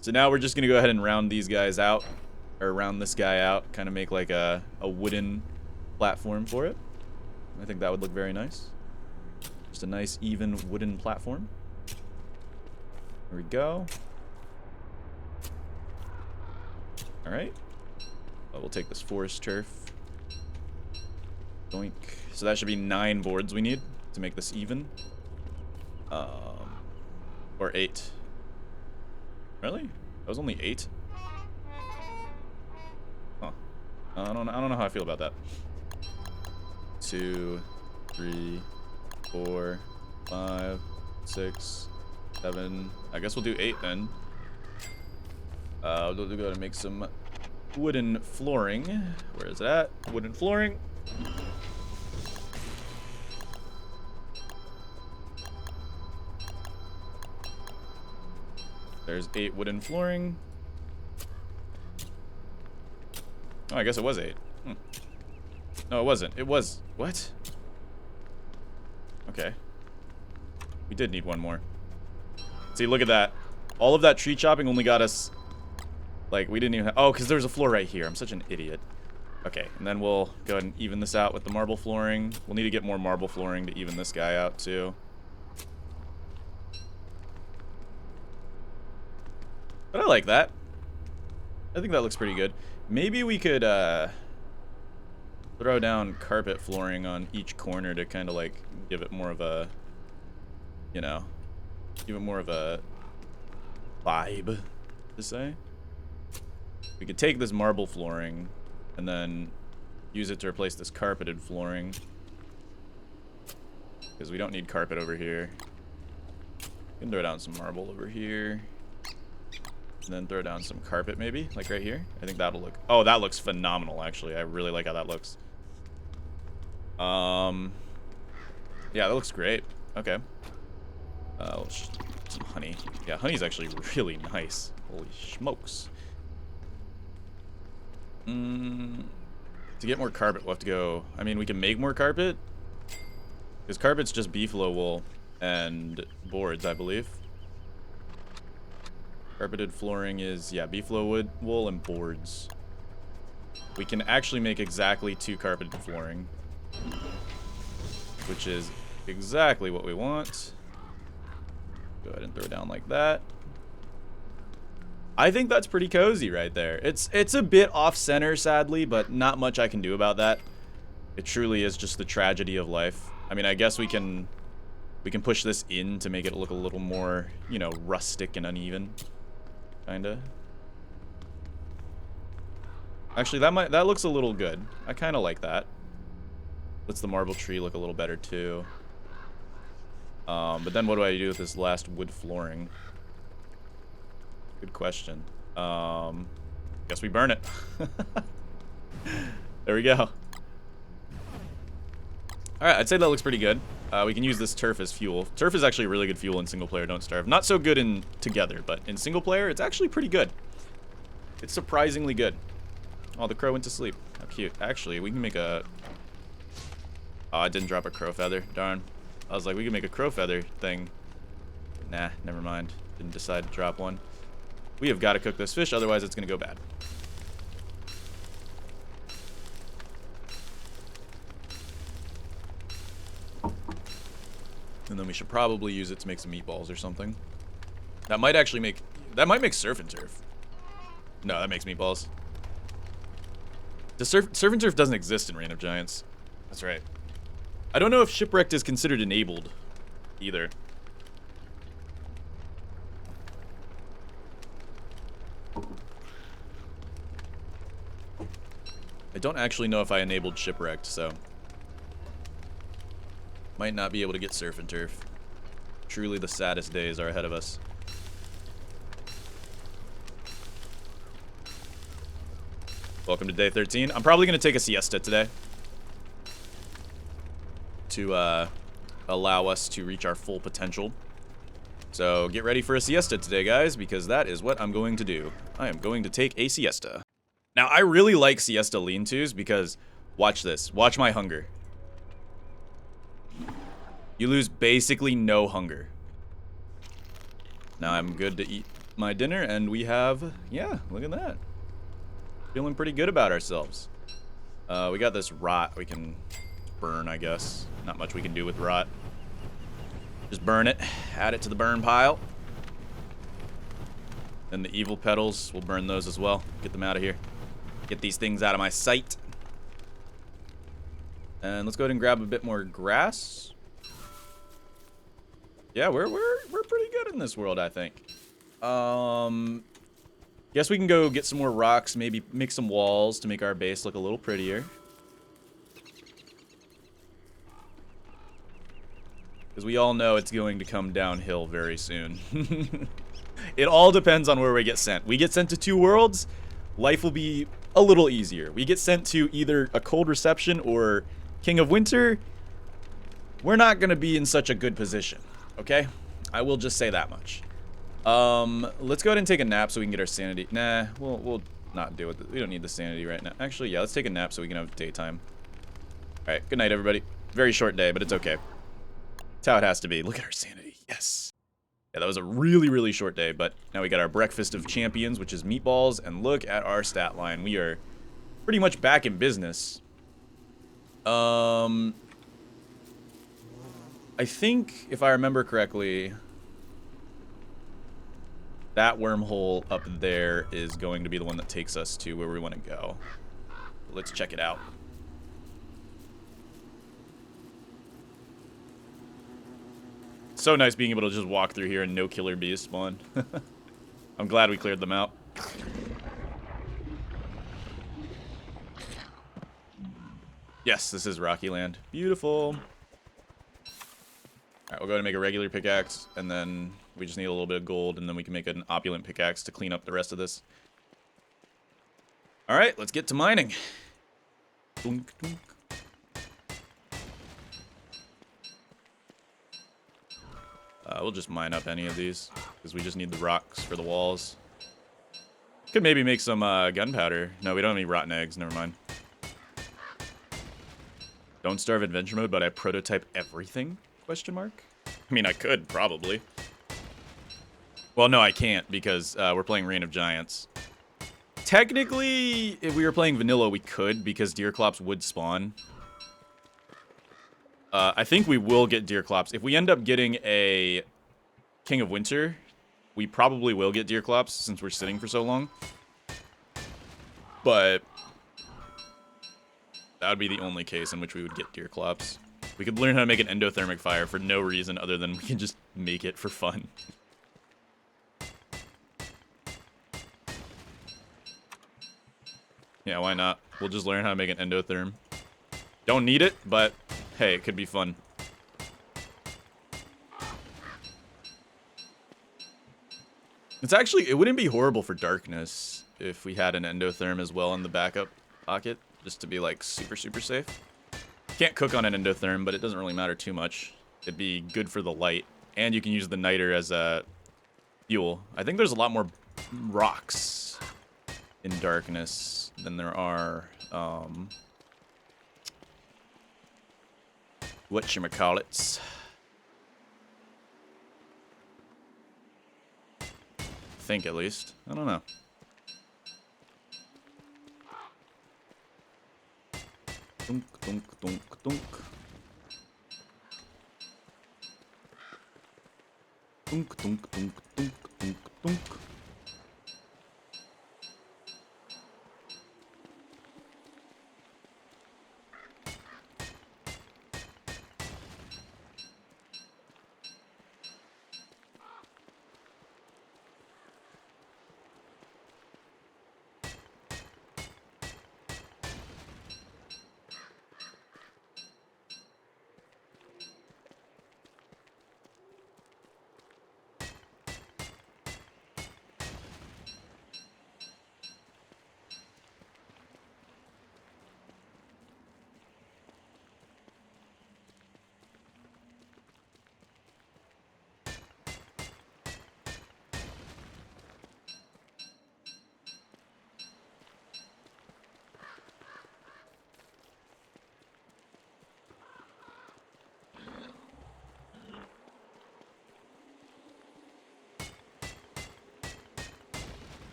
So now we're just gonna go ahead and round these guys out. Or round this guy out. Kind of make like a wooden platform for it. I think that would look very nice. Just a nice, even wooden platform. There we go. Alright. We'll take this forest turf. Doink. So that should be 9 boards we need to make this even. Or 8. Really? That was only 8? Huh. I don't know how I feel about that. 2, 3, 4, 5, 6, 7. I guess we'll do 8 then. We'll go ahead and make some wooden flooring. Where is it at? Wooden flooring. There's 8 wooden flooring. Oh, I guess it was 8. No, it wasn't. It was... What? Okay. We did need one more. See, look at that. All of that tree chopping only got us... Like, we didn't even have... Oh, because there's a floor right here. I'm such an idiot. Okay, and then we'll go ahead and even this out with the marble flooring. We'll need to get more marble flooring to even this guy out, too. But I like that. I think that looks pretty good. Maybe we could, throw down carpet flooring on each corner to kind of, like, give it more of a... You know... Give it more of a... vibe, to say. We could take this marble flooring and then use it to replace this carpeted flooring. Because we don't need carpet over here. We can throw down some marble over here. And then throw down some carpet maybe, like right here. I think that'll look... Oh, that looks phenomenal, actually. I really like how that looks. Yeah, that looks great. Okay. Some honey. Yeah, honey's actually really nice. Holy smokes. To get more carpet, we'll have to go... I mean, we can make more carpet. Because carpet's just beefalo wool and boards, I believe. Carpeted flooring is, yeah, beefalo wool and boards. We can actually make exactly 2 carpeted flooring. Which is exactly what we want. Go ahead and throw it down like that. I think that's pretty cozy right there. It's a bit off-center, sadly, but not much I can do about that. It truly is just the tragedy of life. I mean, I guess we can push this in to make it look a little more, you know, rustic and uneven. Kinda. Actually, that looks a little good. I kind of like that. Lets the marble tree look a little better too. But then what do I do with this last wood flooring? Good question. Guess we burn it. There we go. Alright, I'd say that looks pretty good. We can use this turf as fuel. Turf is actually really good fuel in single player, Don't Starve. Not so good in together, but in single player, it's actually pretty good. It's surprisingly good. Oh, the crow went to sleep. How cute. Actually, we can make a... Oh, I didn't drop a crow feather. Darn. I was like, we can make a crow feather thing. Nah, never mind. Didn't decide to drop one. We have got to cook this fish, otherwise it's going to go bad. And then we should probably use it to make some meatballs or something. That might actually make... That might make surf and turf. No, that makes meatballs. The surf and turf doesn't exist in Reign of Giants. That's right. I don't know if Shipwrecked is considered enabled either. don't actually know if I enabled Shipwrecked, so... Might not be able to get Surf and Turf. Truly the saddest days are ahead of us. Welcome to day 13. I'm probably going to take a siesta today. To allow us to reach our full potential. So get ready for a siesta today, guys, because that is what I'm going to do. I am going to take a siesta. Now, I really like siesta lean-tos because, watch this. Watch my hunger. You lose basically no hunger. Now I'm good to eat my dinner, and we have, yeah, look at that. Feeling pretty good about ourselves. We got this rot we can burn, I guess. Not much we can do with rot. Just burn it, add it to the burn pile. Then the evil petals, we'll burn those as well. Get them out of here. Get these things out of my sight. And let's go ahead and grab a bit more grass. Yeah, we're pretty good in this world, I think. Guess we can go get some more rocks, maybe make some walls to make our base look a little prettier. Because we all know it's going to come downhill very soon. It all depends on where we get sent. We get sent to 2 worlds, life will be a little easier. We get sent to either a cold reception or King of Winter, we're not going to be in such a good position, okay? I will just say that much. Let's go ahead and take a nap so we can get our sanity. Nah, we'll not deal with it. We don't need the sanity right now. Actually, yeah, let's take a nap so we can have daytime. All right, good night, everybody. Very short day, but it's okay. That's how it has to be. Look at our sanity. Yes. Yeah, that was a really, really short day, but now we got our breakfast of champions, which is meatballs, and look at our stat line. We are pretty much back in business. I think, if I remember correctly, that wormhole up there is going to be the one that takes us to where we want to go. Let's check it out. So nice being able to just walk through here and no killer bees spawn. I'm glad we cleared them out. Yes, this is Rocky Land. Beautiful. Alright, we'll go ahead and make a regular pickaxe, and then we just need a little bit of gold, and then we can make an opulent pickaxe to clean up the rest of this. Alright, let's get to mining. Dunk, dunk. We'll just mine up any of these, because we just need the rocks for the walls. Could maybe make some gunpowder. No, we don't have any rotten eggs, never mind. Don't starve adventure mode, but I prototype everything? Question mark? I mean, I could, probably. Well, no, I can't, because we're playing Reign of Giants. Technically, if we were playing vanilla, we could, because Deerclops would spawn. I think we will get Deerclops. If we end up getting a King of Winter, we probably will get Deerclops, since we're sitting for so long. But that would be the only case in which we would get Deerclops. We could learn how to make an endothermic fire for no reason other than we can just make it for fun. Yeah, why not? We'll just learn how to make an endotherm. Don't need it, but hey, it could be fun. It's actually, it wouldn't be horrible for darkness if we had an endotherm as well in the backup pocket, just to be like super, super safe. Can't cook on an endotherm, but it doesn't really matter too much. It'd be good for the light, and you can use the niter as a fuel. I think there's a lot more rocks in darkness than there are, whatchamacallits. I think, at least. I don't know. Dunk, dunk, dunk, dunk. Dunk, dunk, dunk, dunk, dunk, dunk.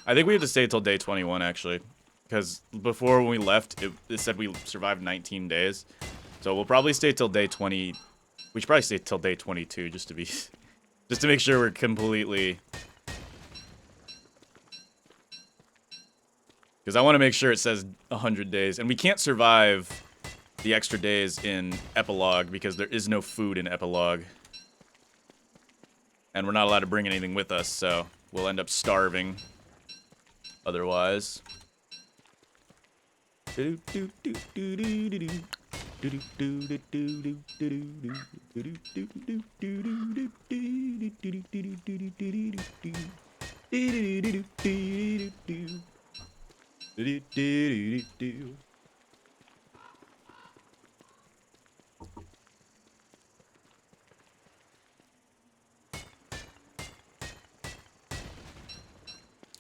I think we have to stay till day 21, actually. Because before when we left, it said we survived 19 days. So we'll probably stay till day 20. We should probably stay till day 22 just to be... just to make sure we're completely... Because I want to make sure it says 100 days. And we can't survive the extra days in Epilogue because there is no food in Epilogue. And we're not allowed to bring anything with us, so we'll end up starving otherwise.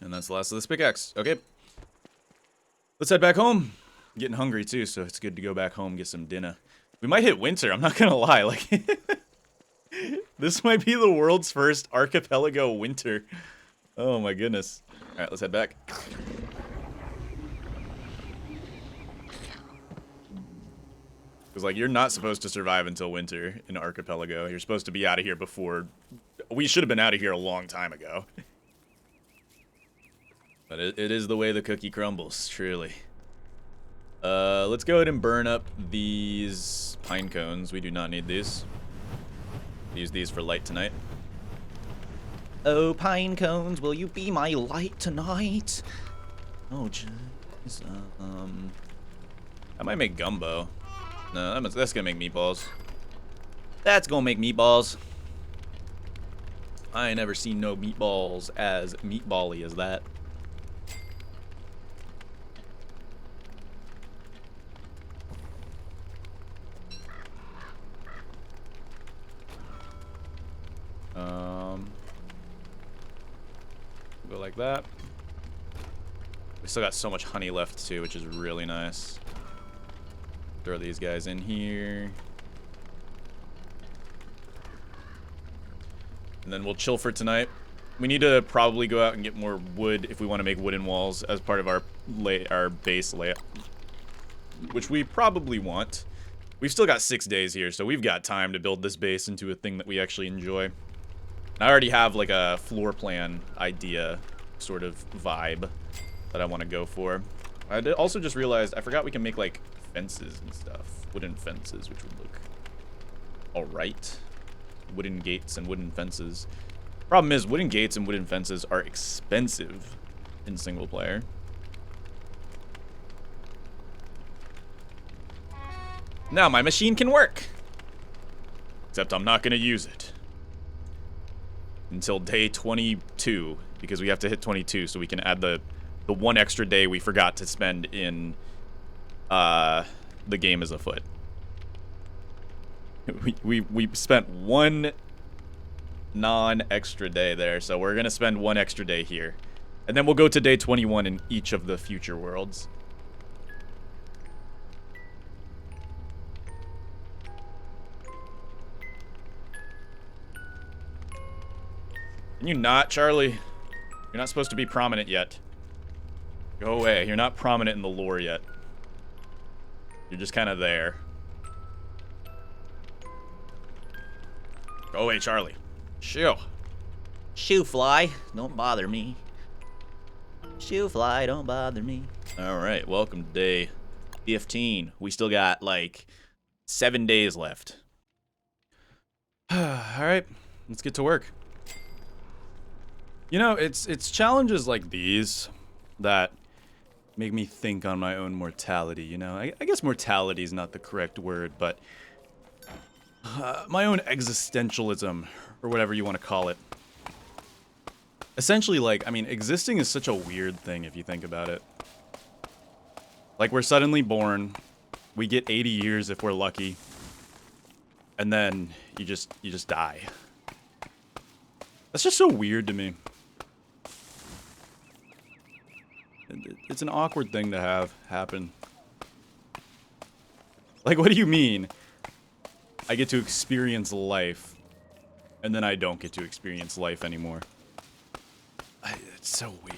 And that's the last of this pickaxe. Okay. Let's head back home. I'm getting hungry too, so it's good to go back home and get some dinner. We might hit winter, I'm not gonna lie. Like, this might be the world's first archipelago winter. Oh my goodness. Alright, let's head back. Because, like, you're not supposed to survive until winter in archipelago. You're supposed to be out of here before... We should have been out of here a long time ago. But it is the way the cookie crumbles, truly. Let's go ahead and burn up these pine cones. We do not need these. Use these for light tonight. Oh, pine cones, will you be my light tonight? Oh, jeez. I might make gumbo. No, that's gonna make meatballs. That's gonna make meatballs. I ain't never seen no meatballs as meatball-y as that. Go like that. We still got so much honey left too, which is really nice. Throw these guys in here. And then we'll chill for tonight. We need to probably go out and get more wood if we want to make wooden walls as part of our base layout. Which we probably want. We've still got 6 days here, so we've got time to build this base into a thing that we actually enjoy. I already have like a floor plan idea sort of vibe that I want to go for. I also just realized I forgot we can make like fences and stuff. Wooden fences, which would look alright. Wooden gates and wooden fences. Problem is, wooden gates and wooden fences are expensive in single player. Now my machine can work. Except I'm not going to use it until day 22, because we have to hit 22 so we can add the one extra day we forgot to spend in the game as a foot. We spent one non-extra day there, so we're gonna spend one extra day here, and then we'll go to day 21 in each of the future worlds. Can you not, Charlie? You're not supposed to be prominent yet. Go away. You're not prominent in the lore yet. You're just kind of there. Go away, Charlie. Shoo. Shoo fly, don't bother me. Shoo fly, don't bother me. Alright, welcome to day 15. We still got, like, 7 days left. Alright, let's get to work. You know, it's challenges like these that make me think on my own mortality, you know? I guess mortality is not the correct word, but my own existentialism, or whatever you want to call it. Essentially, like, I mean, existing is such a weird thing if you think about it. Like, we're suddenly born, we get 80 years if we're lucky, and then you just die. That's just so weird to me. It's an awkward thing to have happen. Like, what do you mean? I get to experience life, and then I don't get to experience life anymore. It's so weird.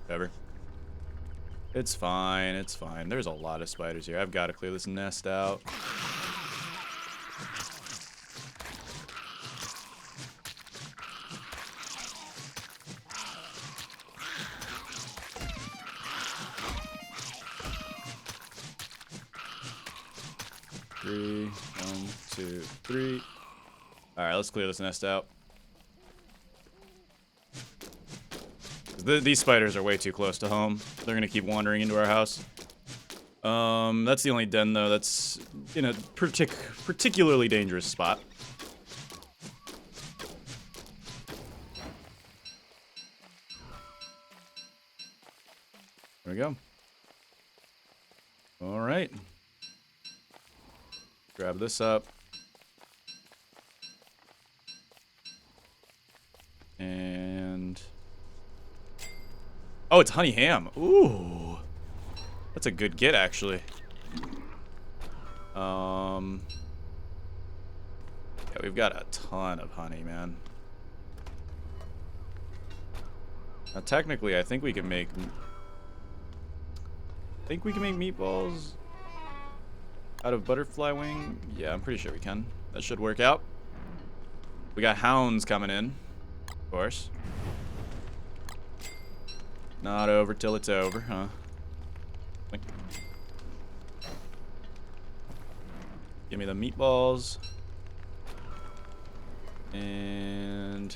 Whatever. It's fine, it's fine. There's a lot of spiders here. I've got to clear this nest out. Three, 1, 2, 3. Alright, let's clear this nest out. These spiders are way too close to home. They're gonna keep wandering into our house. That's the only den, though, that's in a particularly dangerous spot. There we go. Alright. Grab this up. And... oh, it's honey ham. Ooh. That's a good get, actually. Yeah, we've got a ton of honey, man. Now, technically, I think we can make... meatballs out of butterfly wing. Yeah, I'm pretty sure we can. That should work out. We got hounds coming in, of course. Not over till it's over, huh? Give me the meatballs. And...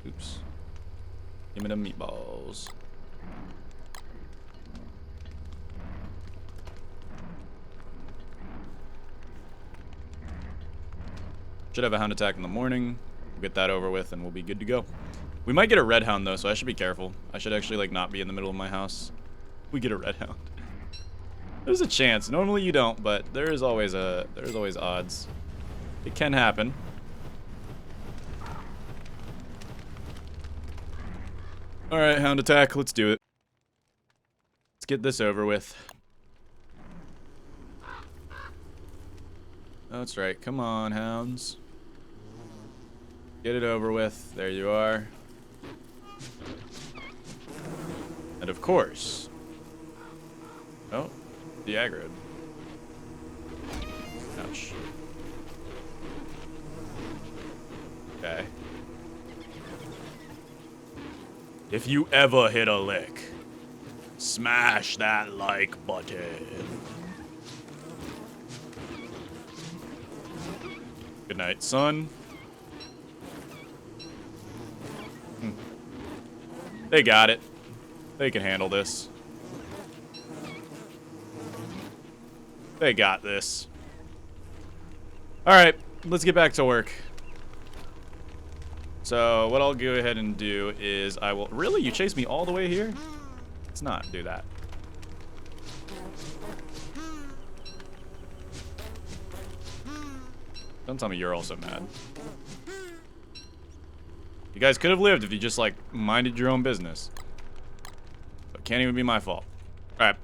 oops. Give me the meatballs. Should have a hound attack in the morning. We'll get that over with and we'll be good to go. We might get a red hound though, so I should be careful. I should actually like not be in the middle of my house. We get a red hound. There's a chance. Normally you don't, but there's always odds. It can happen. All right, hound attack. Let's do it. Let's get this over with. That's right. Come on, hounds. Get it over with. There you are. And of course... oh, the aggroed. Ouch. Okay. If you ever hit a lick, smash that like button. Good night, son. They got it. They can handle this. They got this. Alright, let's get back to work. So, what I'll go ahead and do is I will... really? You chased me all the way here? Let's not do that. Don't tell me you're also mad. You guys could have lived if you just, like, minded your own business. So it can't even be my fault. Alright.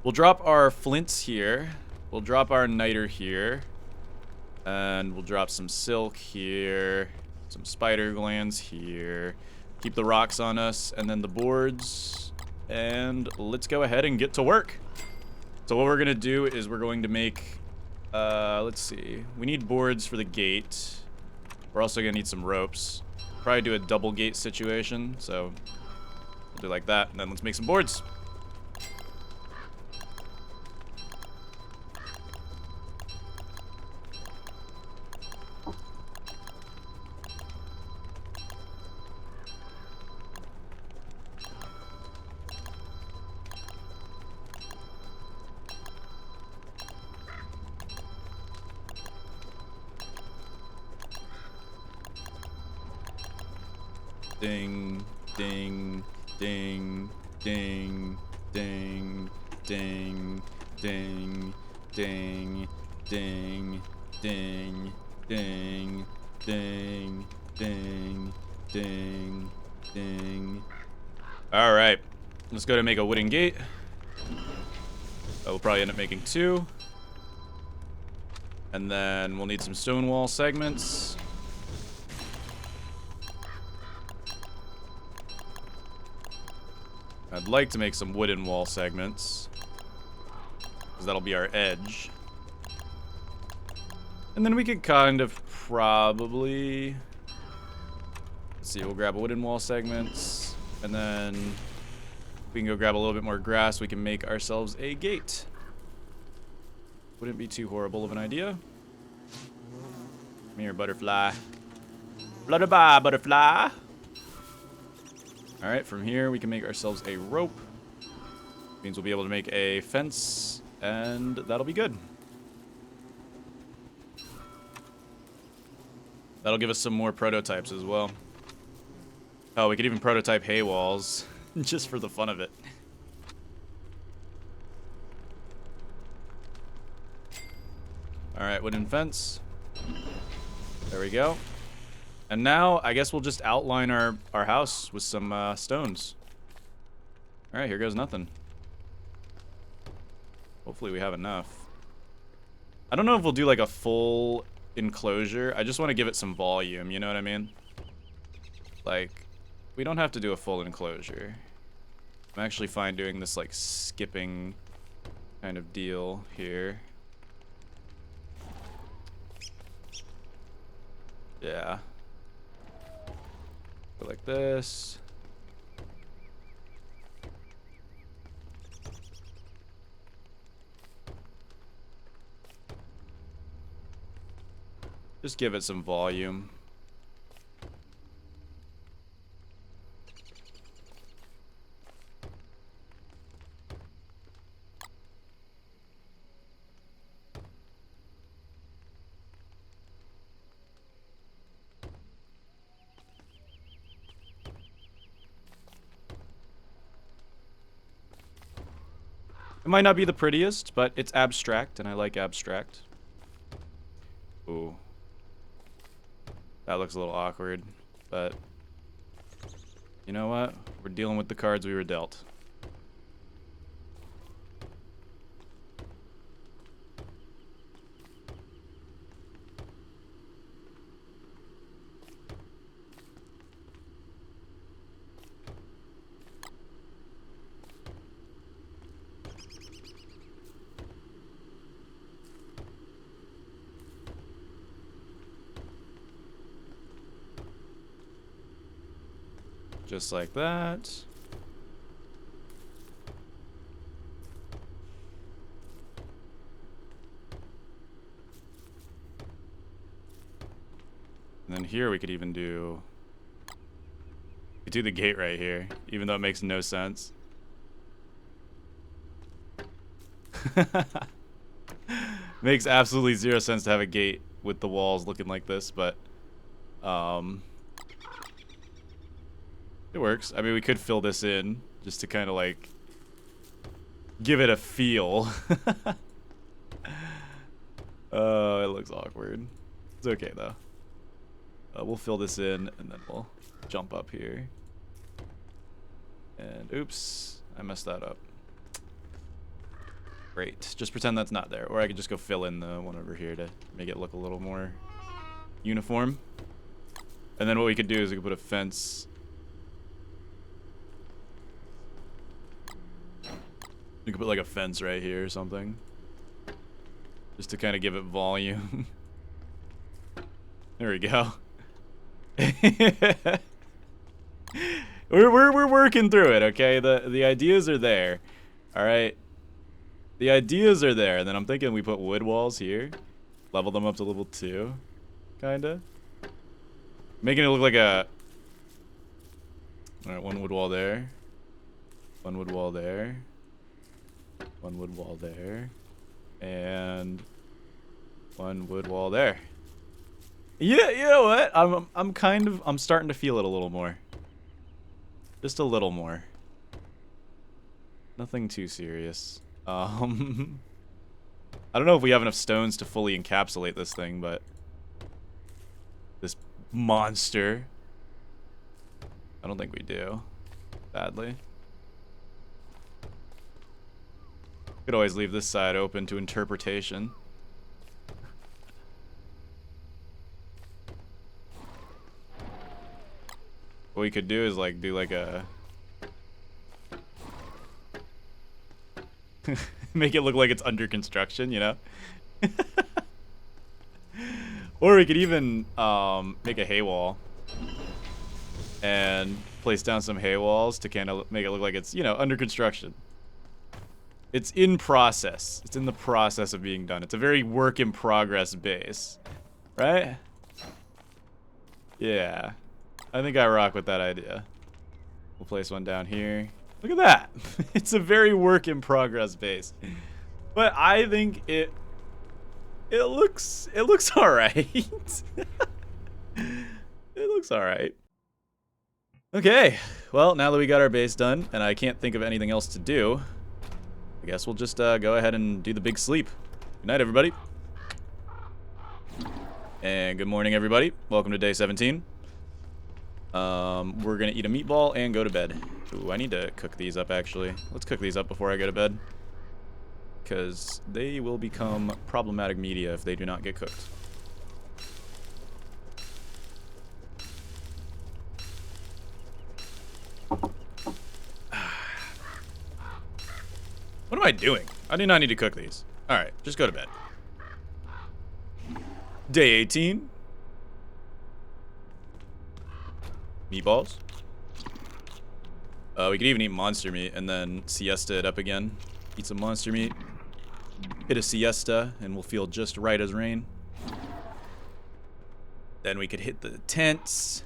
We'll drop our flints here. We'll drop our niter here. And we'll drop some silk here. Some spider glands here. Keep the rocks on us. And then the boards. And let's go ahead and get to work. So what we're going to do is we're going to make... let's see. We need boards for the gate. We're also going to need some ropes. Probably do a double gate situation. So we'll do like that. And then let's make some boards. Ding, ding, ding, ding, ding, ding, ding, ding, ding, ding, ding, ding, ding, ding, ding. All right, let's go to make a wooden gate. We'll probably end up making 2. And then we'll need some stone wall segments. I'd like to make some wooden wall segments, because that'll be our edge. And then we could kind of probably... Let's see, we'll grab wooden wall segments, and then we can go grab a little bit more grass. We can make ourselves a gate. Wouldn't be too horrible of an idea. Come here, butterfly. Butterfly, butterfly. Alright, from here we can make ourselves a rope. Means we'll be able to make a fence, and that'll be good. That'll give us some more prototypes as well. Oh, we could even prototype hay walls, just for the fun of it. Alright, wooden fence. There we go. And now, I guess we'll just outline our house with some stones. Alright, here goes nothing. Hopefully we have enough. I don't know if we'll do like a full enclosure. I just want to give it some volume, you know what I mean? Like, we don't have to do a full enclosure. I'm actually fine doing this like skipping kind of deal here. Yeah. Go like this. Just give it some volume. It might not be the prettiest, but it's abstract, and I like abstract. Ooh. That looks a little awkward, but you know what? We're dealing with the cards we were dealt. Just like that. And then here we could even do... We could do the gate right here, even though it makes no sense. Makes absolutely zero sense to have a gate with the walls looking like this, but... It works. I mean, we could fill this in just to kind of like give it a feel. It looks awkward. It's okay though. We'll fill this in and then we'll jump up here. And oops, I messed that up. Great. Just pretend that's not there. Or I could just go fill in the one over here to make it look a little more uniform. And then what we could do is we could put a fence. We could put like a fence right here or something. Just to kind of give it volume. There we go. We're working through it, okay? The ideas are there. Alright. The ideas are there. And then I'm thinking we put wood walls here. Level them up to level 2. Kinda. Making it look like a... Alright, one wood wall there. One wood wall there. One wood wall there. And one wood wall there. Yeah, you know what? I'm starting to feel it a little more. Just a little more. Nothing too serious. I don't know if we have enough stones to fully encapsulate this thing, but this monster. I don't think we do. Badly. Could always leave this side open to interpretation. What we could do is like do like a Make it look like it's under construction, you know? Or we could even make a hay wall and place down some hay walls to kind of make it look like it's, you know, under construction. It's in process. It's in the process of being done. It's a very work in progress base, right? Yeah, I think I rock with that idea. We'll place one down here. Look at that. It's a very work in progress base, but I think it looks all right. It looks all right. Okay, well, now that we got our base done, and I can't think of anything else to do, I guess we'll just go ahead and do the big sleep. Good night, everybody. And good morning, everybody. Welcome to day 17. We're gonna eat a meatball and go to bed. Ooh, I need to cook these up, actually. Let's cook these up before I go to bed, because they will become problematic media if they do not get cooked. What am I doing? I do not need to cook these. Alright, just go to bed. Day 18. Meatballs. We could even eat monster meat and then siesta it up again. Eat some monster meat. Hit a siesta and we'll feel just right as rain. Then we could hit the tents.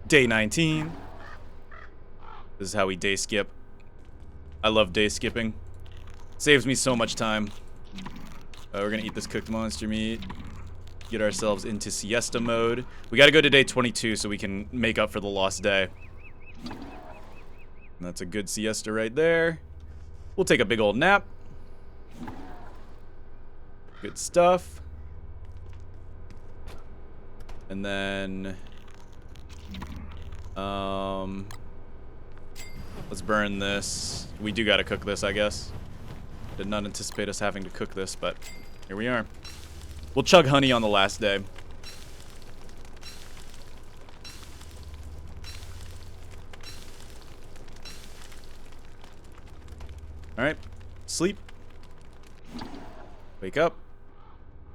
Day 19. This is how we day skip. I love day skipping. Saves me so much time. We're gonna eat this cooked monster meat. Get ourselves into siesta mode. We gotta go to day 22 so we can make up for the lost day. And that's a good siesta right there. We'll take a big old nap. Good stuff. And then let's burn this. We do gotta cook this, I guess. Did not anticipate us having to cook this, but here we are. We'll chug honey on the last day. Alright, sleep. Wake up.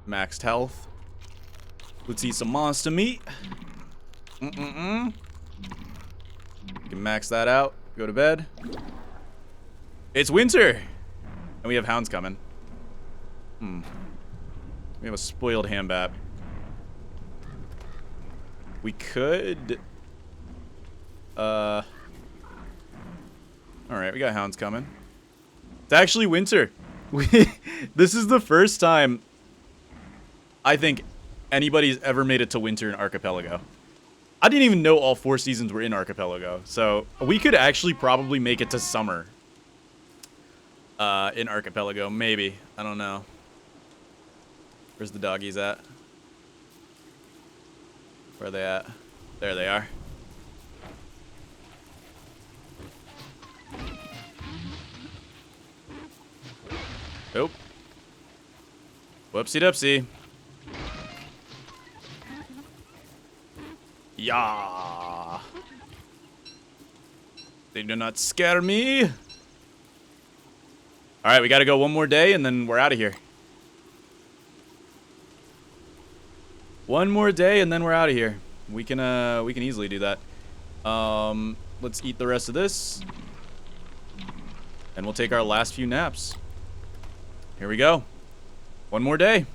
Maxed health. Let's eat some monster meat. We can max that out. Go to bed. It's winter! And we have hounds coming. We have a spoiled hambat. We could... Alright, we got hounds coming. It's actually winter. This is the first time I think anybody's ever made it to winter in Archipelago. I didn't even know all 4 seasons were in Archipelago. So we could actually probably make it to summer. In Archipelago, maybe. I don't know. Where's the doggies at? Where are they at? There they are. Nope. Whoopsie doopsie. Yeah. They do not scare me. All right, we got to go one more day and then we're out of here. One more day and then we're out of here. We can easily do that. Let's eat the rest of this. And we'll take our last few naps. Here we go. One more day.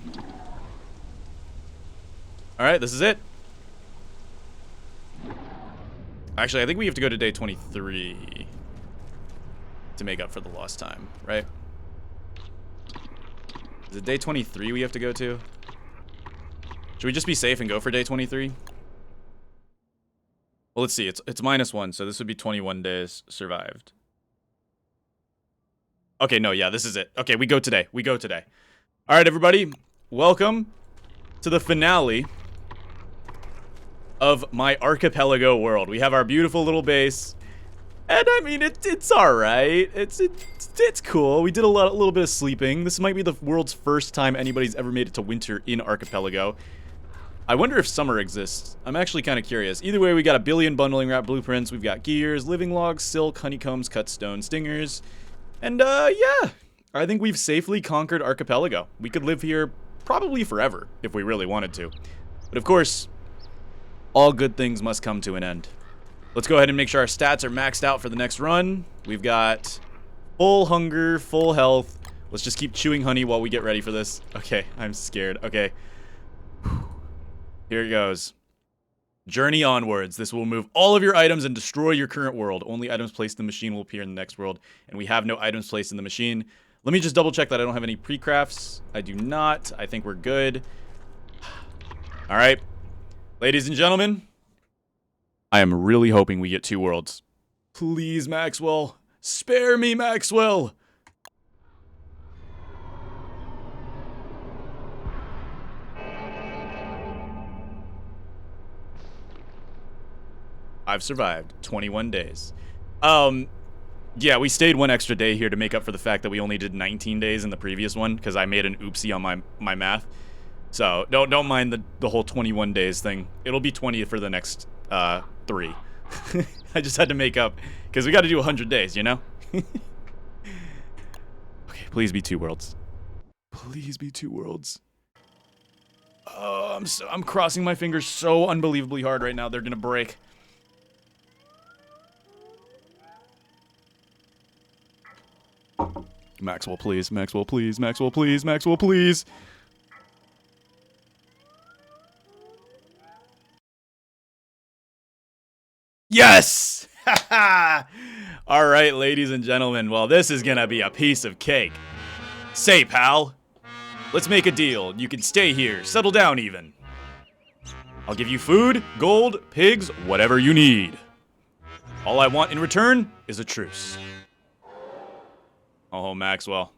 All right, this is it. Actually, I think we have to go to day 23 to make up for the lost time, right? Is it day 23 we have to go to? Should we just be safe and go for day 23? Well, let's see. It's -1, so this would be 21 days survived. Okay, no, yeah, this is it. Okay, we go today. We go today. All right, everybody. Welcome to the finale of my Archipelago world. We have our beautiful little base. And I mean, it's all right. It's cool. We did a little bit of sleeping. This might be the world's first time anybody's ever made it to winter in Archipelago. I wonder if summer exists. I'm actually kind of curious. Either way, we got a billion bundling wrap blueprints. We've got gears, living logs, silk, honeycombs, cut stone, stingers. And, yeah. I think we've safely conquered Archipelago. We could live here probably forever if we really wanted to. But of course, all good things must come to an end. Let's go ahead and make sure our stats are maxed out for the next run. We've got full hunger, full health. Let's just keep chewing honey while we get ready for this. Okay, I'm scared. Okay. Here it goes. Journey onwards. This will remove all of your items and destroy your current world. Only items placed in the machine will appear in the next world. And we have no items placed in the machine. Let me just double check that I don't have any pre-crafts. I do not. I think we're good. All right. Ladies and gentlemen, I am really hoping we get 2 worlds. Please, Maxwell. Spare me, Maxwell. I've survived 21 days. Yeah, we stayed 1 extra day here to make up for the fact that we only did 19 days in the previous one because I made an oopsie on my math. So don't mind the whole 21 days thing. It'll be 20 for the next 3. I just had to make up because we got to do 100 days, you know? Okay, please be 2 worlds. Please be 2 worlds. Oh, I'm crossing my fingers so unbelievably hard right now. They're gonna break. Maxwell, please. Maxwell, please. Maxwell, please. Maxwell, please. Yes! All right, ladies and gentlemen. Well, this is gonna be a piece of cake. Say, pal, let's make a deal. You can stay here. Settle down even. I'll give you food, gold, pigs, whatever you need. All I want in return is a truce. Oh, Maxwell.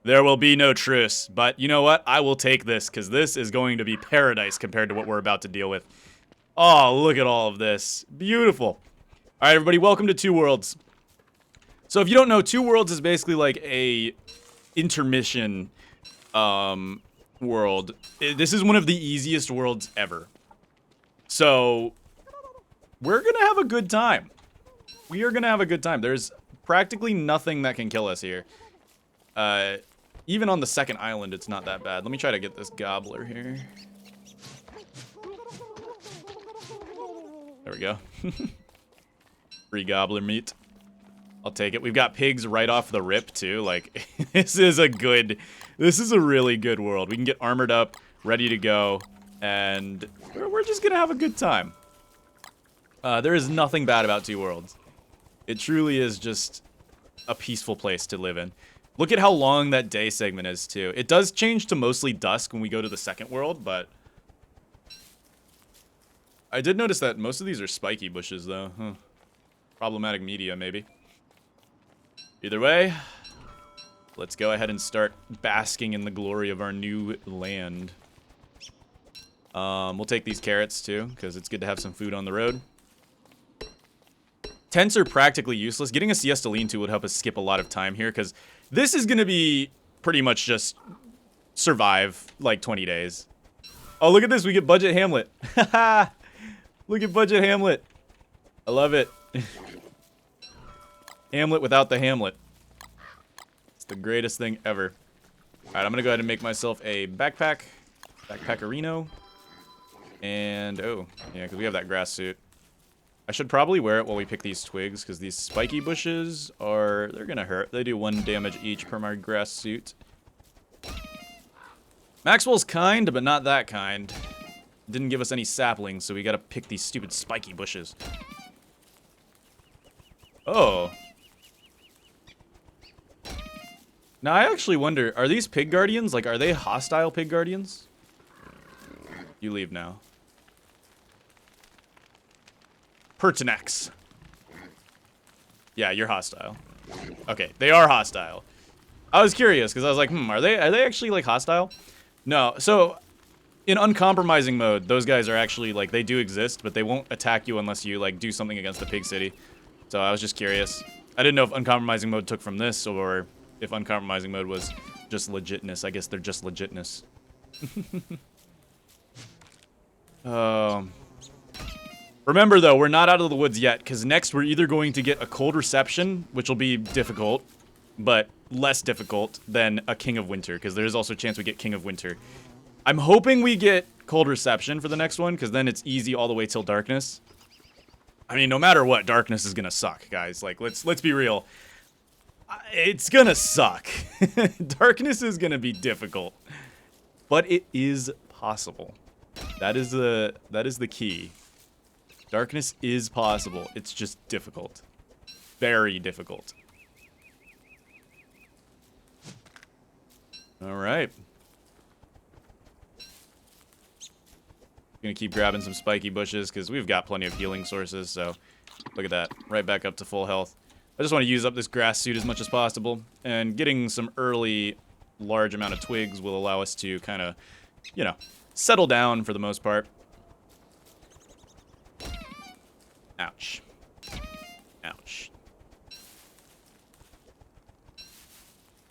There will be no truce. But you know what? I will take this, because this is going to be paradise compared to what we're about to deal with. Oh, look at all of this. Beautiful. All right, everybody, welcome to 2 Worlds. So if you don't know, 2 Worlds is basically like a intermission world. This is one of the easiest worlds ever. So we're going to have a good time. We are going to have a good time. There's practically nothing that can kill us here. Even on the second island, it's not that bad. Let me try to get this gobbler here. There we go. Free gobbler meat. I'll take it. We've got pigs right off the rip, too. Like, this is a really good world. We can get armored up, ready to go, and we're just gonna have a good time. There is nothing bad about 2 Worlds. It truly is just a peaceful place to live in. Look at how long that day segment is, too. It does change to mostly dusk when we go to the second world, but I did notice that most of these are spiky bushes, though. Huh. Problematic media, maybe. Either way, let's go ahead and start basking in the glory of our new land. We'll take these carrots, too, because it's good to have some food on the road. Tents are practically useless. Getting a siesta lean-to would help us skip a lot of time here, because this is going to be pretty much just survive, like, 20 days. Oh, look at this. We get Budget Hamlet. Look at Budget Hamlet. I love it. Hamlet without the Hamlet. It's the greatest thing ever. Alright, I'm going to go ahead and make myself a backpack. Backpackerino. And, oh, yeah, because we have that grass suit. I should probably wear it while we pick these twigs, because these spiky bushes they're going to hurt. They do 1 damage each per my grass suit. Maxwell's kind, but not that kind. Didn't give us any saplings, so we got to pick these stupid spiky bushes. Oh. Now, I actually wonder, are these pig guardians, like, are they hostile pig guardians? You leave now. Pertinax. Yeah, you're hostile. Okay, they are hostile. I was curious, because I was like, are they actually, like, hostile? No, so in uncompromising mode, those guys are actually, like, they do exist, but they won't attack you unless you, like, do something against the pig city. So I was just curious. I didn't know if uncompromising mode took from this, or if uncompromising mode was just legitness. I guess they're just legitness. Remember, though, we're not out of the woods yet, because next we're either going to get a cold reception, which will be difficult, but less difficult than a King of Winter, because there's also a chance we get King of Winter. I'm hoping we get Cold Reception for the next one, because then it's easy all the way till Darkness. I mean, no matter what, Darkness is gonna suck, guys. Like, let's be real. It's gonna suck. Darkness is gonna be difficult, but it is possible. That is the key. Darkness is possible. It's just difficult. Very difficult. Alright. Gonna keep grabbing some spiky bushes because we've got plenty of healing sources, so look at that. Right back up to full health. I just want to use up this grass suit as much as possible, and getting some early large amount of twigs will allow us to kind of, you know, settle down for the most part. Ouch. Ouch.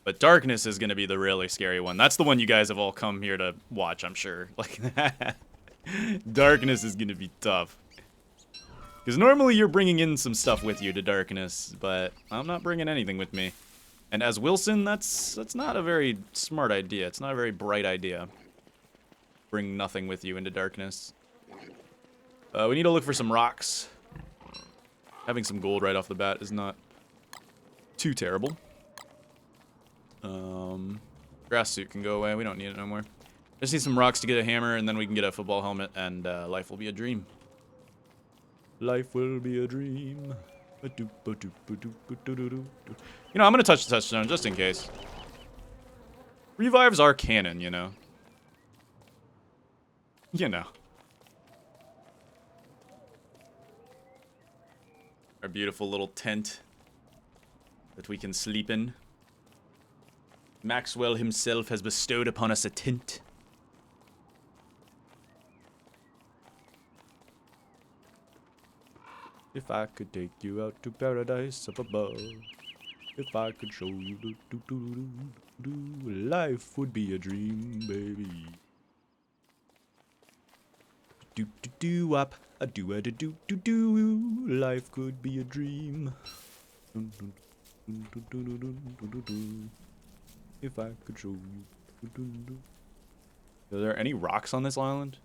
But Darkness is going to be the really scary one. That's the one you guys have all come here to watch, I'm sure. Like, Darkness is going to be tough. Because normally you're bringing in some stuff with you to Darkness, but I'm not bringing anything with me. And as Wilson, that's not a very smart idea. It's not a very bright idea. Bring nothing with you into Darkness. We need to look for some rocks. Having some gold right off the bat is not too terrible. Grass suit can go away. We don't need it no more. Just need some rocks to get a hammer, and then we can get a football helmet, and life will be a dream. Life will be a dream. You know, I'm gonna touch the touchstone just in case. Revives are canon, you know. You know. Our beautiful little tent that we can sleep in. Maxwell himself has bestowed upon us a tent. If I could take you out to paradise up above, if I could show you life would be a dream, baby. Do do do up, a do a do do do do. Life could be a dream. If I could show you. Are there any rocks on this island?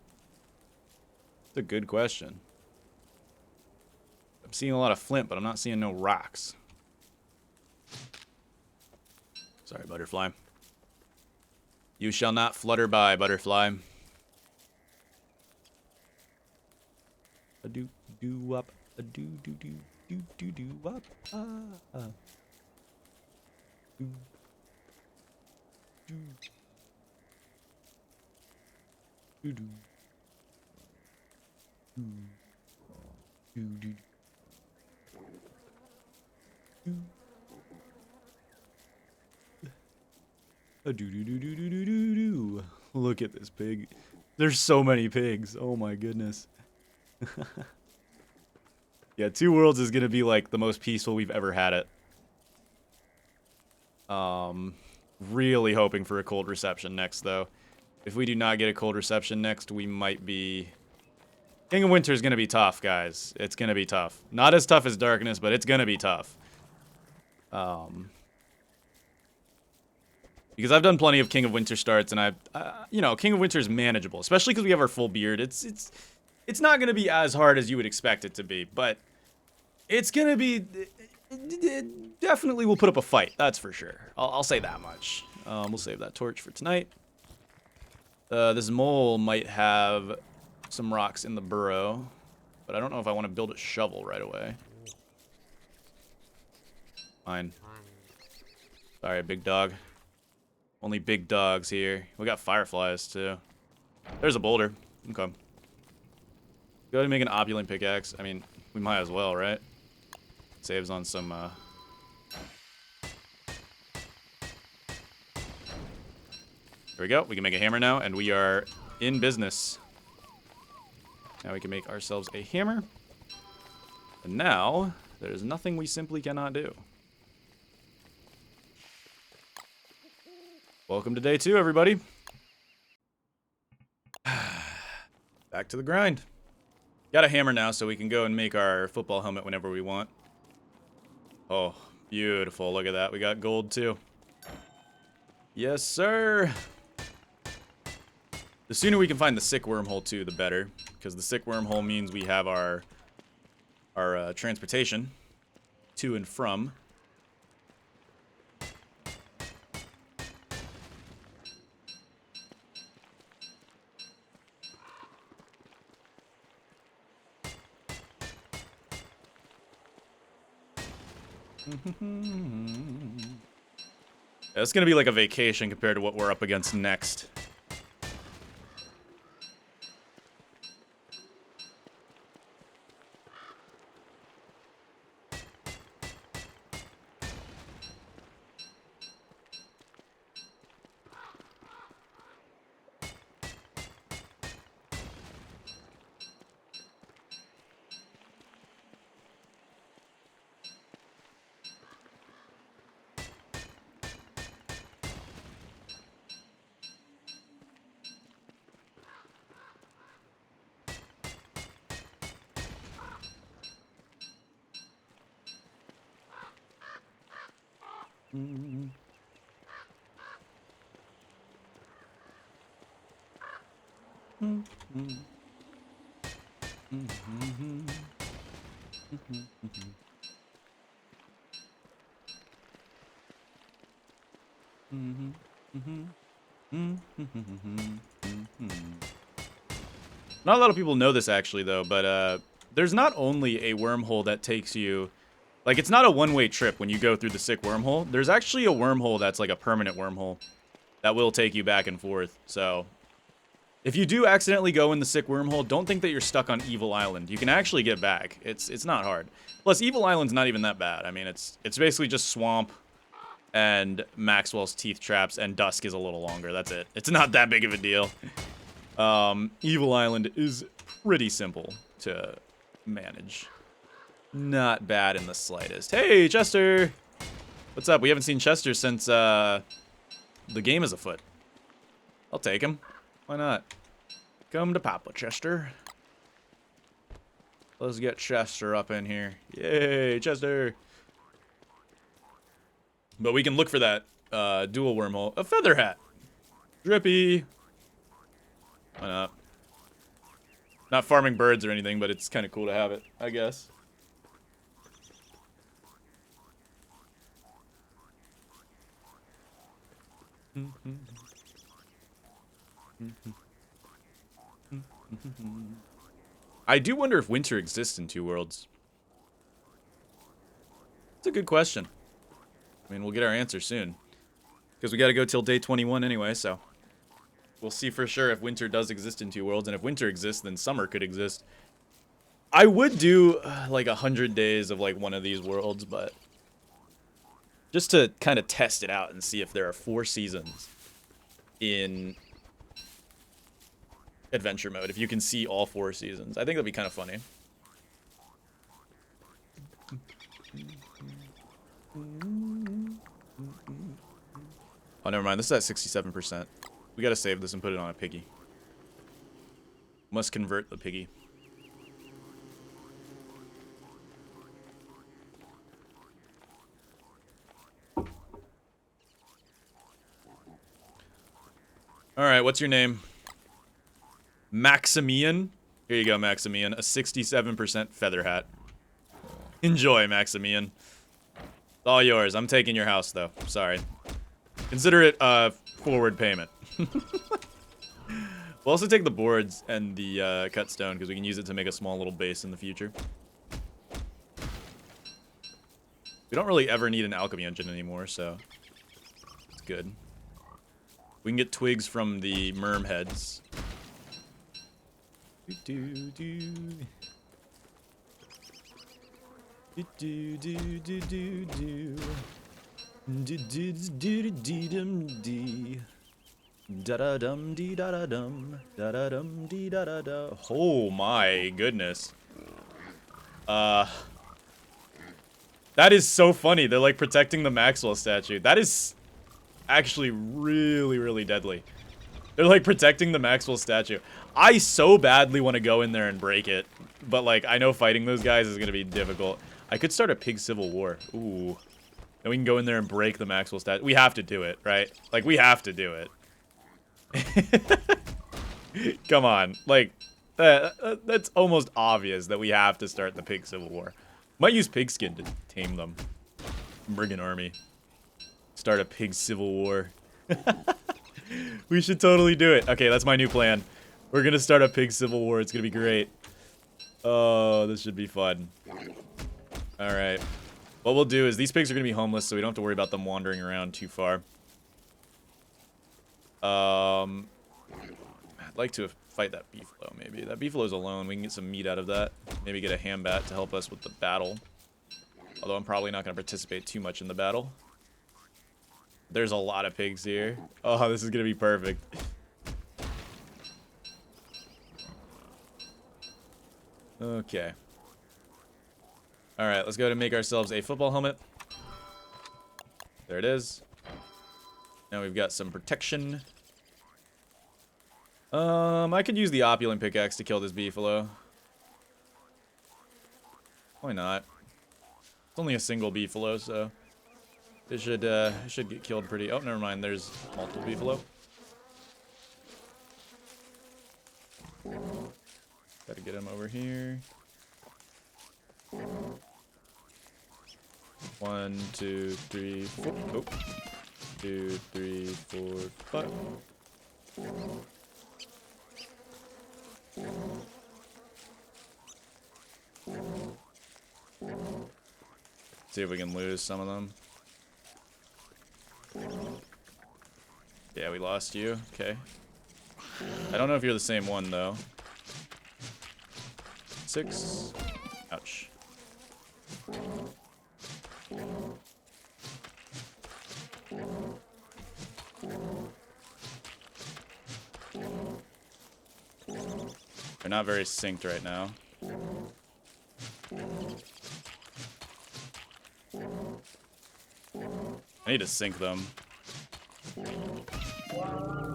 That's a good question. I'm seeing a lot of flint, but I'm not seeing no rocks. Sorry, butterfly. You shall not flutter by, butterfly. A do do up, a do do do do do do up. Do do do do do do. A do do do do do do do do. Look at this pig. There's so many pigs. Oh my goodness. Yeah, Two Worlds is gonna be like the most peaceful we've ever had it. Really hoping for a cold reception next though. If we do not get a cold reception next, we might be... King of Winter is gonna be tough, guys. It's gonna be tough. Not as tough as Darkness, but it's gonna be tough. Because I've done plenty of King of Winter starts, and you know, King of Winter is manageable, especially because we have our full beard. It's not gonna be as hard as you would expect it to be, but it's gonna be. It definitely will put up a fight. That's for sure. I'll say that much. We'll save that torch for tonight. This mole might have some rocks in the burrow, but I don't know if I want to build a shovel right away. Fine. Sorry, big dog. Only big dogs here. We got fireflies, too. There's a boulder. Okay. Go ahead and make an opulent pickaxe. I mean, we might as well, right? Saves on some, There we go. We can make a hammer now, and we are in business. Now we can make ourselves a hammer. And now, there's nothing we simply cannot do. Welcome to day 2, everybody. Back to the grind. Got a hammer now, so we can go and make our football helmet whenever we want. Oh, beautiful. Look at that. We got gold, too. Yes, sir. The sooner we can find the sick wormhole, too, the better. Because the sick wormhole means we have our transportation to and from. Yeah, it's going to be like a vacation compared to what we're up against next. Not a lot of people know this actually though, but there's not only a wormhole that takes you, like it's not a one-way trip when you go through the sick wormhole. There's actually a wormhole that's like a permanent wormhole that will take you back and forth. So if you do accidentally go in the sick wormhole, don't think that you're stuck on Evil Island. You can actually get back. It's not hard. Plus, Evil Island's not even that bad. I mean, it's basically just swamp and Maxwell's teeth traps, and dusk is a little longer. That's it. It's not that big of a deal. Evil Island is pretty simple to manage. Not bad in the slightest. Hey, Chester! What's up? We haven't seen Chester since the game is afoot. I'll take him. Why not? Come to Papa, Chester. Let's get Chester up in here. Yay, Chester! But we can look for that dual wormhole. A feather hat! Drippy! Why not? Not farming birds or anything, but it's kind of cool to have it, I guess. I do wonder if winter exists in Two Worlds. It's a good question. I mean, we'll get our answer soon. Because we gotta go till day 21 anyway, so... we'll see for sure if winter does exist in Two Worlds, and if winter exists, then summer could exist. I would do, like, 100 days of, like, one of these worlds, but... just to kind of test it out and see if there are 4 seasons in adventure mode, if you can see all 4 seasons. I think that'd be kind of funny. Oh, never mind. This is at 67%. We gotta save this and put it on a piggy. Must convert the piggy. Alright, what's your name? Maximian? Here you go, Maximian. A 67% feather hat. Enjoy, Maximian. It's all yours. I'm taking your house, though. Sorry. Consider it a forward payment. We'll also take the boards and the cut stone, because we can use it to make a small little base in the future. We don't really ever need an alchemy engine anymore, so it's good. We can get twigs from the merm heads. Oh my goodness. That is so funny. They're like protecting the Maxwell statue. That is actually really, really deadly. They're like protecting the Maxwell statue. I so badly want to go in there and break it, but like I know fighting those guys is gonna be difficult. I could start a pig civil war. Ooh. Then we can go in there and break the Maxwell stat. We have to do it, right? Like, we have to do it. Come on. Like, that's almost obvious that we have to start the pig civil war. Might use pigskin to tame them. Bring an army. Start a pig civil war. We should totally do it. Okay, that's my new plan. We're gonna start a pig civil war. It's gonna be great. Oh, this should be fun. Alright. What we'll do is these pigs are gonna be homeless, so we don't have to worry about them wandering around too far. I'd like to fight that beefalo, maybe. That beefalo's alone. We can get some meat out of that. Maybe get a hambat to help us with the battle. Although I'm probably not gonna participate too much in the battle. There's a lot of pigs here. Oh, this is gonna be perfect. Okay. Alright, let's go ahead and make ourselves a football helmet. There it is. Now we've got some protection. I could use the opulent pickaxe to kill this beefalo. Why not? It's only a single beefalo, so it should get killed pretty. Oh, never mind. There's multiple beefalo. Gotta get him over here. 1, 2, 3, 4. Oh. 2, 3, 4, 5. See if we can lose some of them. Yeah, we lost you. Okay. I don't know if you're the same one, though. 6. Ouch. They're not very synced right now. I need to sync them.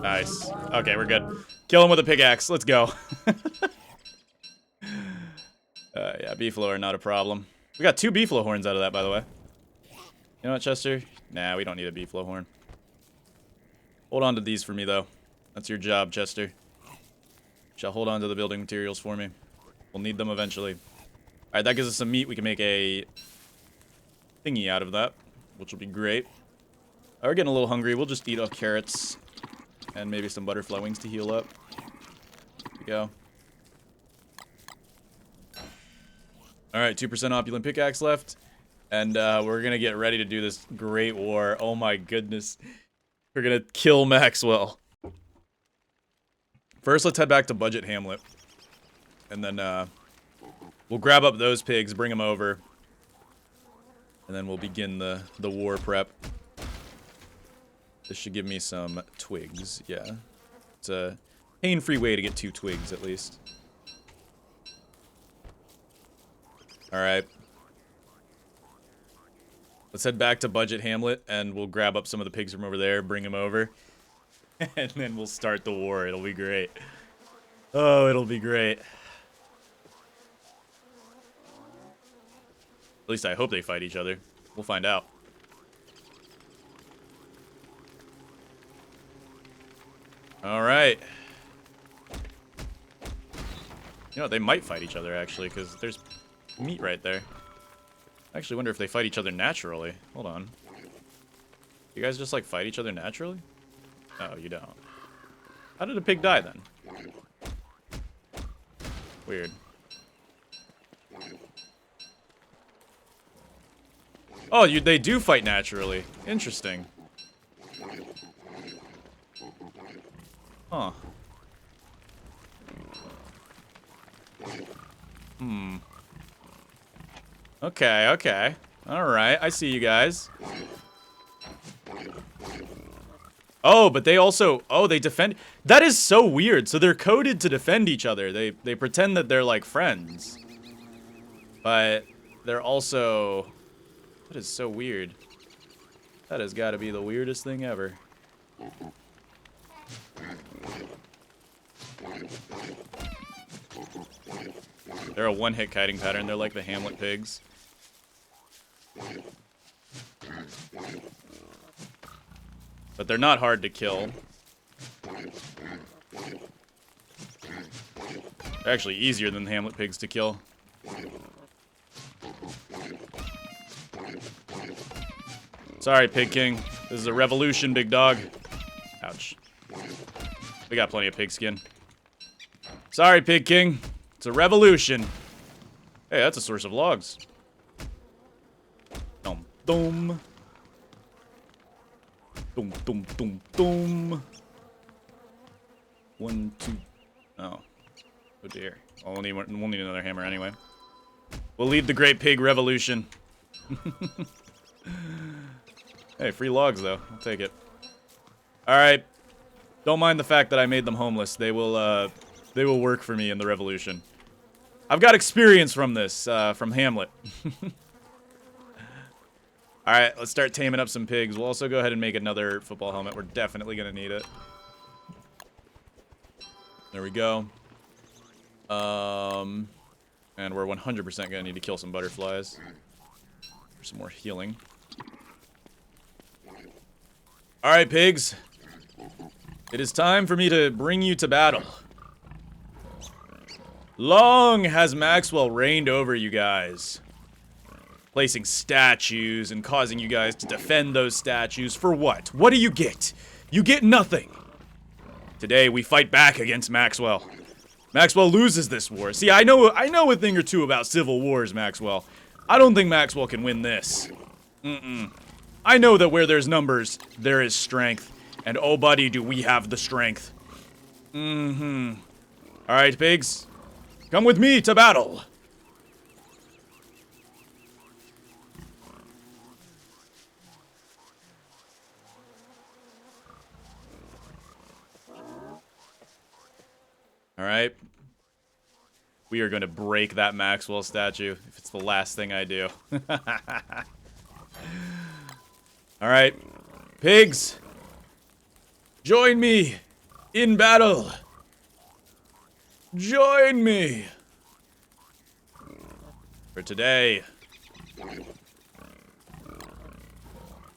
Nice. Okay, we're good. Kill him with a pickaxe. Let's go. Yeah, beefalo are not a problem. We got 2 beefalo horns out of that, by the way. You know what, Chester? Nah, we don't need a beefalo horn. Hold on to these for me, though. That's your job, Chester. Shall hold on to the building materials for me. We'll need them eventually. Alright, that gives us some meat. We can make a thingy out of that, which will be great. We're getting a little hungry. We'll just eat off carrots and maybe some butterfly wings to heal up. There we go. Alright, 2% opulent pickaxe left. And we're going to get ready to do this great war. Oh my goodness. We're going to kill Maxwell. First, let's head back to Budget Hamlet. And then we'll grab up those pigs, bring them over. And then we'll begin the war prep. This should give me some twigs, yeah. It's a pain-free way to get 2 twigs, at least. Alright. Let's head back to Budget Hamlet, and we'll grab up some of the pigs from over there, bring them over. And then we'll start the war. It'll be great. Oh, it'll be great. At least I hope they fight each other. We'll find out. Alright. You know, they might fight each other, actually, because there's meat right there. I actually wonder if they fight each other naturally. Hold on. You guys just, like, fight each other naturally? No, you don't. How did a pig die, then? Weird. Oh, they do fight naturally. Interesting. Huh. Hmm. Okay, okay. Alright, I see you guys. Oh, but they also... Oh, they defend... That is so weird. So they're coded to defend each other. They pretend that they're, like, friends. But they're also... That is so weird. That has got to be the weirdest thing ever. They're a one-hit kiting pattern. They're like the Hamlet pigs. But they're not hard to kill. They're actually easier than the Hamlet pigs to kill. Sorry, Pig King. This is a revolution, big dog. Ouch. We got plenty of pigskin. Sorry, Pig King. It's a revolution. Hey, that's a source of logs. Dum dum. Dum dum dum dum. 1, 2. Oh. Oh dear. We'll need another hammer anyway. We'll lead the Great Pig Revolution. Hey, free logs though. I'll take it. All right. Don't mind the fact that I made them homeless. They will work for me in the revolution. I've got experience from this, from Hamlet. All right, let's start taming up some pigs. We'll also go ahead and make another football helmet. We're definitely gonna need it. There we go. And we're 100% gonna need to kill some butterflies for some more healing. All right, pigs. It is time for me to bring you to battle. Long has Maxwell reigned over you guys, placing statues and causing you guys to defend those statues for what? What do you get? You get nothing. Today we fight back against Maxwell. Maxwell loses this war. See, I know a thing or two about civil wars, Maxwell. I don't think Maxwell can win this. I know that where there's numbers, there is strength. And oh, buddy, do we have the strength. All right, pigs. Come with me to battle. All right. We are going to break that Maxwell statue if it's the last thing I do. All right. Pigs. Join me in battle. Join me. For today,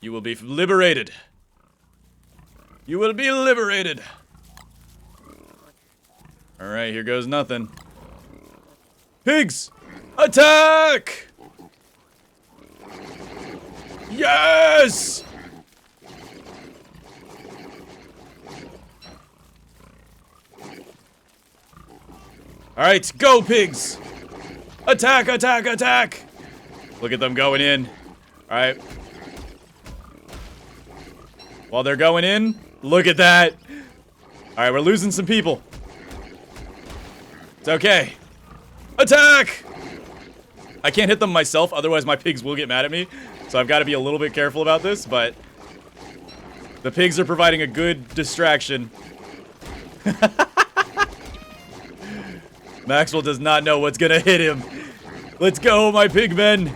you will be liberated. You will be liberated. All right, here goes nothing. Pigs, attack! Yes! All right, go, pigs! Attack, attack, attack! Look at them going in. All right. While they're going in, look at that. All right, we're losing some people. It's okay. Attack! I can't hit them myself, otherwise my pigs will get mad at me. So I've got to be a little bit careful about this, but the pigs are providing a good distraction. Maxwell does not know what's gonna hit him. Let's go, my pig men.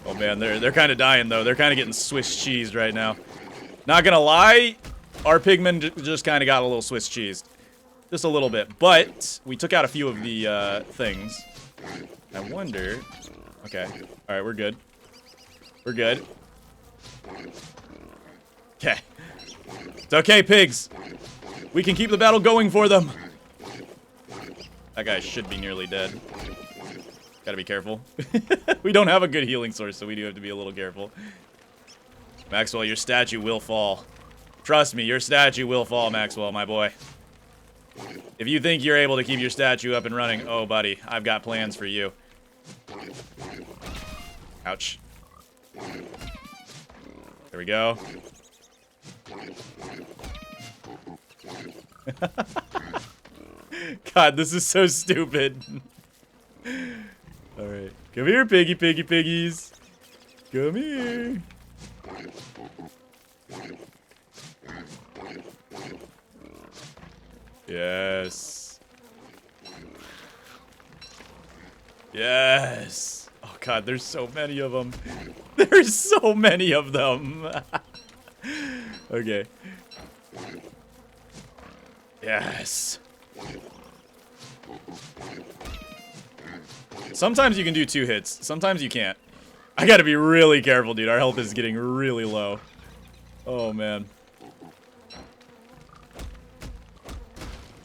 Oh man, they're kind of dying though. They're kind of getting Swiss cheesed right now. Not gonna lie, our pigmen just kind of got a little Swiss cheesed. Just a little bit, but we took out a few of the things. I wonder. Okay, all right, we're good. We're good. Okay. It's okay, pigs. We can keep the battle going for them. That guy should be nearly dead. Gotta be careful. We don't have a good healing source, so we do have to be a little careful. Maxwell, your statue will fall. Trust me, your statue will fall, Maxwell, my boy. If you think you're able to keep your statue up and running, oh, buddy, I've got plans for you. Ouch. There we go. God, this is so stupid. Alright. Come here, piggy, piggy, piggies. Come here. Yes. Yes. Oh, God, there's so many of them. There's so many of them. Okay. Yes. Sometimes you can do 2 hits. Sometimes you can't. I gotta be really careful, dude. Our health is getting really low. Oh, man.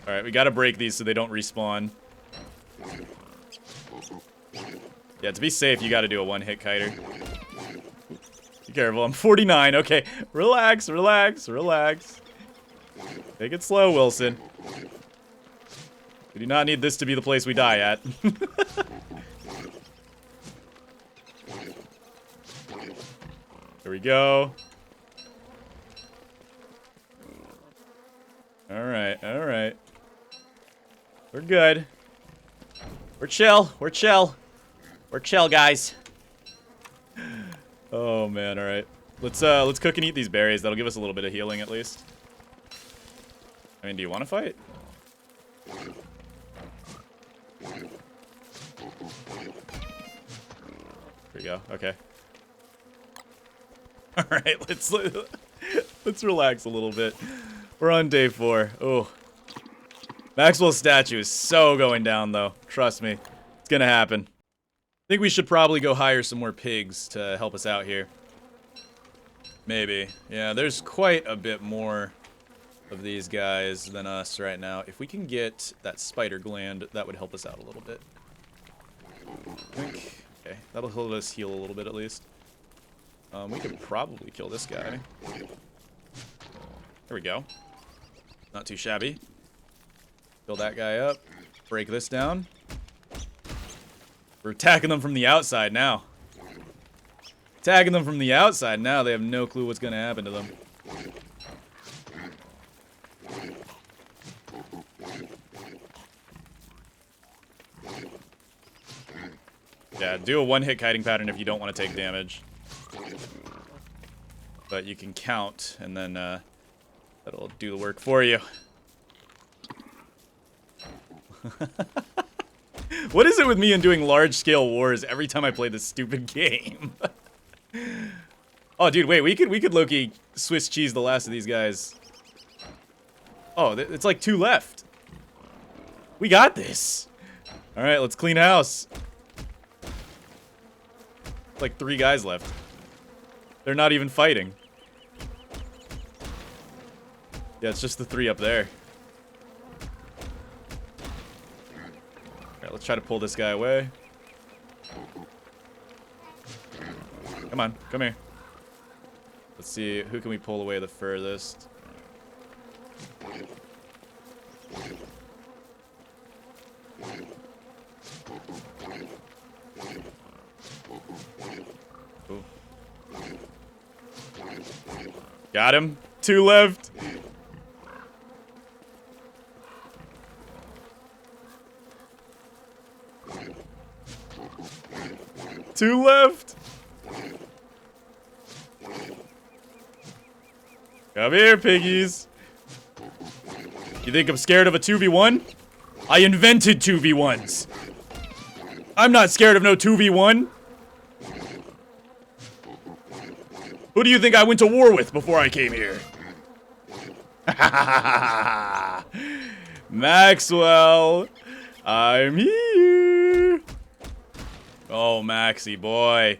Alright, we gotta break these so they don't respawn. Yeah, to be safe, you gotta do a one-hit kiter. Be careful, I'm 49. Okay, relax, relax, relax. Take it slow, Wilson. We do not need this to be the place we die at. There we go. Alright, alright. We're good. We're chill, we're chill. We're chill, guys. Oh man, alright. Let's cook and eat these berries. That'll give us a little bit of healing at least. I mean, do you want to fight? There we go. Okay. All right, let's relax a little bit. We're on day 4. Oh, Maxwell's statue is so going down though. Trust me, it's gonna happen. I think we should probably go hire some more pigs to help us out here. Maybe. Yeah, there's quite a bit more of these guys than us right now. If we can get that spider gland, that would help us out a little bit. I think. Okay, that'll help us heal a little bit at least. We could probably kill this guy. There we go. Not too shabby. Fill that guy up. Break this down. We're attacking them from the outside now. Attacking them from the outside now. They have no clue what's going to happen to them. Yeah, do a one-hit kiting pattern if you don't want to take damage. But you can count, and then that'll do the work for you. What is it with me and doing large-scale wars every time I play this stupid game? Oh, dude, wait, we could low-key Swiss cheese the last of these guys. Oh, it's like 2 left. We got this. All right, let's clean house. Like 3 guys left. They're not even fighting. Yeah, it's just the 3 up there. Alright, let's try to pull this guy away. Come on, come here. Let's see, who can we pull away the furthest? Ooh. Got him. 2 left. Two left. Come here, piggies. You think I'm scared of a 2v1? I invented 2v1s. I'm not scared of no 2v1. Who do you think I went to war with before I came here? Maxwell, I'm here. Oh, Maxie boy.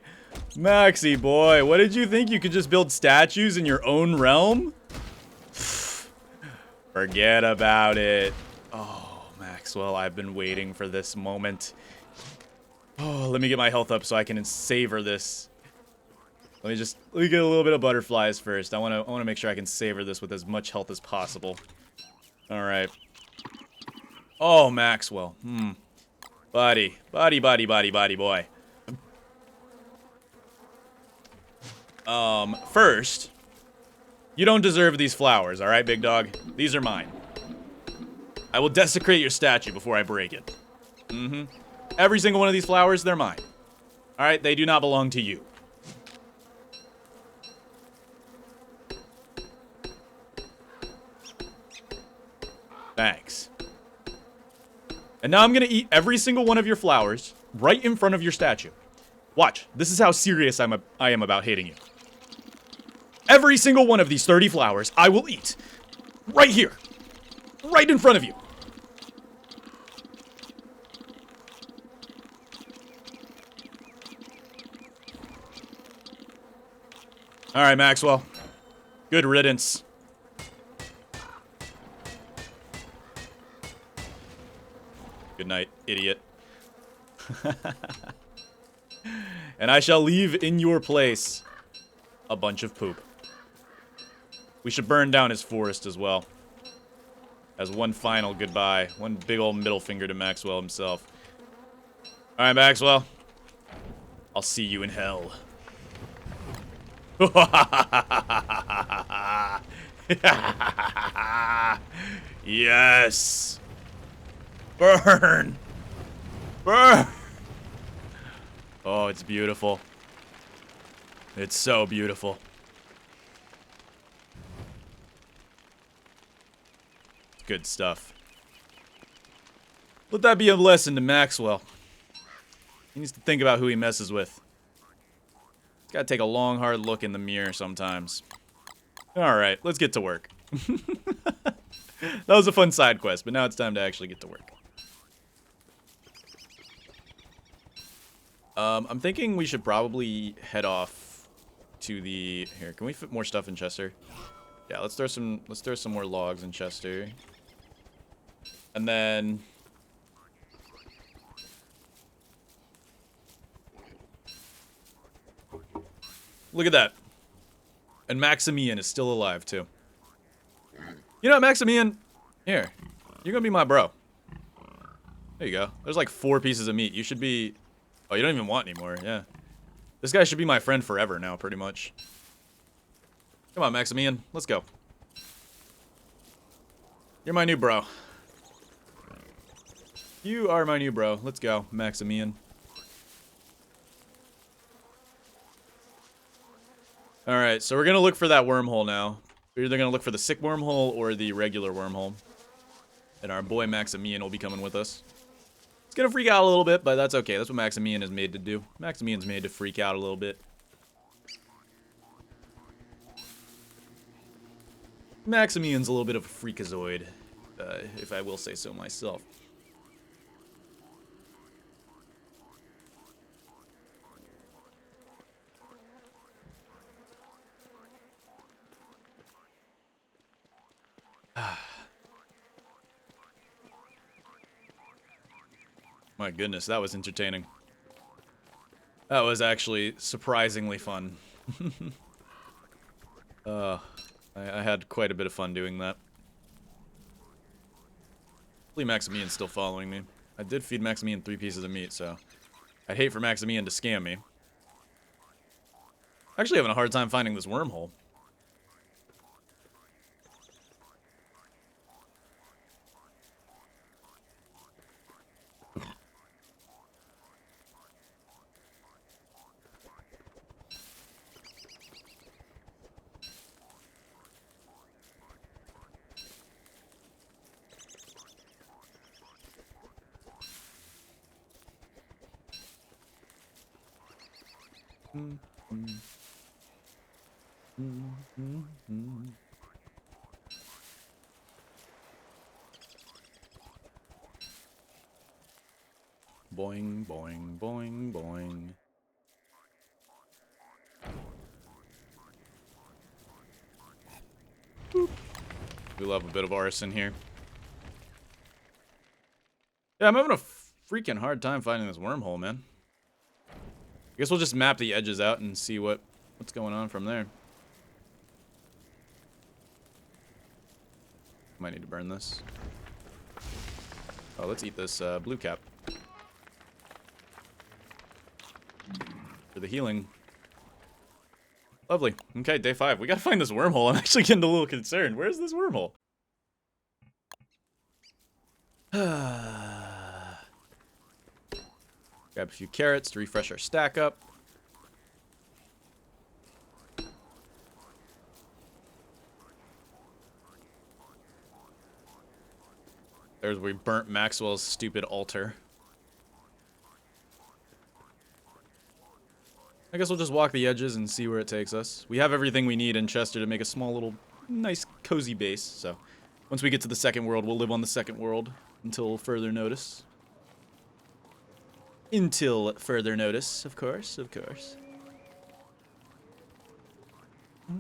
Maxie boy, what did you think? You could just build statues in your own realm? Forget about it. Oh, Maxwell, I've been waiting for this moment. Oh, let me get my health up so I can savor this. Let me get a little bit of butterflies first. I want to make sure I can savor this with as much health as possible. All right. Oh, Maxwell. Buddy boy. First, you don't deserve these flowers, all right, big dog? These are mine. I will desecrate your statue before I break it. Every single one of these flowers, they're mine. All right, they do not belong to you. Thanks. And now I'm gonna eat every single one of your flowers right in front of your statue. Watch. This is how serious I am about hating you. Every single one of these 30 flowers I will eat. Right here. Right in front of you. All right, Maxwell. Good riddance. Good night, idiot. And I shall leave in your place a bunch of poop. We should burn down his forest as well. As one final goodbye. One big old middle finger to Maxwell himself. Alright, Maxwell. I'll see you in hell. Yes. Burn. Burn. Oh, it's beautiful. It's so beautiful. Good stuff. Let that be a lesson to Maxwell. He needs to think about who he messes with. He's gotta take a long, hard look in the mirror sometimes. Alright, let's get to work. That was a fun side quest, but now it's time to actually get to work. I'm thinking we should probably head off to the... Here, can we fit more stuff in Chester? Yeah, let's throw some more logs in Chester. And then... Look at that. And Maximian is still alive, too. You know what, Maximian? Here. You're gonna be my bro. There you go. There's like 4 pieces of meat. You should be... Oh, you don't even want any more. Yeah. This guy should be my friend forever now, pretty much. Come on, Maximian. Let's go. You're my new bro. You are my new bro. Let's go, Maximian. Alright, so we're gonna look for that wormhole now. We're either gonna look for the sick wormhole or the regular wormhole. And our boy Maximian will be coming with us. It's gonna freak out a little bit, but that's okay. That's what Maximian is made to do. Maximian's made to freak out a little bit. Maximian's a little bit of a freakazoid, if I will say so myself. My goodness, that was entertaining. That was actually surprisingly fun. I had quite a bit of fun doing that. Hopefully Maximian's still following me. I did feed Maximian 3 pieces of meat, so I'd hate for Maximian to scam me. Actually having a hard time finding this wormhole. Boing, boing, boing, boing. Boop. We love a bit of arson here. Yeah, I'm having a freaking hard time finding this wormhole, man. I guess we'll just map the edges out and see what's going on from there. Might need to burn this. Oh, let's eat this blue cap. For the healing. Lovely. Okay, day 5. We gotta find this wormhole. I'm actually getting a little concerned. Where's this wormhole? Grab a few carrots to refresh our stack up. There's where we burnt Maxwell's stupid altar. I guess we'll just walk the edges and see where it takes us. We have everything we need in Chester to make a small little, nice, cozy base. So, once we get to the second world, we'll live on the second world until further notice. Until further notice, of course, of course. You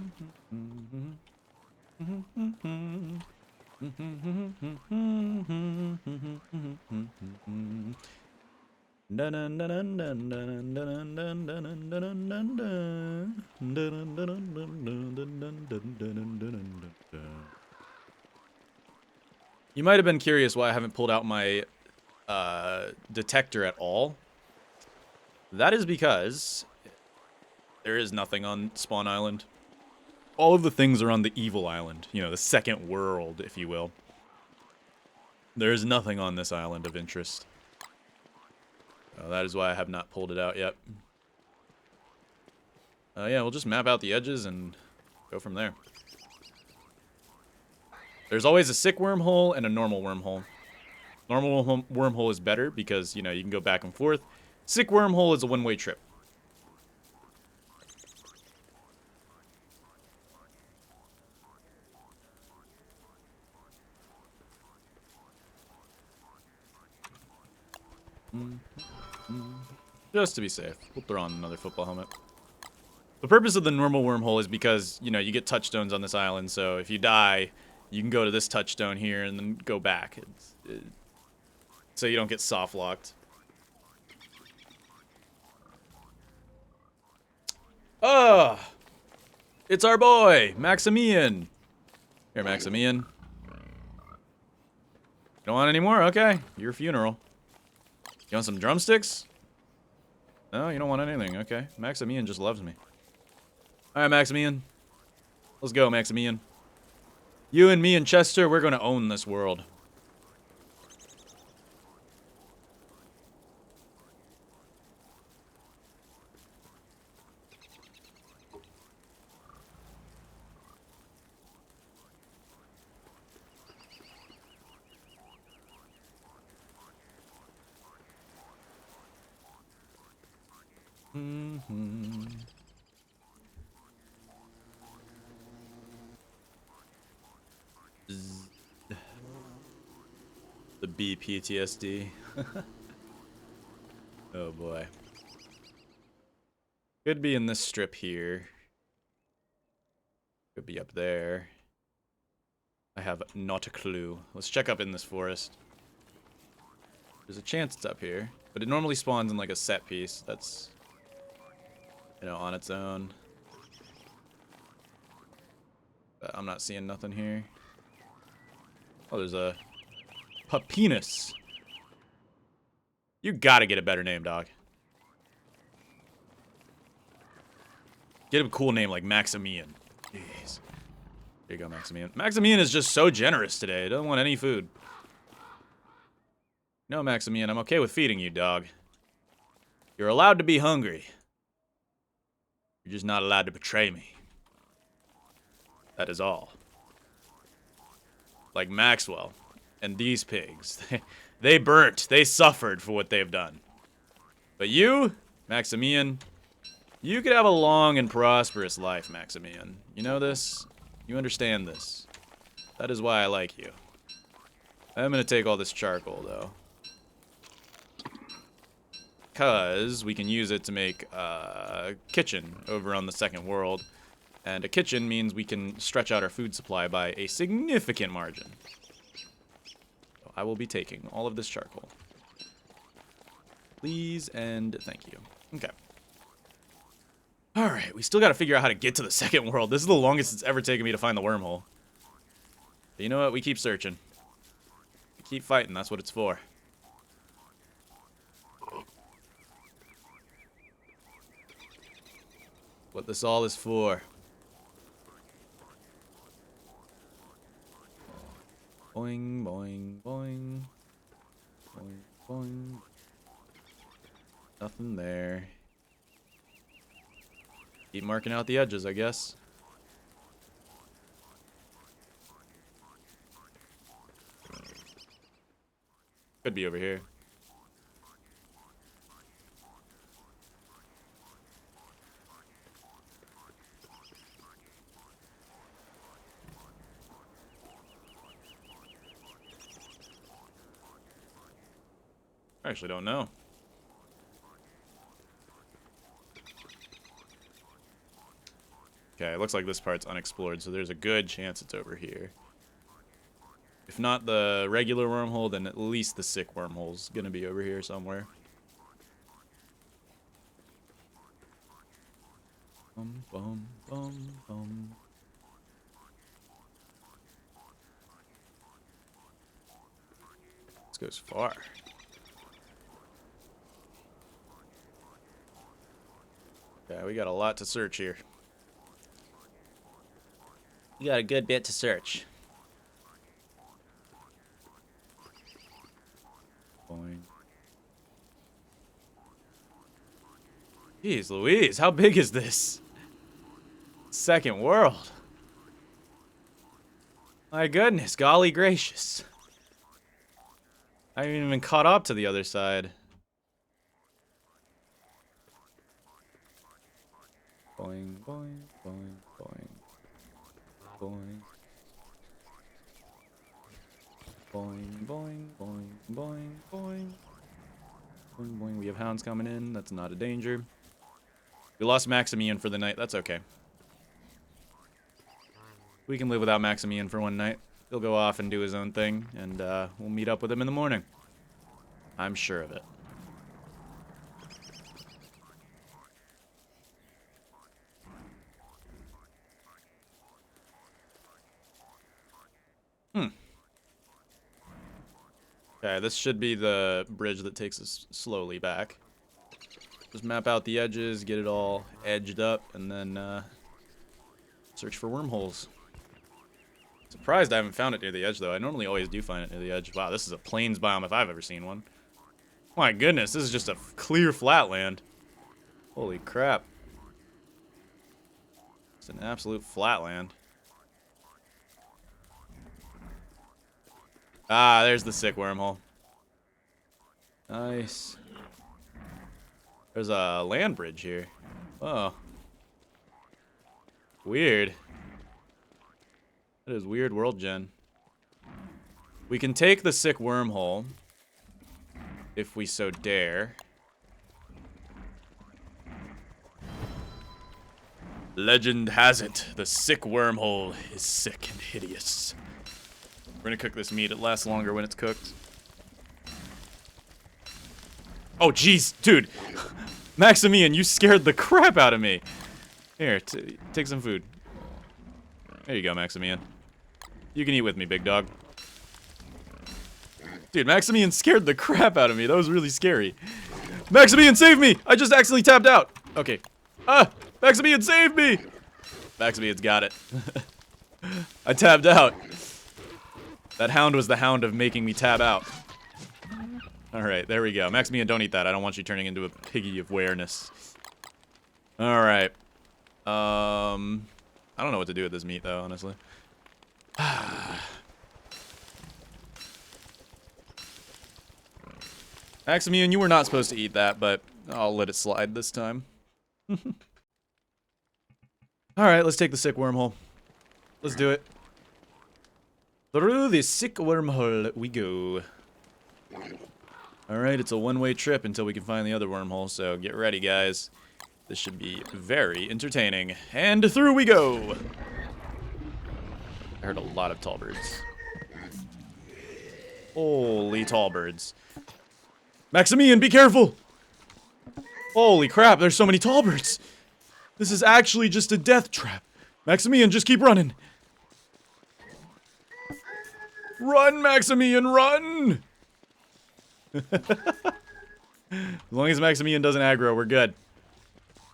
might have been curious why I haven't pulled out my detector at all. That is because there is nothing on Spawn Island. All of the things are on the evil island. You know, the second world, if you will. There is nothing on this island of interest. That is why I have not pulled it out yet. Yeah, we'll just map out the edges and go from there. There's always a sick wormhole and a normal wormhole. Normal wormhole is better because, you know, you can go back and forth. Sick wormhole is a one-way trip. Just to be safe. We'll throw on another football helmet. The purpose of the normal wormhole is because, you know, you get touchstones on this island, so if you die, you can go to this touchstone here and then go back. So you don't get soft locked. Oh! It's our boy, Maximian. Here, Maximian. You don't want any more? Okay. Your funeral. You want some drumsticks? No, you don't want anything. Okay. Maximian just loves me. Alright, Maximian. Let's go, Maximian. You and me and Chester, we're gonna own this world. The BPTSD. Oh boy. Could be in this strip here. Could be up there. I have not a clue. Let's check up in this forest. There's a chance it's up here, but it normally spawns in like a set piece that's, you know, on its own. But I'm not seeing nothing here. Oh, there's a Papinus. You gotta get a better name, dog. Get a cool name like Maximian. Jeez. Here you go, Maximian. Maximian is just so generous today. He doesn't want any food. No, Maximian, I'm okay with feeding you, dog. You're allowed to be hungry. You're just not allowed to betray me. That is all. Like Maxwell and these pigs. They burnt. They suffered for what they've done. But you, Maximian, you could have a long and prosperous life, Maximian. You know this? You understand this. That is why I like you. I'm gonna take all this charcoal, though. Because we can use it to make a kitchen over on the second world. And a kitchen means we can stretch out our food supply by a significant margin. So I will be taking all of this charcoal. Please and thank you. Okay. Alright, we still gotta figure out how to get to the second world. This is the longest it's ever taken me to find the wormhole. But you know what? We keep searching. We keep fighting. That's what it's for. What this all is for. Boing, boing, boing. Boing, boing. Nothing there. Keep marking out the edges, I guess. Could be over here. I actually don't know. Okay, it looks like this part's unexplored, so there's a good chance it's over here. If not the regular wormhole, then at least the sick wormhole's gonna be over here somewhere. Bum, bum, bum, bum. This goes far. Yeah, we got a lot to search here. You got a good bit to search. Boing. Jeez Louise, how big is this? Second world. My goodness, golly gracious. I haven't even caught up to the other side. Boing, boing, boing, boing. Boing. Boing, boing, boing, boing, boing. Boing, boing. We have hounds coming in. That's not a danger. We lost Maximian for the night. That's okay. We can live without Maximian for one night. He'll go off and do his own thing, and we'll meet up with him in the morning. I'm sure of it. Okay, this should be the bridge that takes us slowly back. Just map out the edges, get it all edged up, and then search for wormholes. Surprised I haven't found it near the edge, though. I normally always do find it near the edge. Wow, this is a plains biome if I've ever seen one. My goodness, this is just a clear flatland. Holy crap. It's an absolute flatland. Ah, there's the sick wormhole. Nice. There's a land bridge here. Oh. Weird. That is weird world gen. We can take the sick wormhole if we so dare. Legend has it, the sick wormhole is sick and hideous. We're gonna cook this meat. It lasts longer when it's cooked. Oh, jeez, dude. Maximian, you scared the crap out of me. Here, take some food. There you go, Maximian. You can eat with me, big dog. Dude, Maximian scared the crap out of me. That was really scary. Maximian, save me! I just accidentally tapped out. Okay. Ah! Maximian, save me! Maximian's got it. I tapped out. That hound was the hound of making me tab out. Alright, there we go. Maximian, don't eat that. I don't want you turning into a piggy of awareness. Alright. I don't know what to do with this meat, though, honestly. Maximian, you were not supposed to eat that, but I'll let it slide this time. Alright, let's take the sick wormhole. Let's do it. Through the sick wormhole we go. Alright, it's a one-way trip until we can find the other wormhole, so get ready, guys. This should be very entertaining. And through we go! I heard a lot of tall birds. Holy tall birds. Maximian, be careful! Holy crap, there's so many tall birds! This is actually just a death trap. Maximian, just keep running. Run, Maximian, run! As long as Maximian doesn't aggro, we're good.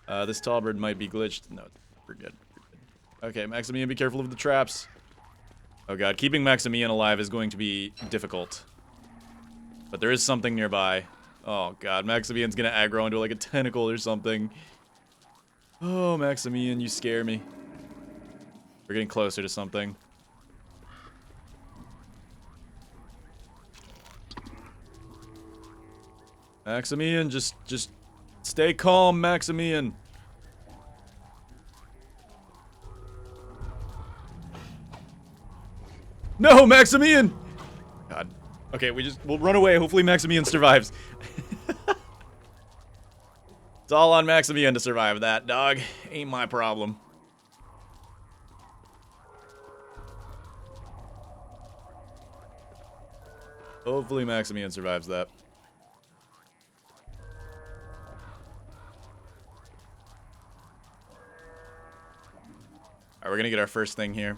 This tall bird might be glitched. No, we're good. Okay, Maximian, be careful of the traps. Oh god, keeping Maximian alive is going to be difficult. But there is something nearby. Oh god, Maximian's gonna aggro into like a tentacle or something. Oh, Maximian, you scare me. We're getting closer to something. Maximian, just stay calm, Maximian. No, Maximian! God. Okay, we'll run away. Hopefully Maximian survives. It's all on Maximian to survive that, dog. Ain't my problem. Hopefully Maximian survives that. Alright, we're gonna get our first thing here.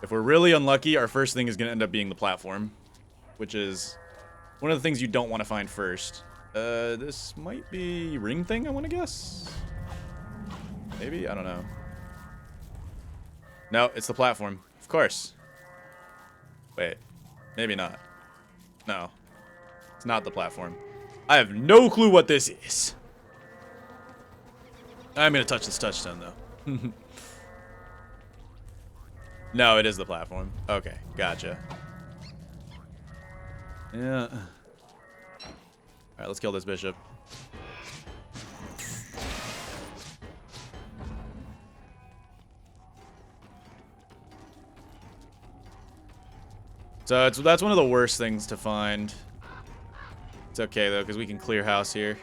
If we're really unlucky, our first thing is gonna end up being the platform, which is one of the things you don't want to find first. This might be ring thing, I want to guess. Maybe? I don't know. No, it's the platform. Of course. Wait. Maybe not. No. It's not the platform. I have no clue what this is. I'm gonna touch this touchstone, though. No, it is the platform. Okay, gotcha. Yeah. Alright, let's kill this bishop. So that's one of the worst things to find. It's okay, though, because we can clear house here.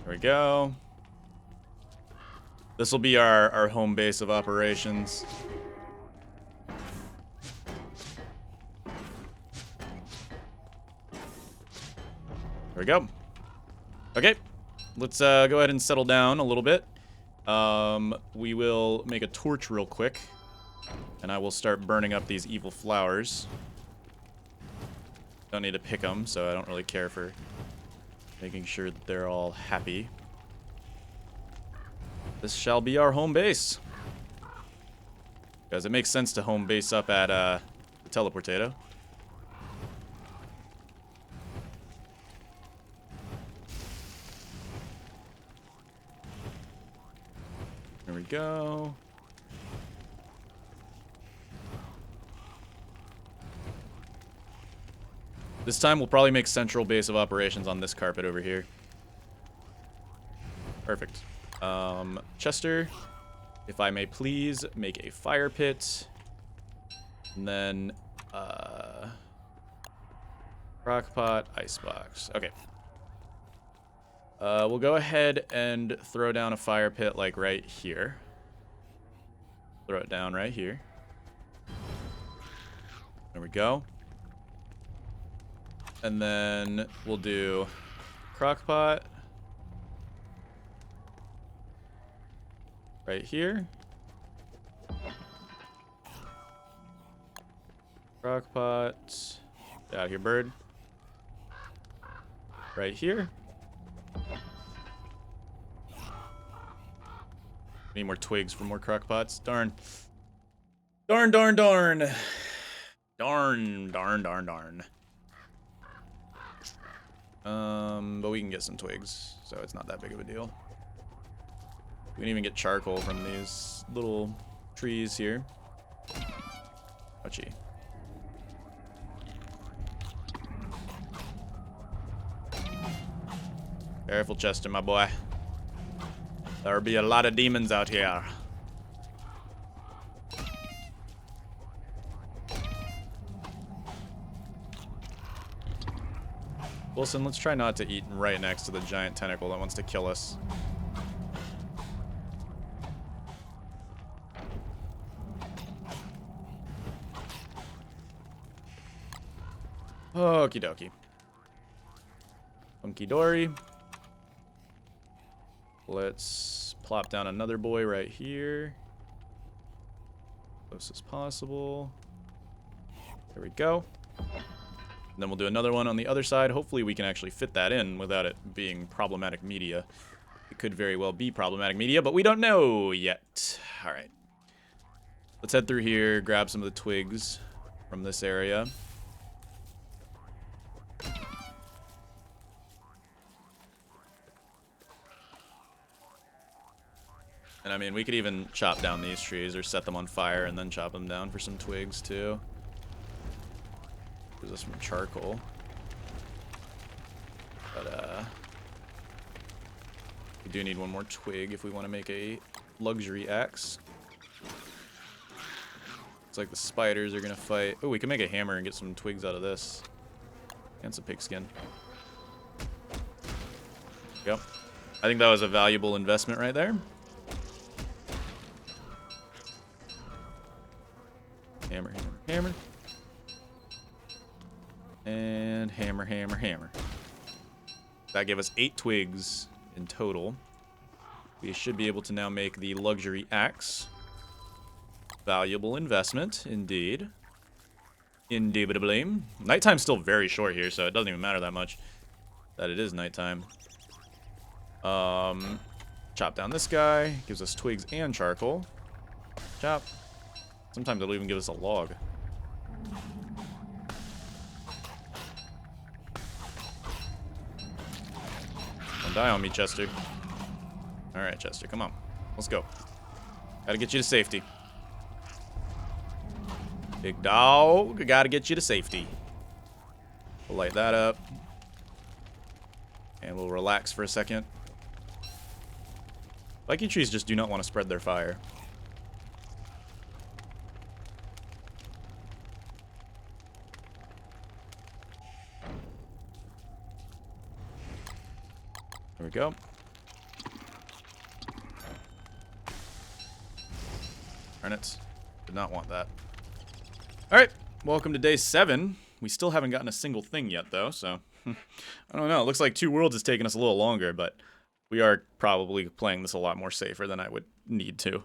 There we go. This will be our home base of operations. There we go. Okay, let's go ahead and settle down a little bit. We will make a torch real quick, and I will start burning up these evil flowers. Don't need to pick them, so I don't really care for making sure that they're all happy. This shall be our home base. Guys, it makes sense to home base up at the Teleportato. There we go. This time we'll probably make central base of operations on this carpet over here. Perfect. Chester, if I may please, make a fire pit. And then, crockpot, icebox. Okay. We'll go ahead and throw down a fire pit, like, right here. Throw it down right here. There we go. And then we'll do crockpot. Right here. Crockpot. Get out of here, bird. Right here. Need more twigs for more crockpots. Darn. Darn, darn, darn. Darn, darn, darn, darn. But we can get some twigs, so it's not that big of a deal. We can even get charcoal from these little trees here. Ouchie. Careful, Chester, my boy. There'll be a lot of demons out here. Wilson, let's try not to eat right next to the giant tentacle that wants to kill us. Okie dokie. Funky dory. Let's plop down another boy right here. Close as possible. There we go. And then we'll do another one on the other side. Hopefully we can actually fit that in without it being problematic media. It could very well be problematic media, but we don't know yet. All right. Let's head through here, grab some of the twigs from this area. And I mean, we could even chop down these trees or set them on fire and then chop them down for some twigs too. Gives us some charcoal. But we do need one more twig if we want to make a luxury axe. like the spiders are gonna fight. Oh, we can make a hammer and get some twigs out of this. And some pigskin. Yep. I think that was a valuable investment right there. Hammer, hammer, hammer. And hammer, hammer, hammer. That gave us 8 twigs in total. We should be able to now make the luxury axe. Valuable investment, indeed. Indubitably. Nighttime's still very short here, so it doesn't even matter that much that it is nighttime. Chop down this guy. Gives us twigs and charcoal. Chop. Sometimes it'll even give us a log. Don't die on me, Chester. Alright, Chester, come on. Let's go. Gotta get you to safety. Big dog, gotta get you to safety. We'll light that up. And we'll relax for a second. Spiky trees just do not want to spread their fire. There we go. Darn it. Did not want that. Alright, welcome to day 7. We still haven't gotten a single thing yet, though, so... I don't know. It looks like 2 worlds is taking us a little longer, but we are probably playing this a lot more safer than I would need to.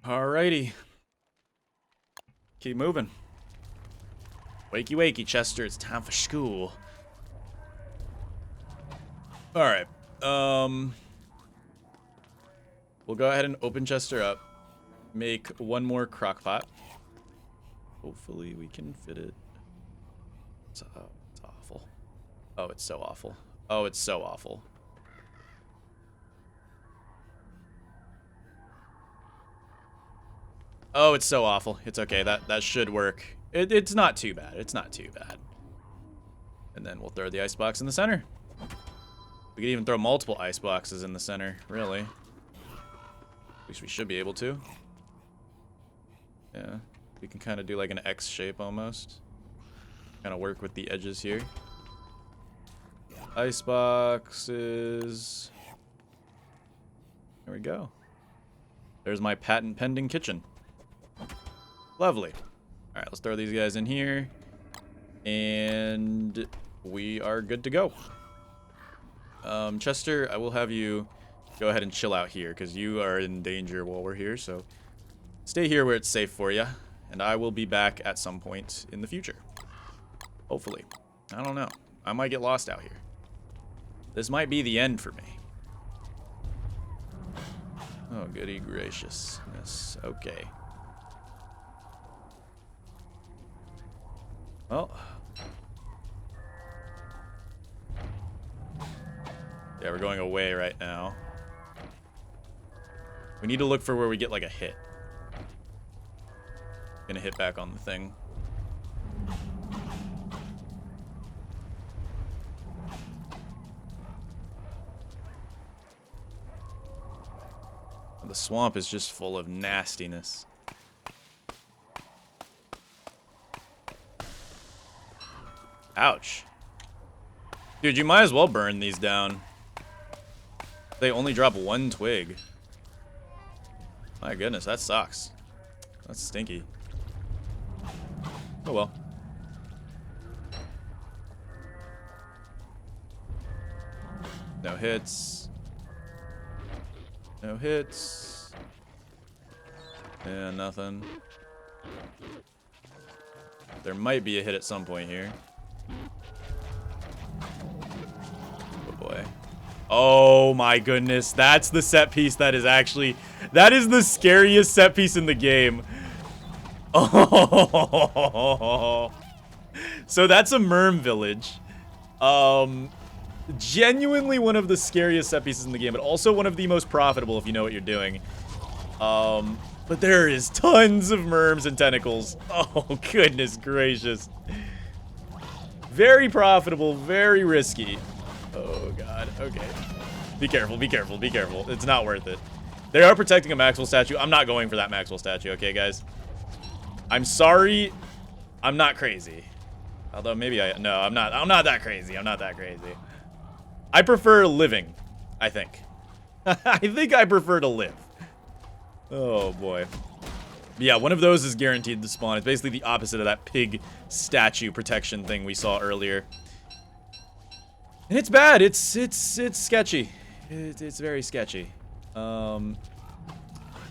Alrighty. Keep moving. Wakey, wakey, Chester. It's time for school. Alright. We'll go ahead and open Chester up. Make 1 more crock pot. Hopefully we can fit it. It's awful. Oh, it's so awful. Oh, it's so awful. Oh, it's so awful. It's okay. That should work. It's not too bad. It's not too bad. And then we'll throw the icebox in the center. We could even throw multiple iceboxes in the center, really. At least we should be able to. Yeah. We can kind of do like an X shape almost. Kind of work with the edges here. Iceboxes. There we go. There's my patent pending kitchen. Lovely. Alright, let's throw these guys in here. And we are good to go. Chester, I will have you go ahead and chill out here because you are in danger while we're here. So stay here where it's safe for you. And I will be back at some point in the future. Hopefully. I don't know. I might get lost out here. This might be the end for me. Oh, goody graciousness. Okay. Well. Yeah, we're going away right now. We need to look for where we get like a hit. Gonna hit back on the thing. The swamp is just full of nastiness. Ouch. Dude, you might as well burn these down. They only drop 1 twig. My goodness, that sucks. That's stinky. Oh well. No hits. No hits. Yeah, nothing. There might be a hit at some point here. Oh boy. Oh my goodness. That's the set piece that is actually... That is the scariest set piece in the game. Oh. So that's a Merm village. Genuinely one of the scariest set pieces in the game, but also one of the most profitable if you know what you're doing. But there is tons of Merms and tentacles. Oh, goodness gracious. Very profitable, very risky. Oh, God. Okay. Be careful, be careful, be careful. It's not worth it. They are protecting a Maxwell statue. I'm not going for that Maxwell statue, okay, guys? I'm sorry. I'm not crazy. Although maybe no, I'm not that crazy. I'm not that crazy. I prefer living, I think. I think I prefer to live. Oh boy. Yeah, one of those is guaranteed to spawn. It's basically the opposite of that pig statue protection thing we saw earlier. And it's bad. It's sketchy. It's very sketchy. Thought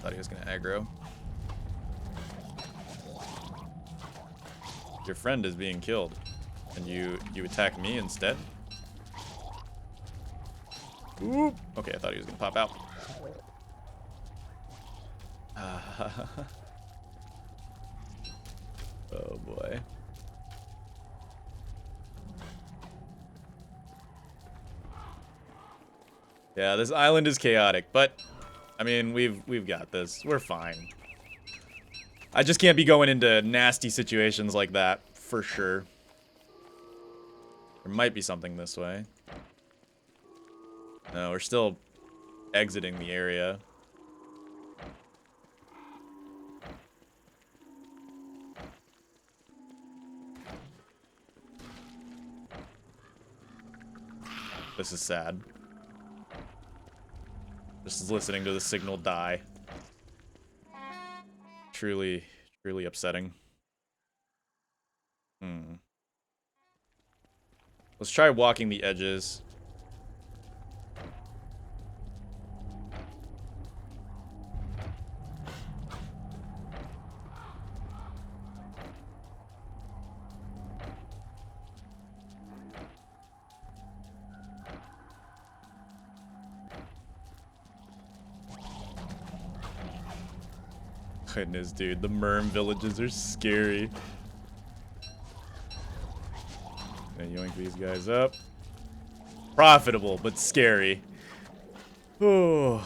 he was gonna aggro. Your friend is being killed, and you attack me instead. Oop. Okay, I thought he was gonna pop out. Oh boy. Yeah, this island is chaotic, but I mean, we've got this. We're fine. I just can't be going into nasty situations like that, for sure. There might be something this way. No, we're still exiting the area. This is sad. Just listening to the signal die. Truly upsetting. Let's try walking the edges. Goodness, dude, the Merm villages are scary. Gonna yoink these guys up. Profitable, but scary. Oh.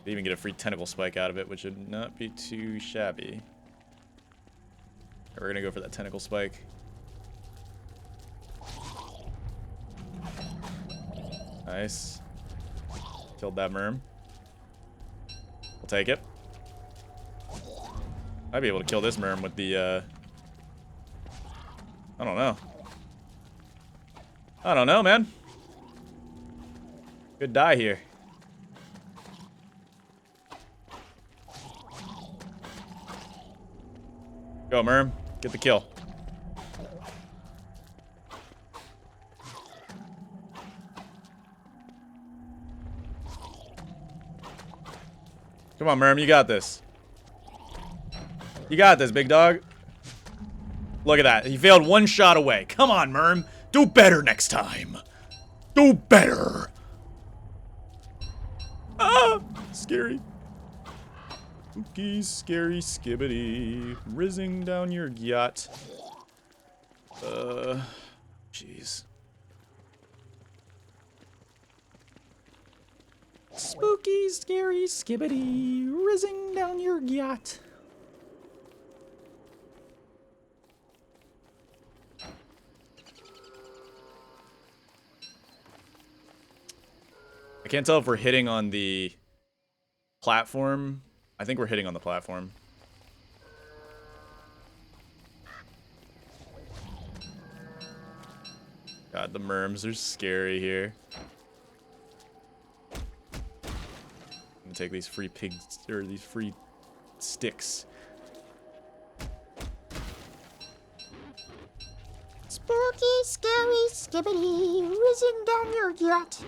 They even get a free tentacle spike out of it, which would not be too shabby. We're gonna go for that tentacle spike. Nice. Killed that Merm. We'll take it. I'd be able to kill this Merm with the, I don't know. I don't know, man. Good die here. Go, Merm. Get the kill. Come on, Merm. You got this. You got this, big dog. Look at that. He failed one shot away. Come on, Merm. Do better next time. Do better. Ah! Scary. Spooky, scary, skibbity. Rizzing down your yacht. Jeez. Spooky, scary, skibbity. Rizzing down your yacht. I can't tell if we're hitting on the platform. I think we're hitting on the platform. God, the Merms are scary here. I'm gonna take these free pigs, or these free sticks. Spooky, scary, skibbity, whizzing down your yacht.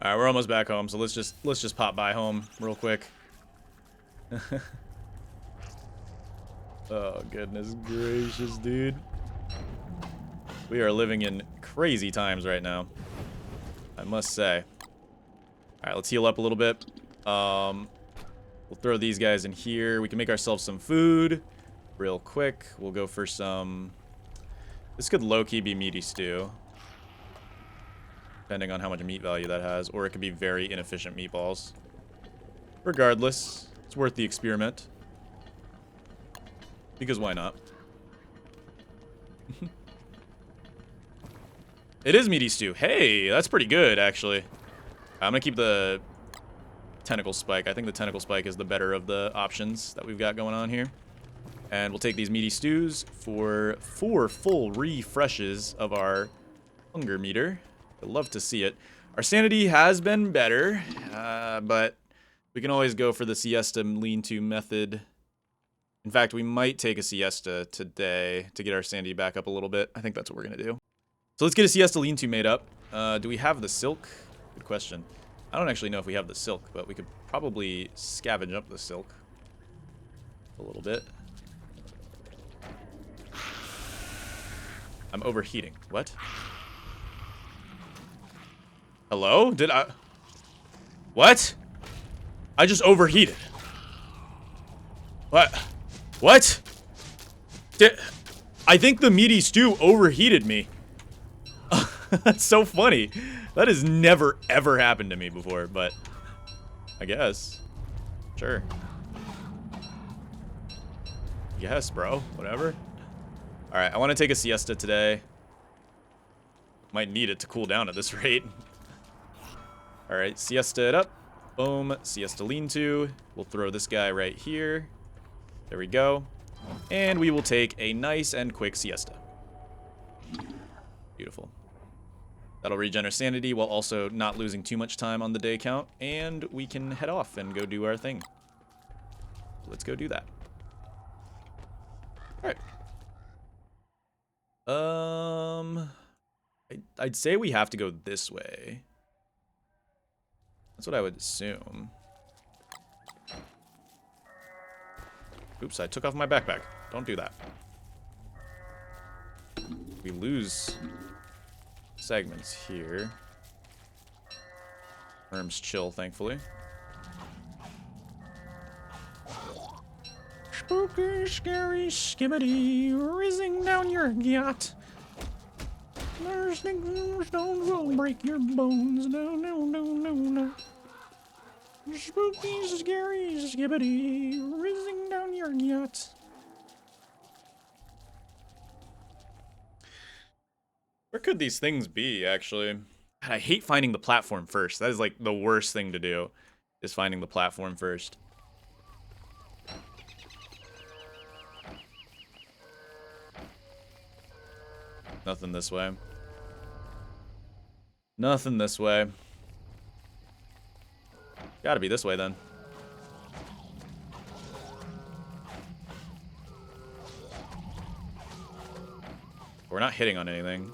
All right, we're almost back home, so let's just pop by home real quick. Oh, goodness gracious, dude. We are living in crazy times right now, I must say. All right, let's heal up a little bit. We'll throw these guys in here. We can make ourselves some food real quick. We'll go for some... This could low-key be meaty stew, depending on how much meat value that has, or it could be very inefficient meatballs. Regardless, it's worth the experiment. Because why not? It is meaty stew. Hey, that's pretty good, actually. I'm gonna keep the tentacle spike. I think the tentacle spike is the better of the options that we've got going on here. And we'll take these meaty stews for 4 full refreshes of our hunger meter. I'd love to see it. Our sanity has been better, but we can always go for the siesta lean-to method. In fact, we might take a siesta today to get our sanity back up a little bit. I think that's what we're gonna do. So let's get a siesta lean-to made up. Do we have the silk? Good question. I don't actually know if we have the silk, but we could probably scavenge up the silk a little bit. I'm overheating. What? Hello? Did I... What? I just overheated. What? What? I think the meaty stew overheated me. That's so funny. That has never, ever happened to me before, but I guess. Sure. Yes, bro. Whatever. Alright, I want to take a siesta today. Might need it to cool down at this rate. Alright, siesta it up. Boom. Siesta lean-to. We'll throw this guy right here. There we go. And we will take a nice and quick siesta. Beautiful. That'll regen our sanity while also not losing too much time on the day count. And we can head off and go do our thing. Let's go do that. Alright. I'd say we have to go this way. That's what I would assume. Oops, I took off my backpack. Don't do that. We lose segments here. Worms chill, thankfully. Spooky, scary, skibbity, rizzing down your yacht. There's things don't will break your bones. No, no, no, no, no. Spooky, scary, skibbity, rizzing down your yacht. Where could these things be, actually? God, I hate finding the platform first. That is like the worst thing to do, is finding the platform first. Nothing this way. Nothing this way. Gotta be this way, then. We're not hitting on anything.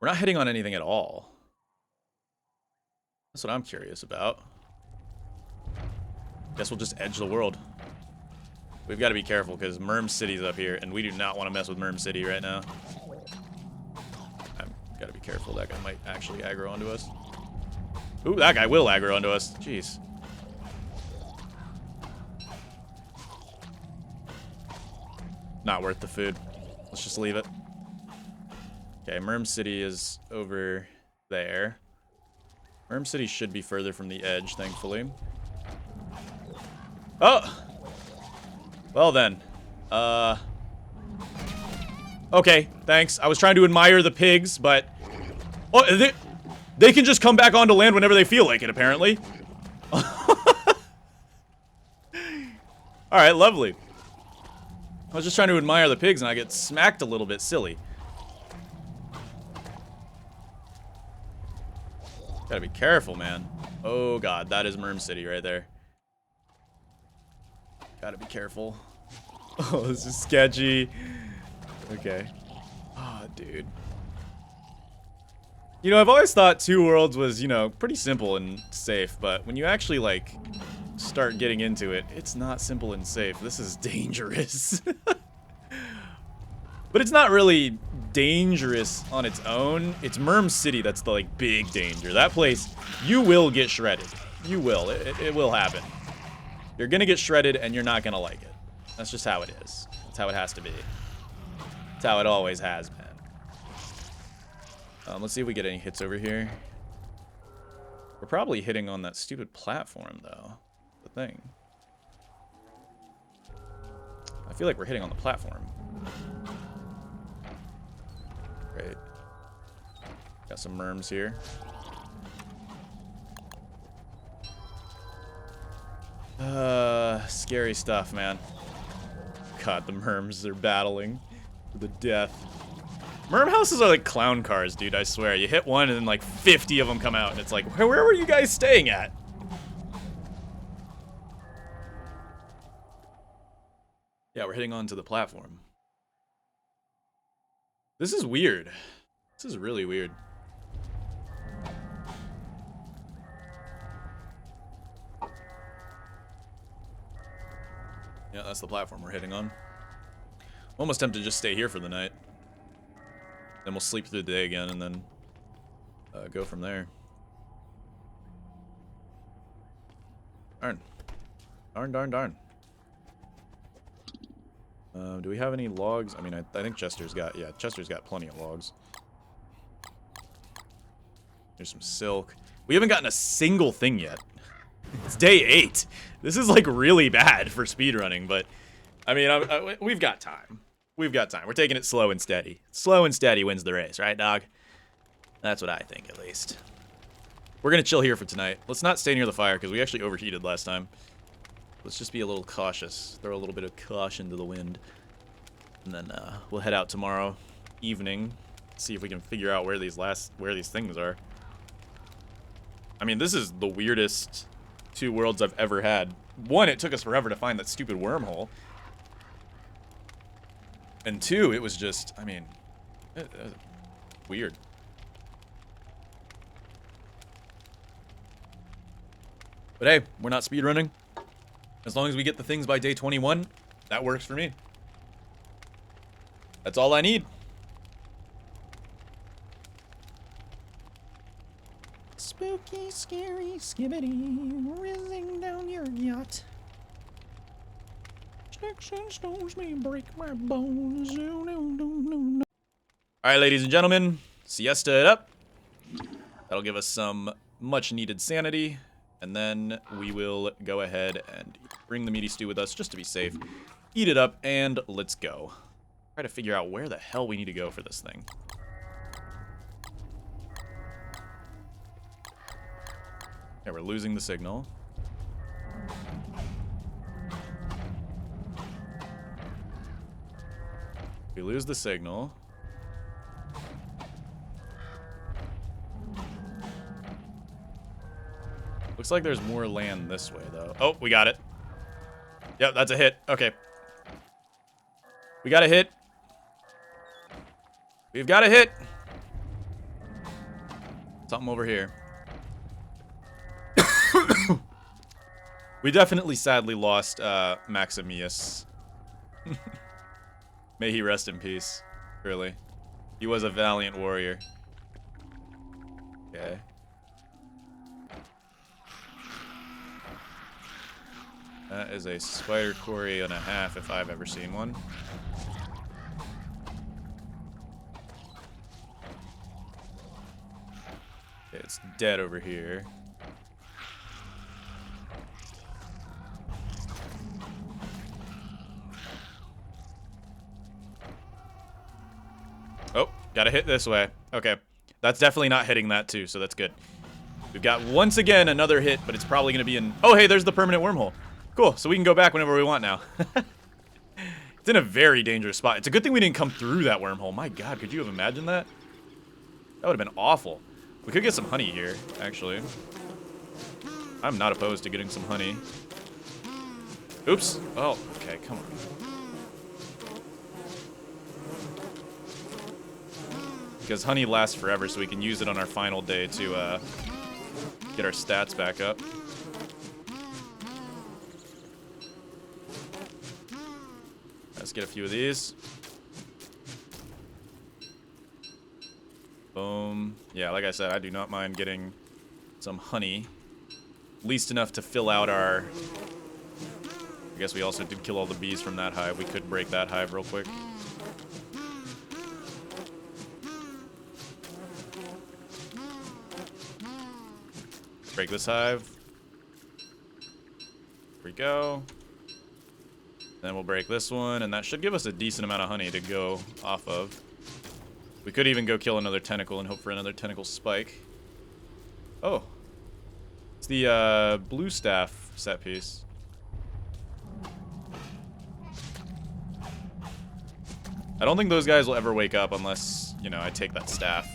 We're not hitting on anything at all. That's what I'm curious about. Guess we'll just edge the world. We've got to be careful because Merm City's up here, and we do not want to mess with Merm City right now. I've got to be careful. That guy might actually aggro onto us. Ooh, that guy will aggro onto us. Jeez. Not worth the food. Let's just leave it. Okay, Merm City is over there. Merm City should be further from the edge, thankfully. Oh! Well then. Okay, thanks. I was trying to admire the pigs, but... Oh, they can just come back onto land whenever they feel like it, apparently. Alright, lovely. I was just trying to admire the pigs and I get smacked a little bit silly. Gotta be careful, man. Oh god, that is Merm City right there. Gotta be careful. Oh, this is sketchy. Okay. Oh, dude. You know, I've always thought Two Worlds was, you know, pretty simple and safe, but when you actually, like, start getting into it, it's not simple and safe. This is dangerous. But it's not really dangerous on its own. It's Merm City that's the, like, big danger. That place, you will get shredded. You will. It will happen. You're gonna get shredded and you're not gonna like it. That's just how it is. That's how it has to be. That's how it always has been. Let's see if we get any hits over here. We're probably hitting on that stupid platform, though. The thing. I feel like we're hitting on the platform. Great. Got some merms here. Scary stuff, man. God, the merms are battling to the death. Merm houses are like clown cars, dude, I swear. You hit one and then like 50 of them come out, and it's like, where were you guys staying at? Yeah, we're hitting onto the platform. This is weird. This is really weird. Yeah, that's the platform we're hitting on. Almost tempted to just stay here for the night. Then we'll sleep through the day again and then go from there. Darn. Darn, darn, darn. Do we have any logs? I mean, I think Chester's got plenty of logs. There's some silk. We haven't gotten a single thing yet. It's day 8. This is like really bad for speedrunning, but I mean, we've got time. We've got time. We're taking it slow and steady. Slow and steady wins the race, right, dog? That's what I think, at least. We're gonna chill here for tonight. Let's not stay near the fire, because we actually overheated last time. Let's just be a little cautious. Throw a little bit of caution to the wind. And then we'll head out tomorrow evening. See if we can figure out where these things are. I mean, this is the weirdest 2 worlds I've ever had. One, it took us forever to find that stupid wormhole. And 2, it was just, I mean, weird. But hey, we're not speedrunning. As long as we get the things by day 21, that works for me. That's all I need. Spooky, scary, skibbity, whizzing down your yacht. Sticks and stones may break my bones. All right, ladies and gentlemen, siesta it up. That'll give us some much-needed sanity, and then we will go ahead and bring the meaty stew with us just to be safe. Eat it up, and let's go. Try to figure out where the hell we need to go for this thing. Yeah, we're losing the signal. We lose the signal. Looks like there's more land this way, though. Oh, we got it. Yep, that's a hit. Okay. We got a hit. We've got a hit. Something over here. We definitely sadly lost Maximius. May he rest in peace. Really. He was a valiant warrior. Okay. That is a spider quarry and a half if I've ever seen one. Okay, it's dead over here. Oh, gotta hit this way. Okay. That's definitely not hitting that too, so that's good. We've got, once again, another hit, but it's probably gonna be in... Oh, hey, there's the permanent wormhole. Cool, so we can go back whenever we want now. It's in a very dangerous spot. It's a good thing we didn't come through that wormhole. My god, could you have imagined that? That would have been awful. We could get some honey here, actually. I'm not opposed to getting some honey. Oops. Oh, okay, come on. Because honey lasts forever, so we can use it on our final day to get our stats back up. Let's get a few of these. Boom. Yeah, like I said, I do not mind getting some honey. At least enough to fill out our... I guess we also did kill all the bees from that hive. We could break that hive real quick. Break this hive. Here we go. Then we'll break this one, and that should give us a decent amount of honey to go off of. We could even go kill another tentacle and hope for another tentacle spike. Oh. It's the blue staff set piece. I don't think those guys will ever wake up unless, you know, I take that staff.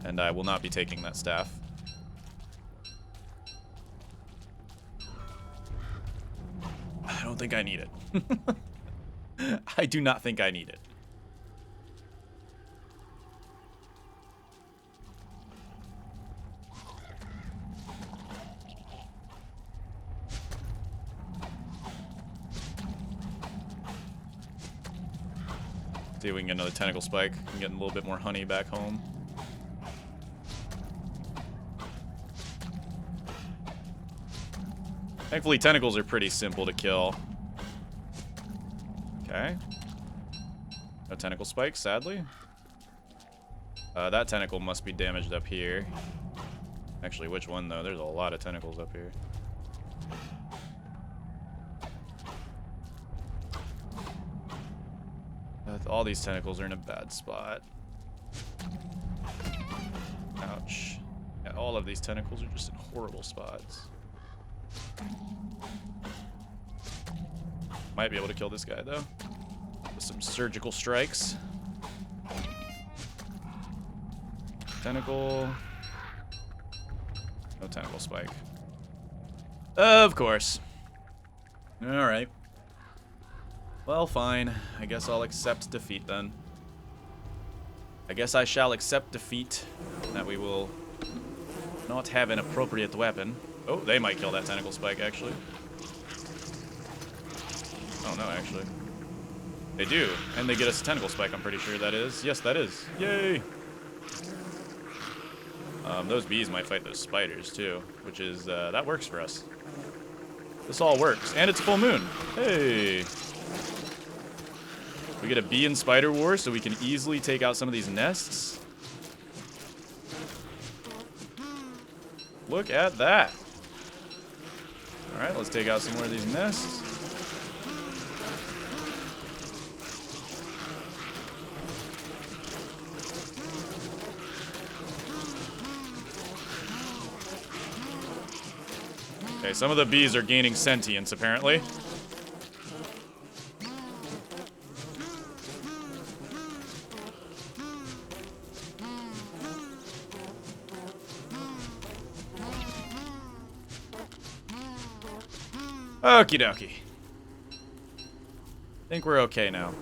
And I will not be taking that staff. I don't think I need it. I do not think I need it. See if we can get another tentacle spike and get a little bit more honey back home. Thankfully, tentacles are pretty simple to kill. Okay. No tentacle spikes, sadly. That tentacle must be damaged up here. Actually, which one, though? There's a lot of tentacles up here. All these tentacles are in a bad spot. Ouch. Yeah, all of these tentacles are just in horrible spots. Might be able to kill this guy, though. With some surgical strikes. Tentacle. No tentacle spike. Of course. Alright. Well, fine. I guess I'll accept defeat then. I guess I shall accept defeat. That we will not have an appropriate weapon. Oh, they might kill that tentacle spike, actually. Oh, no, actually. They do. And they get us a tentacle spike, I'm pretty sure that is. Yes, that is. Yay! Those bees might fight those spiders, too. Which is, that works for us. This all works. And it's full moon. Hey! We get a bee and spider war, so we can easily take out some of these nests. Look at that. Alright, let's take out some more of these nests. Okay, some of the bees are gaining sentience, apparently. Okie dokie. Think we're okay now.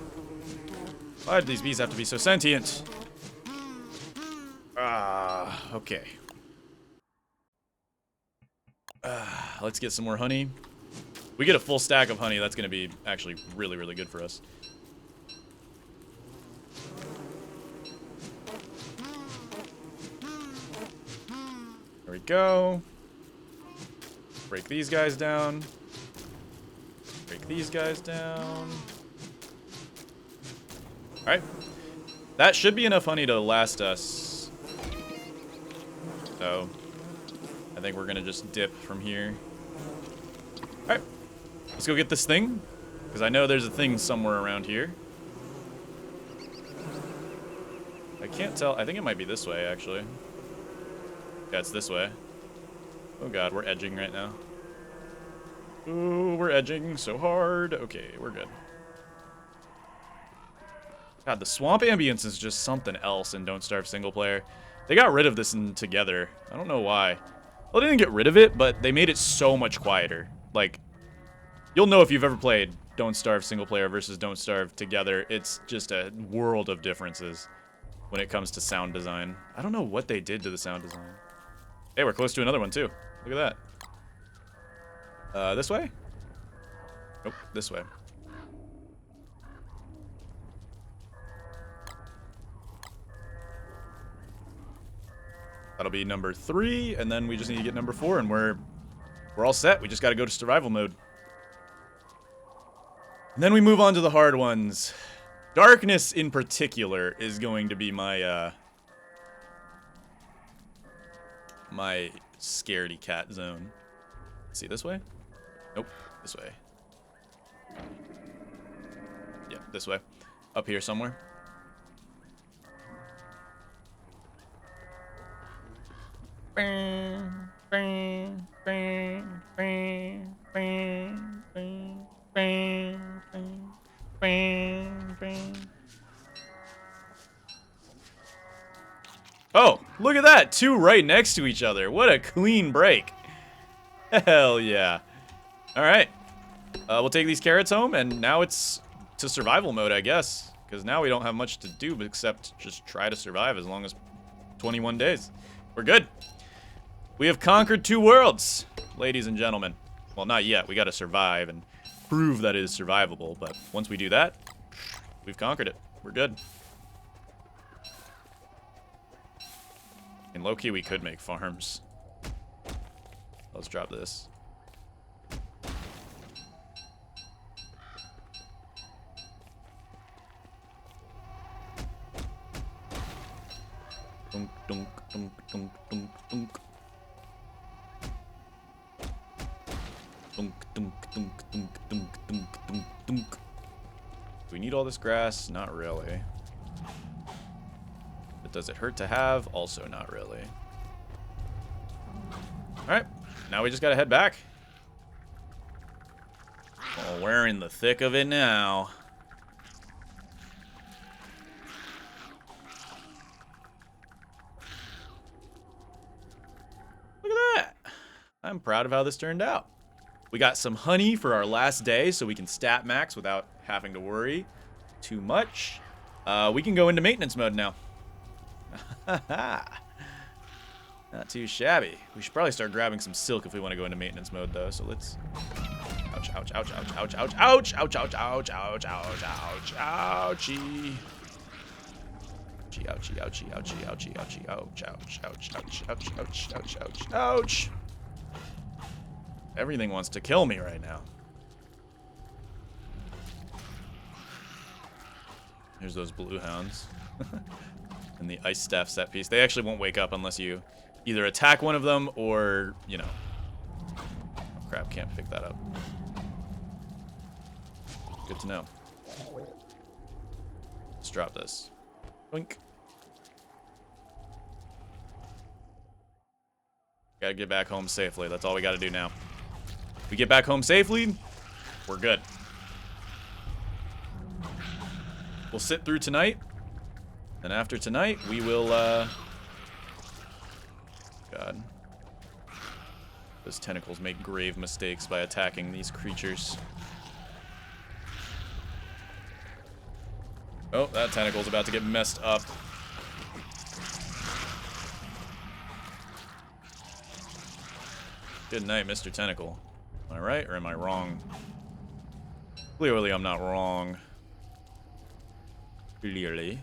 Why do these bees have to be so sentient? Okay. Let's get some more honey. We get a full stack of honey. That's going to be actually really, really good for us. There we go. Break these guys down. Break these guys down. Alright. That should be enough honey to last us. So, I think we're going to just dip from here. Alright. Let's go get this thing. Because I know there's a thing somewhere around here. I can't tell. I think it might be this way, actually. Yeah, it's this way. Oh god, we're edging right now. Ooh, we're edging so hard. Okay, we're good. God, the swamp ambience is just something else in Don't Starve single player. They got rid of this in Together. I don't know why. Well, they didn't get rid of it, but they made it so much quieter. Like, you'll know if you've ever played Don't Starve single player versus Don't Starve Together. It's just a world of differences when it comes to sound design. I don't know what they did to the sound design. Hey, we're close to another one, too. Look at that. This way? Nope, this way. That'll be number 3, and then we just need to get number 4, and we're all set. We just gotta go to survival mode. And then we move on to the hard ones. Darkness, in particular, is going to be my, my scaredy cat zone. See this way? Nope. This way. Yeah, this way. Up here somewhere. Oh, look at that! 2 right next to each other. What a clean break. Hell yeah. Alright. We'll take these carrots home, and now it's to survival mode, I guess. Because now we don't have much to do except just try to survive as long as 21 days. We're good. We have conquered 2 worlds, ladies and gentlemen. Well, not yet. We gotta survive and prove that it is survivable. But once we do that, we've conquered it. We're good. In low-key, we could make farms. Let's drop this. Dunk, dunk, dunk, dunk, dunk, dunk. Dunk, dunk, dunk, dunk, dunk, dunk, dunk, dunk. Do we need all this grass? Not really. But does it hurt to have? Also not really. Alright, now we just gotta head back. Oh, we're in the thick of it now. Look at that. I'm proud of how this turned out. We got some honey for our last day so we can stat max without having to worry too much. We can go into maintenance mode now. Not too shabby. We should probably start grabbing some silk if we want to go into maintenance mode, though. So let's... Ouch, ouch, ouch, ouch, ouch, ouch, ouch, ouch, ouch, ouch, ouch, ouch, ouch, ouchie. Ouchie, ouchie, ouchie, ouchie, ouchie, ouchie, ouch, ouch, ouch, ouch, ouch, ouch, ouch, ouch, ouch. Everything wants to kill me right now. Here's those blue hounds. And the ice staff set piece. They actually won't wake up unless you either attack one of them or, you know. Oh, crap, can't pick that up. Good to know. Let's drop this. Boink. Gotta get back home safely. That's all we gotta do now. If we get back home safely, we're good. We'll sit through tonight. And after tonight, we will, God. Those tentacles make grave mistakes by attacking these creatures. Oh, that tentacle's about to get messed up. Good night, Mr. Tentacle. Am I right or am I wrong? Clearly, I'm not wrong. Clearly.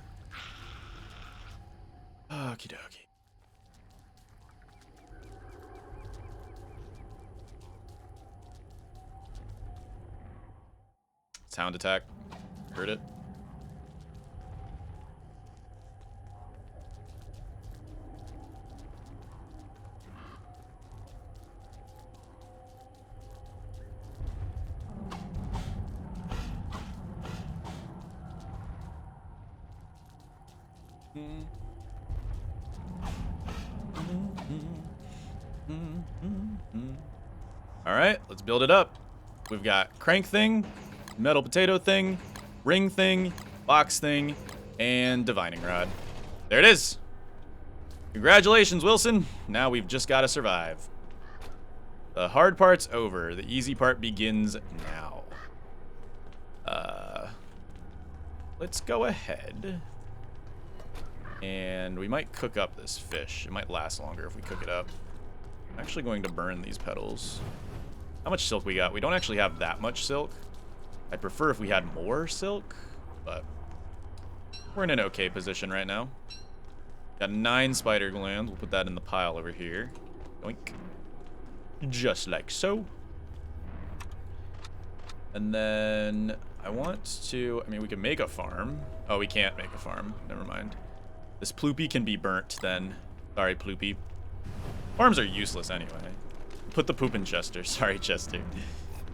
Okie dokie. Sound attack. Heard it. Alright, let's build it up. We've got crank thing, metal potato thing, ring thing, box thing, and divining rod. There it is. Congratulations, Wilson. Now we've just got to survive. The hard part's over. The easy part begins now. Let's go ahead. And we might cook up this fish. It might last longer if we cook it up. I'm actually going to burn these petals. How much silk we got? We don't actually have that much silk. I'd prefer if we had more silk, but we're in an okay position right now. Got 9 spider glands. We'll put that in the pile over here. Oink. Just like so. And then I want to... I mean, we can make a farm. Oh, we can't make a farm. Never mind. This Ploopy can be burnt then. Sorry, Ploopy. Farms are useless anyway. Put the poop in Chester. Sorry, Chester.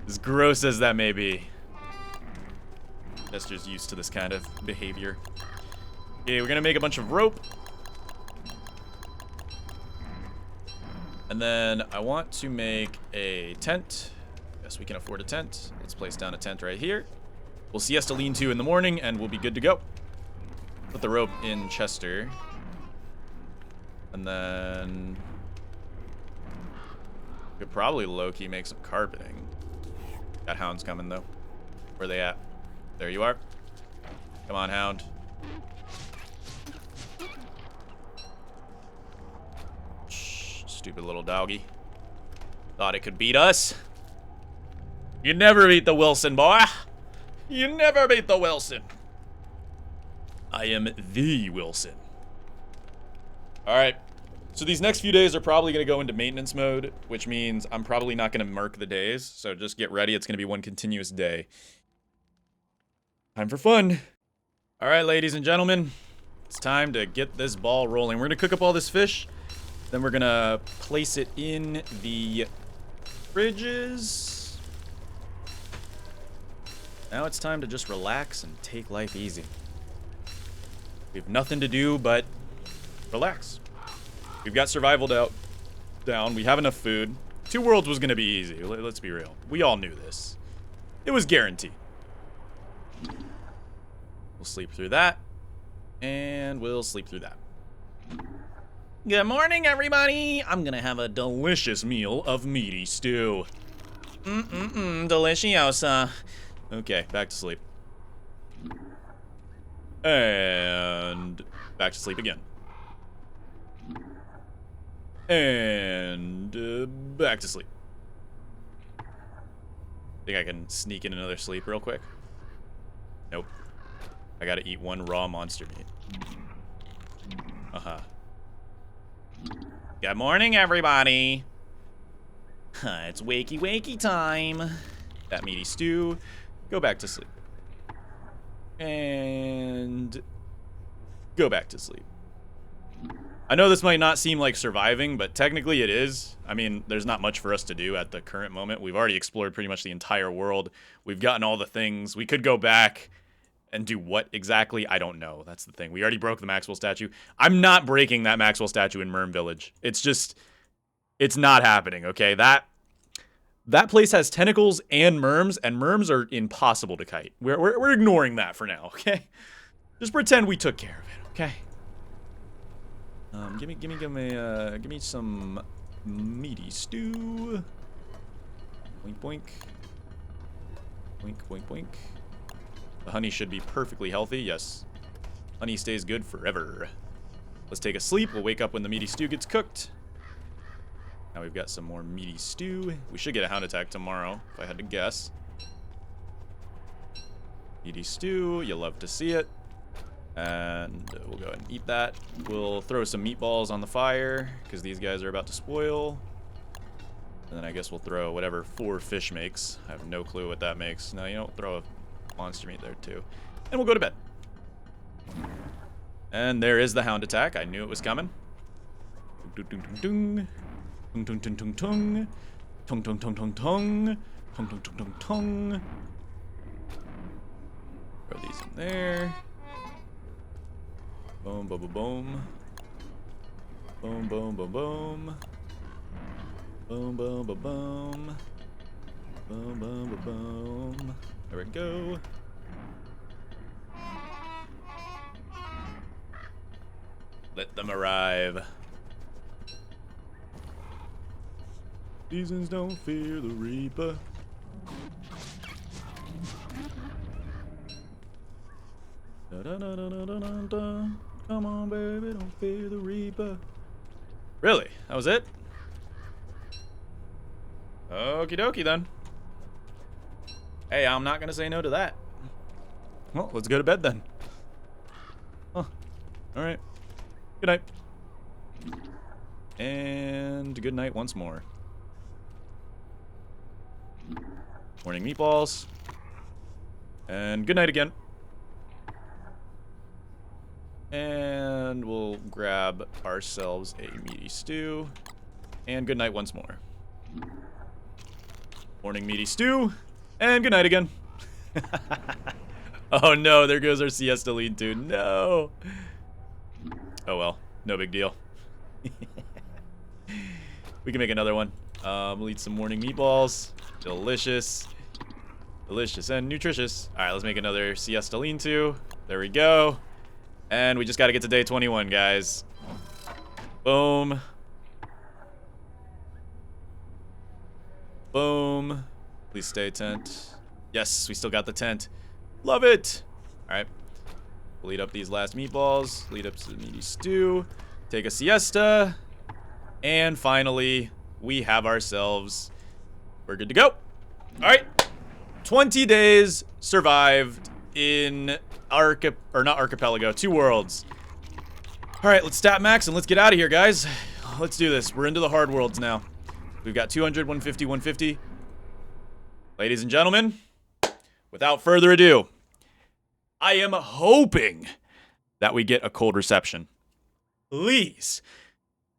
As gross as that may be. Chester's used to this kind of behavior. Okay, we're gonna make a bunch of rope. And then I want to make a tent. Yes, we can afford a tent. Let's place down a tent right here. We'll siesta lean to in the morning and we'll be good to go. Put the rope in Chester. And then we could probably low-key make some carpeting. Got hounds coming though. Where are they at? There you are. Come on, hound. Shh, stupid little doggy. Thought it could beat us. You never beat the Wilson, boy. You never beat the Wilson. I am the Wilson. Alright. So these next few days are probably going to go into maintenance mode, which means I'm probably not going to mark the days. So just get ready. It's going to be one continuous day. Time for fun. Alright, ladies and gentlemen. It's time to get this ball rolling. We're going to cook up all this fish. Then we're going to place it in the fridges. Now it's time to just relax and take life easy. We have nothing to do but relax. We've got survival down. We have enough food. 2 worlds was going to be easy. Let's be real. We all knew this. It was guaranteed. We'll sleep through that. And we'll sleep through that. Good morning, everybody. I'm gonna have a delicious meal of meaty stew. Deliciosa. Okay, back to sleep. And back to sleep again. And back to sleep. Think I can sneak in another sleep real quick? Nope. I gotta eat 1 raw monster meat. Uh-huh. Good morning, everybody. It's wakey time. That meaty stew. Go back to sleep. And go back to sleep. I know this might not seem like surviving, but technically it is. I mean, there's not much for us to do at the current moment. We've already explored pretty much the entire world. We've gotten all the things. We could go back and do what exactly? I don't know. That's the thing. We already broke the Maxwell statue. I'm not breaking that Maxwell statue in Merm Village. It's just, it's not happening, okay? That place has tentacles and merms are impossible to kite. We're ignoring that for now, okay? Just pretend we took care of it, okay? Give me some meaty stew. Boink, boink. Boink, boink, boink. The honey should be perfectly healthy, yes. Honey stays good forever. Let's take a sleep. We'll wake up when the meaty stew gets cooked. Now we've got some more meaty stew. We should get a hound attack tomorrow, if I had to guess. Meaty stew, you love to see it. And we'll go ahead and eat that. We'll throw some meatballs on the fire, because these guys are about to spoil. And then I guess we'll throw whatever 4 fish makes. I have no clue what that makes. No, you know, throw a monster meat there too. And we'll go to bed. And there is the hound attack. I knew it was coming. Tung tung tung tung tung tung tung tung tung tung tung tung tung tung tung tung tung. Throw these in there. Boom, boom, boom, boom. Boom, boom, boom, boom. Boom, boom, boom, boom. Boom, boom, boom, boom. There we go. Let them arrive. Seasons don't fear the reaper. Da, da, da, da, da, da, da. Come on, baby, don't fear the reaper. Really? That was it? Okie dokie then. Hey, I'm not gonna say no to that. Well, let's go to bed then. Huh. Alright. Good night. And good night once more. Morning meatballs. And good night again. And we'll grab ourselves a meaty stew. And good night once more. Morning meaty stew. And good night again. Oh no, there goes our siesta lead too. No. Oh well, no big deal. We can make another one. We'll eat some morning meatballs. Delicious. Delicious and nutritious. Alright, let's make another siesta lean-to. There we go. And we just gotta get to day 21, guys. Boom. Boom. Please stay tent. Yes, we still got the tent. Love it. Alright. We'll eat up these last meatballs. Lead up to the meaty stew. Take a siesta. And finally, we have ourselves... We're good to go. Alright. 20 days survived in not archipelago, 2 worlds. Alright, let's stat max and let's get out of here, guys. Let's do this. We're into the hard worlds now. We've got 200, 150, 150. Ladies and gentlemen, without further ado, I am hoping that we get a cold reception. Please,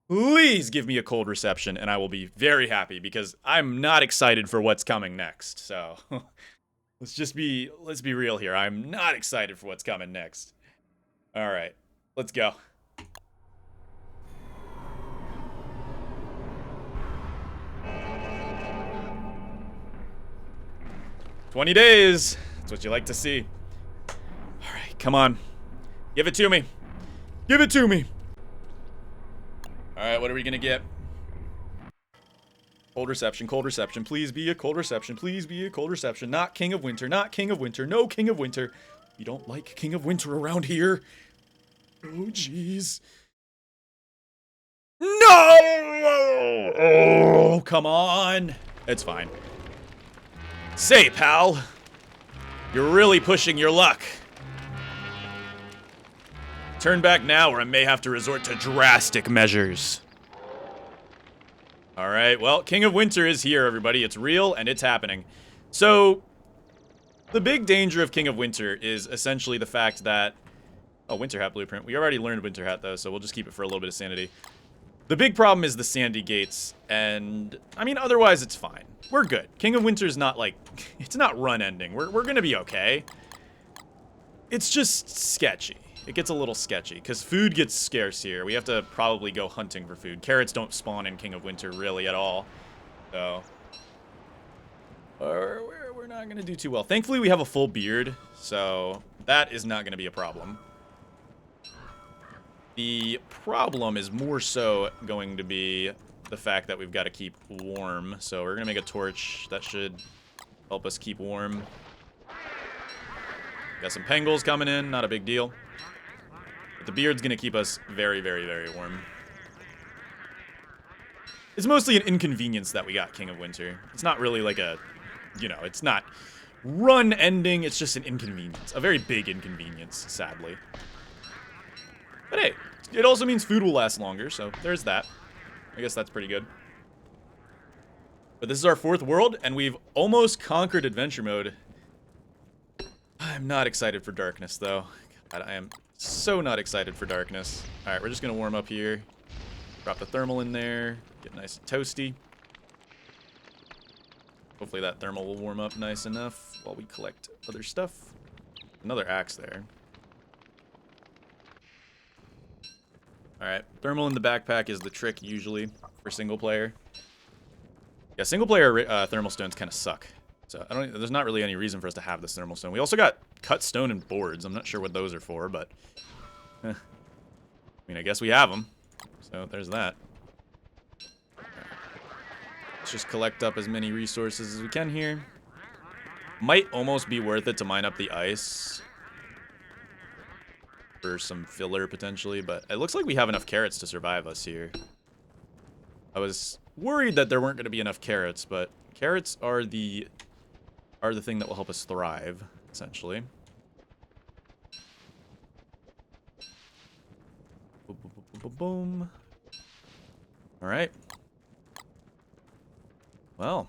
please give me a cold reception and I will be very happy because I'm not excited for what's coming next. So, let's be real here. I'm not excited for what's coming next. All right, let's go. "20 days. That's what you like to see. All right, come on. Give it to me. Give it to me. All right, what are we going to get? Cold reception, please be a cold reception, please be a cold reception. Not King of Winter, not King of Winter, no King of Winter. We don't like King of Winter around here. Oh, jeez. No! Oh, come on. It's fine. Say, pal, you're really pushing your luck. Turn back now or I may have to resort to drastic measures. Alright, well, King of Winter is here, everybody. It's real and it's happening. So, the big danger of King of Winter is essentially the fact that... Oh, Winter Hat blueprint. We already learned Winter Hat, though, so we'll just keep it for a little bit of sanity. The big problem is the sandy gates, and... I mean, otherwise it's fine. We're good. King of Winter is not, like... It's not run ending. We're gonna be okay. It's just sketchy. It gets a little sketchy, because food gets scarce here. We have to probably go hunting for food. Carrots don't spawn in King of Winter, really, at all. So... We're not gonna do too well. Thankfully, we have a full beard, so that is not gonna be a problem. The problem is more so going to be the fact that we've got to keep warm. So we're going to make a torch. That should help us keep warm. Got some pangolins coming in. Not a big deal. But the beard's going to keep us very, very, very warm. It's mostly an inconvenience that we got King of Winter. It's not really like a, you know, it's not run ending. It's just an inconvenience. A very big inconvenience, sadly. But hey, it also means food will last longer, so there's that. I guess that's pretty good. But this is our 4th world, and we've almost conquered adventure mode. I'm not excited for darkness, though. God, I am so not excited for darkness. Alright, we're just going to warm up here. Drop the thermal in there. Get nice and toasty. Hopefully that thermal will warm up nice enough while we collect other stuff. Another axe there. Alright, thermal in the backpack is the trick, usually, for single player. Yeah, single player thermal stones kind of suck. So, there's not really any reason for us to have this thermal stone. We also got cut stone and boards. I'm not sure what those are for, but... I mean, I guess we have them. So, there's that. Let's just collect up as many resources as we can here. Might almost be worth it to mine up the ice. For some filler, potentially, but it looks like we have enough carrots to survive us here. I was worried that there weren't going to be enough carrots, but carrots are the thing that will help us thrive, essentially. Boom, boom, boom, boom, boom. All right. Well,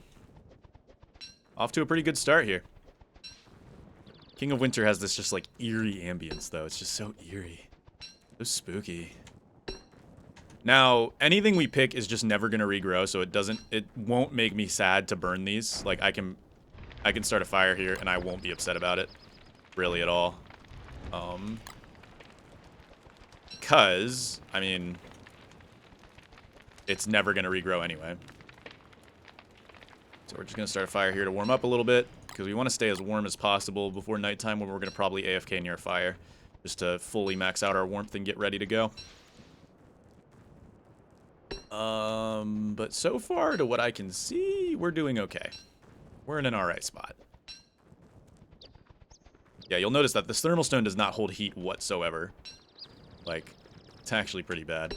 off to a pretty good start here. King of Winter has this just, like, eerie ambience, though. It's just so eerie. So spooky. Now, anything we pick is just never going to regrow, so it won't make me sad to burn these. Like, I can start a fire here, and I won't be upset about it, really, at all. Because, I mean, it's never going to regrow anyway. So we're just going to start a fire here to warm up a little bit, because we want to stay as warm as possible before nighttime, when we're going to probably AFK near a fire, just to fully max out our warmth and get ready to go. But so far, to what I can see, we're doing okay. We're in an alright spot. Yeah, you'll notice that this thermal stone does not hold heat whatsoever. Like, it's actually pretty bad.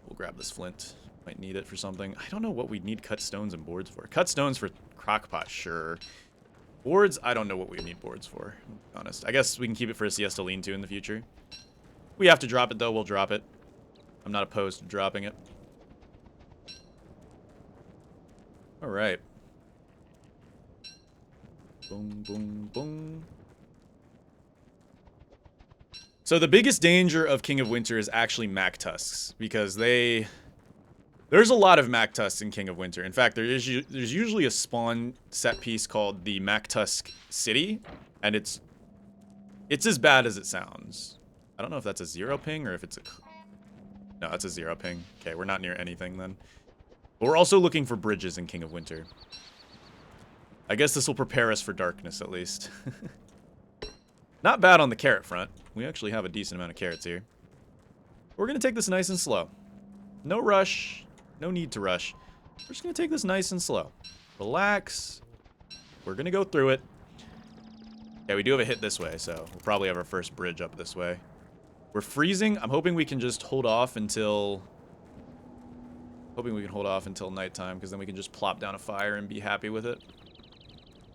We'll grab this flint. Might need it for something. I don't know what we'd need cut stones and boards for. Cut stones for crockpot, sure. Boards, I don't know what we need boards for, to be honest. I guess we can keep it for a siesta lean-to in the future. We have to drop it, though. We'll drop it. I'm not opposed to dropping it. Alright. Boom, boom, boom. So the biggest danger of King of Winter is actually Mac Tusks, because there's a lot of Mac Tusks in King of Winter. In fact, there's usually a spawn set piece called the Mac Tusk City, and it's as bad as it sounds. I don't know if that's a 0 ping or if it's a... No, that's a 0 ping. Okay, we're not near anything then. But we're also looking for bridges in King of Winter. I guess this will prepare us for darkness, at least. Not bad on the carrot front. We actually have a decent amount of carrots here. We're going to take this nice and slow. No rush. No need to rush. We're just going to take this nice and slow. Relax. We're going to go through it. Yeah, we do have a hit this way, so we'll probably have our first bridge up this way. We're freezing. I'm hoping we can just hold off until... nighttime, because then we can just plop down a fire and be happy with it.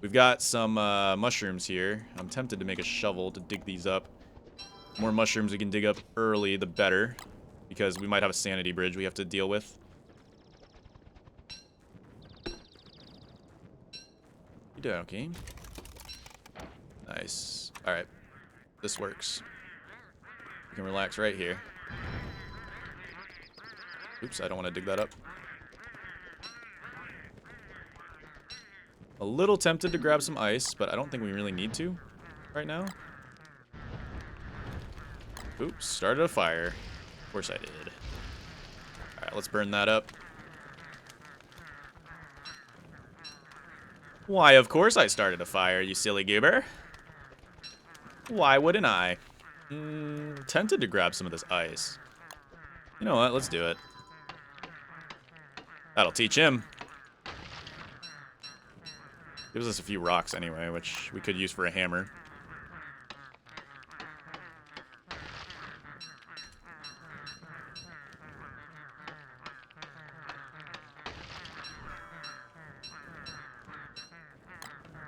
We've got some mushrooms here. I'm tempted to make a shovel to dig these up. The more mushrooms we can dig up early, the better, because we might have a sanity bridge we have to deal with. Okay. Nice. Alright. This works. We can relax right here. Oops, I don't want to dig that up. A little tempted to grab some ice, but I don't think we really need to right now. Oops, started a fire. Of course I did. Alright, let's burn that up. Why, of course I started a fire, you silly goober. Why wouldn't I? Tempted to grab some of this ice. You know what, let's do it. That'll teach him. Gives us a few rocks anyway, which we could use for a hammer.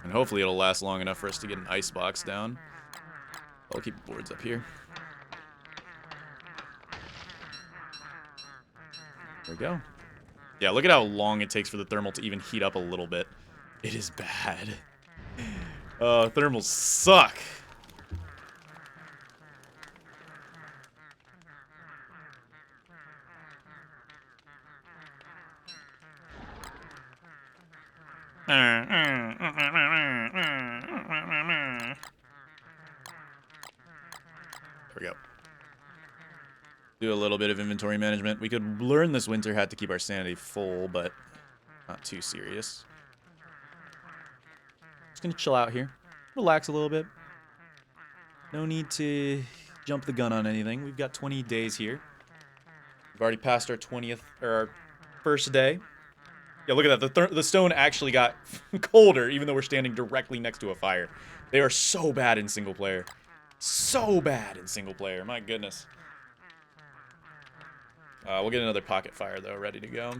And hopefully it'll last long enough for us to get an ice box down. I'll keep the boards up here. There we go. Yeah, look at how long it takes for the thermal to even heat up a little bit. It is bad. Thermals suck. There we go. Do a little bit of inventory management. We could learn this winter how to keep our sanity full, but not too serious. Just gonna chill out here. Relax a little bit. No need to jump the gun on anything. We've got 20 days here. We've already passed our 20th, or our first day. Yeah, look at that. The stone actually got colder, even though we're standing directly next to a fire. They are so bad in single player. So bad in single player. My goodness. We'll get another pocket fire, though, ready to go.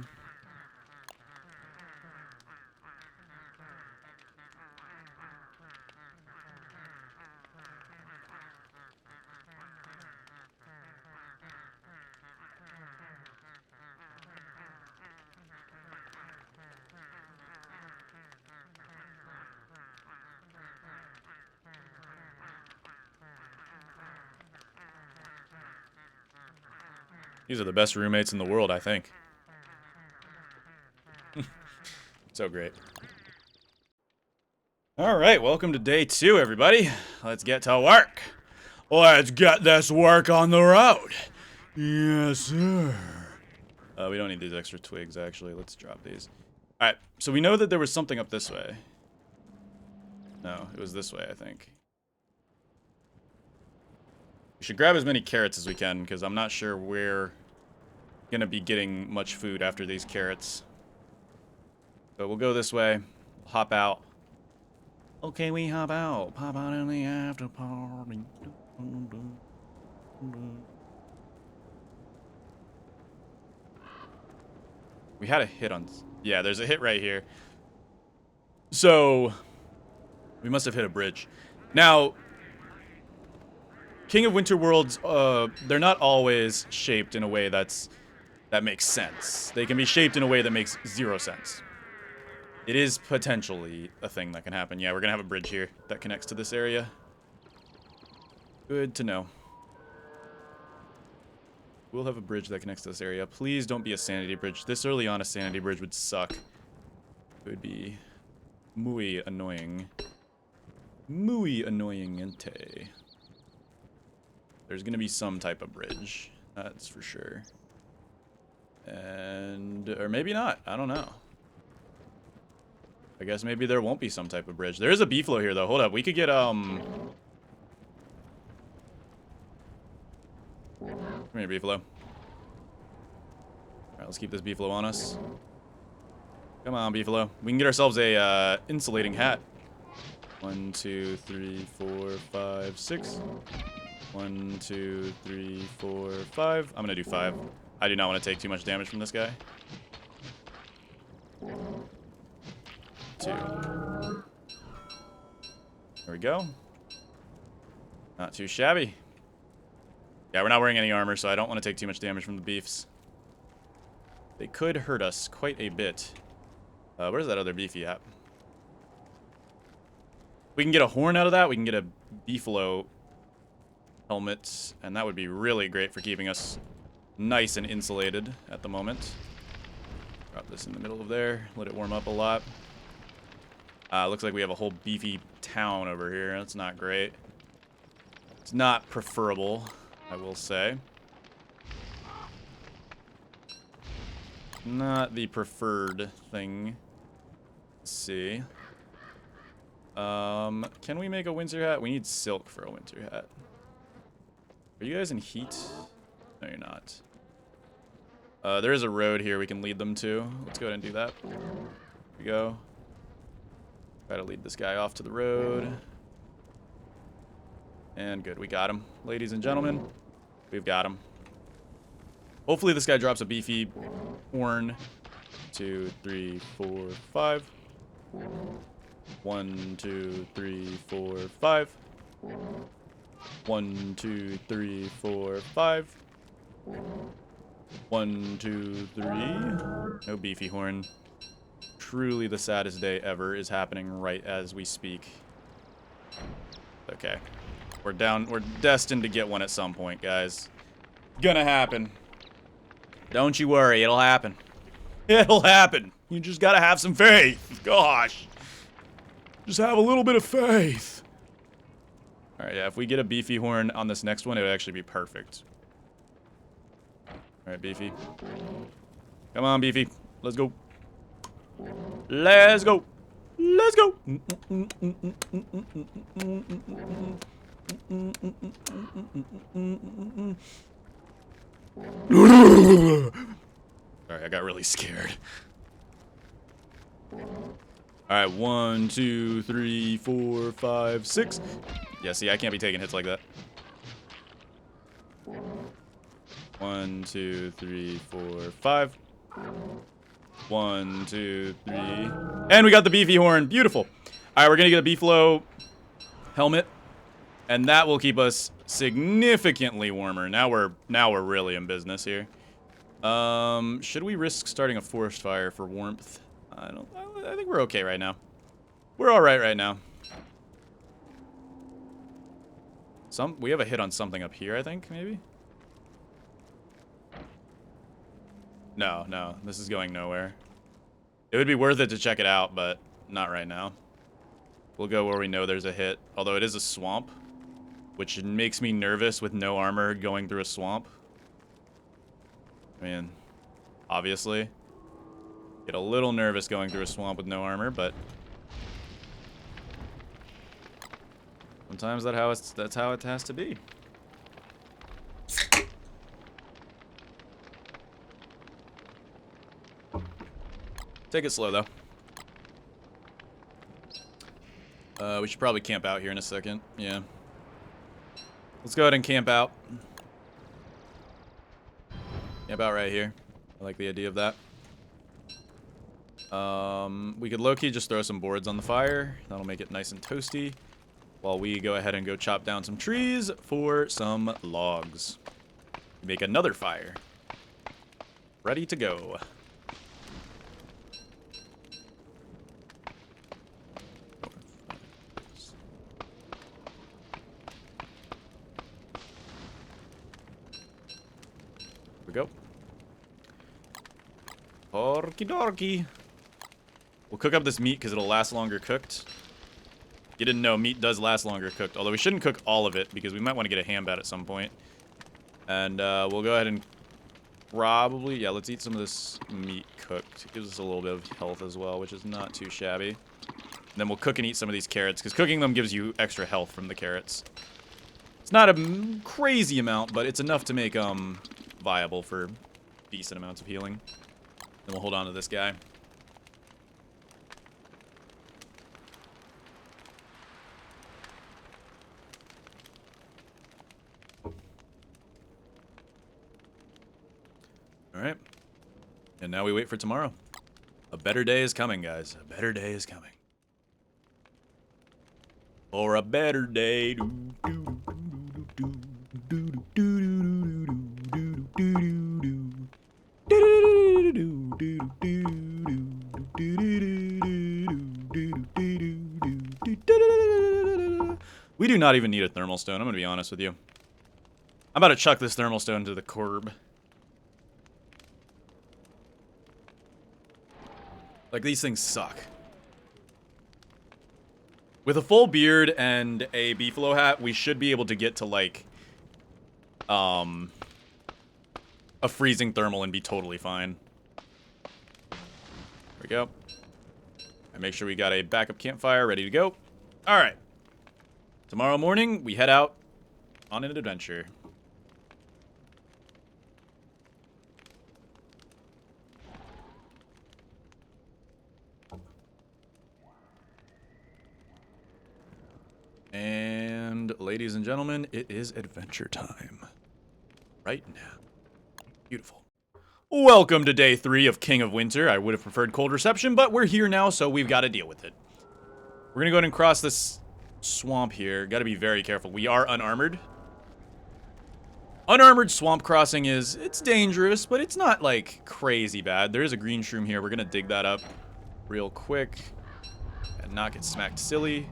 These are the best roommates in the world, I think. So great. All right, welcome to day 2, everybody. Let's get to work. Let's get this work on the road. Yes, sir. We don't need these extra twigs, actually. Let's drop these. All right, so we know that there was something up this way. No, it was this way, I think. We should grab as many carrots as we can, because I'm not sure we're gonna be getting much food after these carrots. So we'll go this way, hop out. Okay, we hop out. Pop out in the after party. We had a hit on... Yeah, there's a hit right here. So, we must have hit a bridge. Now, King of Winter Worlds, they're not always shaped in a way that makes sense. They can be shaped in a way that makes 0 sense. It is potentially a thing that can happen. Yeah, we're gonna have a bridge here that connects to this area. Good to know. We'll have a bridge that connects to this area. Please don't be a sanity bridge. This early on, a sanity bridge would suck. It would be muy annoying. Muy annoyingente. There's gonna be some type of bridge. That's for sure. And... or maybe not. I don't know. I guess maybe there won't be some type of bridge. There is a beefalo here, though. Hold up. We could get, Come here, beefalo. Alright, let's keep this beefalo on us. Come on, beefalo. We can get ourselves a, insulating hat. 1, 2, 3, 4, 5, 6. 1, 2, 3, 4, 5. I'm gonna do 5. I do not want to take too much damage from this guy. 2. There we go. Not too shabby. Yeah, we're not wearing any armor, so I don't want to take too much damage from the beefs. They could hurt us quite a bit. Where's that other beefy at? We can get a horn out of that. We can get a beefalo helmet, and that would be really great for keeping us nice and insulated at the moment. Drop this in the middle of there. Let it warm up a lot. Looks like we have a whole beefy town over here. That's not great. It's not preferable, I will say. Not the preferred thing. Let's see. Can we make a winter hat? We need silk for a winter hat. Are you guys in heat? No, you're not. There is a road here we can lead them to. Let's go ahead and do that. Here we go. Try to lead this guy off to the road. And good, we got him. Ladies and gentlemen, we've got him. Hopefully this guy drops a beefy horn. 2, 3, 4, 5. 1, 2, 3, 4, 5. 1, 2, 3, 4, 5. 1, 2, 3. No beefy horn. Truly the saddest day ever is happening right as we speak. Okay. We're destined to get one at some point, guys. Gonna happen. Don't you worry, it'll happen. It'll happen. You just gotta have some faith. Gosh. Just have a little bit of faith. Alright, yeah, if we get a beefy horn on this next one, it would actually be perfect. Alright, beefy. Come on, beefy. Let's go. Let's go. Let's go. Sorry, I got really scared. Alright, 1, 2, 3, 4, 5, 6. Yeah, see, I can't be taking hits like that. 1, 2, 3, 4, 5. 1, 2, 3. And we got the beefy horn. Beautiful. Alright, we're gonna get a beefalo helmet. And that will keep us significantly warmer. Now we're really in business here. Should we risk starting a forest fire for warmth? I think we're okay right now. We're alright right now. We have a hit on something up here, I think, maybe? No, no, this is going nowhere. It would be worth it to check it out, but not right now. We'll go where we know there's a hit, although it is a swamp, which makes me nervous with no armor going through a swamp. I mean, obviously. Get a little nervous going through a swamp with no armor, but sometimes that's how it has to be. Take it slow, though. We should probably camp out here in a second. Yeah. Let's go ahead and camp out. Camp out right here. I like the idea of that. We could low-key just throw some boards on the fire. That'll make it nice and toasty. While we go ahead and go chop down some trees for some logs. Make another fire. Ready to go. Here we go. Okie dokie. We'll cook up this meat because it'll last longer cooked. You didn't know meat does last longer cooked, although we shouldn't cook all of it because we might want to get a ham bat at some point. And we'll go ahead and probably, yeah, let's eat some of this meat cooked. It gives us a little bit of health as well, which is not too shabby. And then we'll cook and eat some of these carrots because cooking them gives you extra health from the carrots. It's not a crazy amount, but it's enough to make viable for decent amounts of healing. Then we'll hold on to this guy. Alright. And now we wait for tomorrow. A better day is coming, guys. A better day is coming. Or a better day. We do not even need a thermal stone, I'm gonna be honest with you. I'm about to chuck this thermal stone to the curb. Like, these things suck. With a full beard and a beefalo hat, we should be able to get to, like, a freezing thermal and be totally fine. There we go. And make sure we got a backup campfire ready to go. Alright. Tomorrow morning, we head out on an adventure. And ladies and gentlemen, it is adventure time. Right now. Beautiful. Welcome to day 3 of King of Winter. I would have preferred cold reception, but we're here now, so we've got to deal with it. We're going to go ahead and cross this swamp here. Got to be very careful. We are unarmored. Unarmored swamp crossing it's dangerous, but it's not, like, crazy bad. There is a green shroom here. We're going to dig that up real quick and not get smacked silly.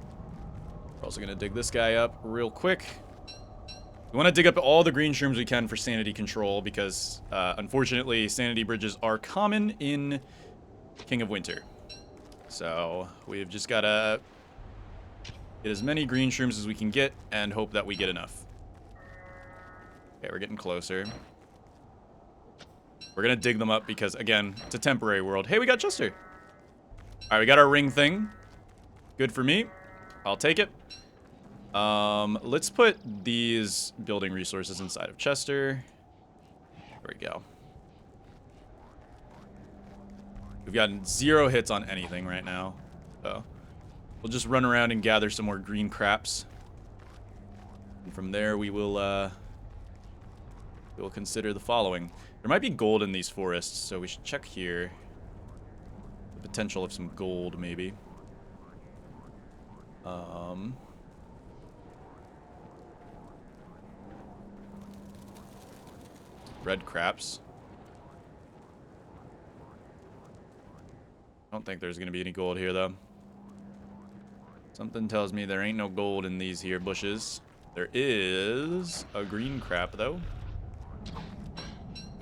We're also going to dig this guy up real quick. We want to dig up all the green shrooms we can for sanity control because, unfortunately, sanity bridges are common in King of Winter. So, we've just got to get as many green shrooms as we can get and hope that we get enough. Okay, we're getting closer. We're going to dig them up because, again, it's a temporary world. Hey, we got Chester. All right, we got our ring thing. Good for me. I'll take it. Let's put these building resources inside of Chester. There we go. We've gotten 0 hits on anything right now. So we'll just run around and gather some more green craps. And from there we will consider the following. There might be gold in these forests, so we should check here. The potential of some gold, maybe. Red craps. I don't think there's gonna be any gold here, though. Something tells me there ain't no gold in these here bushes. There is a green crap, though.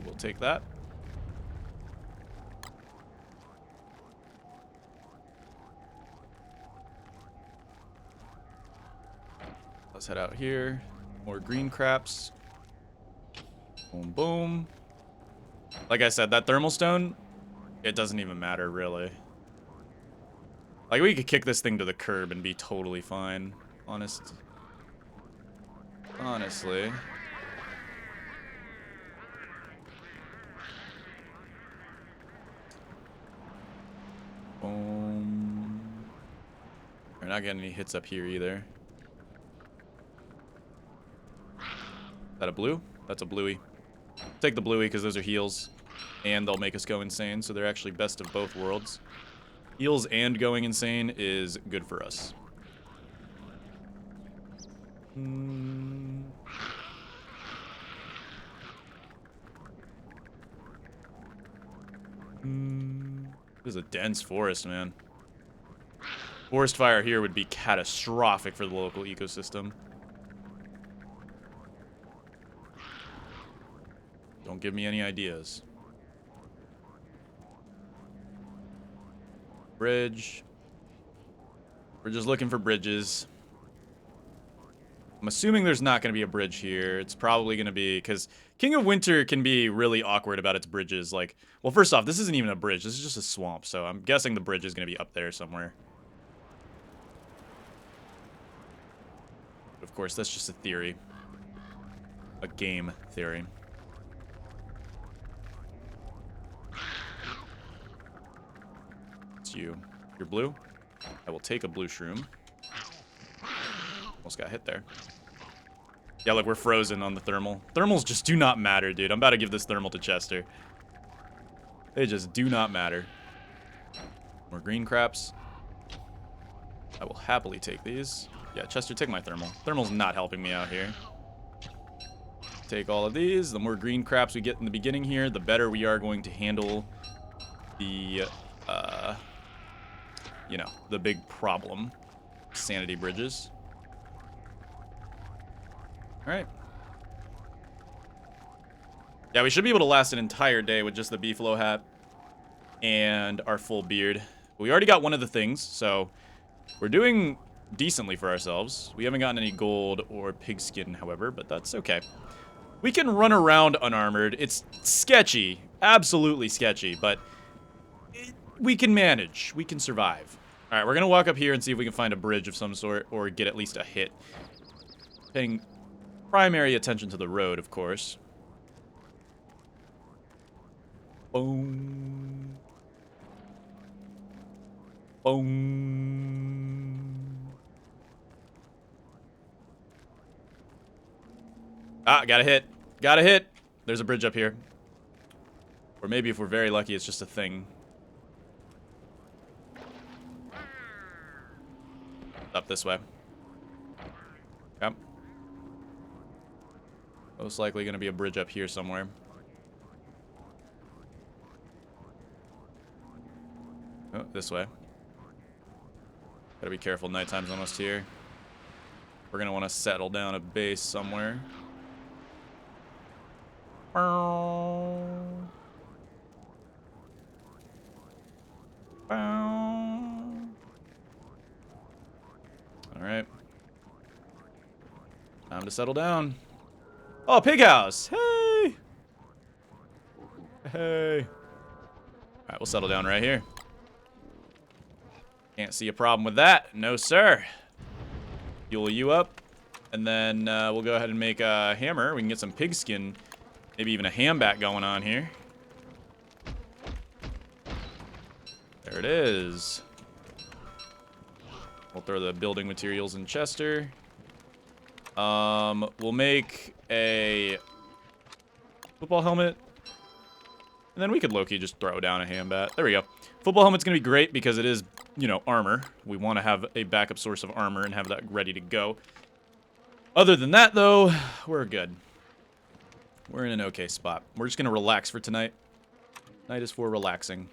We'll take that. Let's head out here. More green craps. Boom, boom. Like I said, that thermal stone, it doesn't even matter, really. Like, we could kick this thing to the curb and be totally fine. Honestly. Boom. We're not getting any hits up here either. Is that a blue? That's a bluey. Take the bluey because those are heals. And they'll make us go insane, so they're actually best of both worlds. Heals and going insane is good for us. This is a dense forest, man. Forest fire here would be catastrophic for the local ecosystem. Don't give me any ideas. Bridge. We're just looking for bridges. I'm assuming there's not going to be a bridge here. It's probably going to be... Because King of Winter can be really awkward about its bridges. Like, well, first off, this isn't even a bridge. This is just a swamp. So I'm guessing the bridge is going to be up there somewhere. Of course, that's just a theory. A game theory. It's you. You're blue? I will take a blue shroom. Almost got hit there. Yeah, look, we're frozen on the thermal. Thermals just do not matter, dude. I'm about to give this thermal to Chester. They just do not matter. More green craps. I will happily take these. Yeah, Chester, take my thermal. Thermal's not helping me out here. Take all of these. The more green craps we get in the beginning here, the better we are going to handle the, you know, the big problem. Sanity bridges. Alright. Yeah, we should be able to last an entire day with just the beefalo hat and our full beard. We already got one of the things, so we're doing decently for ourselves. We haven't gotten any gold or pigskin, however, but that's okay. We can run around unarmored. It's sketchy, absolutely sketchy, but we can manage. We can survive. Alright, we're going to walk up here and see if we can find a bridge of some sort or get at least a hit. Paying primary attention to the road, of course. Boom. Boom. Ah, got a hit. Got a hit. There's a bridge up here. Or maybe if we're very lucky, it's just a thing. Up this way. Yep. Most likely going to be a bridge up here somewhere. Oh, this way. Gotta be careful, nighttime's almost here. We're gonna want to settle down a base somewhere. Alright. Time to settle down. Oh, pig house! Hey! Hey! Alright, we'll settle down right here. Can't see a problem with that. No, sir. Fuel you up. And then we'll go ahead and make a hammer. We can get some pigskin. Maybe even a hambat going on here. There it is. We'll throw the building materials in Chester. We'll make a football helmet. And then we could low-key just throw down a hambat. There we go. Football helmet's going to be great because it is, you know, armor. We want to have a backup source of armor and have that ready to go. Other than that, though, we're good. We're in an okay spot. We're just going to relax for tonight. Night is for relaxing.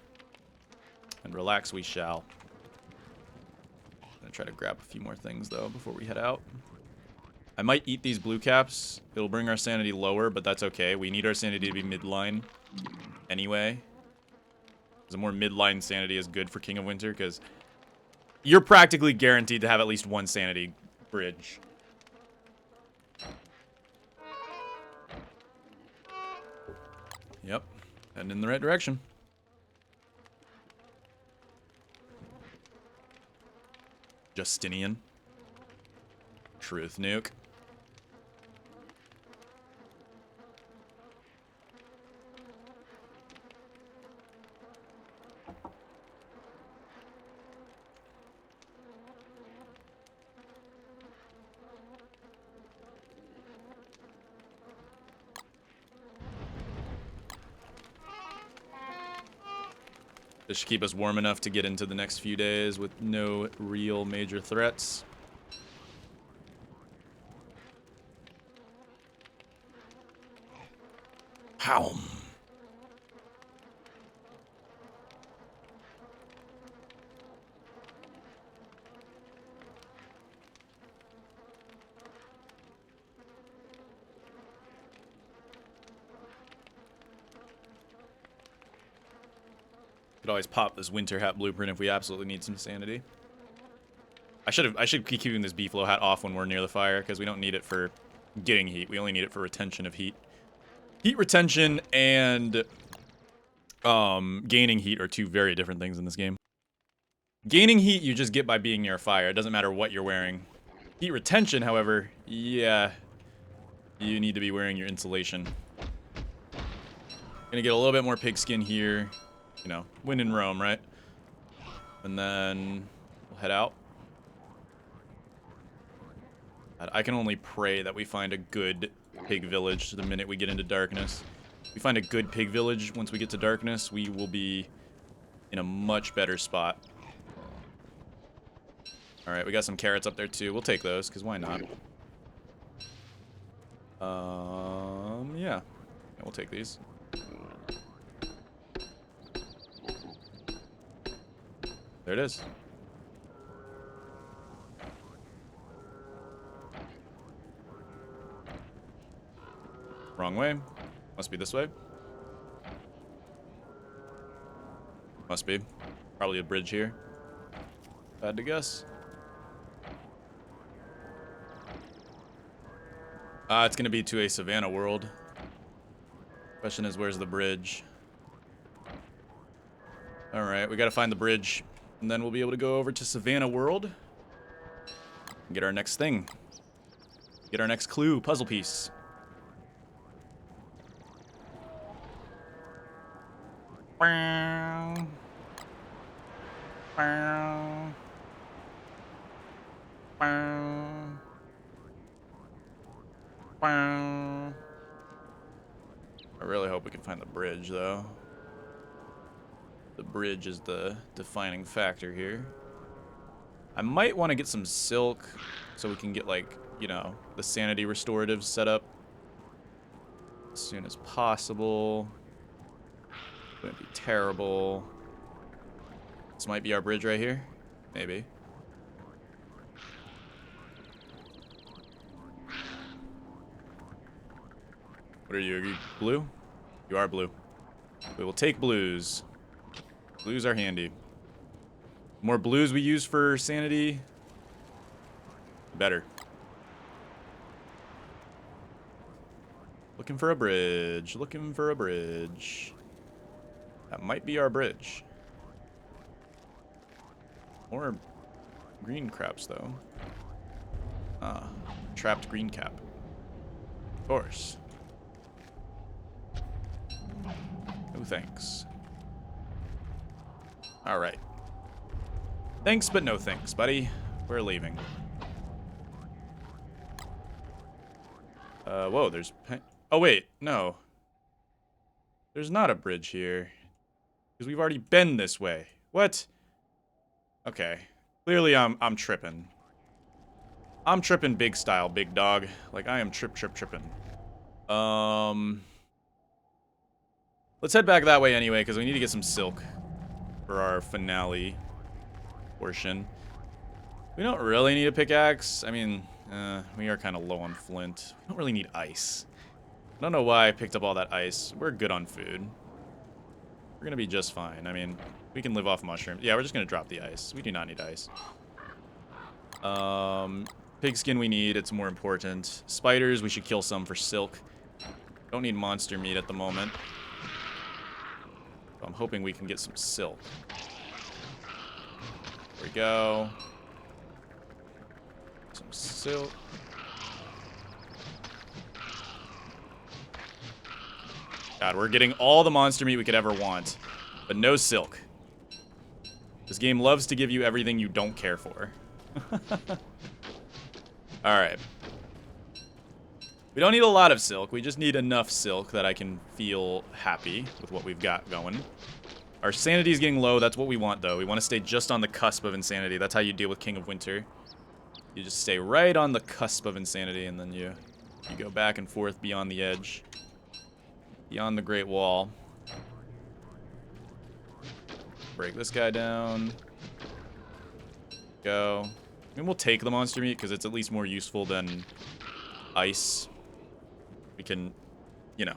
And relax we shall. I'm going to try to grab a few more things, though, before we head out. I might eat these blue caps. It'll bring our sanity lower, but that's okay. We need our sanity to be midline anyway. The more midline sanity is good for King of Winter, because you're practically guaranteed to have at least one sanity bridge. Yep. Heading in the right direction. Justinian. Truth nuke. This should keep us warm enough to get into the next few days with no real major threats. How? Could always pop this winter hat blueprint if we absolutely need some sanity. I should keep keeping this beefalo hat off when we're near the fire because we don't need it for getting heat. We only need it for retention of heat. Heat retention and gaining heat are two very different things in this game. Gaining heat you just get by being near a fire. It doesn't matter what you're wearing. Heat retention, however, yeah, you need to be wearing your insulation. Gonna get a little bit more pigskin here. You know, when in Rome, right? And then we'll head out. I can only pray that we find a good pig village the minute we get into darkness. If we find a good pig village once we get to darkness, we will be in a much better spot. Alright, we got some carrots up there too. We'll take those, because why not? Yeah, we'll take these. There it is. Wrong way. Must be this way. Must be. Probably a bridge here. Bad to guess. It's gonna be to a savannah world. Question is, where's the bridge? Alright, we gotta find the bridge. And then we'll be able to go over to Savannah World and get our next thing. Get our next clue, puzzle piece. I really hope we can find the bridge, though. The bridge is the defining factor here. I might want to get some silk so we can get, like, you know, the sanity restoratives set up as soon as possible. Wouldn't be terrible. This might be our bridge right here. Maybe. What are you? Are you blue? You are blue. We will take blues. Blues are handy. The more blues we use for sanity, the better. Looking for a bridge. Looking for a bridge. That might be our bridge. More green craps, though. Ah, trapped green cap. Of course. No thanks. Alright. Thanks, but no thanks, buddy. We're leaving. Whoa, there's... Oh, wait. No. There's not a bridge here. Because we've already been this way. What? Okay. Clearly, I'm tripping. I'm tripping big style, big dog. Like, I am tripping. Let's head back that way anyway, because we need to get some silk for our finale portion. We don't really need a pickaxe. I mean, we are kind of low on flint. We don't really need ice. I don't know why I picked up all that ice. We're good on food. We're gonna be just fine. I mean, we can live off mushrooms. Yeah, we're just gonna drop the ice. We do not need ice. Pigskin we need. It's more important. Spiders, we should kill some for silk. Don't need monster meat at the moment. I'm hoping we can get some silk. There we go. Some silk. God, we're getting all the monster meat we could ever want, but no silk. This game loves to give you everything you don't care for. Alright. We don't need a lot of silk. We just need enough silk that I can feel happy with what we've got going. Our sanity is getting low. That's what we want, though. We want to stay just on the cusp of insanity. That's how you deal with King of Winter. You just stay right on the cusp of insanity, and then you go back and forth beyond the edge. Beyond the Great Wall. Break this guy down. Go. I mean, we'll take the monster meat because it's at least more useful than ice. We can, you know.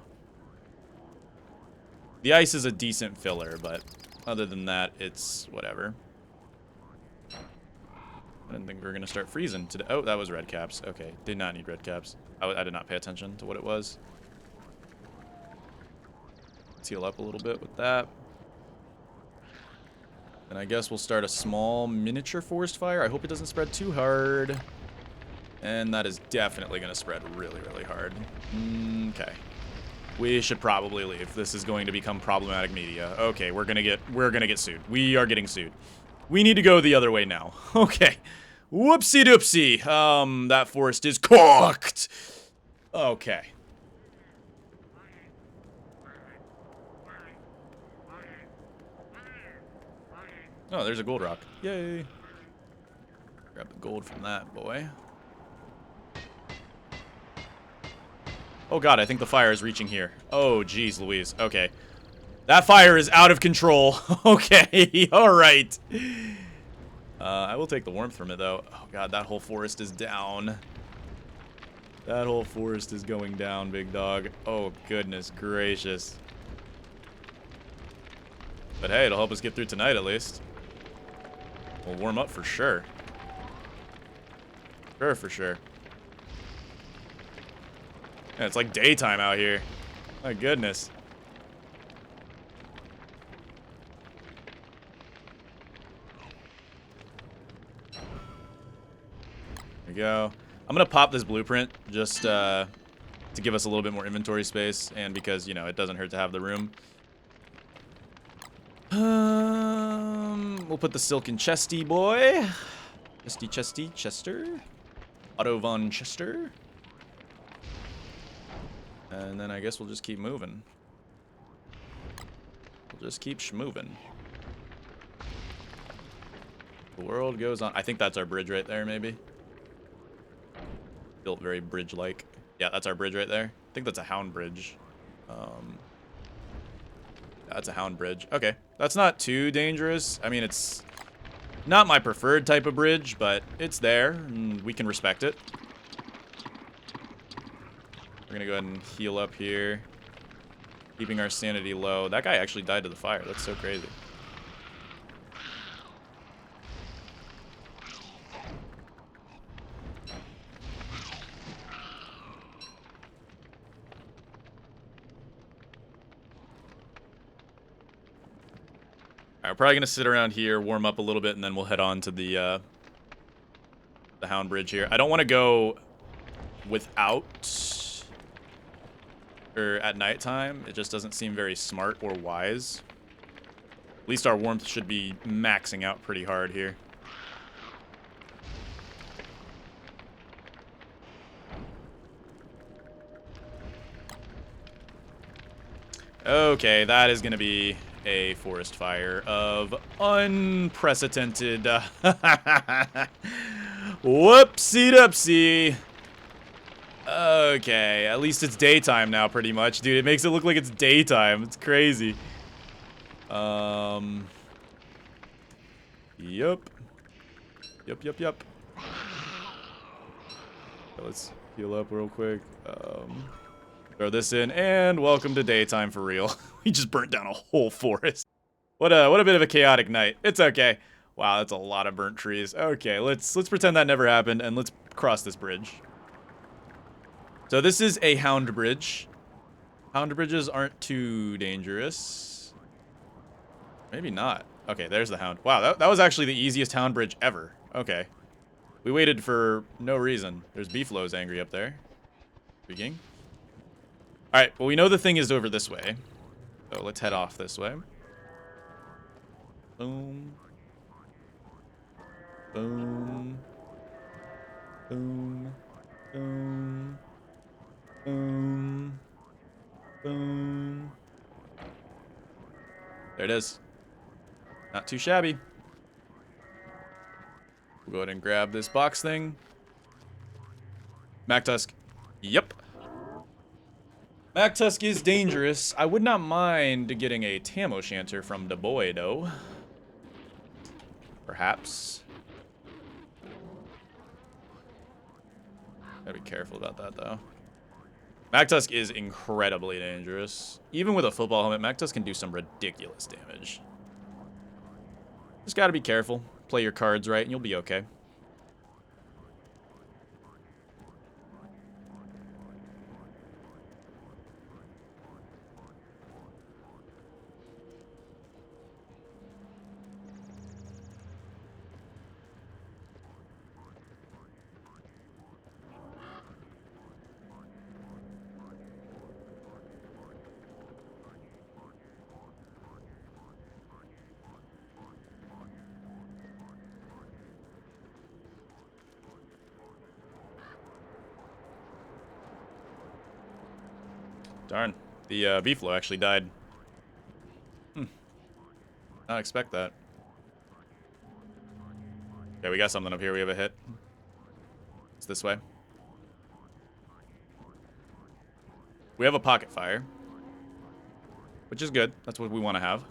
The ice is a decent filler, but other than that, it's whatever. I didn't think we were going to start freezing today. Oh, that was red caps. Okay, did not need red caps. I did not pay attention to what it was. Let's heal up a little bit with that. And I guess we'll start a small miniature forest fire. I hope it doesn't spread too hard. And that is definitely going to spread really, really hard. Okay. We should probably leave. This is going to become problematic media. Okay, we're gonna get sued. We are getting sued. We need to go the other way now. Okay. Whoopsie doopsie. That forest is cooked. Okay. Oh, there's a gold rock. Yay. Grab the gold from that boy. Oh god, I think the fire is reaching here. Oh, geez, Louise. Okay. That fire is out of control. Okay, alright. I will take the warmth from it, though. Oh god, that whole forest is down. That whole forest is going down, big dog. Oh, goodness gracious. But hey, it'll help us get through tonight, at least. We'll warm up for sure. For sure. Yeah, it's like daytime out here. My goodness. There we go. I'm gonna pop this blueprint just to give us a little bit more inventory space, and because, you know, it doesn't hurt to have the room. We'll put the silken chesty boy. Chester. Otto von Chester. And then I guess we'll just keep moving. We'll just keep schmoving. The world goes on. I think that's our bridge right there, maybe. Built very bridge-like. Yeah, that's our bridge right there. I think that's a hound bridge. That's a hound bridge. Okay, that's not too dangerous. I mean, it's not my preferred type of bridge, but it's there, and we can respect it. We're gonna go ahead and heal up here. Keeping our sanity low. That guy actually died to the fire. That's so crazy. Alright, we're probably gonna sit around here, warm up a little bit, and then we'll head on to the hound bridge here. I don't want to go without, or at nighttime. It just doesn't seem very smart or wise. At least our warmth should be maxing out pretty hard here. Okay, that is gonna be a forest fire of unprecedented whoopsie-doopsie. Okay, at least it's daytime now, pretty much. Dude, it makes it look like it's daytime. It's crazy. Yup. Yup. Let's heal up real quick. Throw this in, and welcome to daytime for real. We just burnt down a whole forest. What a bit of a chaotic night. It's okay. Wow, that's a lot of burnt trees. Okay, let's pretend that never happened, and let's cross this bridge. So this is a hound bridge. Hound bridges aren't too dangerous. Maybe not. Okay, there's the hound. Wow, that was actually the easiest hound bridge ever. Okay. We waited for no reason. There's Beeflo's angry up there. Speaking. Alright, well, we know the thing is over this way. So let's head off this way. Boom. Boom. Boom. Boom. Boom. Boom. There it is. Not too shabby. We'll go ahead and grab this box thing. MacTusk. Yep. MacTusk is dangerous. I would not mind getting a Tam O'Shanter from the boy, though. Perhaps. Gotta be careful about that, though. MacTusk is incredibly dangerous. Even with a football helmet, MacTusk can do some ridiculous damage. Just gotta be careful. Play your cards right, and you'll be okay. Darn. The Beeflo actually died. Not expect that. Okay, we got something up here. We have a hit. It's this way. We have a pocket fire. Which is good. That's what we want to have.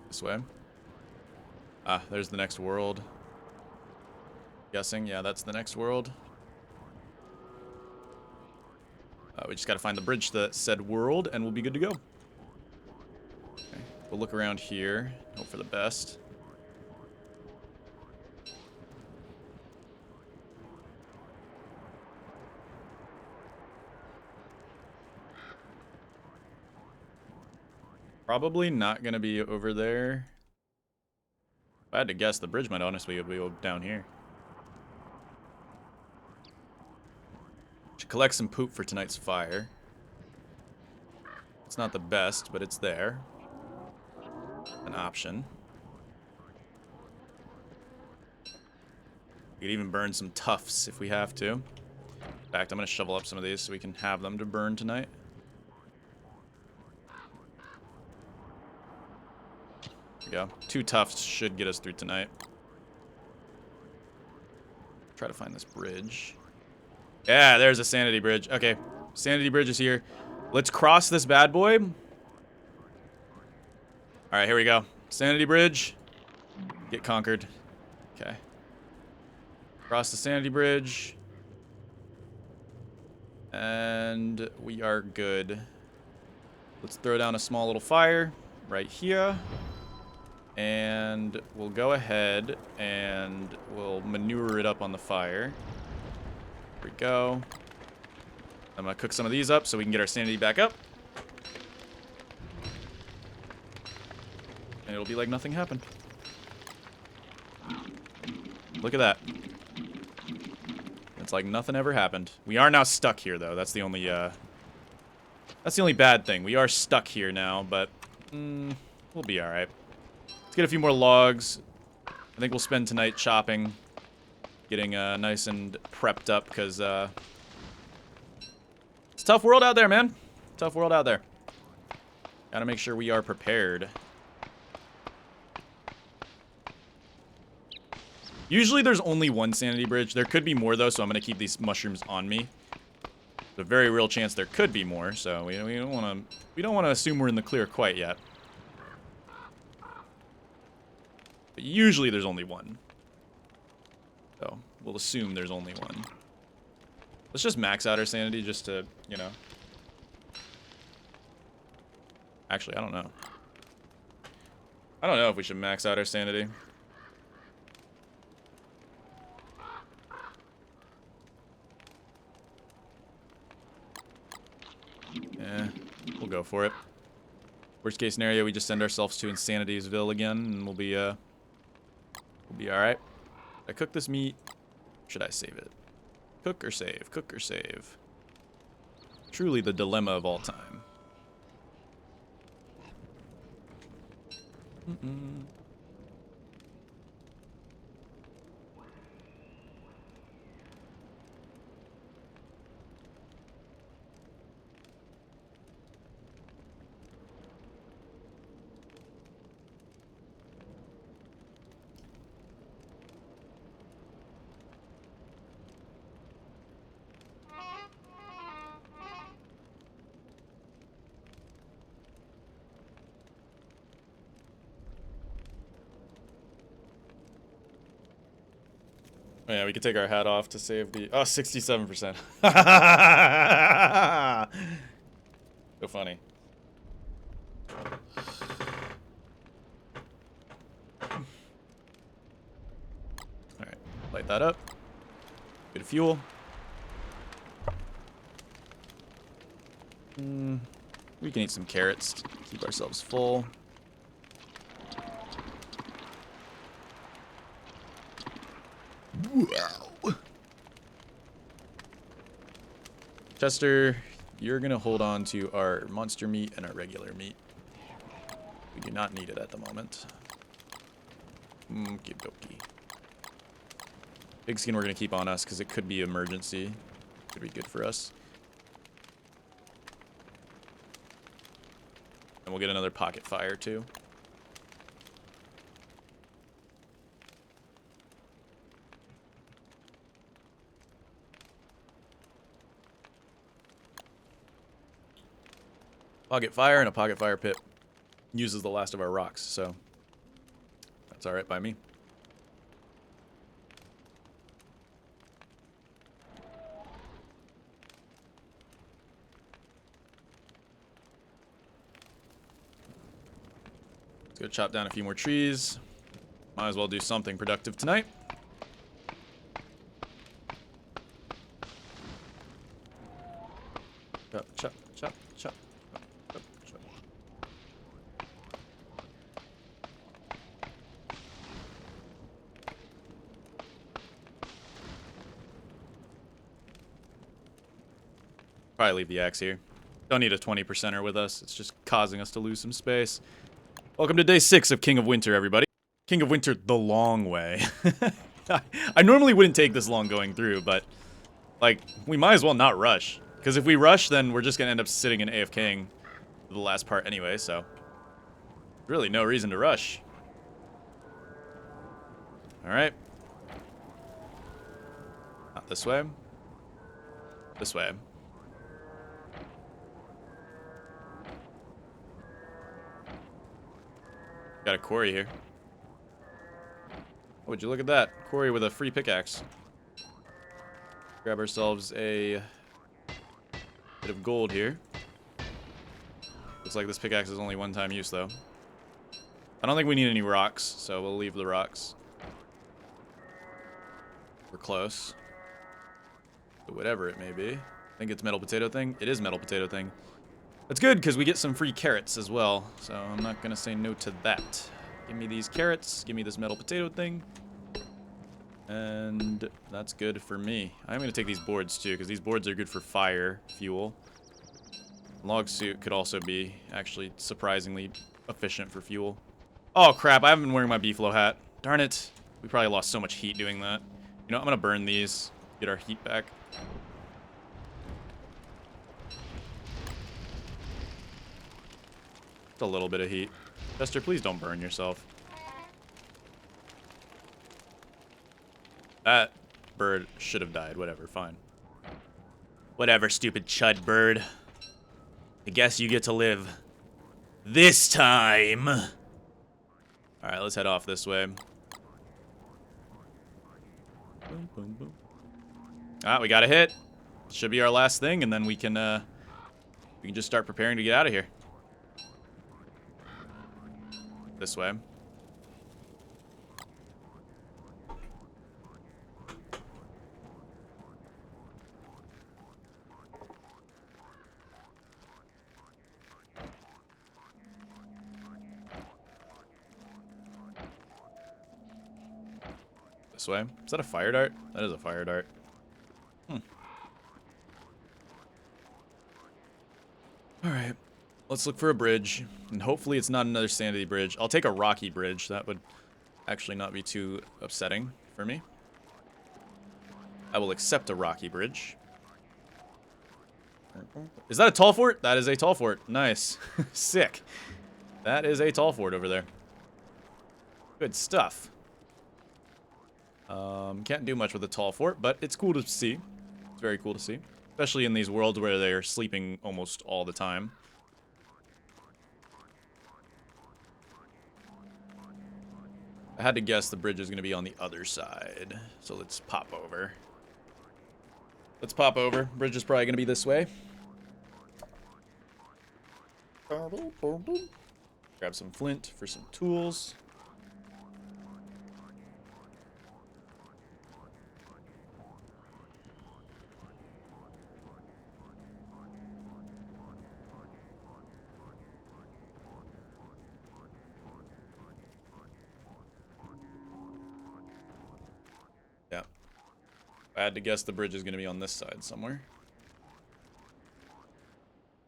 This way. Ah, there's the next world. Guessing, yeah, that's the next world. We just gotta find the bridge to said world, and we'll be good to go. Okay, we'll look around here, hope for the best. Probably not gonna be over there. If I had to guess, the bridge might honestly be down here. Should collect some poop for tonight's fire. It's not the best, but it's there. An option. We could even burn some tufts if we have to. In fact, I'm going to shovel up some of these so we can have them to burn tonight. There we go. 2 tufts should get us through tonight. Try to find this bridge. Yeah, there's a sanity bridge. Okay, sanity bridge is here. Let's cross this bad boy. All right, here we go. Sanity bridge. Get conquered. Okay. Cross the sanity bridge. And we are good. Let's throw down a small little fire right here. And we'll go ahead and we'll manure it up on the fire. There we go. I'm gonna cook some of these up so we can get our sanity back up. And it'll be like nothing happened. Look at that. It's like nothing ever happened. We are now stuck here though. That's the only bad thing. We are stuck here now, but we'll be all right. Let's get a few more logs. I think we'll spend tonight chopping. Getting nice and prepped up, because it's a tough world out there, man. Tough world out there. Gotta make sure we are prepared. Usually there's only one sanity bridge. There could be more, though, so I'm going to keep these mushrooms on me. There's a very real chance there could be more, so we don't want to assume we're in the clear quite yet. But usually there's only one. So, we'll assume there's only one. Let's just max out our sanity just to, you know. Actually, I don't know. I don't know if we should max out our sanity. go for it. Worst case scenario, we just send ourselves to Insanitiesville again, and we'll be all right. Should I cook this meat? Or should I save it? Cook or save? Cook or save? Truly the dilemma of all time. Oh yeah, we could take our hat off to save the... Oh, 67%. So funny. Alright, light that up. Bit of fuel. We can eat some carrots to keep ourselves full. Wow. Chester, you're gonna hold on to our monster meat and our regular meat. We do not need it at the moment. Okie dokie. Big skin we're gonna keep on us because it could be emergency. Could be good for us. And we'll get another pocket fire too. Pocket fire and a pocket fire pit uses the last of our rocks, so that's alright by me. Let's go chop down a few more trees. Might as well do something productive tonight. Chop, chop, chop, chop. Probably leave the axe here. Don't need a 20%er with us. It's just causing us to lose some space. Welcome to day 6 of King of Winter, everybody. King of Winter the long way. I normally wouldn't take this long going through, but, like, we might as well not rush. Because if we rush, then we're just going to end up sitting in AFKing for the last part anyway, so. Really no reason to rush. Alright. Not this way. This way. Got a quarry here. Oh, would you look at that? Quarry with a free pickaxe. Grab ourselves a bit of gold here. Looks like this pickaxe is only one-time use, though. I don't think we need any rocks, so we'll leave the rocks. We're close. But whatever it may be. I think it's metal potato thing. It is metal potato thing. That's good, because we get some free carrots as well, so I'm not going to say no to that. Give me these carrots, give me this metal potato thing, and that's good for me. I'm going to take these boards, too, because these boards are good for fire, fuel. Log suit could also be actually surprisingly efficient for fuel. Oh, crap, I haven't been wearing my beefalo hat. Darn it. We probably lost so much heat doing that. You know, I'm going to burn these, get our heat back. Just a little bit of heat. Chester, please don't burn yourself. That bird should have died. Whatever, fine. Whatever, stupid chud bird. I guess you get to live. This time. Alright, let's head off this way. Boom, boom, boom. Ah, we got a hit. Should be our last thing, and then we can just start preparing to get out of here. This way. This way. Is that a fire dart? That is a fire dart. Alright. Let's look for a bridge. And hopefully it's not another sanity bridge. I'll take a rocky bridge. That would actually not be too upsetting for me. I will accept a rocky bridge. Is that a tall fort? That is a tall fort. Nice. Sick. That is a tall fort over there. Good stuff. Can't do much with a tall fort, but it's cool to see. It's very cool to see. Especially in these worlds where they're sleeping almost all the time. I had to guess the bridge is going to be on the other side. So let's pop over. Let's pop over. Bridge is probably going to be this way. Grab some flint for some tools. Yeah. I had to guess the bridge is going to be on this side somewhere.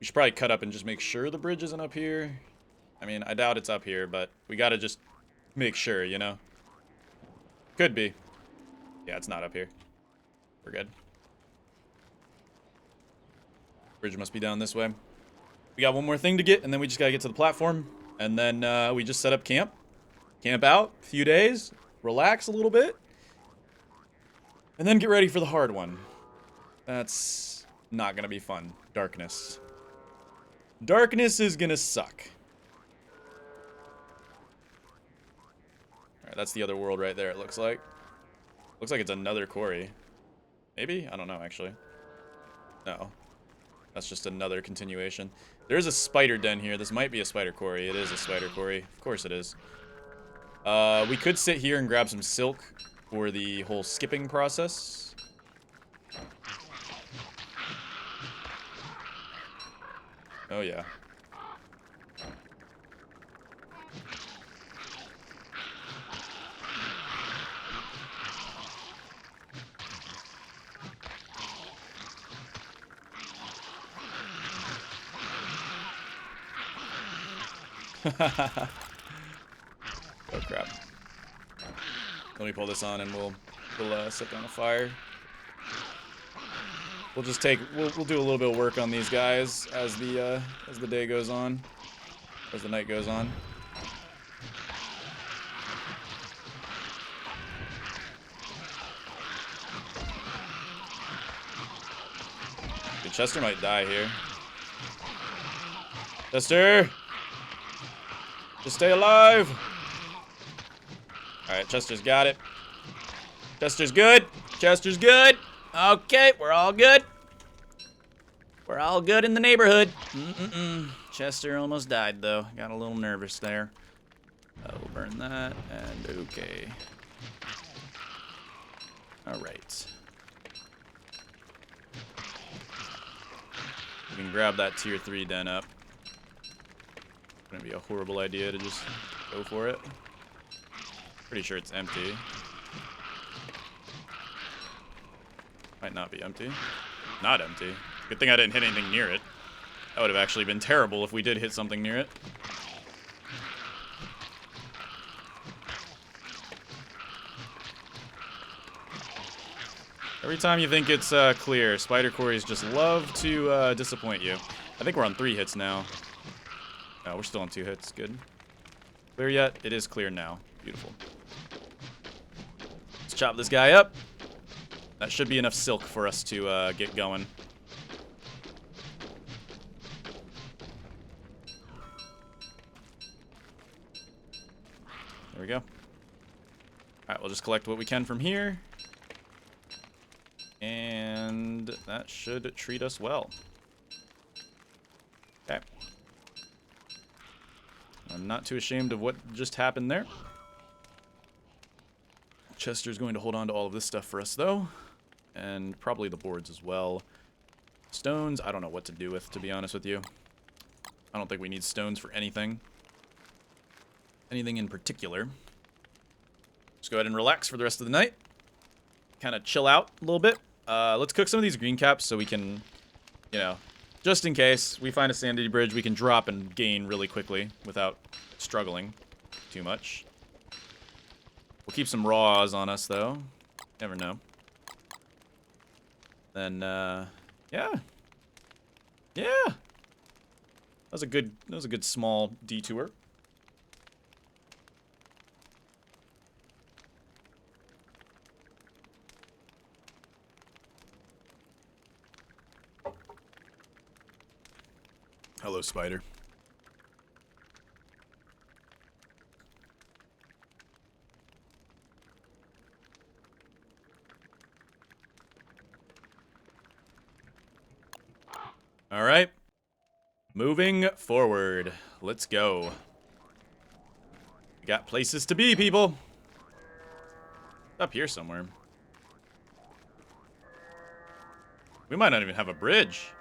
We should probably cut up and just make sure the bridge isn't up here. I mean, I doubt it's up here, but we gotta just make sure, you know? Could be. Yeah, it's not up here. We're good. Bridge must be down this way. We got one more thing to get, and then we just gotta get to the platform. And then we just set up camp. Camp out, a few days, relax a little bit. And then get ready for the hard one. That's not gonna be fun. Darkness. Darkness is gonna suck. Alright, that's the other world right there, it looks like. Looks like it's another quarry. Maybe? I don't know, actually. No. That's just another continuation. There's a spider den here. This might be a spider quarry. It is a spider quarry. Of course it is. We could sit here and grab some silk for the whole skipping process. Oh, yeah. Oh, crap. Let me pull this on and we'll set down a fire. We'll just we'll do a little bit of work on these guys as the day goes on, as the night goes on. Dude, Chester might die here. Chester! Just stay alive! Alright, Chester's got it. Chester's good! Chester's good! Okay, we're all good. We're all good in the neighborhood. Chester almost died, though. Got a little nervous there. We'll burn that, and okay. Alright. We can grab that tier 3 den up. It's gonna be a horrible idea to just go for it. Pretty sure it's empty. Might not be empty. Not empty. Good thing I didn't hit anything near it. That would have actually been terrible if we did hit something near it. Every time you think it's clear, spider quarries just love to disappoint you. I think we're on 3 hits now. No, we're still on 2 hits. Good. Clear yet? It is clear now. Beautiful. Let's chop this guy up. That should be enough silk for us to get going. There we go. Alright, we'll just collect what we can from here. And that should treat us well. Okay. I'm not too ashamed of what just happened there. Chester's going to hold on to all of this stuff for us, though. And probably the boards as well. Stones, I don't know what to do with, to be honest with you. I don't think we need stones for anything. Anything in particular. Let's go ahead and relax for the rest of the night. Kind of chill out a little bit. Let's cook some of these green caps so we can, you know, just in case we find a sanity bridge, we can drop and gain really quickly without struggling too much. We'll keep some raws on us, though. Never know. Then, yeah. Yeah. That was a good small detour. Hello, spider. All right. Moving forward. Let's go. We got places to be, people. Up here somewhere. We might not even have a bridge.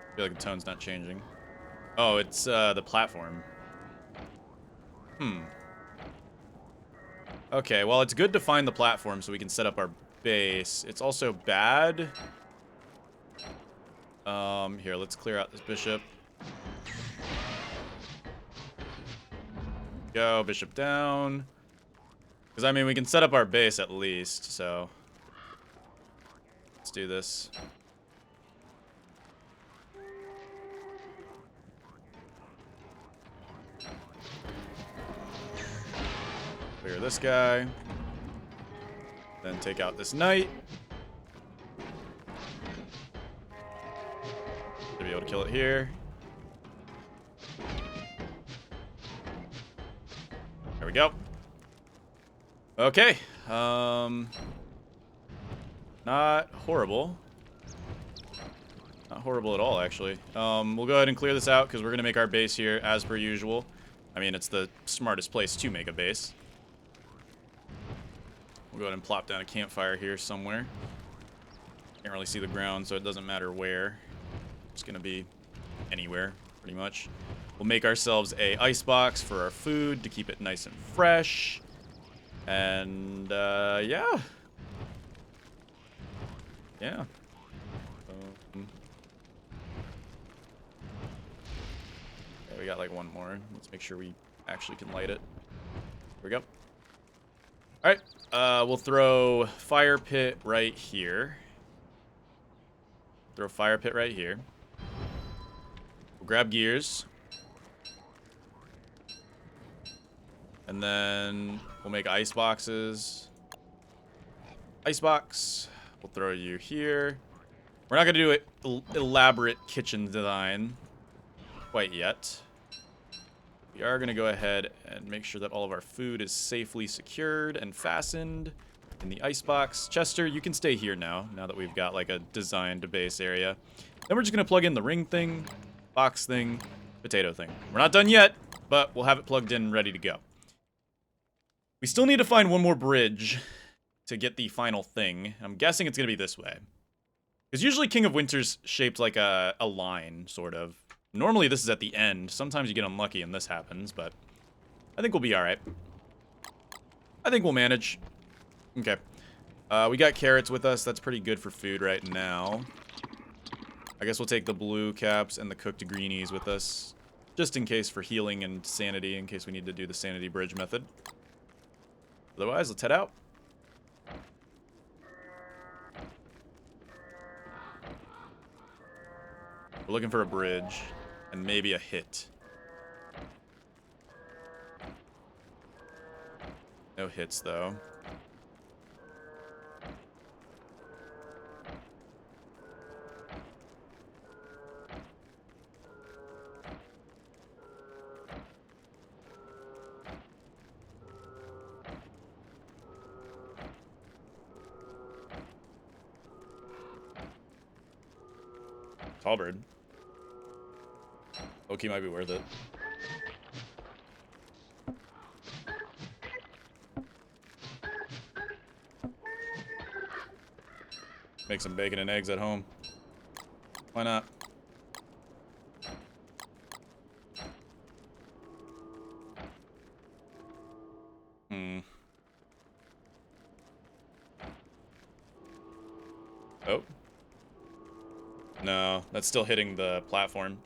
I feel like the tone's not changing. Oh, it's the platform. Okay, well, it's good to find the platform so we can set up our base. It's also bad. Here, let's clear out this bishop. Go, bishop down. Because, I mean, we can set up our base at least, so. Let's do this. Clear this guy. Then take out this knight. To be able to kill it here. There we go. Okay. Not horrible. Not horrible at all, actually. We'll go ahead and clear this out because we're going to make our base here as per usual. I mean, it's the smartest place to make a base. We'll go ahead and plop down a campfire here somewhere. Can't really see the ground, so it doesn't matter where. It's going to be anywhere, pretty much. We'll make ourselves a icebox for our food to keep it nice and fresh. And, yeah. Yeah. Okay, we got like one more. Let's make sure we actually can light it. Here we go. Alright, we'll throw fire pit right here. Throw fire pit right here. We'll grab gears. And then we'll make ice boxes. Icebox. We'll throw you here. We're not going to do an elaborate kitchen design quite yet. We are going to go ahead and make sure that all of our food is safely secured and fastened in the icebox. Chester, you can stay here now that we've got like a designed base area. Then we're just going to plug in the ring thing, box thing, potato thing. We're not done yet, but we'll have it plugged in ready to go. We still need to find one more bridge to get the final thing. I'm guessing it's going to be this way. Because usually King of Winter's shaped like a line, sort of. Normally this is at the end. Sometimes you get unlucky and this happens, but I think we'll be alright. I think we'll manage. Okay. We got carrots with us. That's pretty good for food right now. I guess we'll take the blue caps and the cooked greenies with us. Just in case for healing and sanity, in case we need to do the sanity bridge method. Otherwise, let's head out. We're looking for a bridge and maybe a hit. No hits, though. Tallbird. Loki might be worth it. Make some bacon and eggs at home. Why not? Oh. No, that's still hitting the platform.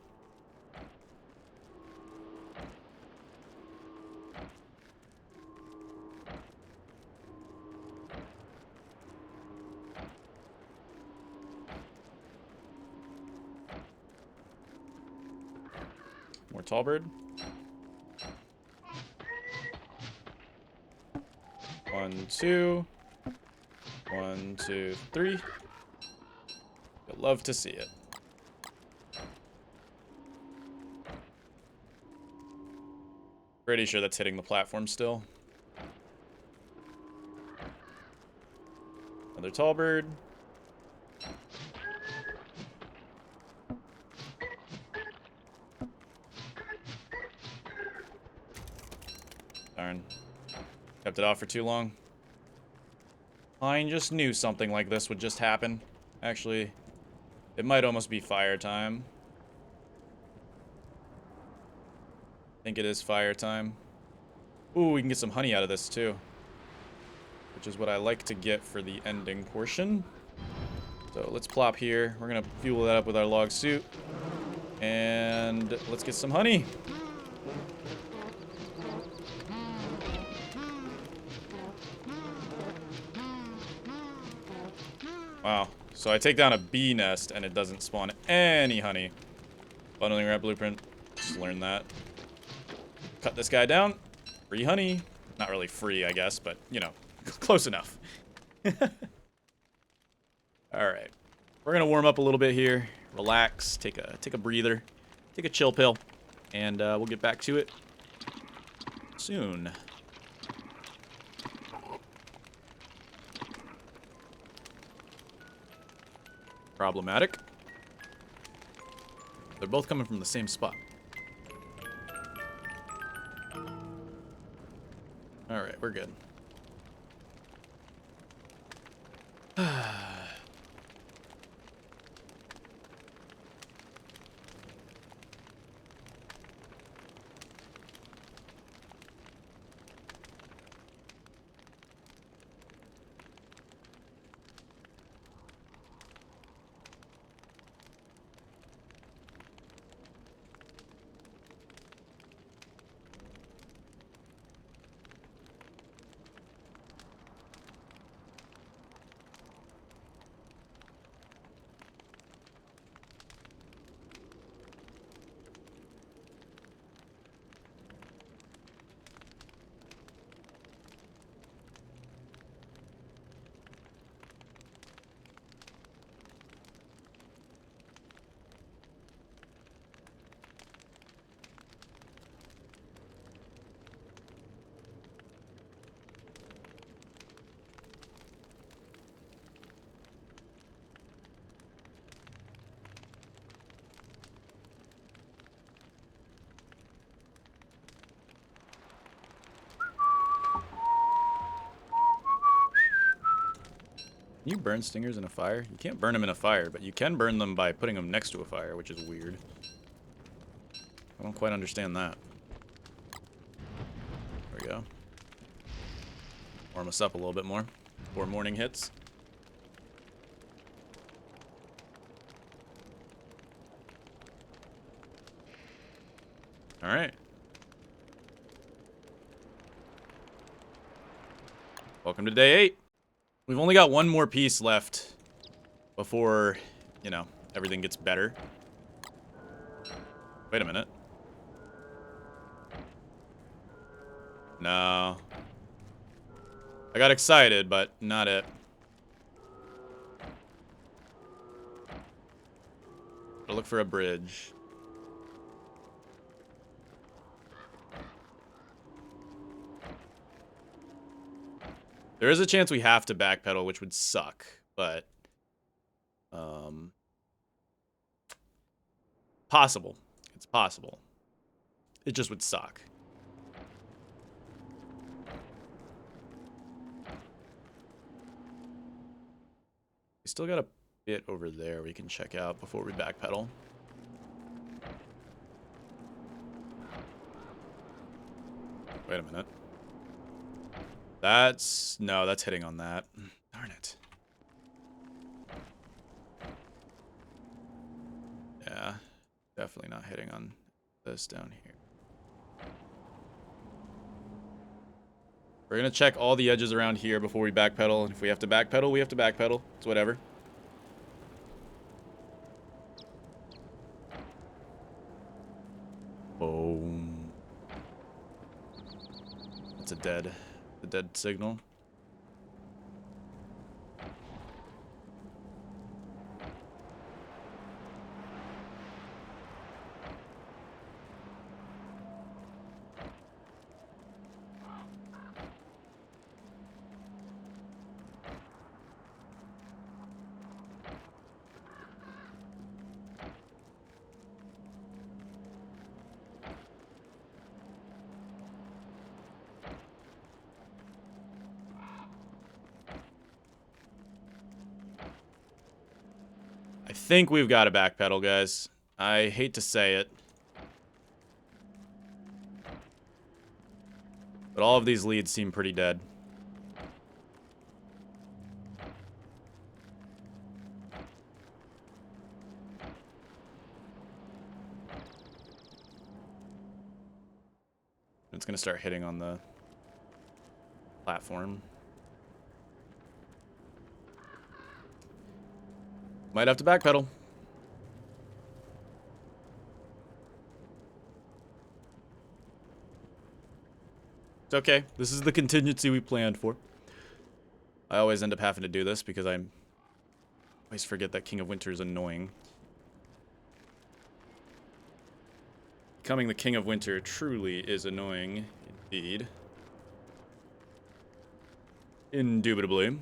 More tall bird. 1, 2. 1, 2, 3. You'll love to see it. Pretty sure that's hitting the platform still. Another tall bird. Darn. Kept it off for too long. I just knew something like this would just happen. Actually, it might almost be fire time. I think it is fire time. Ooh, we can get some honey out of this too. Which is what I like to get for the ending portion. So let's plop here. We're gonna fuel that up with our log suit. And let's get some honey. Wow. So I take down a bee nest and it doesn't spawn any honey. Bundling wrap blueprint. Just learned that. Cut this guy down. Free honey. Not really free, I guess, but, you know, close enough. Alright. We're gonna warm up a little bit here. Relax. Take a breather. Take a chill pill. And we'll get back to it soon. Problematic. They're both coming from the same spot. Alright, we're good. Can you burn stingers in a fire? You can't burn them in a fire, but you can burn them by putting them next to a fire, which is weird. I don't quite understand that. There we go. Warm us up a little bit more before morning hits. All right. Welcome to day 8. We've only got one more piece left before, you know, everything gets better. Wait a minute. No. I got excited, but not it. Gotta look for a bridge. There is a chance we have to backpedal, which would suck, but possible. It's possible. It just would suck. We still got a bit over there we can check out before we backpedal. Wait a minute. No, that's hitting on that. Darn it. Yeah, definitely not hitting on this down here. We're gonna check all the edges around here before we backpedal. And if we have to backpedal, we have to backpedal. It's whatever. Boom. It's a dead signal. I think we've got to backpedal, guys. I hate to say it. But all of these leads seem pretty dead. It's going to start hitting on the platform. Might have to backpedal. It's okay. This is the contingency we planned for. I always end up having to do this because I always forget that King of Winter is annoying. Becoming the King of Winter truly is annoying indeed. Indubitably.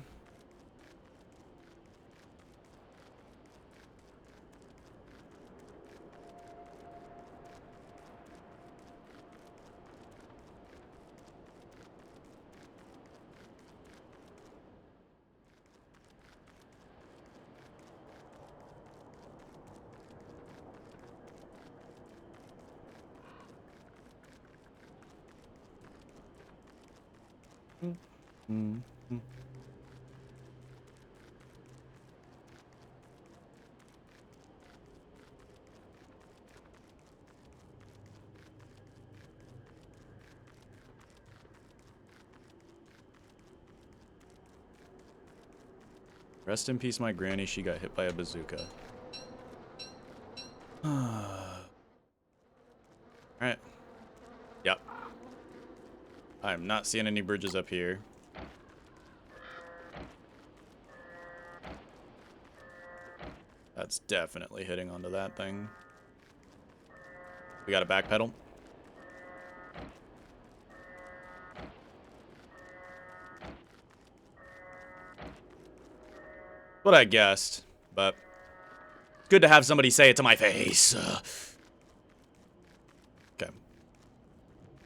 Rest in peace, my granny. She got hit by a bazooka. Alright. Yep. I'm not seeing any bridges up here. That's definitely hitting onto that thing. We got a backpedal. What I guessed, but it's good to have somebody say it to my face. Okay.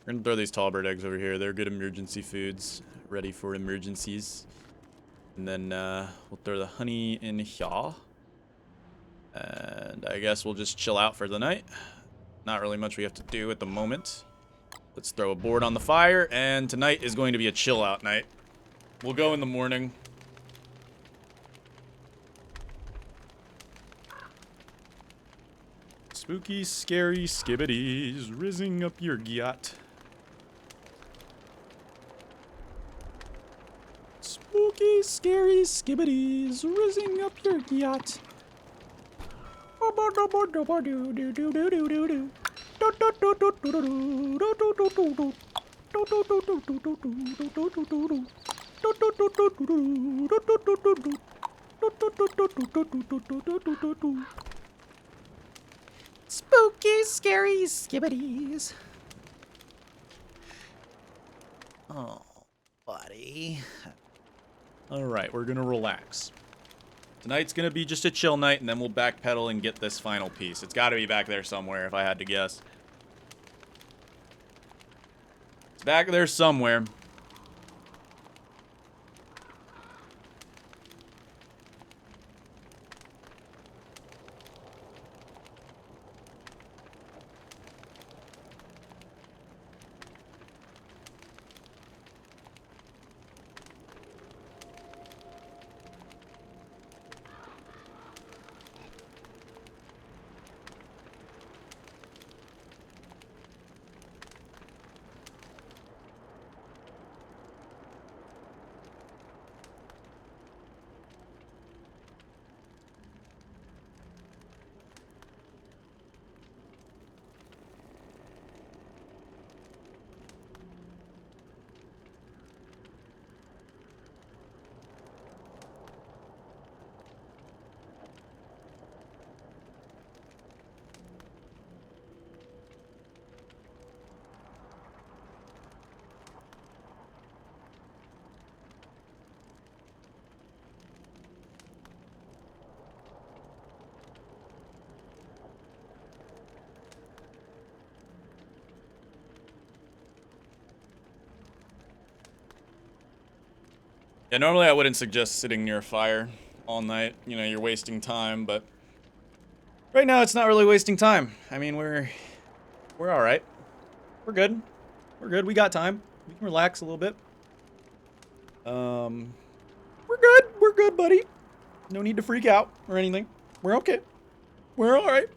We're gonna throw these tall bird eggs over here. They're good emergency foods, ready for emergencies. And then we'll throw the honey in here. And I guess we'll just chill out for the night. Not really much we have to do at the moment. Let's throw a board on the fire, and tonight is going to be a chill out night. We'll go in the morning. Spooky, scary skibbities, rizzing up your yacht. Spooky, scary skibbities, rizzing up your yacht. Spooky, scary skibbities. Oh, buddy. Alright, we're gonna relax. Tonight's gonna be just a chill night, and then we'll backpedal and get this final piece. It's gotta be back there somewhere, if I had to guess. It's back there somewhere. Yeah, normally I wouldn't suggest sitting near a fire all night. You know, you're wasting time, but right now it's not really wasting time. I mean, we're all right. We're good. We're good. We got time. We can relax a little bit. We're good. We're good, buddy. No need to freak out or anything. We're okay. We're all right.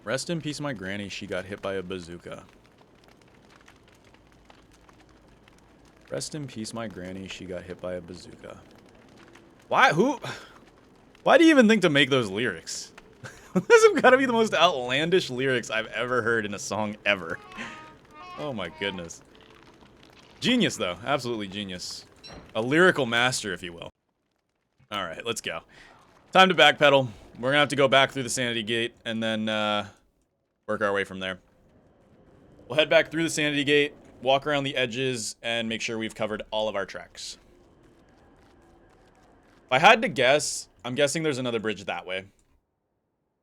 Rest in peace, my granny. She got hit by a bazooka. Rest in peace, my granny. She got hit by a bazooka. Why? Who? Why do you even think to make those lyrics? Those have got to be the most outlandish lyrics I've ever heard in a song ever. Oh my goodness. Genius, though. Absolutely genius. A lyrical master, if you will. All right, let's go. Time to backpedal. We're going to have to go back through the Sanity Gate and then work our way from there. We'll head back through the Sanity Gate, walk around the edges, and make sure we've covered all of our tracks. If I had to guess, I'm guessing there's another bridge that way.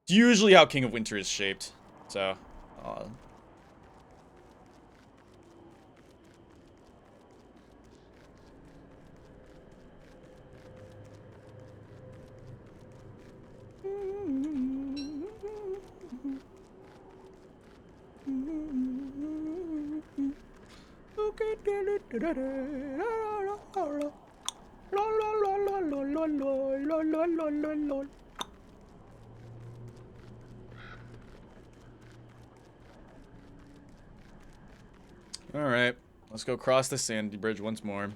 It's usually how King of Winter is shaped, so... Alright, let's go cross the Sandy Bridge once more.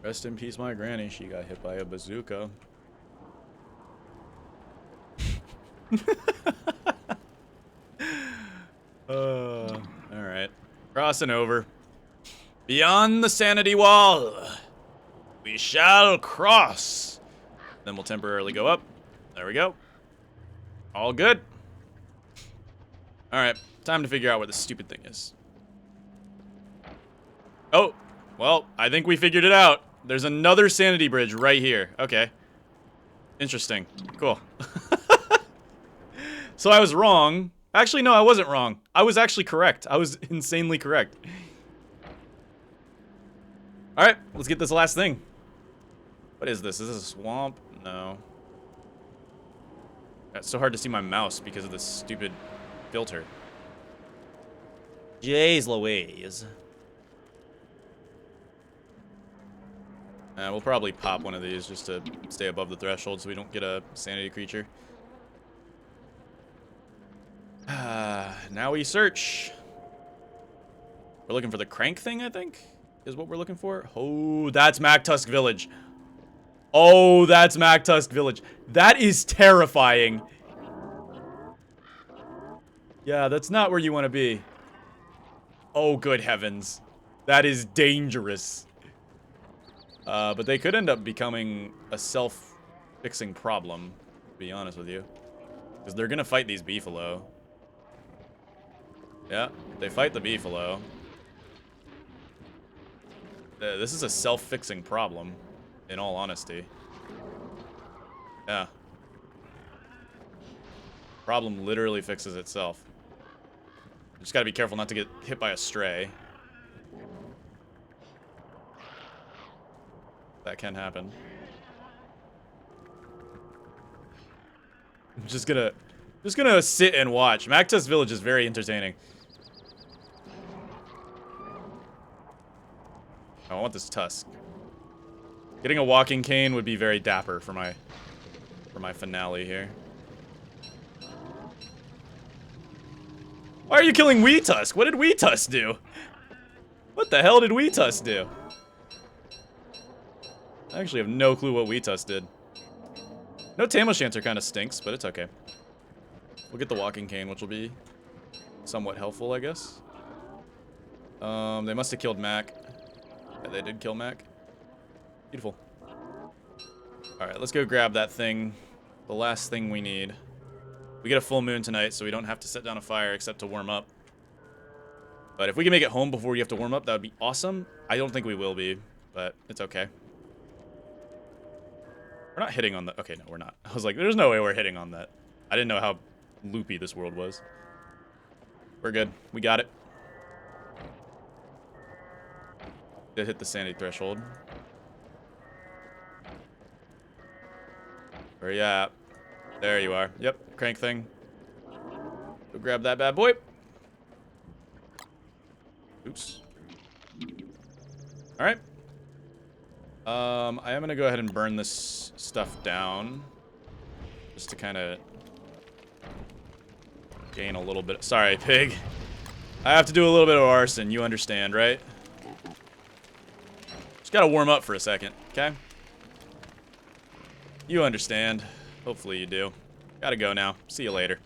Rest in peace, my granny. She got hit by a bazooka. Alright. Crossing over. Beyond the sanity wall, we shall cross. Then we'll temporarily go up. There we go. All good. Alright, time to figure out where the stupid thing is. Oh, well, I think we figured it out. There's another sanity bridge right here. Okay. Interesting. Cool. So I was wrong. Actually, no, I wasn't wrong. I was actually correct. I was insanely correct. Alright, let's get this last thing. What is this? Is this a swamp? No. It's so hard to see my mouse because of this stupid filter. Jeez Louise. We'll probably pop one of these just to stay above the threshold so we don't get a sanity creature. Now we search. We're looking for the crank thing, I think, is what we're looking for. Oh, that's Mactusk Village. Oh, that's Mactusk Village. That is terrifying. Yeah, that's not where you want to be. Oh, good heavens. That is dangerous. But they could end up becoming a self-fixing problem, to be honest with you. Because they're going to fight these beefalo. Yeah, they fight the beefalo. This is a self-fixing problem, in all honesty. Yeah. Problem literally fixes itself. Just gotta be careful not to get hit by a stray. That can happen. I'm just gonna sit and watch. Mactus Village is very entertaining. Oh, I want this tusk. Getting a walking cane would be very dapper for my finale here. Why are you killing Weetusk? What did Weetusk do? What the hell did Weetusk do? I actually have no clue what Weetusk did. No Tamoshanter kind of stinks, but it's okay. We'll get the walking cane, which will be somewhat helpful, I guess. They must have killed Mac. Yeah, they did kill Mac. Beautiful. Alright, let's go grab that thing. The last thing we need. We get a full moon tonight, so we don't have to set down a fire except to warm up. But if we can make it home before you have to warm up, that would be awesome. I don't think we will be, but it's okay. We're not hitting on the... Okay, no, we're not. I was like, there's no way we're hitting on that. I didn't know how loopy this world was. We're good. We got it. Did hit the sanity threshold. Where you at? There you are. Yep, crank thing. Go grab that bad boy. Oops. Alright. I am gonna go ahead and burn this stuff down. Just to kind of gain a little bit. Sorry, pig. I have to do a little bit of arson. You understand, right? Just gotta warm up for a second, okay? You understand. Hopefully you do. Gotta go now. See you later.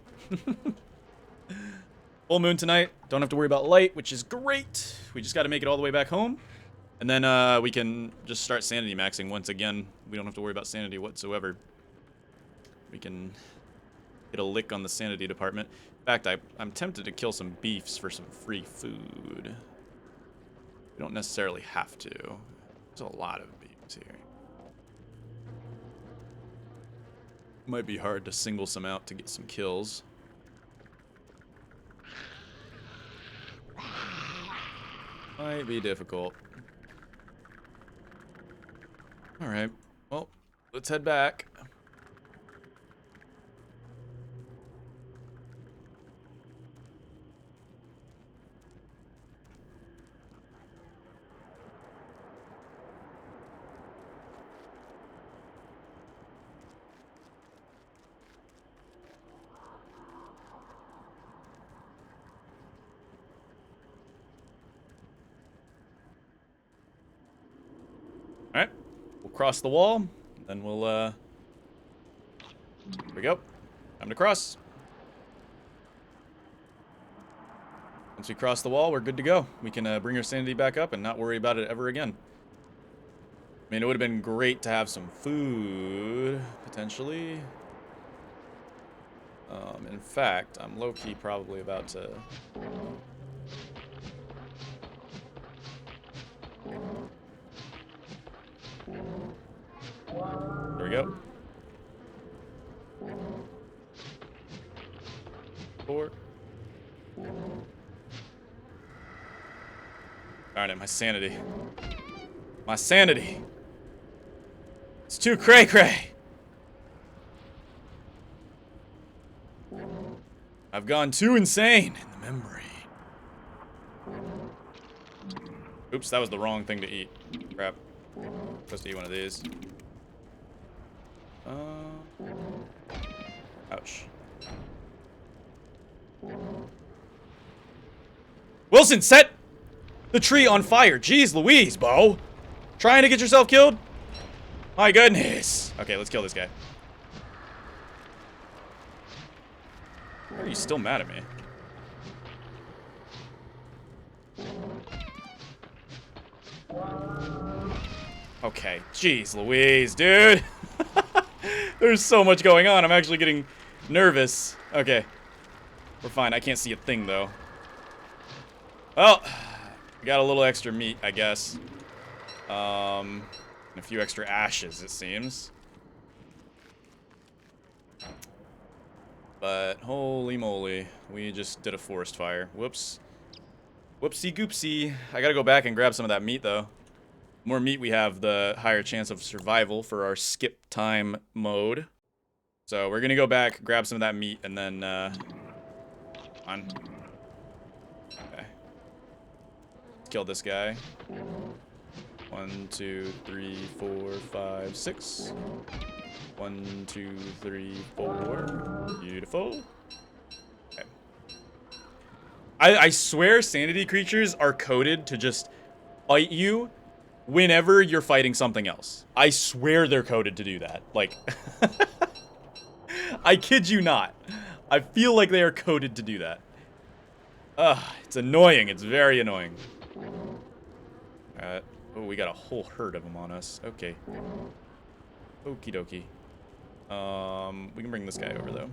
Full moon tonight. Don't have to worry about light, which is great. We just gotta make it all the way back home. And then we can just start sanity maxing once again. We don't have to worry about sanity whatsoever. We can get a lick on the sanity department. In fact, I'm tempted to kill some beefs for some free food. We don't necessarily have to. There's a lot of beefs here. Might be hard to single some out to get some kills. Might be difficult. Alright, well, let's head back. Alright, we'll cross the wall, then we'll, here we go. Time to cross. Once we cross the wall, we're good to go. We can bring our sanity back up and not worry about it ever again. I mean, it would have been great to have some food, potentially. In fact, I'm low-key probably about to... There we go. 4. Darn it, my sanity. My sanity. It's too cray-cray. I've gone too insane in the memory. Oops, that was the wrong thing to eat. Crap. Supposed to eat one of these. Ouch. Wilson, set the tree on fire. Jeez Louise, Bo. Trying to get yourself killed? My goodness. Okay, let's kill this guy. Why are you still mad at me? Okay, jeez Louise, dude. There's so much going on. I'm actually getting nervous. Okay. We're fine. I can't see a thing, though. Well, we got a little extra meat, I guess. And a few extra ashes, it seems. But holy moly, we just did a forest fire. Whoops. Whoopsie goopsie. I gotta go back and grab some of that meat, though. The more meat we have, the higher chance of survival for our skip time mode. So we're gonna go back, grab some of that meat, and then, on. Okay. Kill this guy. 1, 2, 3, 4, 5, 6. 1, 2, 3, 4. Beautiful. Okay. I swear sanity creatures are coded to just fight you whenever you're fighting something else. I swear they're coded to do that. Like, I kid you not. I feel like they are coded to do that. Ugh, it's annoying. It's very annoying. Oh, we got a whole herd of them on us. Okay. Okie dokie. We can bring this guy over, though.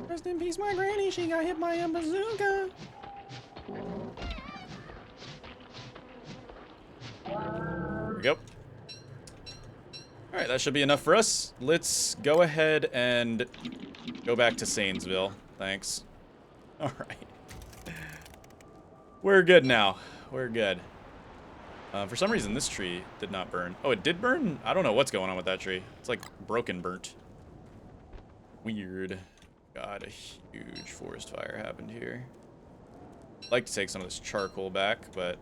Rest in peace, my granny. She got hit by a bazooka. There we go. Alright, that should be enough for us. Let's go ahead and go back to Sanesville. Thanks. Alright. We're good now. We're good. For some reason, this tree did not burn. Oh, it did burn? I don't know what's going on with that tree. It's like broken burnt. Weird. God, a huge forest fire happened here. I'd like to take some of this charcoal back, but...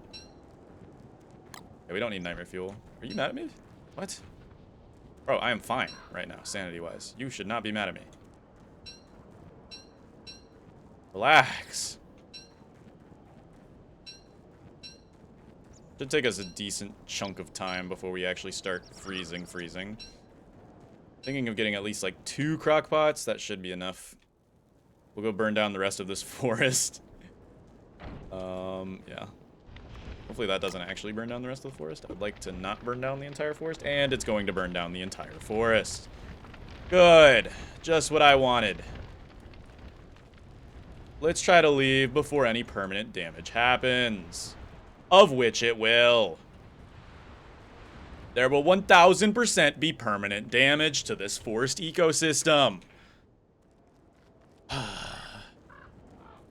yeah, we don't need nightmare fuel. Are you mad at me? What? Bro, I am fine right now, sanity-wise. You should not be mad at me. Relax. Should take us a decent chunk of time before we actually start freezing. Thinking of getting at least like 2 crock pots. That should be enough. We'll go burn down the rest of this forest. Yeah. Hopefully that doesn't actually burn down the rest of the forest. I would like to not burn down the entire forest, and it's going to burn down the entire forest. Good. Just what I wanted. Let's try to leave before any permanent damage happens. Of which it will. There will 1000% be permanent damage to this forest ecosystem.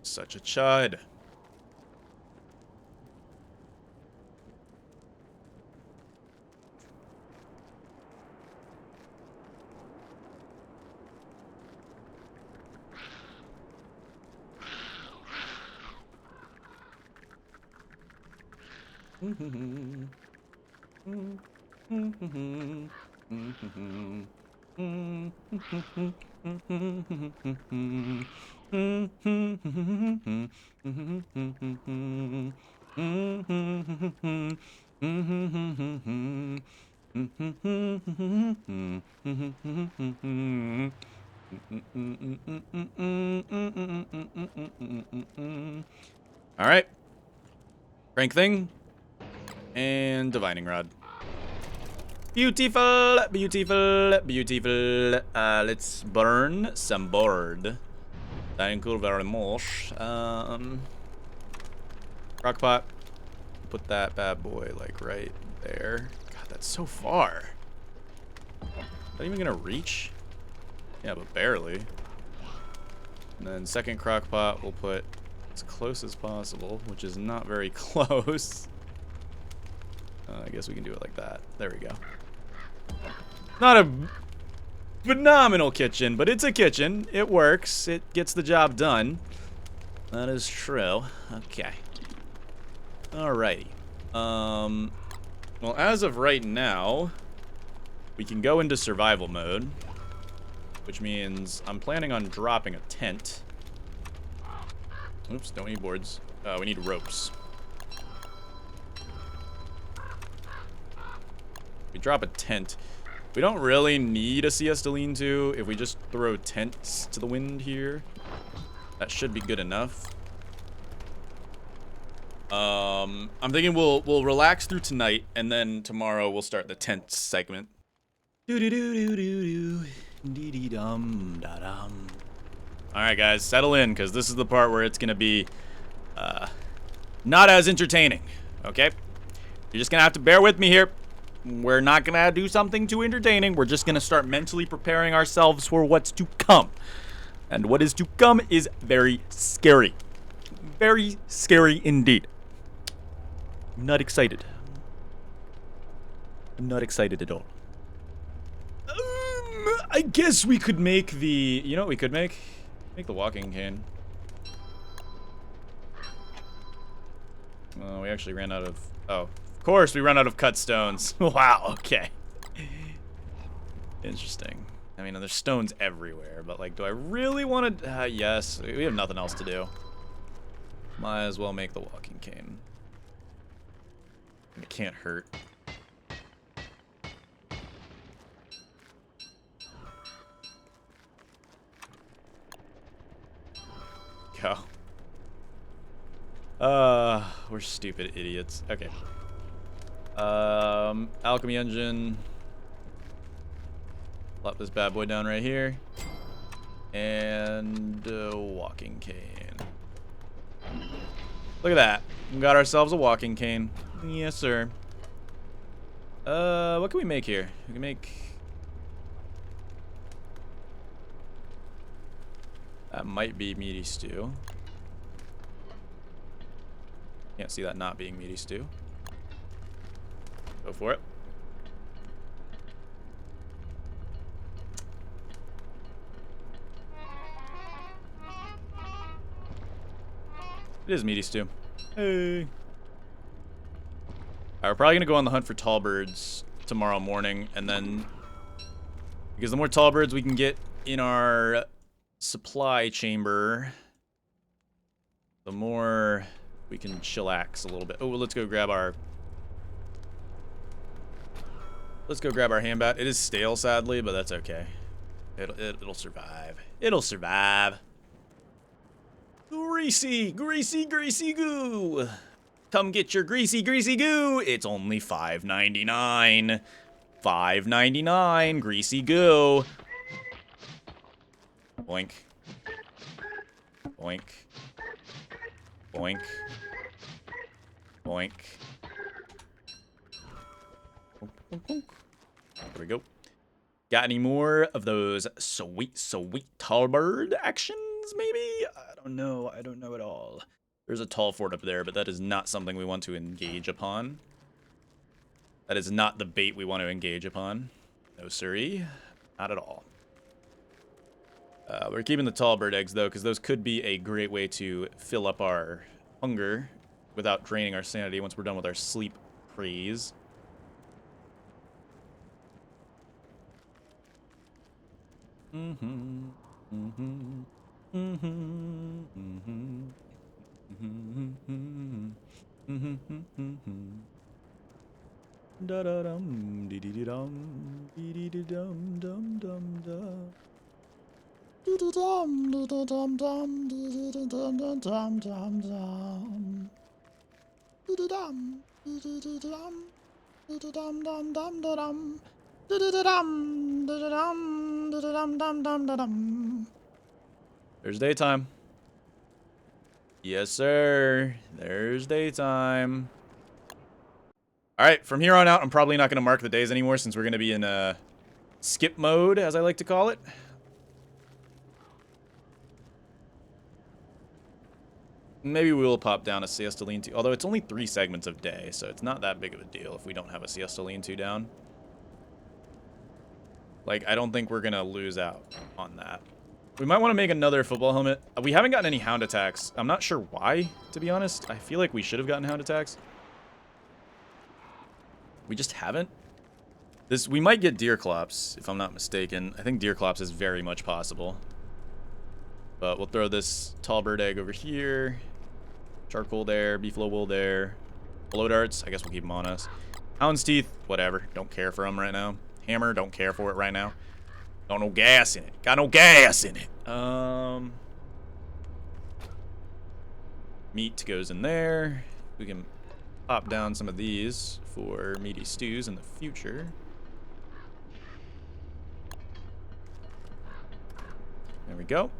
Such a chud. All right. Rank thing. And divining rod. Beautiful, beautiful, beautiful. Let's burn some board. Thank you very much. Crockpot. Put that bad boy like right there. God, that's so far. Is that even gonna reach? Yeah, but barely. And then second crockpot we'll put as close as possible, which is not very close. I guess we can do it like that. There we go. Not a phenomenal kitchen, but it's a kitchen. It works. It gets the job done. That is true. Okay. Alrighty. Well, as of right now, we can go into survival mode, which means I'm planning on dropping a tent. Oops, don't need boards. We need ropes. We drop a tent. We don't really need a CS to lean to. If we just throw tents to the wind here, that should be good enough. I'm thinking we'll relax through tonight, and then tomorrow we'll start the tent segment. All right, guys, settle in, because this is the part where it's gonna be not as entertaining. Okay, you're just gonna have to bear with me here. We're not gonna do something too entertaining. We're just gonna start mentally preparing ourselves for what's to come. And what is to come is very scary. Very scary indeed. I'm not excited. I'm not excited at all. I guess we could make the... You know what we could make? Make the walking cane. Well, we actually ran out of... Oh, of course we ran out of cut stones. Wow, okay. Interesting. I mean, there's stones everywhere, but like, do I really want to... yes, we have nothing else to do. Might as well make the walking cane. It can't hurt. Go. We're stupid idiots. Okay. Alchemy engine. Plop this bad boy down right here. And walking cane. Look at that. We got ourselves a walking cane. Yes, sir. What can we make here? We can make... That might be meaty stew. Can't see that not being meaty stew. Go for it. It is meaty stew. Hey. Alright, we're probably gonna go on the hunt for tall birds tomorrow morning, and then because the more tall birds we can get in our supply chamber, the more we can chillax a little bit. Oh, let's go grab our handbat. It is stale, sadly, but that's okay. It'll survive. It'll survive. Greasy, greasy, greasy goo. Come get your greasy, greasy goo. It's only $5.99. $5.99. Greasy goo. Boink. Boink. Boink. Boink. There we go. Got any more of those sweet, sweet tall bird actions, maybe? I don't know. I don't know at all. There's a tall fort up there, but that is not something we want to engage upon. That is not the bait we want to engage upon. No, siree. Not at all. We're keeping the tall bird eggs, though, because those could be a great way to fill up our hunger without draining our sanity once we're done with our sleep craze. Da da dum dee dee dee dum dee dee dee dum dum dum da. Dee-dee-dum, dee-dee-dum-dum, dee-dee-dum-dum-dum-dum-dum. Dee-dee-dum, dee-dee-dee-dum, dee-dee-dum-dum-dum-da-dum. Dee-dee-dee-dum, dee-dee-dum, dee-dee-dum-dum-dum-da-dum. There's daytime. Yes, sir. There's daytime. All right, from here on out, I'm probably not going to mark the days anymore since we're going to be in skip mode, as I like to call it. Maybe we will pop down a siesta lean-to, although it's only 3 segments of day, so it's not that big of a deal if we don't have a siesta lean-to down. Like, I don't think we're going to lose out on that. We might want to make another football helmet. We haven't gotten any hound attacks. I'm not sure why, to be honest. I feel like we should have gotten hound attacks. We just haven't. We might get deer clops, if I'm not mistaken. I think deer clops is very much possible. But we'll throw this tall bird egg over here. Charcoal there, beefalo wool there. Blow darts, I guess we'll keep them on us. Hound's teeth, whatever. Don't care for them right now. Hammer, don't care for it right now. Got no gas in it. Got no gas in it. Meat goes in there. We can pop down some of these for meaty stews in the future. There we go.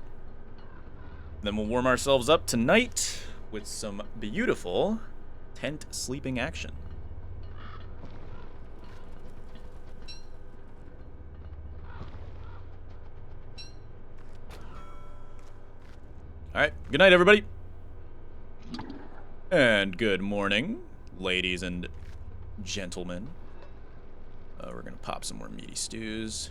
Then we'll warm ourselves up tonight with some beautiful tent sleeping action. All right, good night, everybody. And good morning, ladies and gentlemen. We're gonna pop some more meaty stews.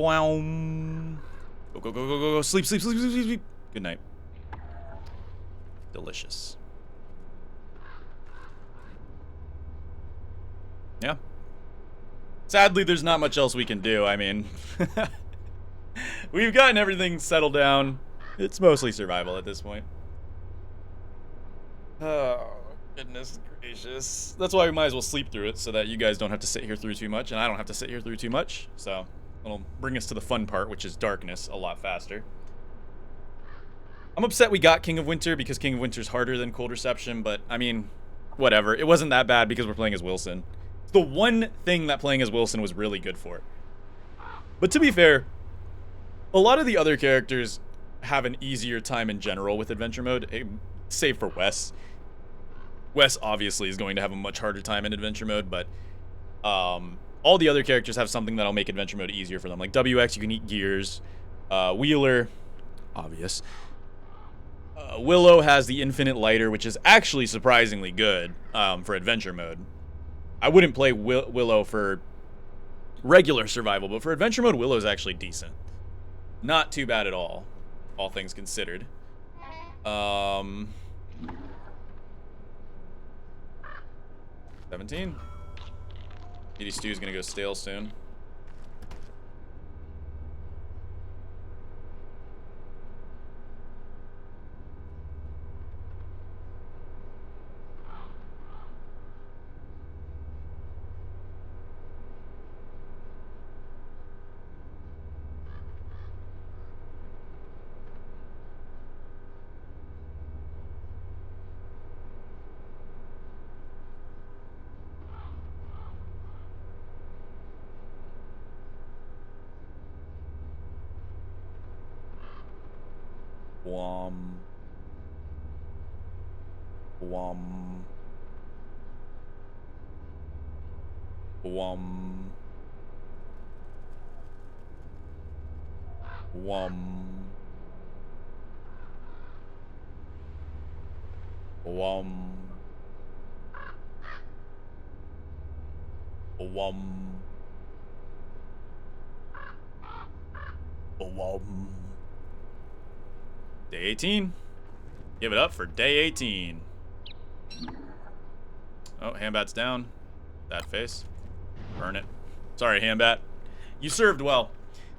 Boom. Go, go, go, go, go, go. Sleep, sleep, sleep, sleep, sleep, sleep. Good night. Delicious. Yeah. Sadly, there's not much else we can do. I mean, we've gotten everything settled down. It's mostly survival at this point. Oh, goodness gracious. That's why we might as well sleep through it, so that you guys don't have to sit here through too much, and I don't have to sit here through too much. So it'll bring us to the fun part, which is darkness, a lot faster. I'm upset we got King of Winter, because King of Winter's harder than Cold Reception, but, I mean, whatever. It wasn't that bad because we're playing as Wilson. It's the one thing that playing as Wilson was really good for. But to be fair, a lot of the other characters have an easier time in general with Adventure Mode, save for Wes. Wes obviously is going to have a much harder time in Adventure Mode, but all the other characters have something that'll make Adventure Mode easier for them. Like WX, you can eat gears. Wheeler, obvious. Willow has the Infinite Lighter, which is actually surprisingly good for Adventure Mode. I wouldn't play Willow for regular survival, but for Adventure Mode, Willow's actually decent. Not too bad at all things considered. 17. Meaty Stew's gonna go stale soon. Wom. Wom. Wom. Wom. Wom. Wom. Wom. Day 18. Give it up for day 18. Oh, Handbat's down. That face. Burn it. Sorry, Handbat. You served well.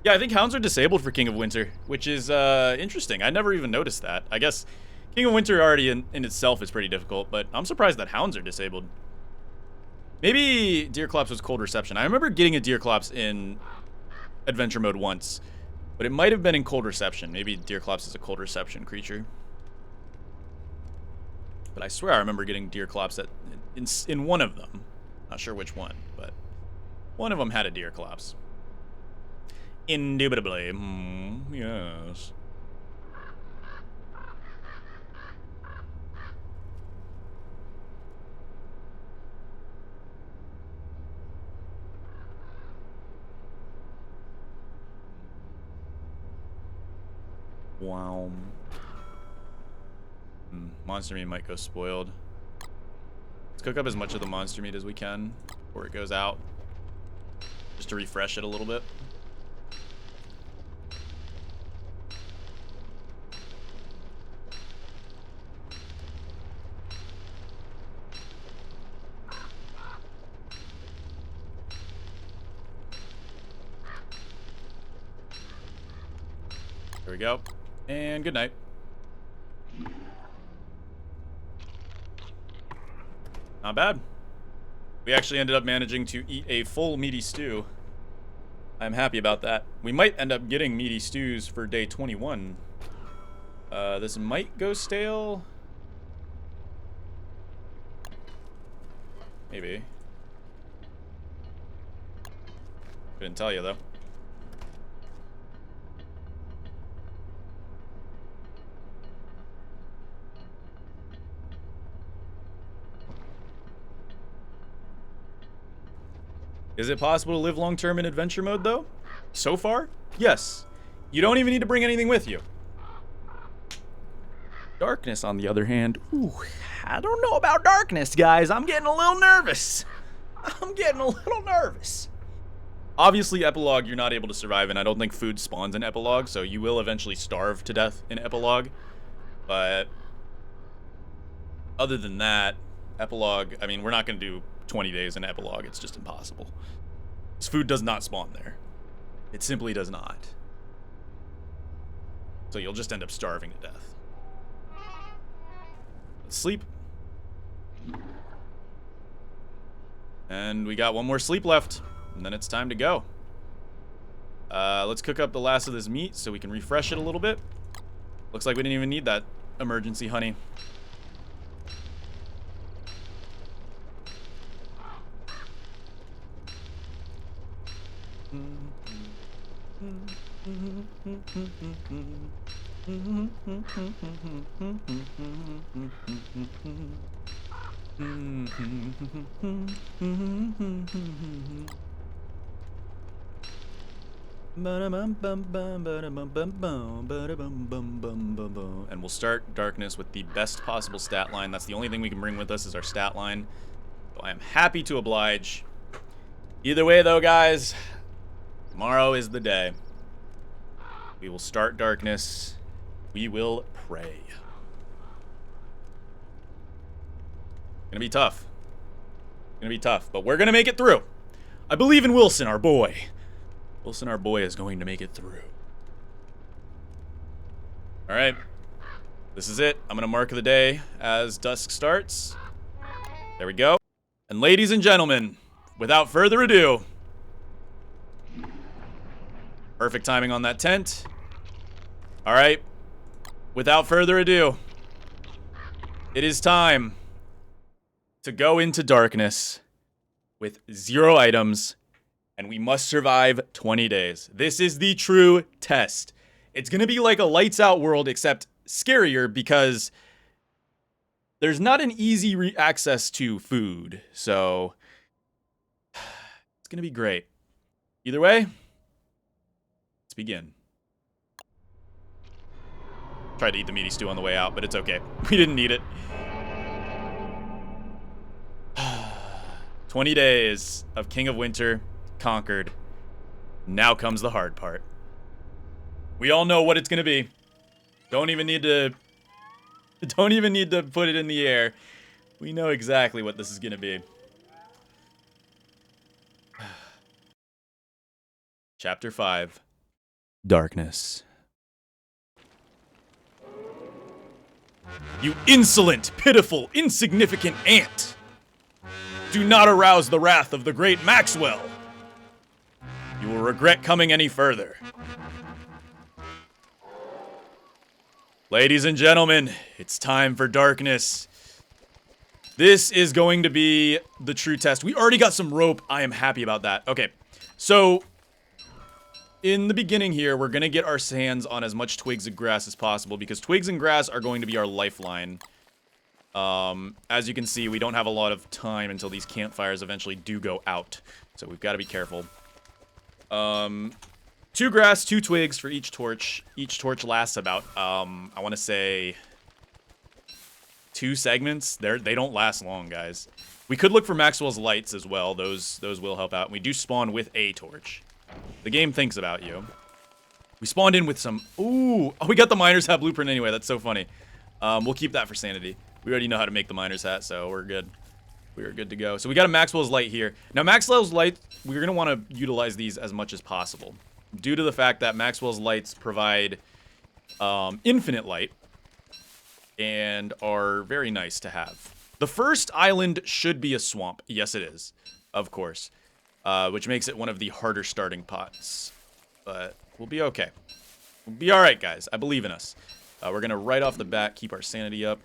Yeah, I think hounds are disabled for King of Winter, which is interesting. I never even noticed that. I guess King of Winter already in itself is pretty difficult, but I'm surprised that hounds are disabled. Maybe Deerclops was Cold Reception. I remember getting a Deerclops in Adventure Mode once, but it might have been in Cold Reception. Maybe Deerclops is a Cold Reception creature. But I swear I remember getting Deerclops in one of them. Not sure which one, but one of them had a Deerclops. Indubitably. Yes. Wow. Monster meat might go spoiled. Let's cook up as much of the monster meat as we can before it goes out, just to refresh it a little bit. There we go. And good night. Not bad. We actually ended up managing to eat a full meaty stew. I'm happy about that. We might end up getting meaty stews for day 21. This might go stale. Maybe. Couldn't tell you though. Is it possible to live long-term in Adventure Mode, though? So far, yes. You don't even need to bring anything with you. Darkness, on the other hand, ooh, I don't know about darkness, guys. I'm getting a little nervous. Obviously, Epilogue, you're not able to survive, and I don't think food spawns in Epilogue, so you will eventually starve to death in Epilogue. But other than that, Epilogue, I mean, we're not going to do 20 days in Epilogue. It's just impossible. This food does not spawn there. It simply does not. So you'll just end up starving to death. Let's sleep. And we got one more sleep left. And then it's time to go. Let's cook up the last of this meat so we can refresh it a little bit. Looks like we didn't even need that emergency honey. And we'll start Darkness with the best possible stat line. That's the only thing we can bring with us is our stat line. So I am happy to oblige. Either way though, guys, tomorrow is the day. We will start Darkness. We will pray. Gonna be tough. Gonna be tough, but we're gonna make it through. I believe in Wilson, our boy. Wilson, our boy, is going to make it through. All right. This is it. I'm gonna mark the day as dusk starts. There we go. And ladies and gentlemen, without further ado, perfect timing on that tent. All right. Without further ado, it is time to go into Darkness with 0 items, and we must survive 20 days. This is the true test. It's gonna be like a lights out world, except scarier because there's not an easy access to food. So it's gonna be great. Either way, let's begin. Tried to eat the meaty stew on the way out, but it's okay. We didn't need it. 20 days of King of Winter conquered. Now comes the hard part. We all know what it's gonna be. Don't even need to put it in the air. We know exactly what this is gonna be. Chapter 5. Darkness. You insolent, pitiful, insignificant ant! Do not arouse the wrath of the great Maxwell! You will regret coming any further. Ladies and gentlemen, it's time for Darkness. This is going to be the true test. We already got some rope. I am happy about that. Okay, so in the beginning here, we're going to get our hands on as much twigs and grass as possible because twigs and grass are going to be our lifeline. As you can see, we don't have a lot of time until these campfires eventually do go out. So we've got to be careful. 2 grass, 2 twigs for each torch. Each torch lasts about, I want to say 2 segments. They don't last long, guys. We could look for Maxwell's lights as well. Those will help out. We do spawn with a torch. The game thinks about you. We spawned in with some... Ooh! Oh, we got the miner's hat blueprint anyway. That's so funny. We'll keep that for sanity. We already know how to make the miner's hat, so we're good. We're good to go. So we got a Maxwell's light here. Now, Maxwell's light, we're going to want to utilize these as much as possible. Due to the fact that Maxwell's lights provide infinite light and are very nice to have. The first island should be a swamp. Yes, it is. Of course. Which makes it one of the harder starting pots. But we'll be okay. We'll be alright, guys. I believe in us. We're going to right off the bat keep our sanity up.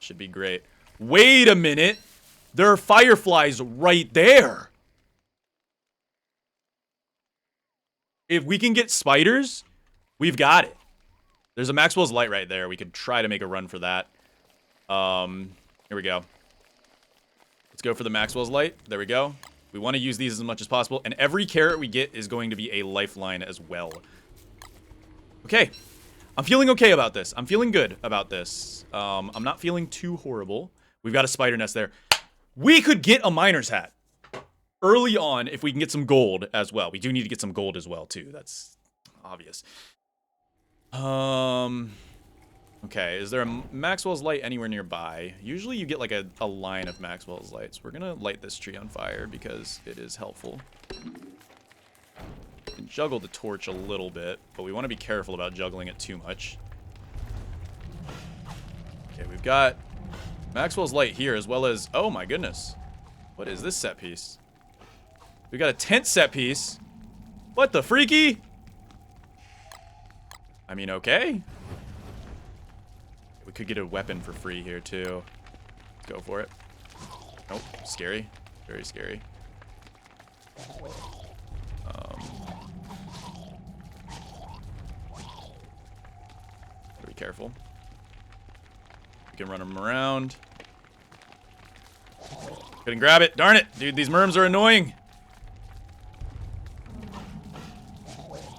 Should be great. Wait a minute. There are fireflies right there. If we can get spiders, we've got it. There's a Maxwell's light right there. We could try to make a run for that. Here we go. Let's go for the Maxwell's light. There we go. We want to use these as much as possible. And every carrot we get is going to be a lifeline as well. Okay. I'm feeling okay about this. I'm feeling good about this. I'm not feeling too horrible. We've got a spider nest there. We could get a miner's hat. early on if we can get some gold as well. We do need to get some gold as well, too. That's obvious. Okay, is there a Maxwell's light anywhere nearby? Usually you get like a line of Maxwell's lights. We're gonna light this tree on fire because it is helpful. We can juggle the torch a little bit, but we want to be careful about juggling it too much. Okay, we've got Maxwell's light here as well as... Oh my goodness. What is this set piece? We got a tent set piece. What the freaky? I mean, okay. We could get a weapon for free here, too. Let's go for it. Nope. Scary. Very scary. Gotta be careful. We can run them around. Couldn't grab it. Darn it. Dude, these merms are annoying.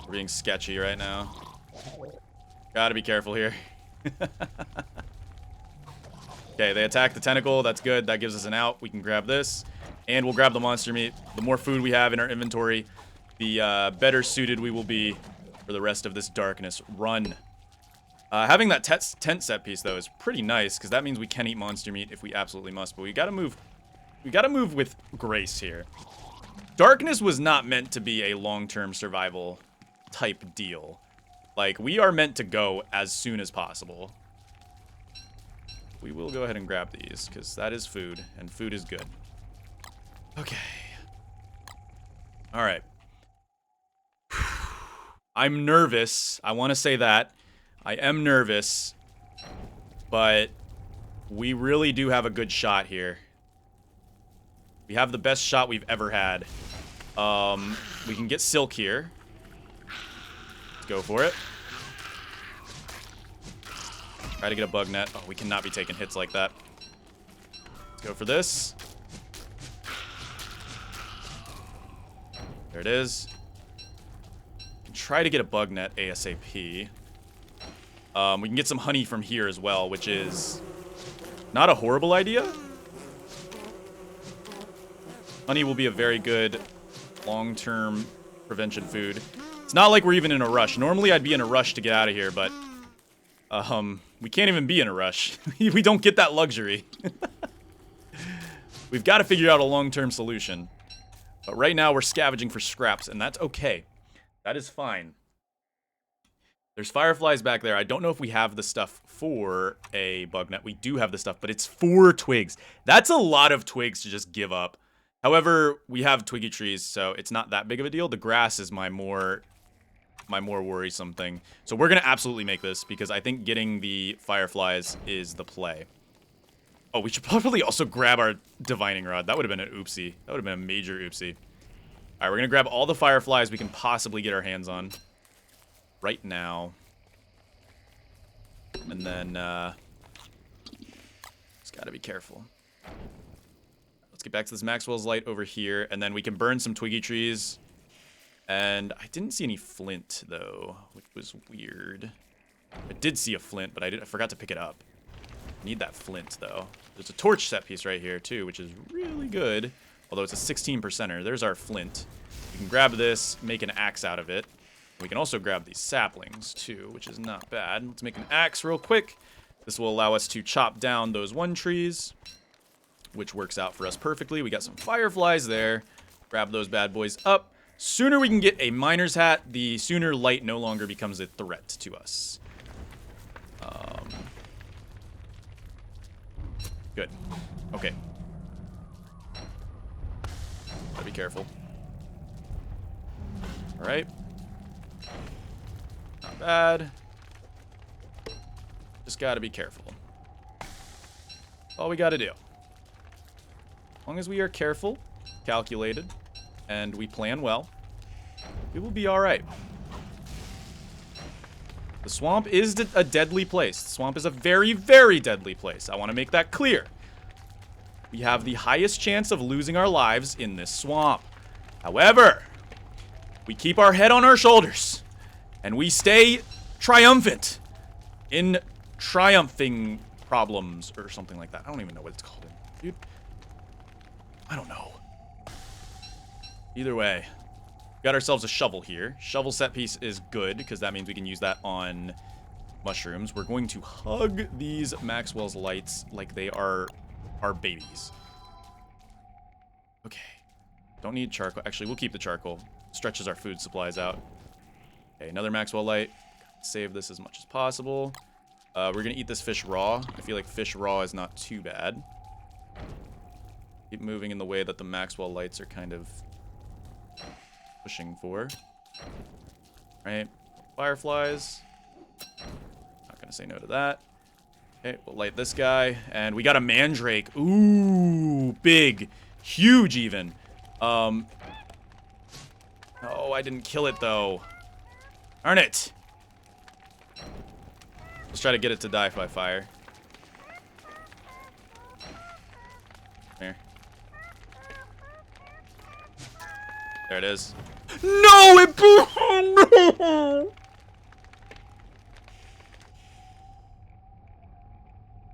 We're being sketchy right now. Gotta be careful here. Okay, they attack the tentacle. That's good. That gives us an out. We can grab this. And we'll grab the monster meat. The more food we have in our inventory, the better suited we will be for the rest of this darkness run. Having that tent set piece, though, is pretty nice, because that means we can eat monster meat if we absolutely must. But we gotta move. We gotta move with grace here. Darkness was not meant to be a long-term survival type deal. Like, we are meant to go as soon as possible. We will go ahead and grab these, because that is food, and food is good. Okay. Alright. I'm nervous. I want to say that. I am nervous. But we really do have a good shot here. We have the best shot we've ever had. We can get silk here. Let's go for it. Try to get a bug net. Oh, we cannot be taking hits like that. Let's go for this. There it is. Try to get a bug net ASAP. We can get some honey from here as well, which is not a horrible idea. Honey will be a very good long-term prevention food. It's not like we're even in a rush. Normally I'd be in a rush to get out of here, but we can't even be in a rush. We don't get that luxury. We've got to figure out a long-term solution. But right now we're scavenging for scraps, and that's okay. That is fine. There's fireflies back there. I don't know if we have the stuff for a bug net. We do have the stuff, but it's 4 twigs. That's a lot of twigs to just give up. However, we have twiggy trees, so it's not that big of a deal. The grass is my more worrisome thing. So we're going to absolutely make this, because I think getting the fireflies is the play. Oh, we should probably also grab our divining rod. That would have been an oopsie. That would have been a major oopsie. All right, we're going to grab all the fireflies we can possibly get our hands on right now. And then, just got to be careful. Let's get back to this Maxwell's light over here, and then we can burn some twiggy trees. And I didn't see any flint, though, which was weird. I did see a flint, but I forgot to pick it up. I need that flint, though. There's a torch set piece right here, too, which is really good. Although it's a 16%er. There's our flint. We can grab this, make an axe out of it. We can also grab these saplings, too, which is not bad. Let's make an axe real quick. This will allow us to chop down those 1 trees, which works out for us perfectly. We got some fireflies there. Grab those bad boys up. Sooner we can get a miner's hat, the sooner light no longer becomes a threat to us. Good. Okay. Gotta be careful. Alright. Not bad. Just gotta be careful. All we gotta do. As long as we are careful, calculated, and we plan well, we will be alright. The swamp is a deadly place. The swamp is a very, very deadly place. I want to make that clear. We have the highest chance of losing our lives in this swamp. However, we keep our head on our shoulders, and we stay triumphant in triumphing problems or something like that. I don't even know what it's called. Dude, I don't know. Either way, got ourselves a shovel here. Shovel set piece is good because that means we can use that on mushrooms. We're going to hug these Maxwell's lights like they are our babies. Okay. Don't need charcoal. Actually, we'll keep the charcoal. Stretches our food supplies out. Okay, another Maxwell light. Save this as much as possible. We're going to eat this fish raw. I feel like fish raw is not too bad. Keep moving in the way that the Maxwell lights are kind of pushing for. Right? Fireflies. Not going to say no to that. Okay, we'll light this guy. And we got a mandrake. Ooh, big. Huge even. Oh, I didn't kill it though. Darn it. Let's try to get it to die by fire. Here. There it is. No, it burned! No!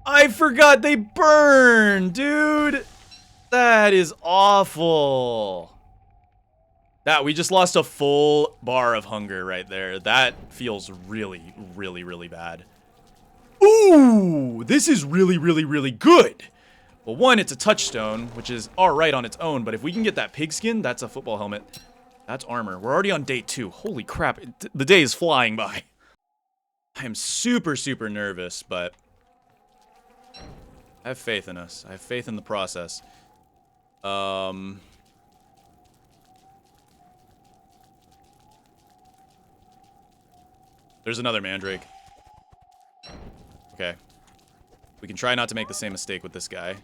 I forgot they burn, dude. That is awful. That, we just lost a full bar of hunger right there. That feels really, really, really bad. Ooh, this is really, really, really good. Well, one, it's a touchstone, which is all right on its own. But if we can get that pigskin, that's a football helmet. That's armor. We're already on day 2. Holy crap. The day is flying by. I am super, super nervous, but I have faith in us. I have faith in the process. There's another mandrake. Okay. We can try not to make the same mistake with this guy.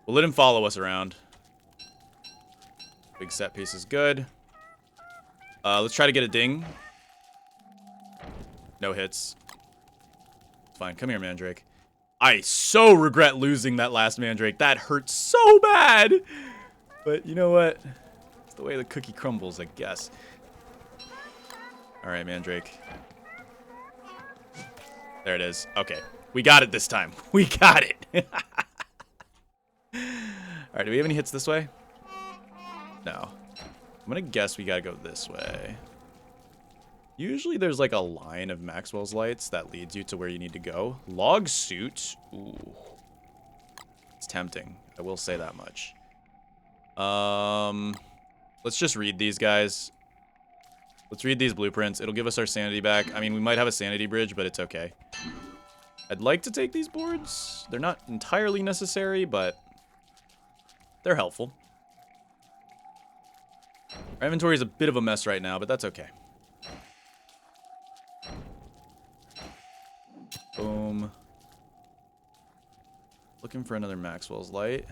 We'll let him follow us around. Big set piece is good. Let's try to get a ding. No hits. It's fine. Come here, mandrake. I so regret losing that last mandrake. That hurt so bad. But you know what? It's the way the cookie crumbles, I guess. All right, mandrake. There it is. Okay. We got it this time. We got it. All right, do we have any hits this way? No. I'm going to guess we got to go this way. Usually there's like a line of Maxwell's lights that leads you to where you need to go. Log suit. Ooh. It's tempting. I will say that much. Let's just read these guys. Let's read these blueprints. It'll give us our sanity back. I mean, we might have a sanity bridge, but it's okay. I'd like to take these boards. They're not entirely necessary, but they're helpful. Our inventory is a bit of a mess right now, but that's okay. Boom. Looking for another Maxwell's light.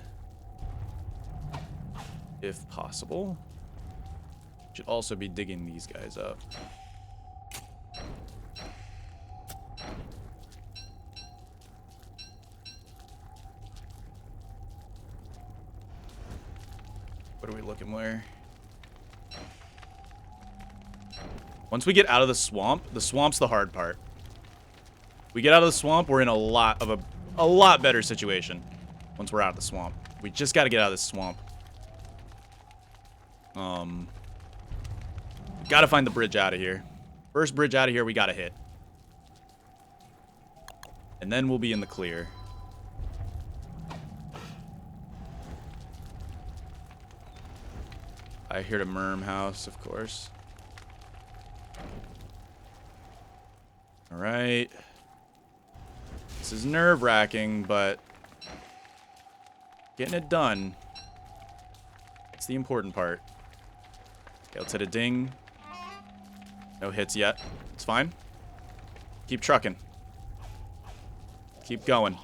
If possible. Should also be digging these guys up. What are we looking where? Once we get out of the swamp's the hard part. We get out of the swamp, we're in a lot better situation. Once we're out of the swamp. We just gotta get out of this swamp. Gotta find the bridge out of here. First bridge out of here, we gotta hit. And then we'll be in the clear. I hear the Merm house, of course. Alright. This is nerve-wracking, but getting it done. It's the important part. Okay, let's hit a ding. No hits yet. It's fine. Keep trucking. Keep going.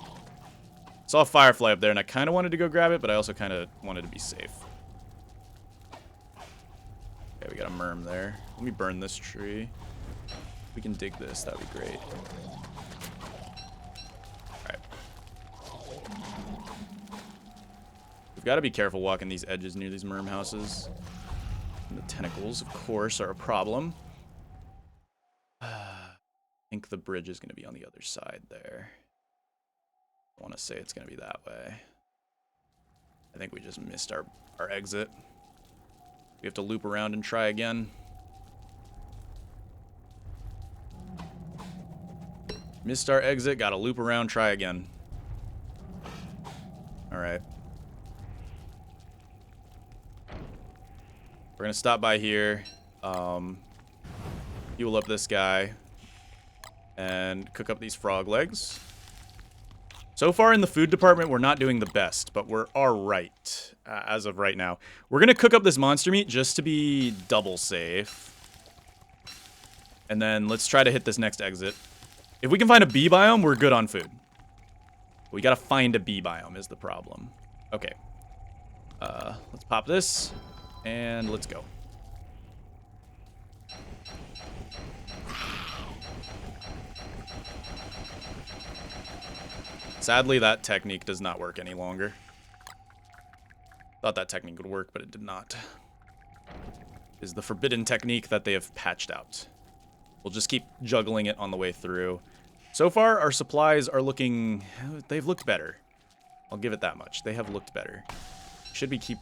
Saw a firefly up there, and I kind of wanted to go grab it, but I also kind of wanted to be safe. Okay, we got a Merm there. Let me burn this tree. If we can dig this, that'd be great. Alright. We've got to be careful walking these edges near these Merm houses. And the tentacles, of course, are a problem. I think the bridge is going to be on the other side there. I want to say it's going to be that way. I think we just missed our exit. We have to loop around and try again. Missed our exit, gotta loop around, try again. Alright. We're gonna stop by here. Heal up this guy. And cook up these frog legs. So far in the food department, we're not doing the best, but we're alright as of right now. We're gonna cook up this monster meat just to be double safe. And then let's try to hit this next exit. If we can find a bee biome, we're good on food. We gotta find a bee biome is the problem. Okay. Let's pop this, and let's go. Sadly, that technique does not work any longer. Thought that technique would work, but it did not. It is the forbidden technique that they have patched out. We'll just keep juggling it on the way through. So far, our supplies are looking... They've looked better. I'll give it that much. They have looked better. Should keep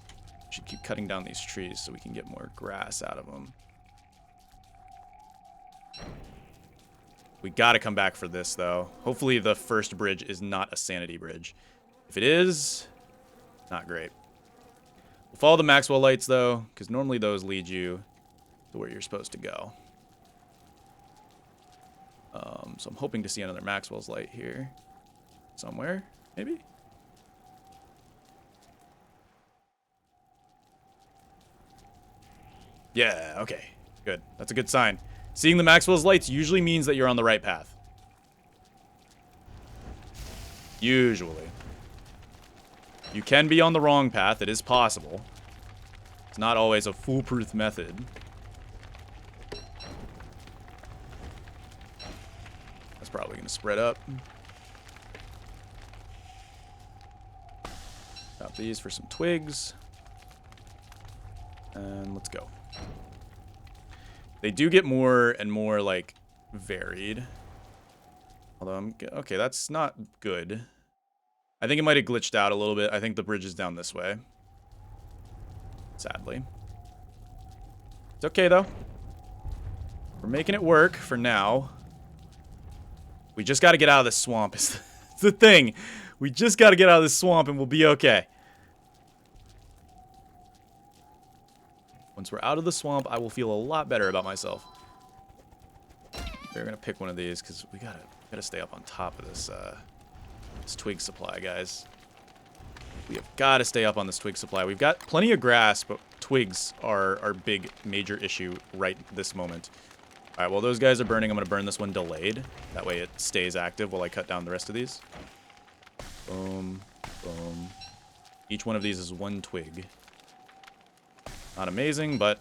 cutting down these trees so we can get more grass out of them. We gotta come back for this, though. Hopefully the first bridge is not a sanity bridge. If it is, not great. We'll follow the Maxwell lights, though, because normally those lead you to where you're supposed to go. So I'm hoping to see another Maxwell's light here. Somewhere, maybe? Yeah, okay. Good. That's a good sign. Seeing the Maxwell's lights usually means that you're on the right path. Usually. You can be on the wrong path. It is possible. It's not always a foolproof method. That's probably going to spread up. Chop these for some twigs. And let's go. They do get more and more, like, varied. Although okay, that's not good. I think it might have glitched out a little bit. I think the bridge is down this way. Sadly. It's okay, though. We're making it work for now. We just got to get out of this swamp. It's the thing. We just got to get out of this swamp and we'll be okay. Once we're out of the swamp, I will feel a lot better about myself. We're gonna pick one of these because we gotta stay up on top of this this twig supply, guys. We have got to stay up on this twig supply. We've got plenty of grass, but twigs are our big major issue right this moment. All right, while those guys are burning, I'm gonna burn this one delayed. That way it stays active while I cut down the rest of these. Boom, boom. Each one of these is one twig. Not amazing, but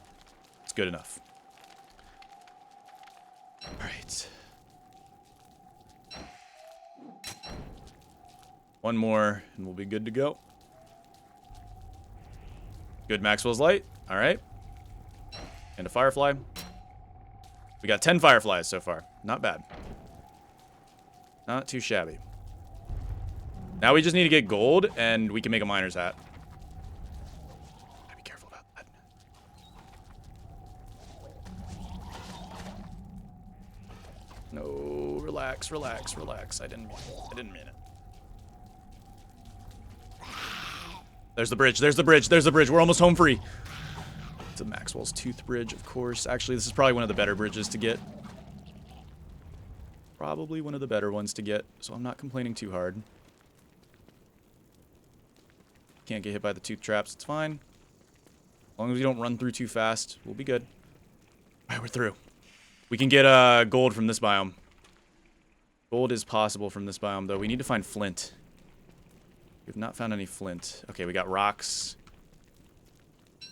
it's good enough. All right. One more, and we'll be good to go. Good Maxwell's light. All right. And a firefly. We got 10 fireflies so far. Not bad. Not too shabby. Now we just need to get gold, and we can make a miner's hat. Be careful about that. No, relax, relax, relax. I didn't mean it. There's the bridge, there's the bridge, there's the bridge. We're almost home free. It's a Maxwell's Tooth Bridge, of course. Actually, this is probably one of the better bridges to get. Probably one of the better ones to get, so I'm not complaining too hard. Can't get hit by the tooth traps, it's fine. As long as we don't run through too fast, we'll be good. Alright, we're through. We can get gold from this biome. Gold is possible from this biome, though. We need to find flint. We've not found any flint. Okay, we got rocks.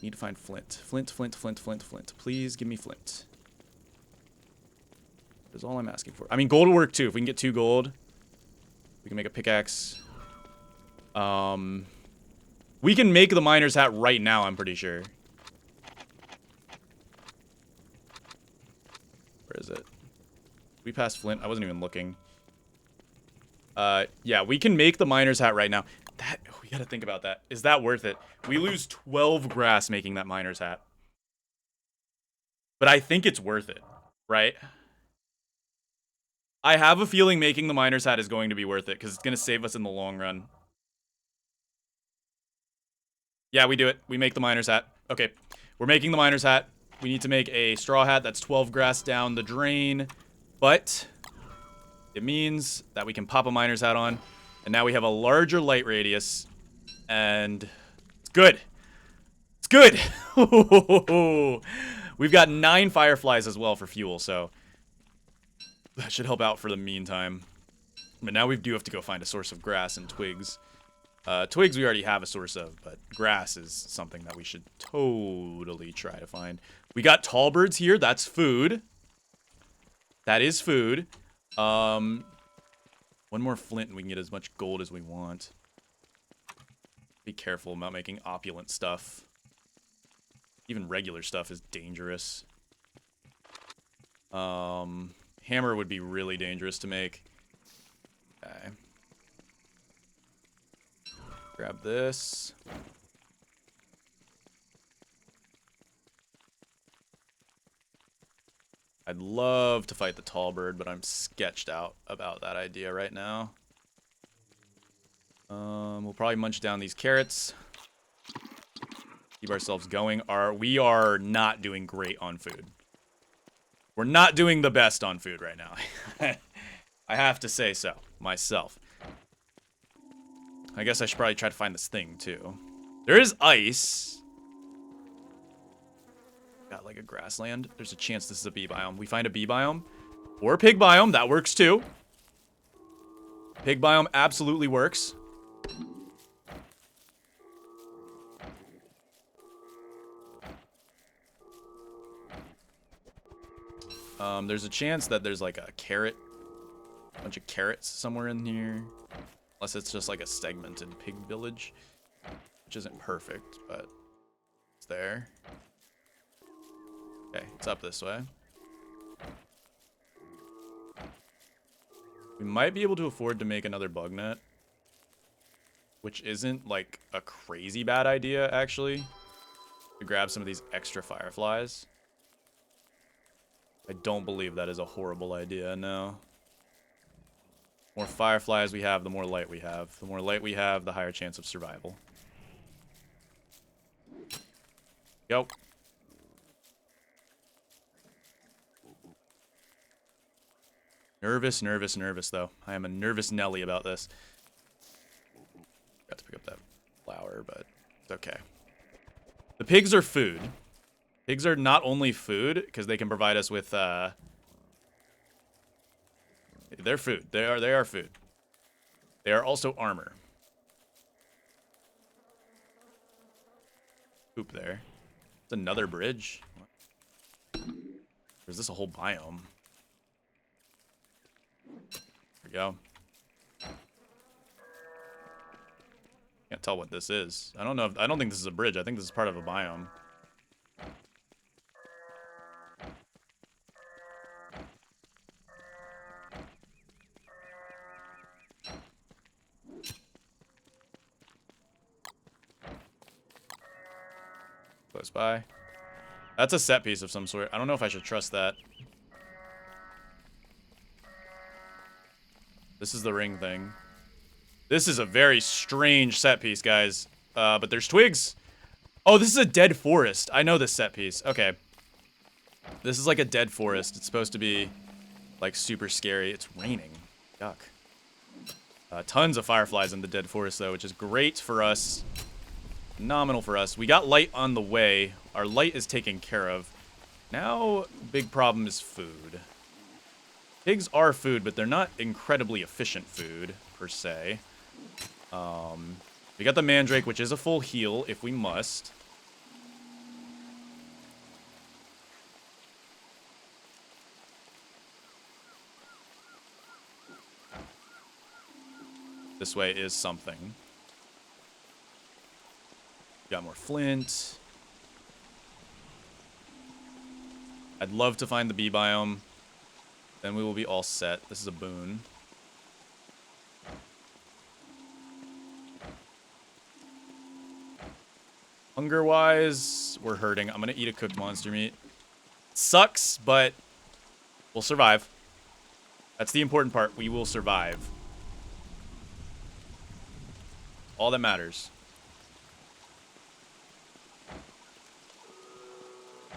Need to find flint. Flint, flint, flint, flint, flint. Please give me flint. That's all I'm asking for. I mean, gold will work too. If we can get 2 gold, we can make a pickaxe. We can make the miner's hat right now, I'm pretty sure. Where is it? We passed flint. I wasn't even looking. Yeah, we can make the miner's hat right now. That we We gotta think about that. Is that worth it? We lose 12 grass making that miner's hat. But I think it's worth it, right? I have a feeling making the miner's hat is going to be worth it because it's going to save us in the long run. Yeah, we do it. We make the miner's hat. Okay, we're making the miner's hat. We need to make a straw hat that's 12 grass down the drain. But it means that we can pop a miner's hat on. And now we have a larger light radius. And it's good. It's good. We've got 9 fireflies as well for fuel, so that should help out for the meantime. But now we do have to go find a source of grass and twigs. Twigs we already have a source of, but grass is something that we should totally try to find. We got tall birds here. That's food. That is food. One more flint and we can get as much gold as we want. Be careful about making opulent stuff. Even regular stuff is dangerous. Hammer would be really dangerous to make. Okay. Grab this. I'd love to fight the tall bird, but I'm sketched out about that idea right now. We'll probably munch down these carrots. Keep ourselves going. We are not doing great on food. We're not doing the best on food right now. I have to say so, myself. I guess I should probably try to find this thing, too. There is ice. Got, like, a grassland. There's a chance this is a bee biome. We find a bee biome. Or a pig biome. That works, too. Pig biome absolutely works. There's a chance that there's, like, a bunch of carrots somewhere in here. Unless it's just like a segmented pig village, which isn't perfect, but it's there. Okay, it's up this way. We might be able to afford to make another bug net, which isn't like a crazy bad idea, actually, to grab some of these extra fireflies. I don't believe that is a horrible idea, no. The more fireflies we have, the more light we have. The more light we have, the higher chance of survival. Go. Nervous, nervous, nervous, though. I am a nervous Nelly about this. Got to pick up that flower, but it's okay. The pigs are food. Pigs are not only food, because they can provide us with, they're food. They are food. They are also armor. Poop there. It's another bridge. Or is this a whole biome? There we go. Can't tell what this is. I don't know. I don't think this is a bridge. I think this is part of a biome. Close by. That's a set piece of some sort. I don't know if I should trust that. This is the ring thing. This is a very strange set piece, guys. But there's twigs. Oh, this is a dead forest. I know this set piece. Okay. This is like a dead forest. It's supposed to be, like, super scary. It's raining. Yuck. Tons of fireflies in the dead forest, though, which is great for us. Phenomenal for us. We got light on the way. Our light is taken care of. Now, big problem is food. Pigs are food, but they're not incredibly efficient food, per se. We got the mandrake, which is a full heal, if we must. This way is something. Got more flint. I'd love to find the bee biome. Then we will be all set. This is a boon. Hunger-wise, we're hurting. I'm gonna eat a cooked monster meat. Sucks, but we'll survive. That's the important part. We will survive. All that matters.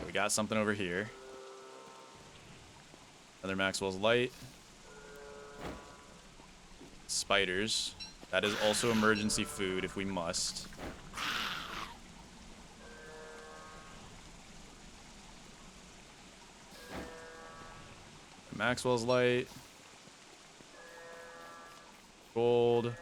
We got something over here. Another Maxwell's Light. Spiders. That is also emergency food if we must. Maxwell's Light. Gold.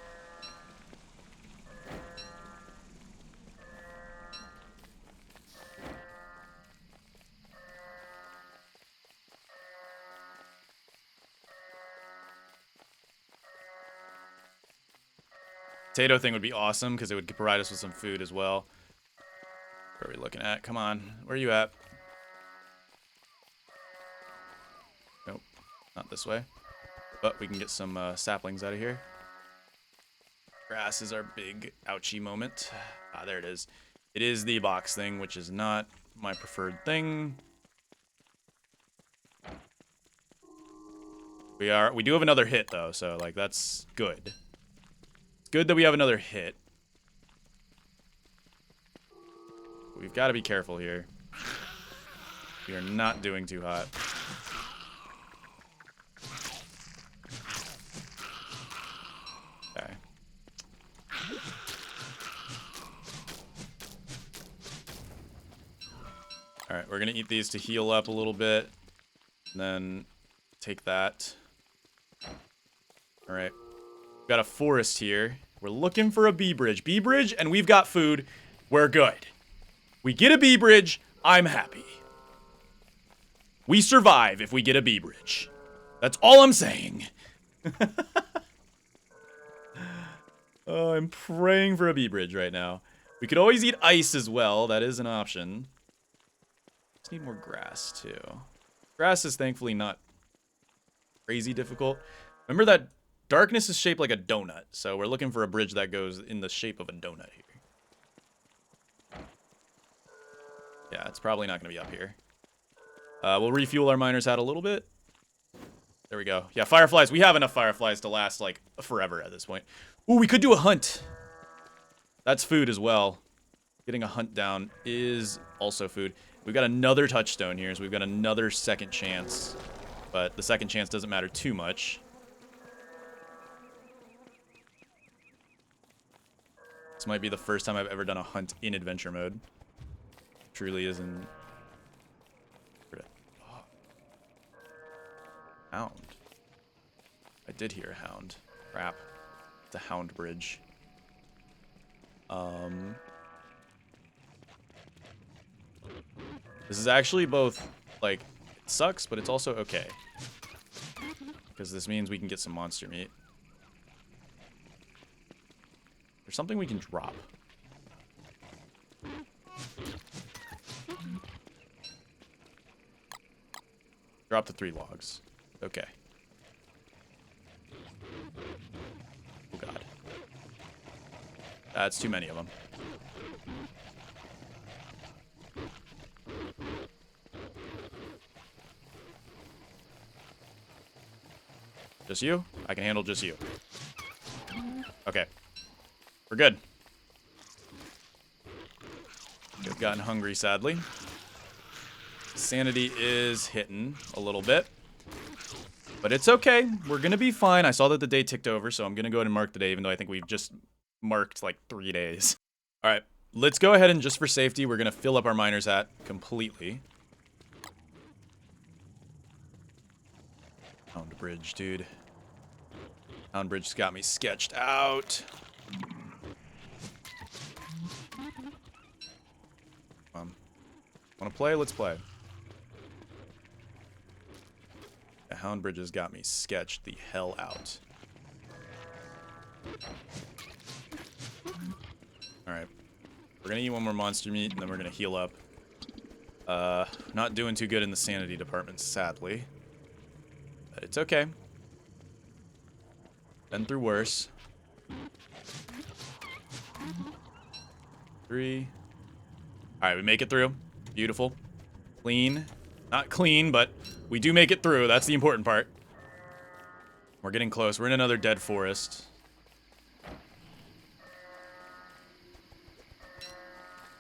Potato thing would be awesome because it would provide us with some food as well. Where are we looking at? Come on. Where are you at? Nope. Not this way. But we can get some saplings out of here. Grass is our big ouchie moment. Ah, there it is. It is the box thing, which is not my preferred thing. We do have another hit though, so like that's good. It's good that we have another hit. We've got to be careful here. We are not doing too hot. Okay. Alright, we're gonna eat these to heal up a little bit. And then take that. Alright. We've got a forest here. We're looking for a B bridge. B bridge, and we've got food. We're good. We get a B bridge, I'm happy. We survive if we get a B bridge. That's all I'm saying. Oh, I'm praying for a B bridge right now. We could always eat ice as well. That is an option. Just need more grass, too. Grass is thankfully not crazy difficult. Remember that darkness is shaped like a donut, so we're looking for a bridge that goes in the shape of a donut here. Yeah, it's probably not going to be up here. We'll refuel our miner's hat a little bit. There we go. Yeah, fireflies. We have enough fireflies to last, like, forever at this point. Ooh, we could do a hunt. That's food as well. Getting a hunt down is also food. We've got another touchstone here, so we've got another second chance. But the second chance doesn't matter too much. This might be the first time I've ever done a hunt in adventure mode. Truly isn't. Oh. Hound. I did hear a hound. Crap. It's a hound bridge. This is actually both, like, it sucks, but it's also okay. Because this means we can get some monster meat. There's something we can drop. Drop the 3 logs. Okay. Oh god. That's too many of them. Just you? I can handle just you. Okay. We're good. We've gotten hungry, sadly. Sanity is hitting a little bit. But it's okay. We're going to be fine. I saw that the day ticked over, so I'm going to go ahead and mark the day, even though I think we've just marked like 3 days. All right. Let's go ahead and just for safety, we're going to fill up our miner's hat completely. Hound bridge, dude. Hound bridge's got me sketched out. Wanna play? Let's play. The hound bridge has got me sketched the hell out. Alright. We're gonna eat one more monster meat, and then we're gonna heal up. Not doing too good in the sanity department, sadly. But it's okay. Been through worse. 3, All right, we make it through. Beautiful. Clean. Not clean, but we do make it through. That's the important part. We're getting close. We're in another dead forest.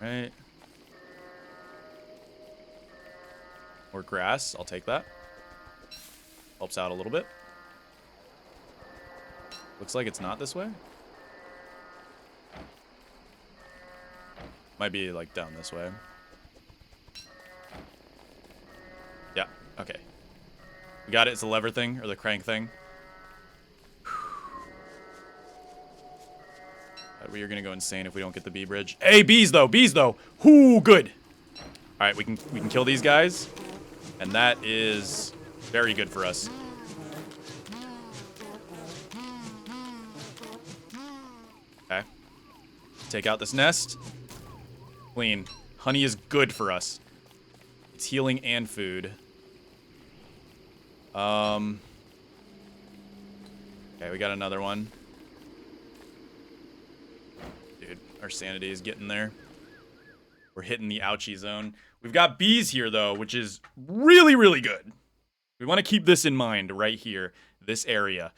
Right. More grass. I'll take that. Helps out a little bit. Looks like it's not this way. Might be like down this way. Yeah, okay. We got it. It's the lever thing or the crank thing. We are gonna go insane if we don't get the bee bridge. Hey, bees though, bees though. Whoo, good. All right, we can kill these guys, and that is very good for us. Okay. Take out this nest. Clean. Honey is good for us. It's healing and food. Okay, we got another one. Dude, our sanity is getting there. We're hitting the ouchie zone. We've got bees here, though, which is really, really good. We want to keep this in mind right here. This area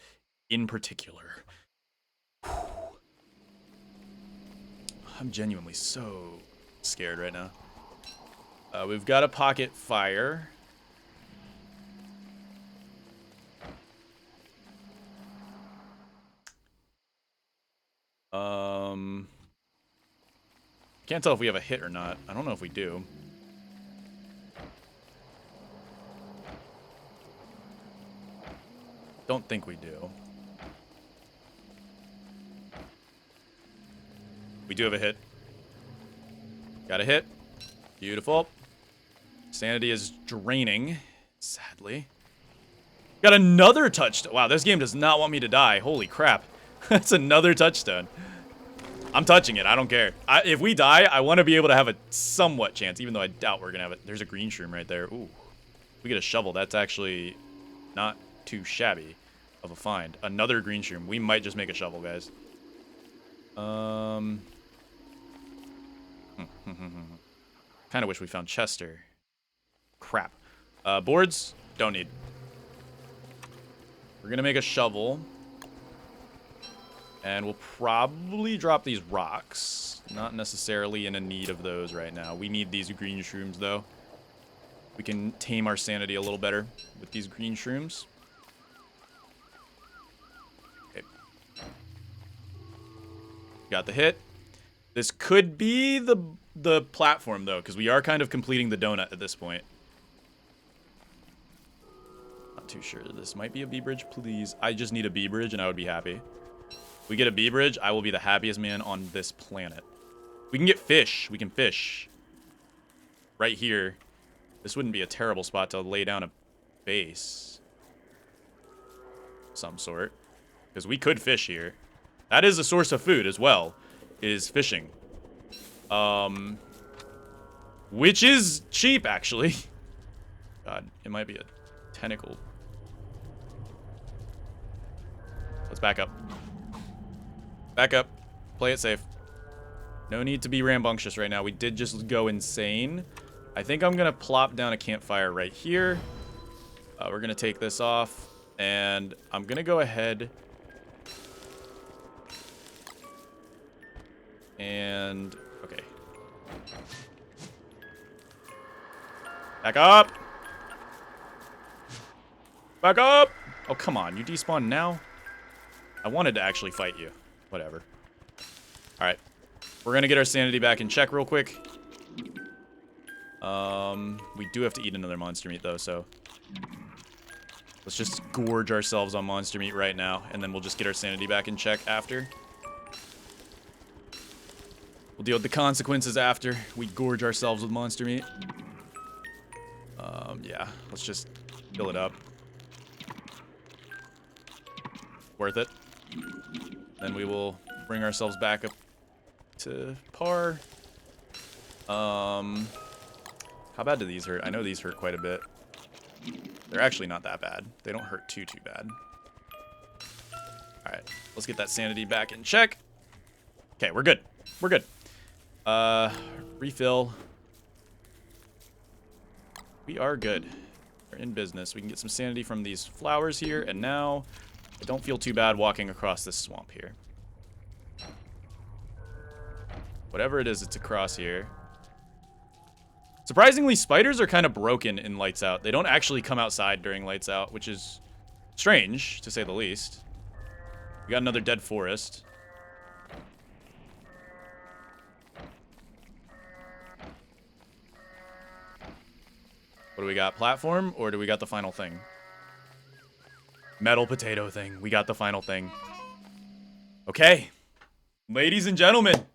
in particular. I'm genuinely so scared right now. We've got a pocket fire. Can't tell if we have a hit or not. I don't know if we do. Don't think we do. We do have a hit. Got a hit. Beautiful. Sanity is draining, sadly. Got another touchstone. Wow, this game does not want me to die. Holy crap. That's another touchstone. I'm touching it. I don't care. If we die, I want to be able to have a somewhat chance, even though I doubt we're going to have it. There's a green shroom right there. Ooh. We get a shovel. That's actually not too shabby of a find. Another green shroom. We might just make a shovel, guys. Kind of wish we found Chester. Crap. Boards? Don't need. We're going to make a shovel. And we'll probably drop these rocks. Not necessarily in a need of those right now. We need these green shrooms, though. We can tame our sanity a little better with these green shrooms. Okay. Got the hit. This could be the platform, though, because we are kind of completing the donut at this point. Not too sure. This might be a bee bridge, please. I just need a bee bridge, and I would be happy. If we get a bee bridge, I will be the happiest man on this planet. We can get fish. We can fish. Right here. This wouldn't be a terrible spot to lay down a base. Some sort. Because we could fish here. That is a source of food as well. Is fishing. Which is cheap, actually. God, it might be a tentacle. Let's back up. Back up. Play it safe. No need to be rambunctious right now. We did just go insane. I think I'm going to plop down a campfire right here. We're going to take this off. And I'm going to go ahead. And... okay. Back up! Back up! Oh, come on. You despawn now? I wanted to actually fight you. Whatever. Alright. We're gonna get our sanity back in check real quick. We do have to eat another monster meat, though, so... let's just gorge ourselves on monster meat right now, and then we'll just get our sanity back in check after. We'll deal with the consequences after we gorge ourselves with monster meat. Yeah. Let's just fill it up. Worth it. Then we will bring ourselves back up to par. How bad do these hurt? I know these hurt quite a bit. They're actually not that bad. They don't hurt too bad. Alright, let's get that sanity back in check. Okay, we're good. We're good. Refill. We are good. We're in business. We can get some sanity from these flowers here, and now I don't feel too bad walking across this swamp here. Whatever it is, it's across here. Surprisingly, spiders are kind of broken in Lights Out. They don't actually come outside during Lights Out, which is strange, to say the least. We got another dead forest. What do we got? Platform, or do we got the final thing? Metal potato thing. We got the final thing. Okay. Ladies and gentlemen,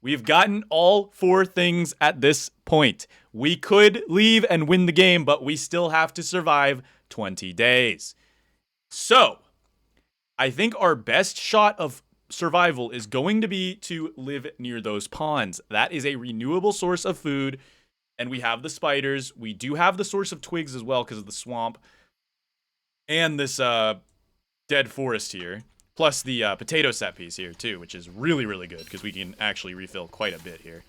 we've gotten all 4 things at this point. We could leave and win the game, but we still have to survive 20 days. So, I think our best shot of survival is going to be to live near those ponds. That is a renewable source of food, and we have the spiders. We do have the source of twigs as well because of the swamp. And this dead forest here. Plus the potato set piece here, too, which is really, really good because we can actually refill quite a bit here.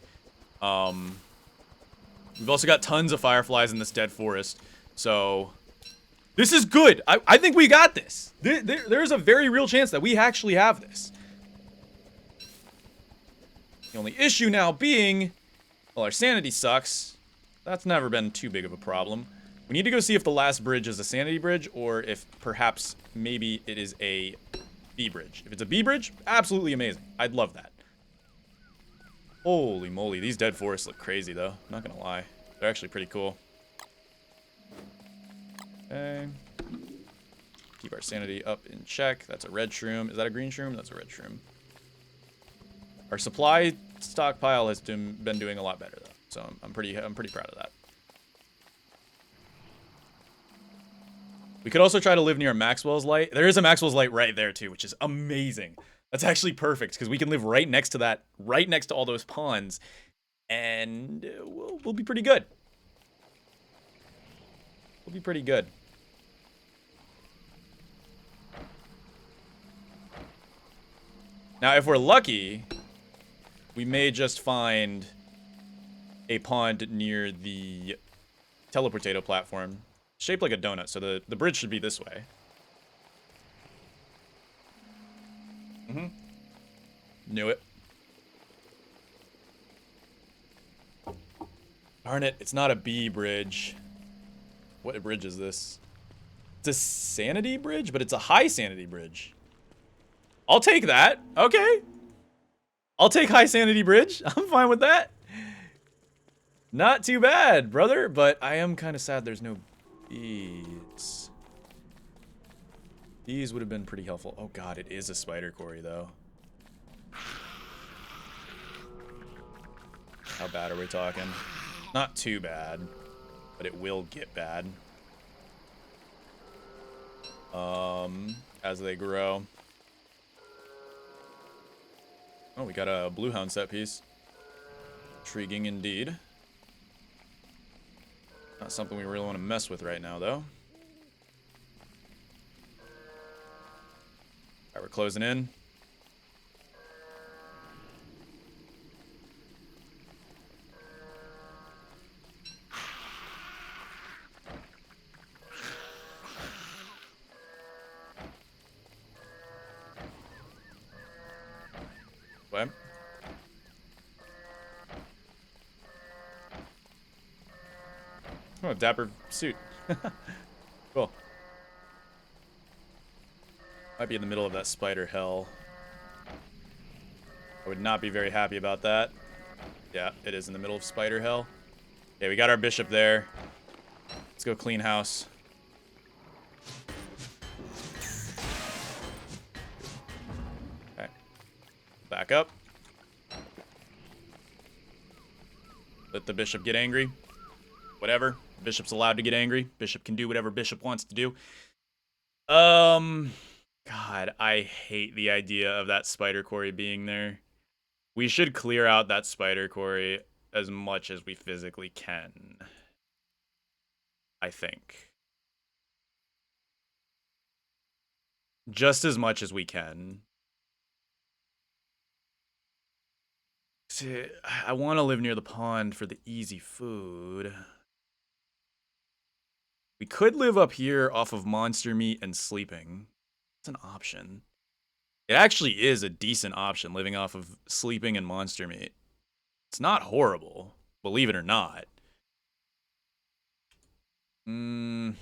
We've also got tons of fireflies in this dead forest. So, this is good. I think we got this. There's a very real chance that we actually have this. The only issue now being, well, our sanity sucks. That's never been too big of a problem. We need to go see if the last bridge is a sanity bridge or if perhaps maybe it is a B bridge. If it's a B bridge, absolutely amazing. I'd love that. Holy moly, these dead forests look crazy though. I'm not gonna lie. They're actually pretty cool. Okay. Keep our sanity up in check. That's a red shroom. Is that a green shroom? That's a red shroom. Our supply stockpile has been doing a lot better though. So I'm pretty proud of that. We could also try to live near Maxwell's Light. There is a Maxwell's Light right there too, which is amazing. That's actually perfect because we can live right next to that, right next to all those ponds, and we'll be pretty good. We'll be pretty good. Now, if we're lucky, we may just find a pond near the teleportato platform. Shaped like a donut, so the bridge should be this way. Knew it. Darn it, it's not a B bridge. What bridge is this? It's a sanity bridge, but it's a high sanity bridge. I'll take that. Okay. I'll take high sanity bridge. I'm fine with that. Not too bad, brother, but I am kind of sad there's no Bees. These would have been pretty helpful. Oh god, it is a spider quarry though. How bad are we talking? Not too bad, but it will get bad. As they grow. Oh, we got a blue hound set piece. Intriguing indeed. Not something we really want to mess with right now, though. Alright, we're closing in. What? Oh, dapper suit. Cool. Might be in the middle of that spider hell. I would not be very happy about that. Yeah, it is in the middle of spider hell. Okay, we got our bishop there. Let's go clean house. Okay. Back up. Let the bishop get angry. Whatever. Bishop's allowed to get angry. Bishop can do whatever Bishop wants to do. God, I hate the idea of that spider quarry being there. We should clear out that spider quarry as much as we physically can. I think. Just as much as we can. See, I want to live near the pond for the easy food. We could live up here off of monster meat and sleeping. It's an option. It actually is a decent option, living off of sleeping and monster meat. It's not horrible, believe it or not. We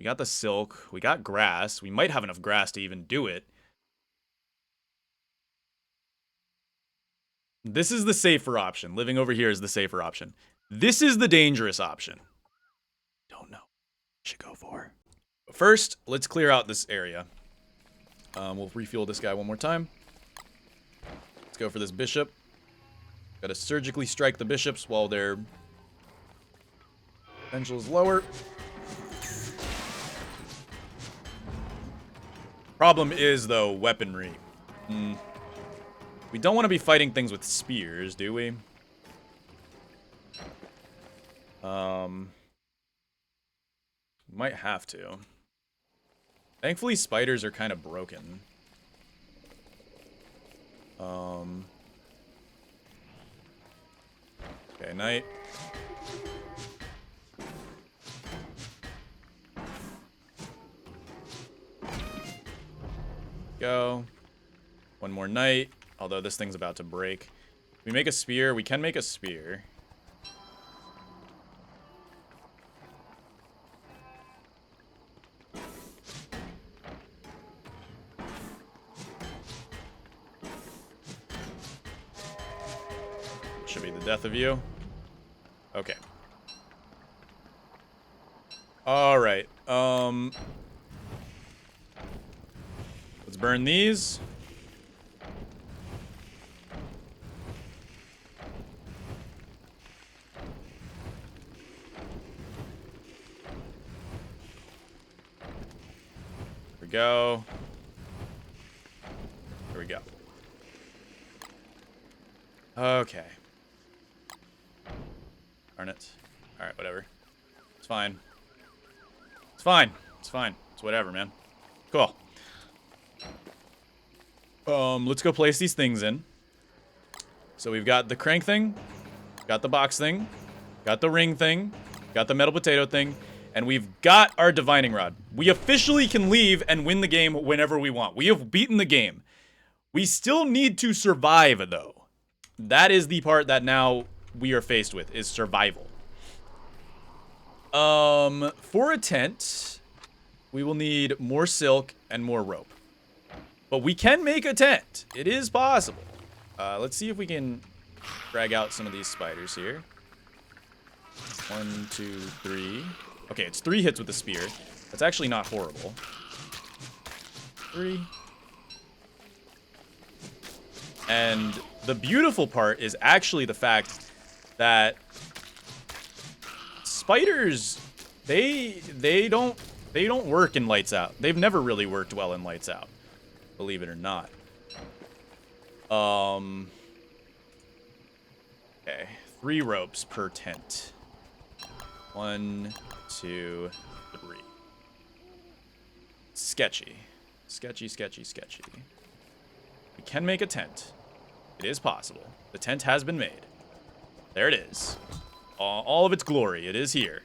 got the silk. We got grass. We might have enough grass to even do it. This is the safer option. Living over here is the safer option. This is the dangerous option. Don't know. Should go for. But first, let's clear out this area. We'll refuel this guy one more time. Let's go for this bishop. Gotta surgically strike the bishops while their potential is lower. Problem is, though, weaponry. We don't want to be fighting things with spears, do we? Might have to. Thankfully, spiders are kind of broken. Okay, night. Go. One more night. Although this thing's about to break. Can we make a spear? We can make a spear. Should be the death of you. Okay. Alright. Let's burn these. There we go. There we go. Okay. Darn it. Alright, whatever. It's fine. It's fine. It's fine. It's whatever, man. Cool. Let's go place these things in. So we've got the crank thing, got the box thing, got the ring thing, got the metal potato thing, and we've got our divining rod. We officially can leave and win the game whenever we want. We have beaten the game. We still need to survive, though. That is the part that now we are faced with, is survival. For a tent, we will need more silk and more rope. But we can make a tent. It is possible. Let's see if we can drag out some of these spiders here. 1, 2, 3. Okay, it's 3 hits with the spear. That's actually not horrible. 3. And the beautiful part is actually the fact that spiders, they don't work in lights out. They've never really worked well in lights out, believe it or not. Okay, 3 ropes per tent. 1, 2, 3. Sketchy. Sketchy, sketchy, sketchy. We can make a tent. It is possible. The tent has been made. There it is. All of its glory. It is here.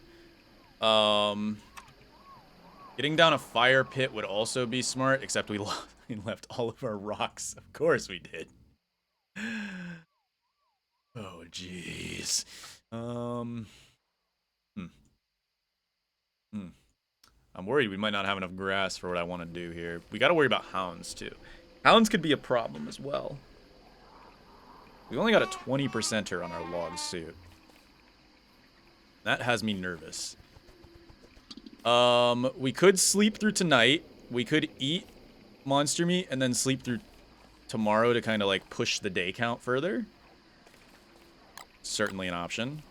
Getting down a fire pit would also be smart, except we left all of our rocks. Of course we did. Oh, jeez. I'm worried we might not have enough grass for what I want to do here. We got to worry about hounds, too. Hounds could be a problem as well. We only got a 20%er on our log suit. That has me nervous. We could sleep through tonight. We could eat monster meat and then sleep through tomorrow to kind of like push the day count further. Certainly an option.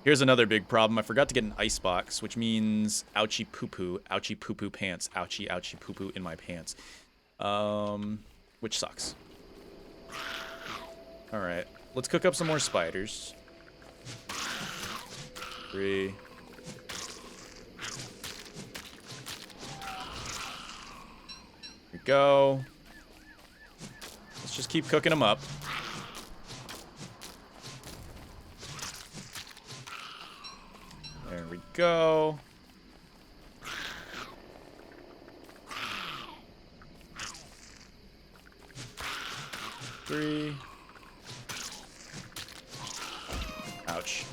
Here's another big problem. I forgot to get an ice box, which means ouchie poo-poo pants. Ouchie, ouchie poo-poo in my pants. Which sucks. Alright, let's cook up some more spiders. 3. Here we go. Let's just keep cooking them up. There we go. Three. Ouch.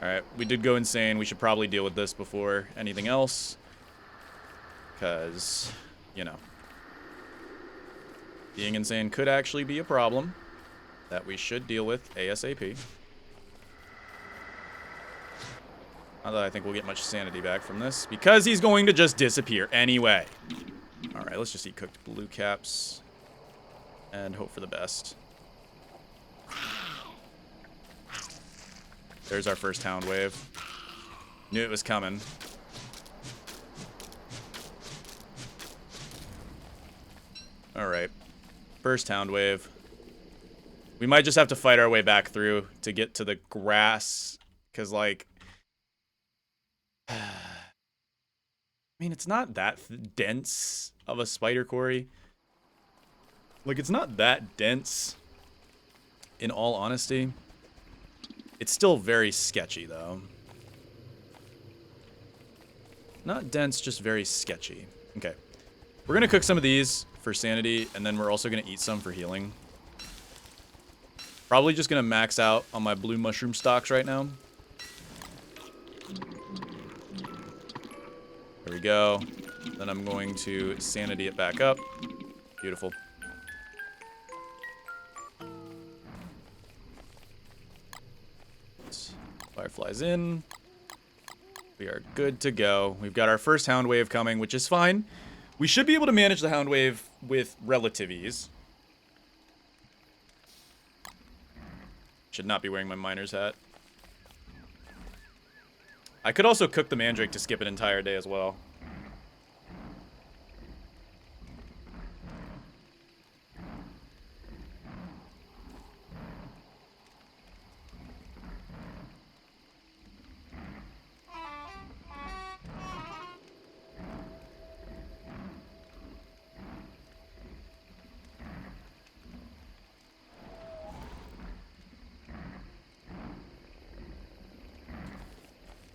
Alright, we did go insane. We should probably deal with this before anything else. Because, you know, being insane could actually be a problem that we should deal with ASAP. Not that I think we'll get much sanity back from this, because he's going to just disappear anyway. Alright, let's just eat cooked blue caps and hope for the best. There's our first hound wave. Knew it was coming. Alright. First hound wave. We might just have to fight our way back through to get to the grass. Because, like... I mean, it's not that dense of a spider quarry. Like, it's not that dense. In all honesty. It's still very sketchy, though. Not dense, just very sketchy. Okay. We're gonna cook some of these for sanity, and then we're also gonna eat some for healing. Probably just gonna max out on my blue mushroom stocks right now. There we go. Then I'm going to sanity it back up. Beautiful. Fireflies in. We are good to go. We've got our first hound wave coming, which is fine. We should be able to manage the hound wave with relative ease. Should not be wearing my miner's hat. I could also cook the mandrake to skip an entire day as well.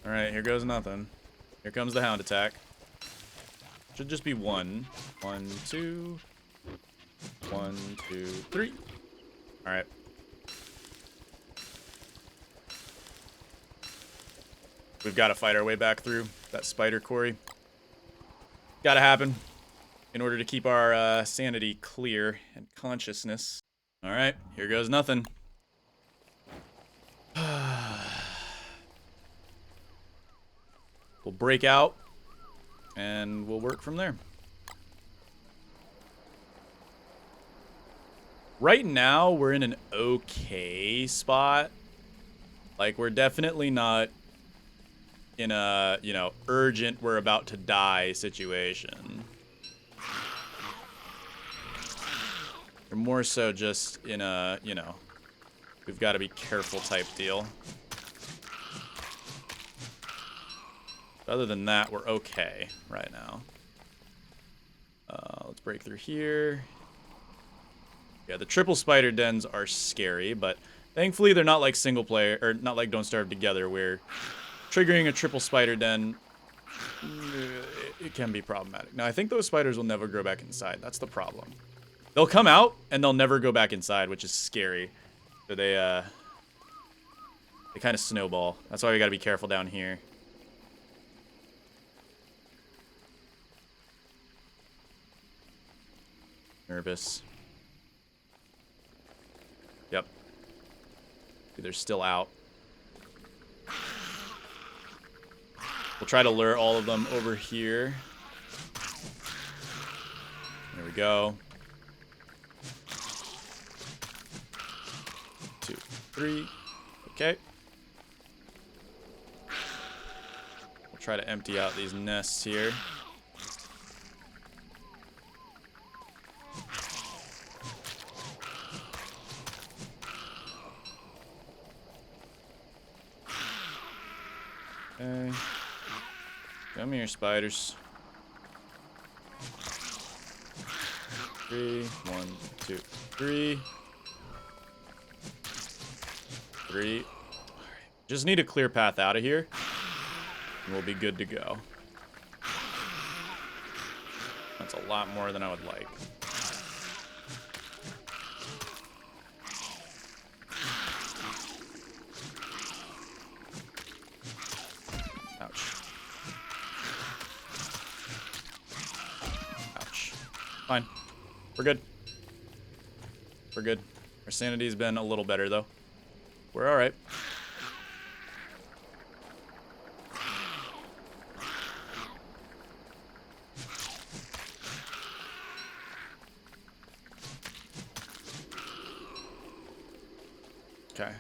Alright, here goes nothing. Here comes the hound attack. Should just be one. 1, 2. 1, 2, 3. Alright. We've got to fight our way back through that spider quarry. Gotta happen in order to keep our sanity clear and consciousness. Alright, here goes nothing. We'll break out, and we'll work from there. Right now, we're in an okay spot. Like, we're definitely not in a, you know, urgent, we're about to die situation. We're more so just in a, you know, we've got to be careful type deal. Other than that, we're okay right now. Let's break through here. Yeah, the triple spider dens are scary, but thankfully they're not like single player, or not like Don't Starve Together, where triggering a triple spider den, it can be problematic. Now, I think those spiders will never grow back inside. That's the problem. They'll come out, and they'll never go back inside, which is scary. So they kind of snowball. That's why we gotta be careful down here. Nervous. Yep. They're still out. We'll try to lure all of them over here. There we go. 2, 3. Okay. We'll try to empty out these nests here. Okay. Come here, spiders. 3, 1, 2, 3. 3. Alright. Just need a clear path out of here, and we'll be good to go. That's a lot more than I would like. Ouch. Ouch. Fine. We're good. We're good. Our sanity's been a little better, though. We're alright. Okay.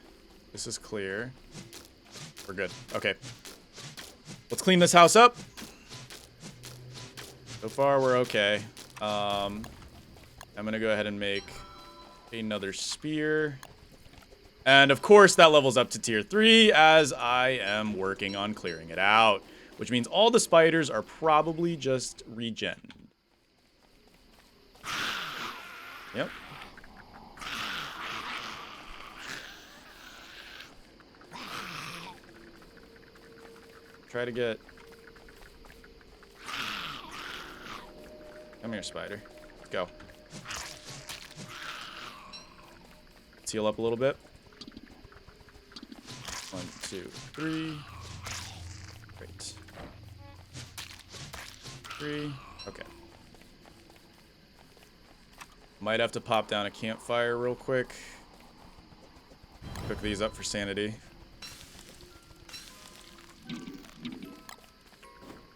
This is clear. We're good. Okay. Let's clean this house up. So far, we're okay. I'm gonna go ahead and make another spear. And of course, that levels up to tier 3 as I am working on clearing it out. Which means all the spiders are probably just regen. Yep. Try to get... Come here, spider. Let's go. Let's heal up a little bit. 1, 2, 3. Great. 3. Okay. Might have to pop down a campfire real quick. Cook these up for sanity.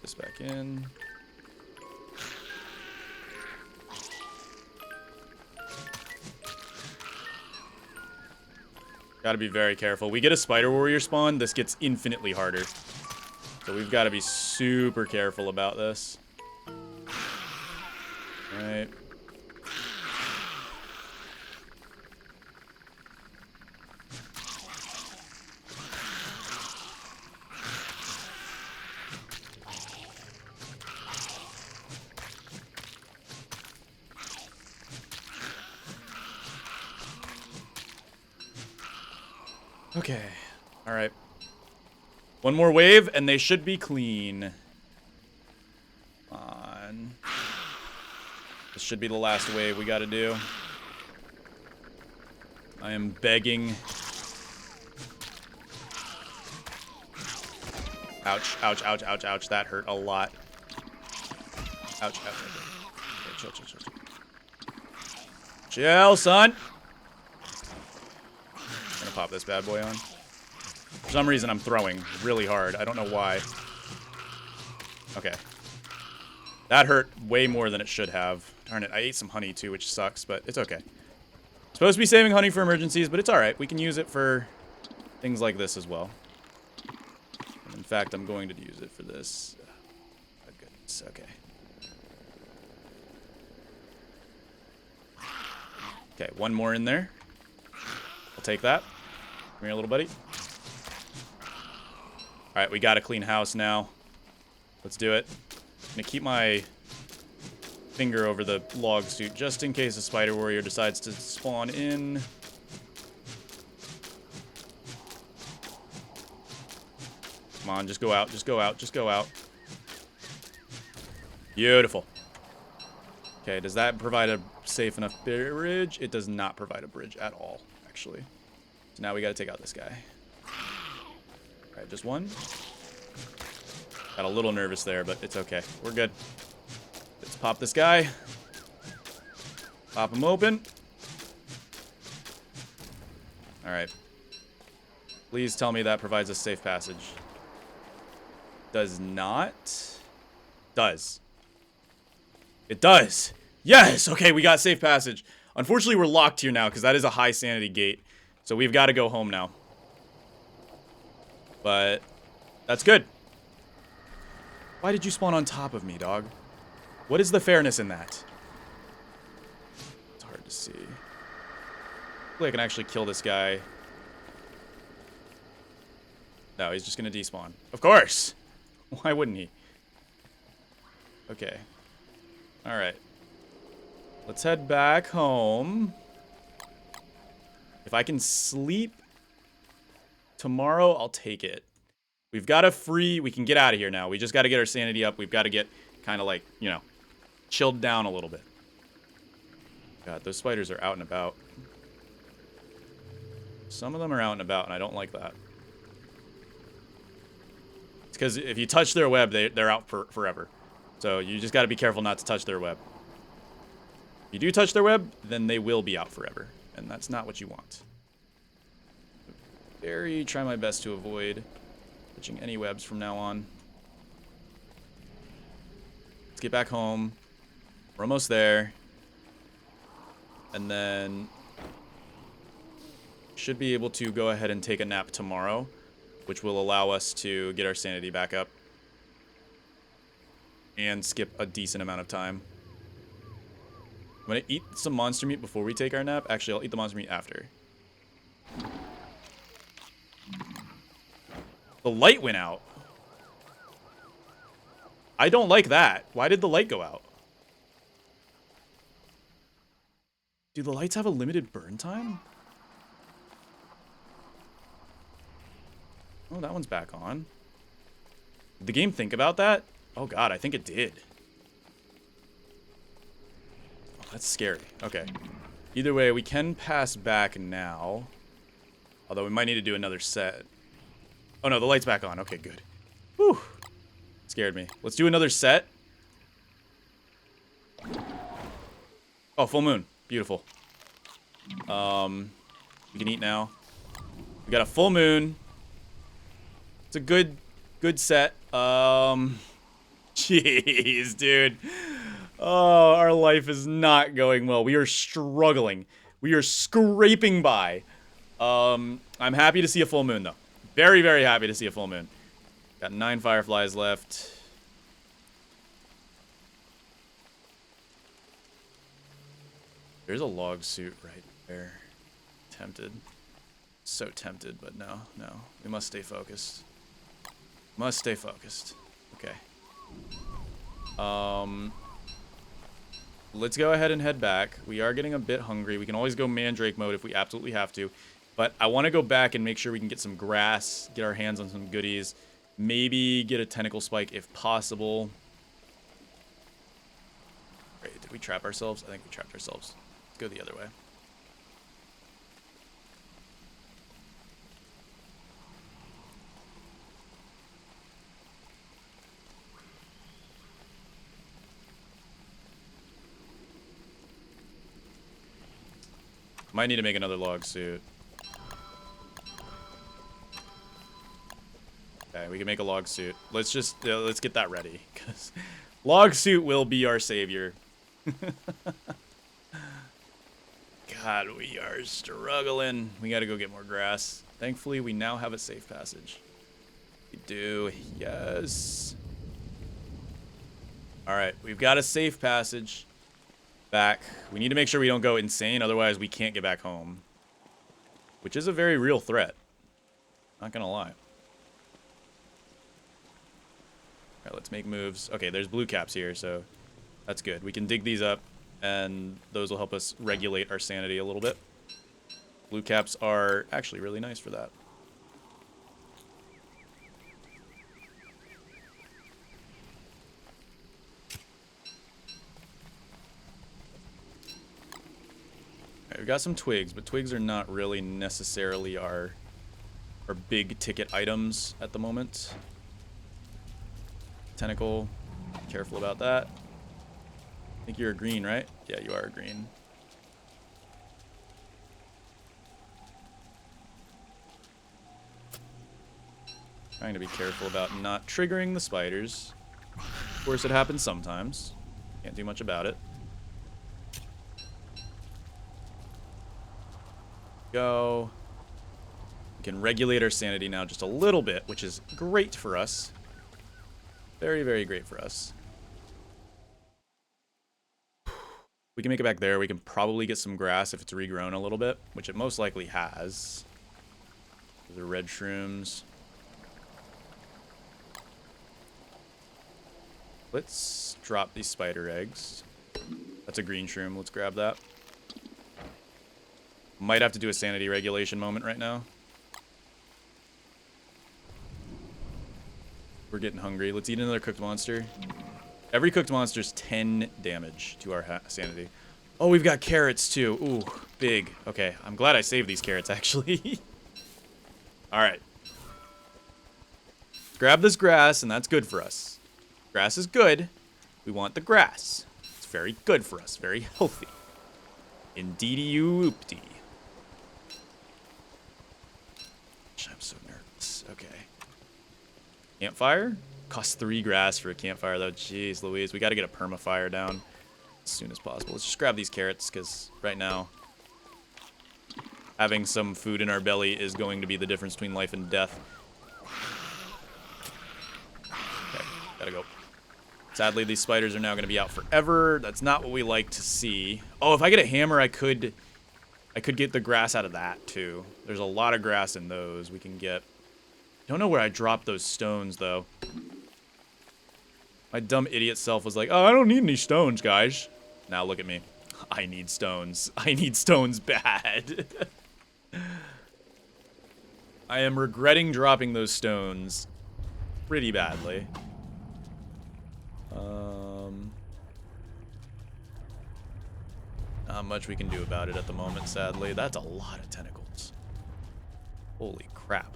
This back in. Gotta be very careful. We get a spider warrior spawn, this gets infinitely harder. So we've got to be super careful about this. Alright. Okay. Alright. One more wave, and they should be clean. Come on. This should be the last wave we gotta do. I am begging. Ouch, ouch, ouch, ouch, ouch. That hurt a lot. Ouch, ouch, ouch. Okay, chill, chill, chill, chill. Chill, son. I'm gonna pop this bad boy on. For some reason, I'm throwing really hard. I don't know why. Okay. That hurt way more than it should have. Darn it, I ate some honey too, which sucks, but it's okay. Supposed to be saving honey for emergencies, but it's alright. We can use it for things like this as well. And in fact, I'm going to use it for this. Oh, goodness, okay. Okay, one more in there. I'll take that. Come here, little buddy. Alright, we got a clean house now. Let's do it. I'm gonna keep my finger over the log suit just in case a spider warrior decides to spawn in. Come on, just go out, just go out, just go out. Beautiful. Okay, does that provide a safe enough bridge? It does not provide a bridge at all, actually. So now we gotta take out this guy. Alright, just one. Got a little nervous there, but it's okay. We're good. Let's pop this guy. Pop him open. Alright. Please tell me that provides a safe passage. Does not. Does. It does. Yes! Okay, we got safe passage. Unfortunately, we're locked here now because that is a high sanity gate. So we've got to go home now. But that's good. Why did you spawn on top of me, dog? What is the fairness in that? It's hard to see. Hopefully I can actually kill this guy. No, he's just going to despawn. Of course! Why wouldn't he? Okay. Alright. Let's head back home. If I can sleep tomorrow, I'll take it. We've got a free... We can get out of here now. We just got to get our sanity up. We've got to get kind of like, you know, chilled down a little bit. God, those spiders are out and about. Some of them are out and about, and I don't like that. It's because if you touch their web, they're out forever. So you just got to be careful not to touch their web. If you do touch their web, then they will be out forever. And that's not what you want. Try my best to avoid touching any webs from now on. Let's get back home. We're almost there. And then should be able to go ahead and take a nap tomorrow, which will allow us to get our sanity back up and skip a decent amount of time. I'm gonna eat some monster meat before we take our nap. Actually, I'll eat the monster meat after. The light went out. I don't like that. Why did the light go out? Do the lights have a limited burn time? Oh, that one's back on. Did the game think about that? Oh god, I think it did. Oh, that's scary. Okay. Either way, we can pass back now. Although we might need to do another set. Oh no, the light's back on. Okay, good. Whew. Scared me. Let's do another set. Oh, full moon. Beautiful. We can eat now. We got a full moon. It's a good set. Jeez, dude. Oh, our life is not going well. We are struggling. We are scraping by. I'm happy to see a full moon, though. Very, very happy to see a full moon. Got 9 fireflies left. There's a log suit right there. Tempted. So tempted, but no. We must stay focused. Must stay focused. Okay. Let's go ahead and head back. We are getting a bit hungry. We can always go mandrake mode if we absolutely have to. But I want to go back and make sure we can get some grass, get our hands on some goodies. Maybe get a tentacle spike if possible. Wait, did we trap ourselves? I think we trapped ourselves. Let's go the other way. Might need to make another log suit. Okay, we can make a log suit. Let's just let's get that ready, because log suit will be our savior. God, we are struggling. We gotta go get more grass. Thankfully, we now have a safe passage. We do, yes. All right, we've got a safe passage back. We need to make sure we don't go insane, otherwise we can't get back home. Which is a very real threat. Not gonna lie. Alright, let's make moves. Okay, there's blue caps here, so that's good. We can dig these up, and those will help us regulate our sanity a little bit. Blue caps are actually really nice for that. Alright, we've got some twigs, but twigs are not really necessarily our big ticket items at the moment. Tentacle, careful about that. I think you're a green, right? Yeah, you are a green. Trying to be careful about not triggering the spiders. Of course, it happens sometimes. Can't do much about it. Go. We can regulate our sanity now just a little bit, which is great for us. Very, very great for us. We can make it back there. We can probably get some grass if it's regrown a little bit, which it most likely has. The red shrooms. Let's drop these spider eggs. That's a green shroom. Let's grab that. Might have to do a sanity regulation moment right now. We're getting hungry. Let's eat another cooked monster. Every cooked monster is 10 damage to our sanity. Oh, we've got carrots too. Ooh, big. Okay, I'm glad I saved these carrots, actually. All right. Grab this grass, and that's good for us. Grass is good. We want the grass. It's very good for us. Very healthy. Indeedy-oopty. I'm so nervous. Okay. Campfire? Costs 3 grass for a campfire, though. Jeez Louise. We got to get a permafire down as soon as possible. Let's just grab these carrots, because right now, having some food in our belly is going to be the difference between life and death. Okay, gotta go. Sadly, these spiders are now going to be out forever. That's not what we like to see. Oh, if I get a hammer, I could get the grass out of that, too. There's a lot of grass in those we can get. Don't know where I dropped those stones, though. My dumb idiot self was like, oh, I don't need any stones, guys. Now look at me. I need stones. I need stones bad. I am regretting dropping those stones pretty badly. Not much we can do about it at the moment, sadly. That's a lot of tentacles. Holy crap.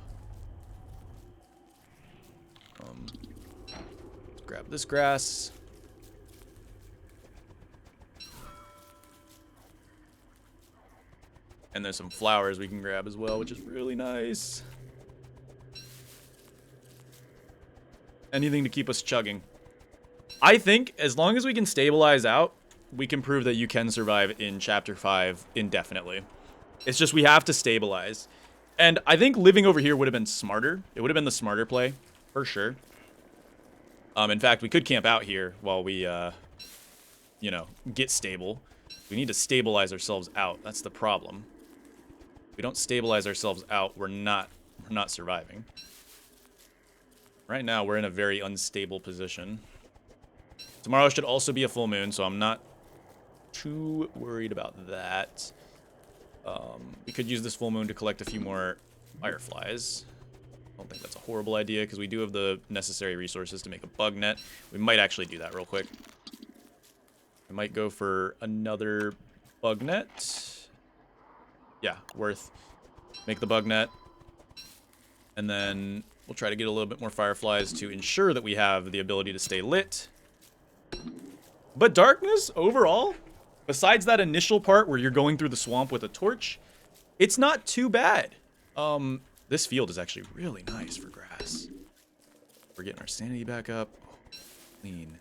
Let's grab this grass. And there's some flowers we can grab as well, which is really nice. Anything to keep us chugging. I think as long as we can stabilize out, we can prove that you can survive in Chapter 5 indefinitely. It's just we have to stabilize. And I think living over here would have been smarter. It would have been the smarter play, for sure. In fact, we could camp out here while we, you know, get stable. We need to stabilize ourselves out. That's the problem. If we don't stabilize ourselves out, we're not surviving. Right now, we're in a very unstable position. Tomorrow should also be a full moon, so I'm not too worried about that. We could use this full moon to collect a few more fireflies. I don't think that's a horrible idea, because we do have the necessary resources to make a bug net. We might actually do that real quick. We might go for another bug net. Yeah, worth. Make the bug net. And then we'll try to get a little bit more fireflies to ensure that we have the ability to stay lit. But darkness, overall, besides that initial part where you're going through the swamp with a torch, it's not too bad. This field is actually really nice for grass. We're getting our sanity back up. Clean.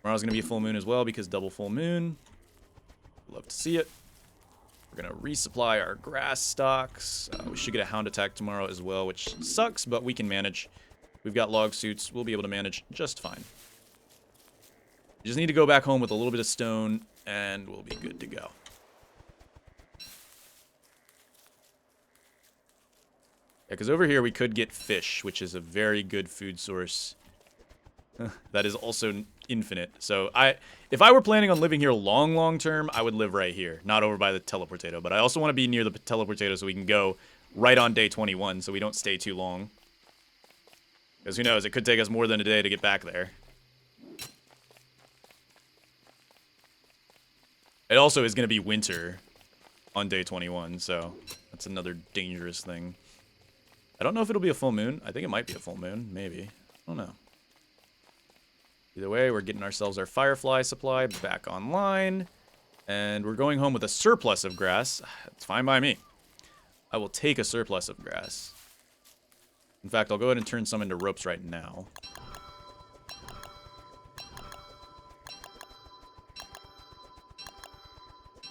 Tomorrow's going to be a full moon as well because double full moon. Love to see it. We're going to resupply our grass stocks. We should get a hound attack tomorrow as well, which sucks, but we can manage. We've got log suits. We'll be able to manage just fine. You just need to go back home with a little bit of stone, and we'll be good to go. Yeah, because over here we could get fish, which is a very good food source. That is also infinite. So if I were planning on living here long term, I would live right here, not over by the teleportato. But I also want to be near the teleportato so we can go right on day 21 so we don't stay too long. Because who knows, it could take us more than a day to get back there. It also is going to be winter on day 21, so that's another dangerous thing. I don't know if it'll be a full moon. I think it might be a full moon, maybe. I don't know. Either way, we're getting ourselves our firefly supply back online. And we're going home with a surplus of grass. It's fine by me. I will take a surplus of grass. In fact, I'll go ahead and turn some into ropes right now.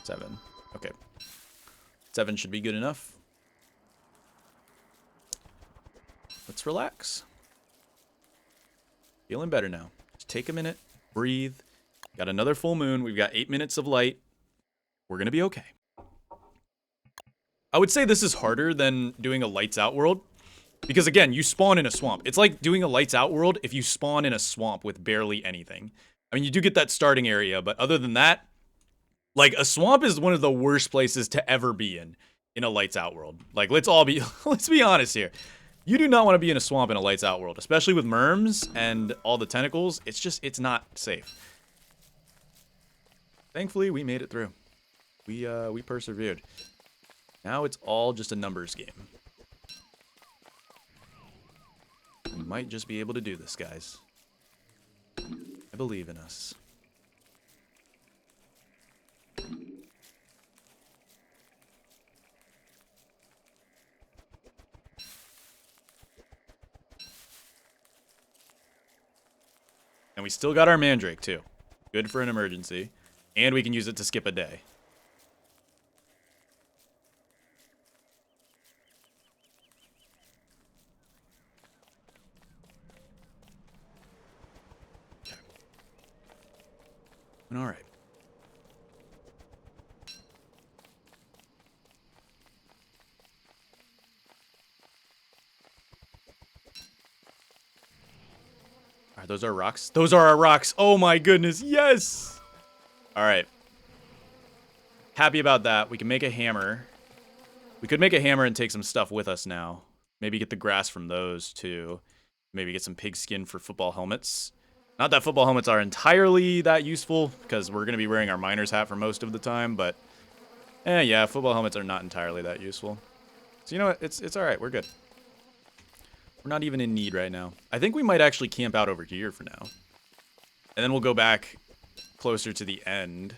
Seven. Okay. 7 should be good enough. Let's relax. Feeling better now. Just take a minute, breathe. Got another full moon. We've got 8 minutes of light. We're going to be okay. I would say this is harder than doing a lights out world. Because again, you spawn in a swamp. It's like doing a lights out world if you spawn in a swamp with barely anything. I mean, you do get that starting area, but other than that, like a swamp is one of the worst places to ever be in a lights out world. Like let's be honest here. You do not want to be in a swamp in a lights out world, especially with merms and all the tentacles. It's not safe. Thankfully, we made it through. We persevered. Now it's all just a numbers game. We might just be able to do this, guys. I believe in us. And we still got our mandrake, too. Good for an emergency. And we can use it to skip a day. Okay. All right. Are those our rocks? Those are our rocks. Oh my goodness. Yes. All right. Happy about that. We can make a hammer. We could make a hammer and take some stuff with us now. Maybe get the grass from those too. Maybe get some pig skin for football helmets. Not that football helmets are entirely that useful because we're going to be wearing our miner's hat for most of the time, but yeah, football helmets are not entirely that useful. So you know what? It's all right. We're good. We're not even in need right now. I think we might actually camp out over here for now. And then we'll go back closer to the end.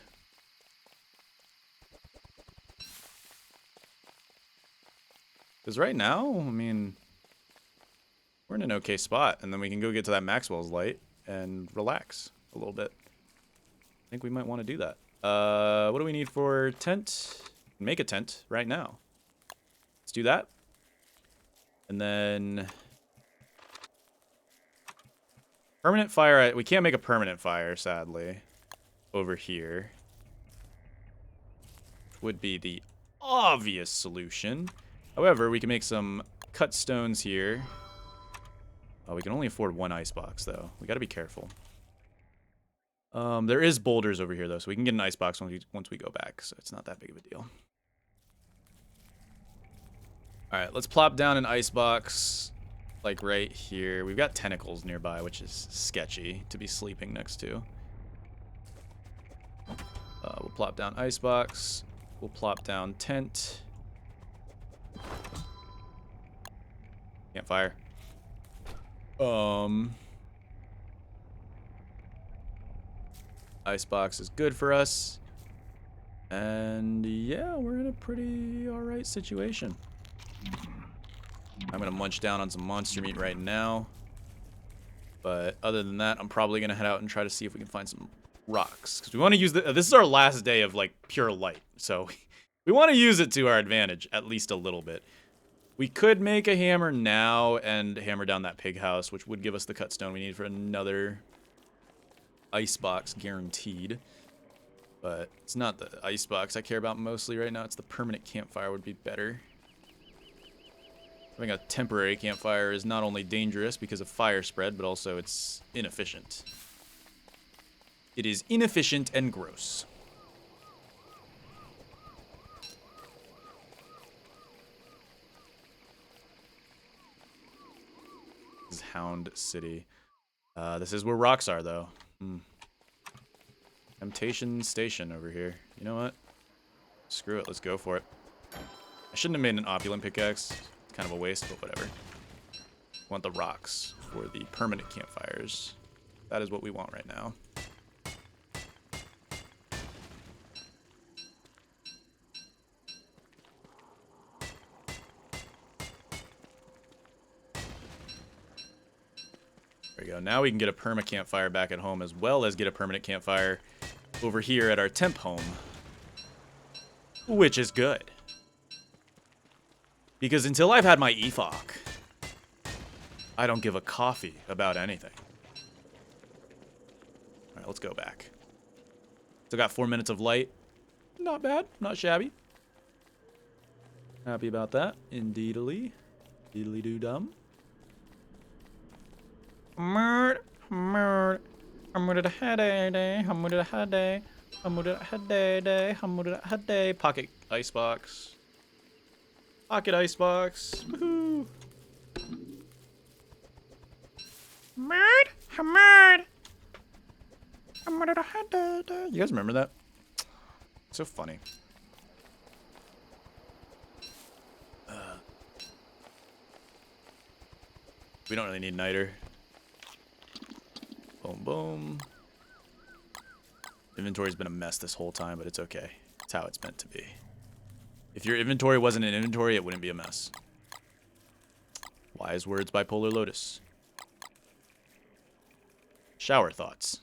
Because right now, I mean, we're in an okay spot. And then we can go get to that Maxwell's light and relax a little bit. I think we might want to do that. What do we need for tent? Make a tent right now. Let's do that. And then... permanent fire, we can't make a permanent fire, sadly, over here. Would be the obvious solution. However, we can make some cut stones here. Oh, we can only afford one icebox, though. We gotta be careful. There is boulders over here, though, so we can get an icebox once we go back, so it's not that big of a deal. Alright, let's plop down an icebox. Like right here. We've got tentacles nearby, which is sketchy to be sleeping next to. We'll plop down icebox. We'll plop down tent. Campfire. Icebox is good for us. And yeah, we're in a pretty alright situation. I'm going to munch down on some monster meat right now. But other than that, I'm probably going to head out and try to see if we can find some rocks. Because we want to use this is our last day of, like, pure light. So we want to use it to our advantage, at least a little bit. We could make a hammer now and hammer down that pig house, which would give us the cut stone we need for another icebox, guaranteed. But it's not the icebox I care about mostly right now. It's the permanent campfire would be better. Having a temporary campfire is not only dangerous because of fire spread, but also it's inefficient. It is inefficient and gross. This is Hound City. This is where rocks are, though. Temptation Station over here. You know what? Screw it. Let's go for it. I shouldn't have made an opulent pickaxe. Kind of a waste, but whatever. Want the rocks for the permanent campfires. That is what we want right now. There we go. Now we can get a perma campfire back at home as well as get a permanent campfire over here at our temp home. Which is good. Because until I've had my EFOC, I don't give a coffee about anything. Alright, let's go back. Still got 4 minutes of light. Not bad. Not shabby. Happy about that. Indeedly. Deedly-doo-dum. Pocket icebox. Pocket icebox. Woohoo! Hamad, Hamad. You guys remember that? So funny. We don't really need niter. Boom, boom. Inventory's been a mess this whole time, but it's okay. It's how it's meant to be. If your inventory wasn't an inventory, it wouldn't be a mess. Wise words by Polarlotus. Shower thoughts.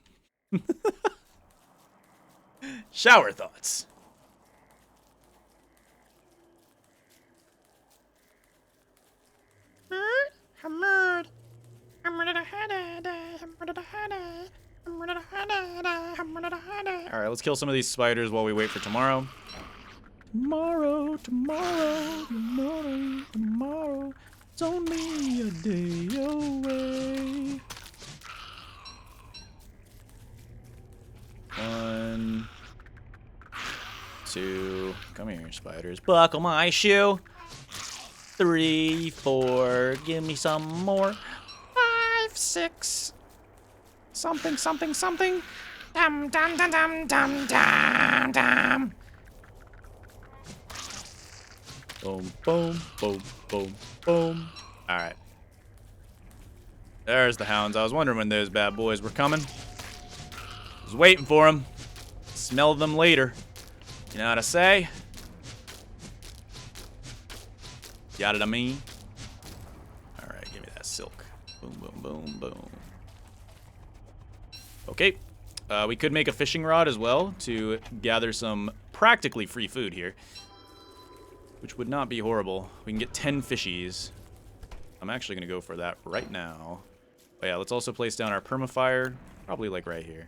Shower thoughts. Hamad. Alright, let's kill some of these spiders while we wait for tomorrow. Tomorrow, tomorrow, tomorrow, tomorrow. It's only a day away. 1, 2. Come here, spiders. Buckle my shoe. 3, 4. Give me some more. 5, 6. Something, something, something. Dum, dum, dum, dum, dum, dum, dum. Boom, boom, boom, boom, boom. Alright. There's the hounds. I was wondering when those bad boys were coming. I was waiting for them. Smell them later. You know what I say? Got it, I mean? Alright, give me that silk. Boom, boom, boom, boom. Okay. We could make a fishing rod as well to gather some practically free food here. Which would not be horrible. We can get 10 fishies. I'm actually going to go for that right now. But yeah, let's also place down our permafire. Probably like right here.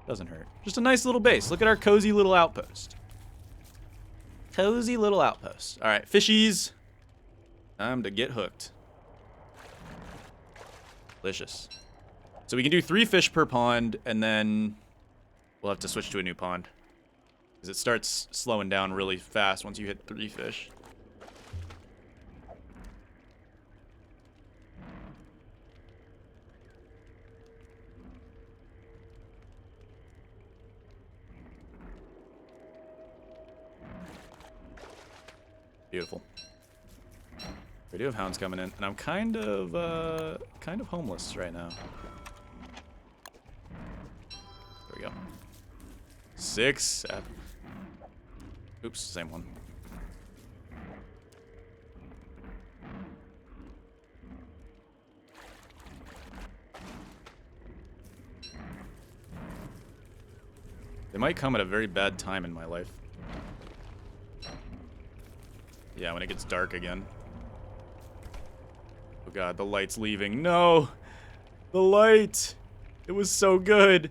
Doesn't hurt. Just a nice little base. Look at our cozy little outpost. Cozy little outpost. Alright, fishies. Time to get hooked. Delicious. So we can do 3 fish per pond, and then we'll have to switch to a new pond. Because it starts slowing down really fast once you hit 3 fish. Beautiful. We do have hounds coming in, and I'm kind of homeless right now. There we go. 6, 7. Oops, same one. They might come at a very bad time in my life. Yeah, when it gets dark again. Oh god, the light's leaving. No! The light! It was so good!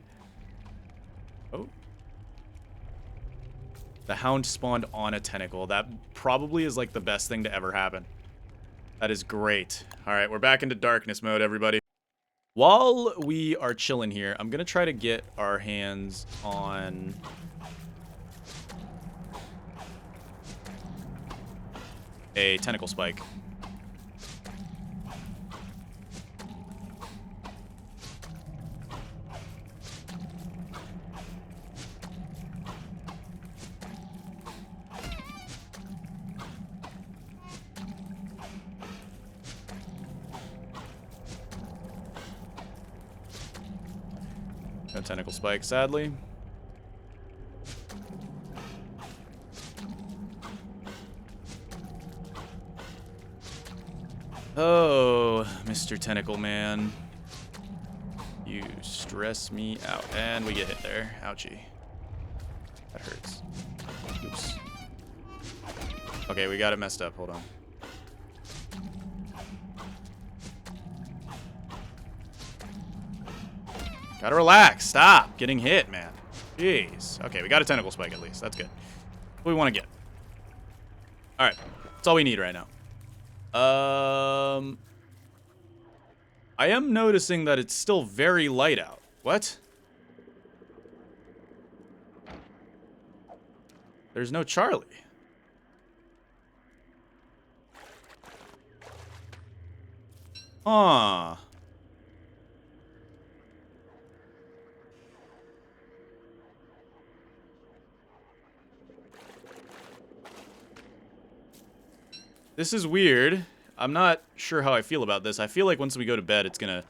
Oh. The hound spawned on a tentacle. That probably is like the best thing to ever happen. That is great. Alright, we're back into darkness mode, everybody. While we are chilling here, I'm gonna try to get our hands on... a tentacle spike. No tentacle spike, sadly. Oh, Mr. Tentacle Man. You stress me out. And we get hit there. Ouchie. That hurts. Oops. Okay, we got it messed up. Hold on. Gotta relax. Stop getting hit, man. Jeez. Okay, we got a tentacle spike at least. That's good. What we want to get. Alright. That's all we need right now. I am noticing that it's still very light out. What? There's no Charlie. Huh. This is weird. I'm not sure how I feel about this. I feel like once we go to bed, it's gonna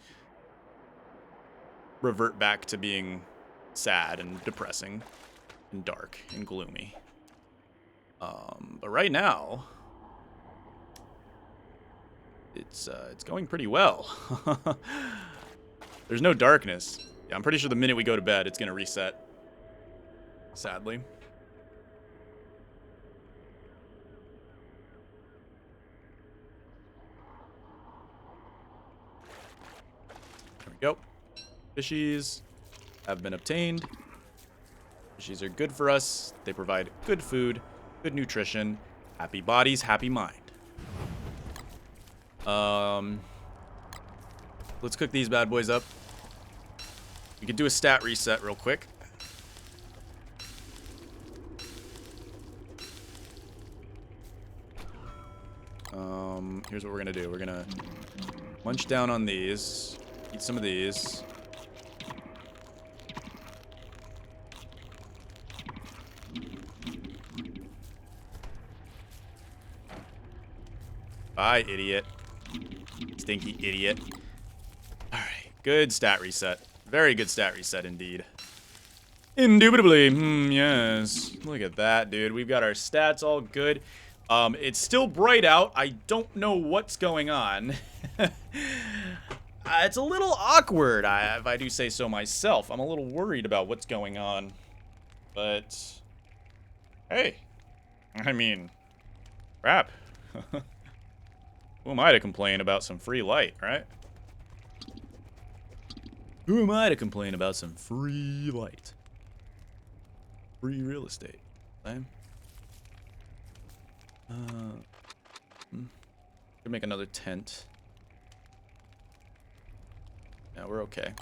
revert back to being sad and depressing and dark and gloomy. But right now, it's going pretty well. There's no darkness. Yeah, I'm pretty sure the minute we go to bed, it's gonna reset. Sadly. There we go. Fishies have been obtained. Fishies are good for us. They provide good food, good nutrition, happy bodies, happy mind. Let's cook these bad boys up. We could do a stat reset real quick. Here's what we're gonna do. We're gonna munch down on these, eat some of these. Bye, idiot. Stinky idiot. Alright, good stat reset. Very good stat reset indeed. Indubitably, yes. Look at that, dude. We've got our stats all good. It's still bright out. I don't know what's going on. It's a little awkward, if I do say so myself. I'm a little worried about what's going on. But, hey. I mean, crap. Who am I to complain about some free light, right? Who am I to complain about some free light? Free real estate. Could make another tent. Yeah, we're okay.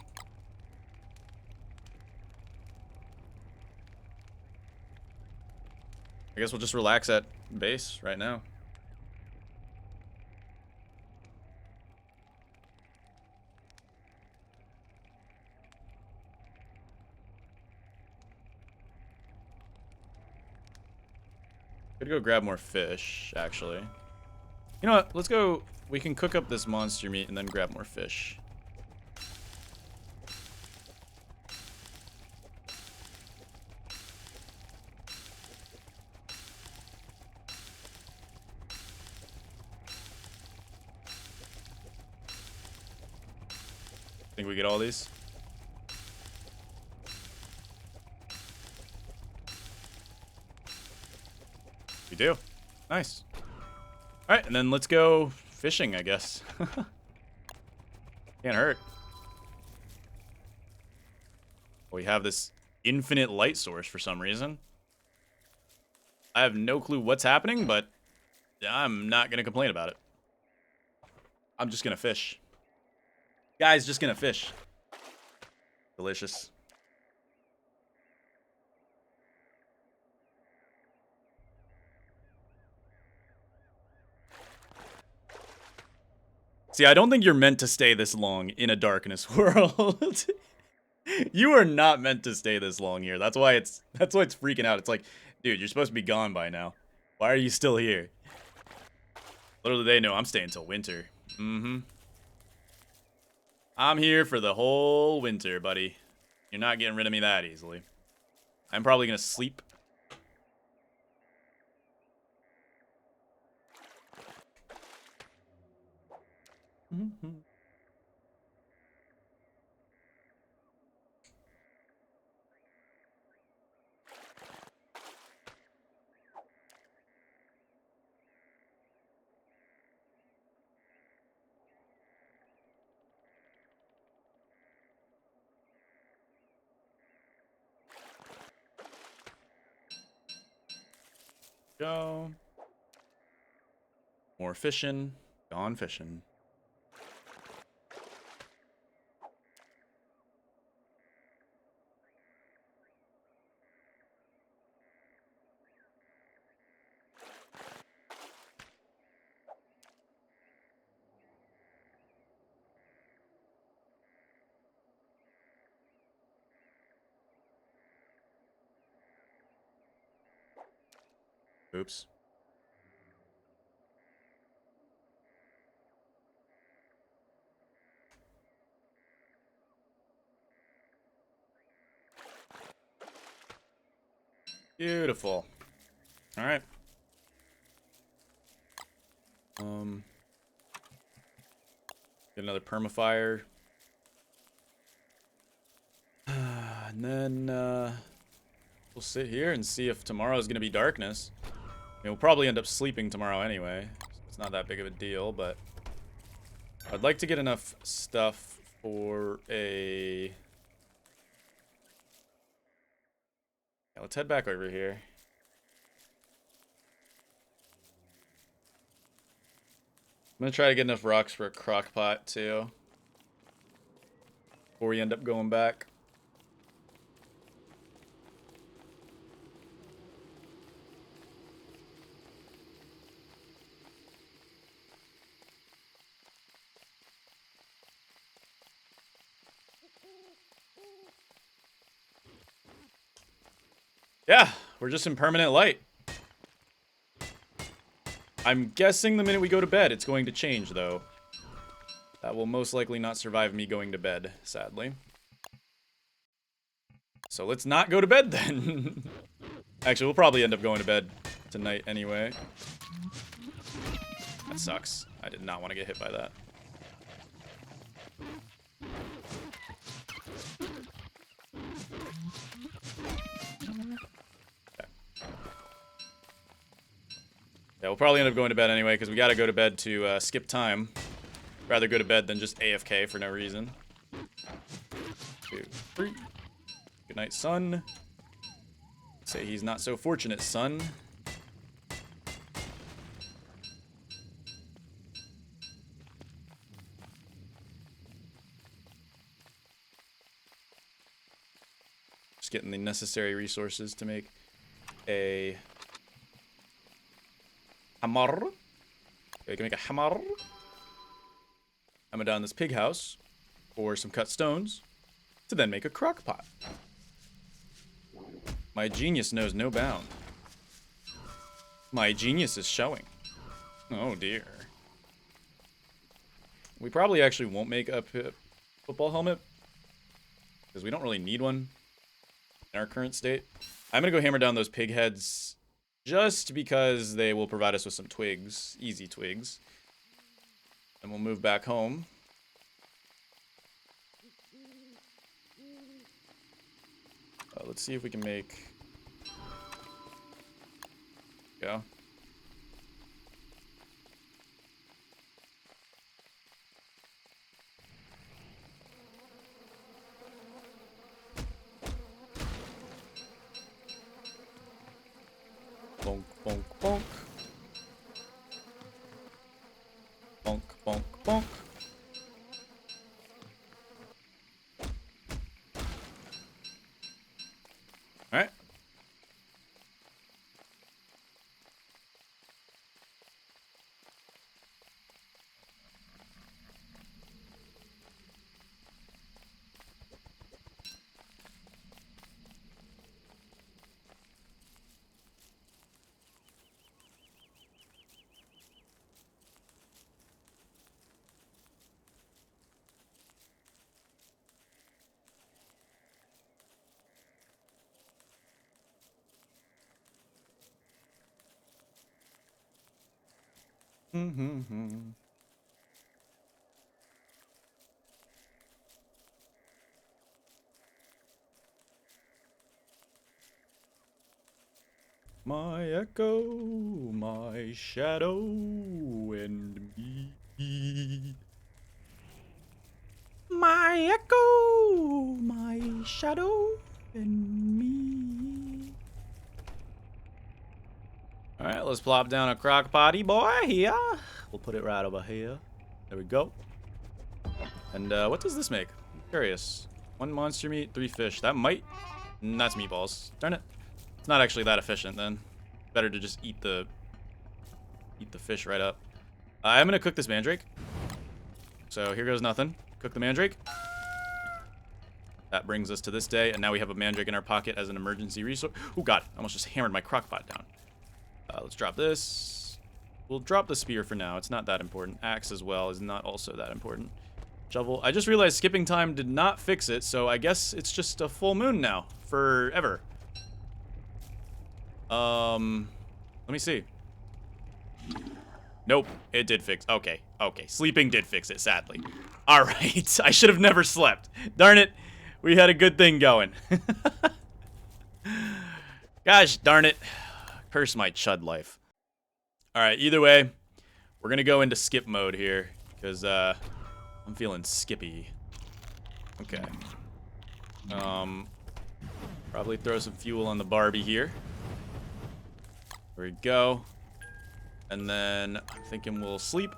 I guess we'll just relax at base right now. Could go grab more fish, actually. You know what? Let's go. We can cook up this monster meat and then grab more fish. Think we get all these? We do. Nice. Alright, and then let's go fishing, I guess. Can't hurt. We have this infinite light source for some reason. I have no clue what's happening, but I'm not going to complain about it. I'm just going to fish. Guys, just going to fish. Delicious. See, I don't think you're meant to stay this long in a darkness world. You are not meant to stay this long here. That's why it's freaking out. It's like, dude, you're supposed to be gone by now. Why are you still here? Little do they know I'm staying till winter. Mm-hmm. I'm here for the whole winter, buddy. You're not getting rid of me that easily. I'm probably gonna sleep. Mm-hmm. Go. More fishing. Gone fishing. Oops. Beautiful. All right. Get another permafire. And then we'll sit here and see if tomorrow is going to be darkness. I mean, we'll probably end up sleeping tomorrow anyway. It's not that big of a deal, but I'd like to get enough stuff for a... Yeah, let's head back over here. I'm going to try to get enough rocks for a crock pot, too. Before we end up going back. Yeah, we're just in permanent light. I'm guessing the minute we go to bed, it's going to change, though. That will most likely not survive me going to bed, sadly. So let's not go to bed, then. Actually, we'll probably end up going to bed tonight anyway. That sucks. I did not want to get hit by that. Yeah, we'll probably end up going to bed anyway, because we gotta go to bed to skip time. Rather go to bed than just AFK for no reason. 2, 3. Good night, son. Say he's not so fortunate, son. Just getting the necessary resources to make a... hammer. Okay, we can make a hammer. I'm gonna down this pig house for some cut stones to then make a crock pot. My genius knows no bound. My genius is showing. Oh dear. We probably actually won't make a football helmet because we don't really need one in our current state. I'm gonna go hammer down those pig heads just because they will provide us with some twigs, easy twigs. And we'll move back home. Let's see if we can make... Go. Bonk, bonk, bonk. Bonk, bonk, bonk. Alright. My echo, my shadow, and me. My echo, my shadow, and me. Alright, let's plop down a crock potty boy here. We'll put it right over here. There we go. And what does this make? I'm curious. 1 monster meat, 3 fish. That might... That's meatballs. Darn it. It's not actually that efficient then. Better to just eat the fish right up. I'm gonna cook this mandrake. So here goes nothing. Cook the mandrake. That brings us to this day, and now we have a mandrake in our pocket as an emergency resource. Oh god, I almost just hammered my crock pot down. Let's drop this. We'll drop the spear for now. It's not that important. Axe as well is not also that important. Shovel. I just realized skipping time did not fix it, so I guess it's just a full moon now. Forever. Let me see. Nope, it did fix. Okay, okay. Sleeping did fix it, sadly. All right, I should have never slept. Darn it, we had a good thing going. Gosh darn it. Curse my chud life. All right, either way, we're gonna go into skip mode here because I'm feeling skippy. Okay. Probably throw some fuel on the Barbie here. There we go. And then I'm thinking we'll sleep.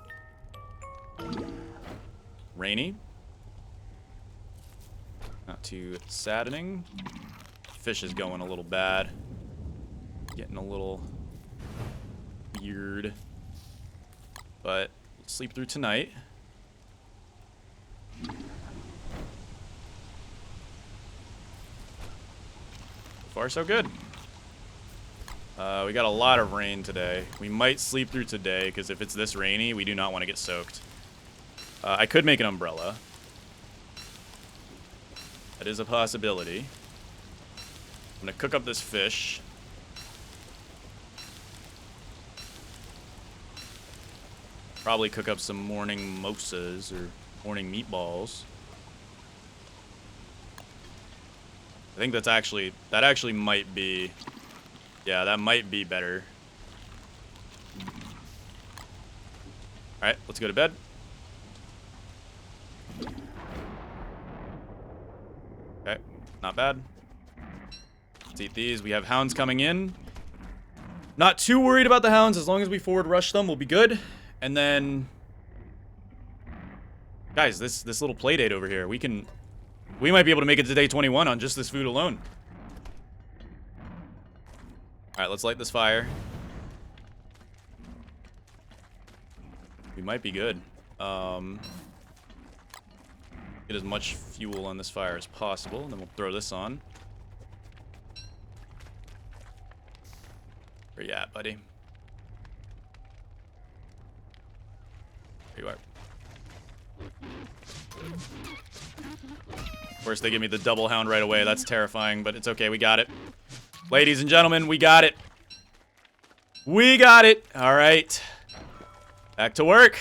Rainy. Not too saddening. Fish is going a little bad. Getting a little weird. But we'll sleep through tonight. So far, so good. We got a lot of rain today. We might sleep through today, because if it's this rainy, we do not want to get soaked. I could make an umbrella. That is a possibility. I'm going to cook up this fish. Probably cook up some morning mimosas or morning meatballs. I think that actually might be, yeah, that might be better. All right, let's go to bed. Okay, not bad. Let's eat these. We have hounds coming in. Not too worried about the hounds. As long as we forward rush them, we'll be good. And then, guys, this little play date over here, we might be able to make it to day 21 on just this food alone. All right, let's light this fire. We might be good. Get as much fuel on this fire as possible, and then we'll throw this on. Where you at, buddy? There you are. Of course, they give me the double hound right away. That's terrifying, but it's okay. We got it. Ladies and gentlemen, we got it. We got it. All right. Back to work.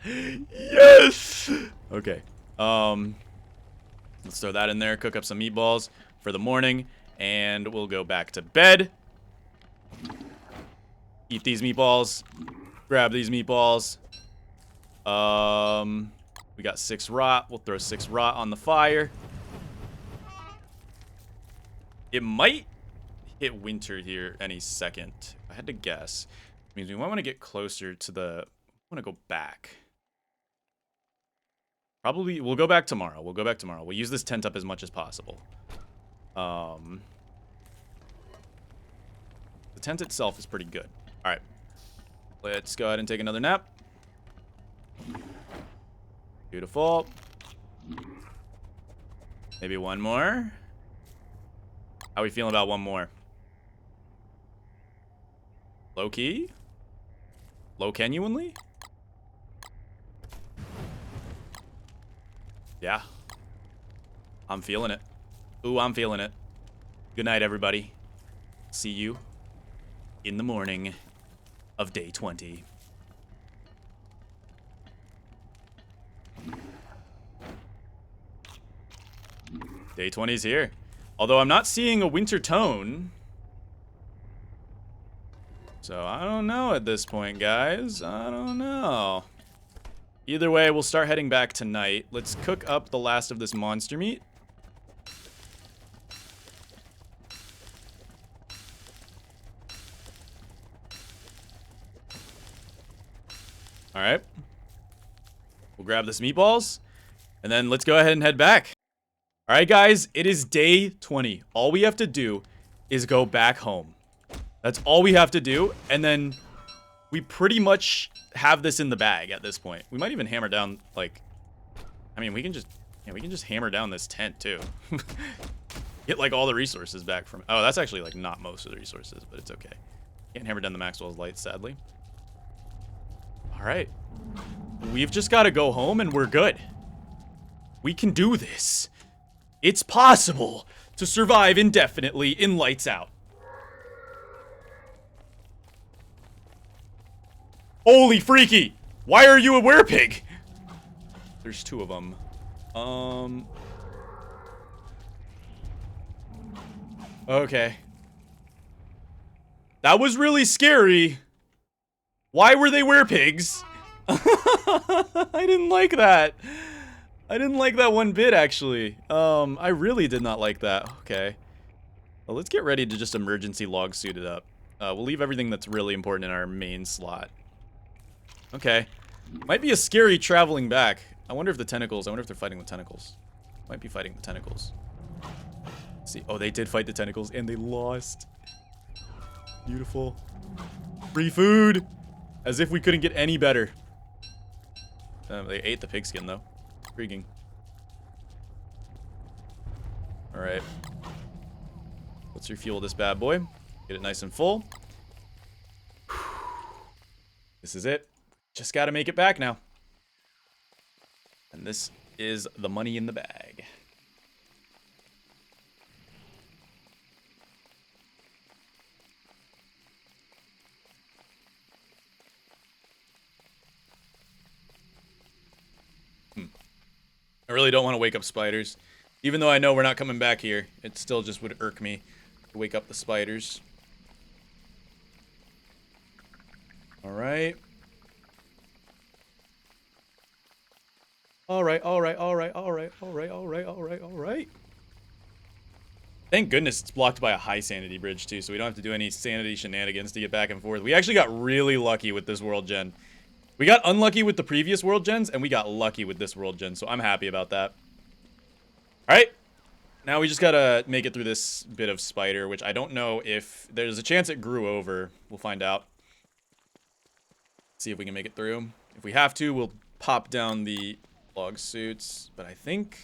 Yes. Okay. Let's throw that in there. Cook up some meatballs for the morning, and we'll go back to bed. Eat these meatballs. Grab these meatballs. We got 6 rot. We'll throw 6 rot on the fire. It might hit winter here any second. If I had to guess. It means we might want to get closer to the... I want to go back. Probably, we'll go back tomorrow. We'll go back tomorrow. We'll use this tent up as much as possible. The tent itself is pretty good. All right. Let's go ahead and take another nap. Beautiful. Maybe one more. How are we feeling about one more? Low key? Low genuinely? Yeah. I'm feeling it. Ooh, I'm feeling it. Good night, everybody. See you in the morning of day 20. Day 20 is here. Although I'm not seeing a winter tone. So I don't know at this point, guys. I don't know. Either way, we'll start heading back tonight. Let's cook up the last of this monster meat. All right. We'll grab this meatballs, and then let's go ahead and head back. All right, guys, it is day 20. All we have to do is go back home. That's all we have to do, and then we pretty much have this in the bag at this point. We might even hammer down, like, I mean, we can just hammer down this tent too. Get like all the resources back from. Oh, that's actually like not most of the resources, but it's okay. Can't hammer down the Maxwell's lights, sadly. All right, we've just got to go home and we're good. We can do this. It's possible to survive indefinitely in Lights Out. Holy freaky! Why are you a werepig? There's 2 of them. Okay. That was really scary. Why were they werepigs? I didn't like that. I didn't like that one bit, actually. I really did not like that. Okay. Well, let's get ready to just emergency log suit it up. We'll leave everything that's really important in our main slot. Okay. Might be a scary traveling back. I wonder if the tentacles, I wonder if they're fighting the tentacles. Might be fighting the tentacles. Let's see, oh, they did fight the tentacles and they lost. Beautiful. Free food! As if we couldn't get any better. They ate the pigskin, though. Intriguing. Alright. Let's refuel this bad boy. Get it nice and full. This is it. Just gotta make it back now. And this is the money in the bag. I really don't want to wake up spiders. Even though I know we're not coming back here, it still just would irk me to wake up the spiders. Alright. Alright. Thank goodness it's blocked by a high sanity bridge too, so we don't have to do any sanity shenanigans to get back and forth. We actually got really lucky with this world gen. We got unlucky with the previous world gens, and we got lucky with this world gen, so I'm happy about that. Alright. Now we just gotta make it through this bit of spider, which I don't know if... There's a chance it grew over. We'll find out. See if we can make it through. If we have to, we'll pop down the log suits. But I think...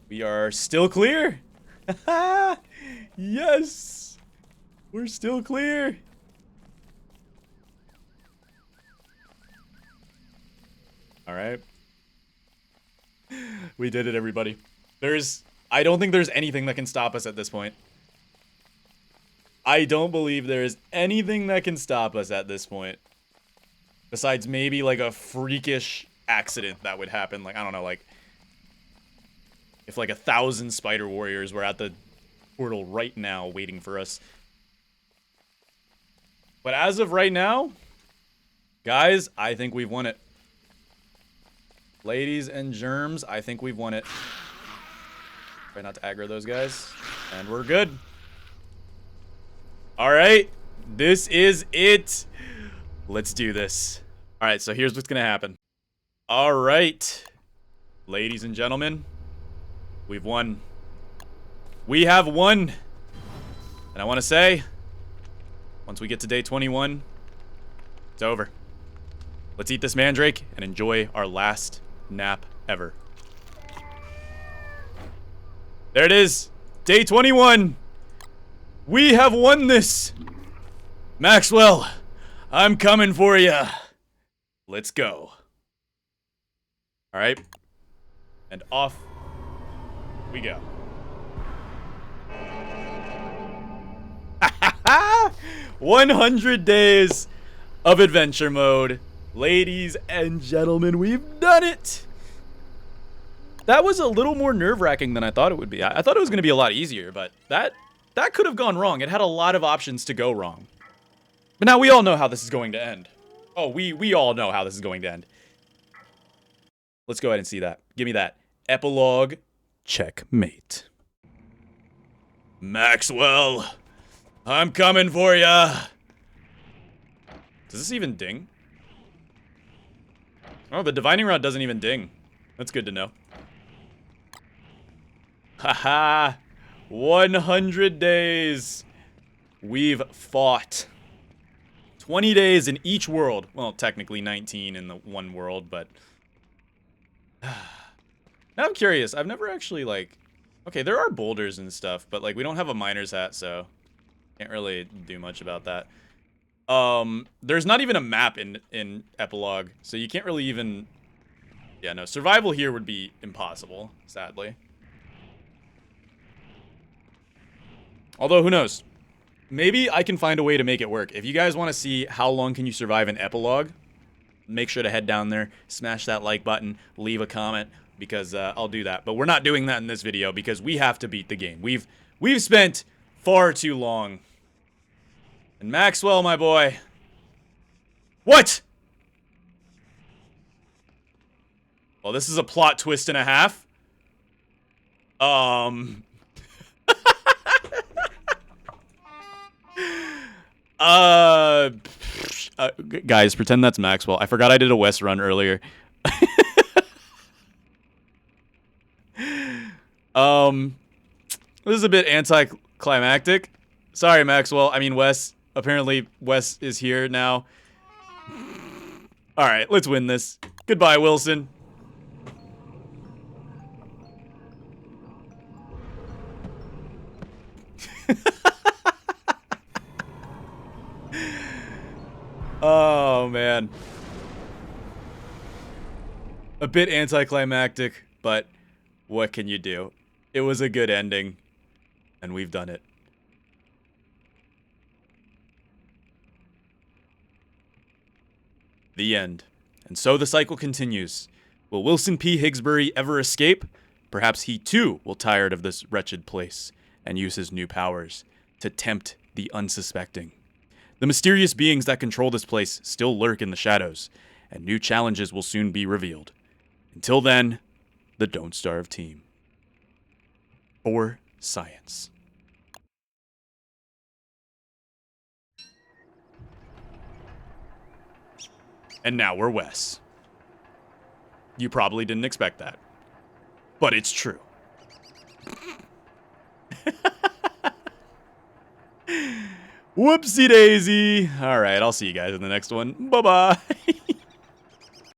we are still clear! Yes! We're still clear! Alright. We did it, everybody. I don't think there's anything that can stop us at this point. I don't believe there is anything that can stop us at this point. Besides maybe like a freakish accident that would happen. Like, I don't know, like... if like 1,000 spider warriors were at the portal right now waiting for us. But as of right now, guys, I think we've won it. Ladies and germs, I think we've won it. Try not to aggro those guys. And we're good. Alright. This is it. Let's do this. Alright, so here's what's gonna happen. Alright. Ladies and gentlemen, we've won. We have won. And I want to say, once we get to day 21, it's over. Let's eat this mandrake and enjoy our last nap ever. There it is. Day 21. We have won this. Maxwell, I'm coming for you. Let's go. All right. And off we go. 100 days of adventure mode. Ladies and gentlemen, we've done it! That was a little more nerve-wracking than I thought it would be. I thought it was going to be a lot easier, but that could have gone wrong. It had a lot of options to go wrong. But now we all know how this is going to end. Oh, we all know how this is going to end. Let's go ahead and see that. Give me that. Epilogue. Checkmate. Maxwell, I'm coming for ya. Does this even ding? Oh, the divining rod doesn't even ding. That's good to know. Haha. 100 days. We've fought. 20 days in each world. Well, technically 19 in the one world, but... Now I'm curious. I've never actually, like... Okay, there are boulders and stuff, but, like, we don't have a miner's hat, so... Can't really do much about that. There's not even a map in Epilogue, so you can't really even... Yeah, no, survival here would be impossible, sadly. Although, who knows? Maybe I can find a way to make it work. If you guys want to see how long can you survive an epilogue, make sure to head down there, smash that like button, leave a comment, because I'll do that. But we're not doing that in this video because we have to beat the game. We've spent far too long. And Maxwell, my boy. What? Well, this is a plot twist and a half. Guys, pretend that's Maxwell. I forgot I did a West run earlier. This is a bit anticlimactic. Sorry, Maxwell. I mean, Wes. Apparently, Wes is here now. All right, let's win this. Goodbye, Wilson. Oh, man. A bit anticlimactic, but what can you do? It was a good ending, and we've done it. The end. And so the cycle continues. Will Wilson P. Higsbury ever escape? Perhaps he too will tire of this wretched place and use his new powers to tempt the unsuspecting. The mysterious beings that control this place still lurk in the shadows, and new challenges will soon be revealed. Until then, the Don't Starve team. For science. And now we're Wes. You probably didn't expect that. But it's true. Whoopsie daisy. All right, I'll see you guys in the next one. Bye-bye.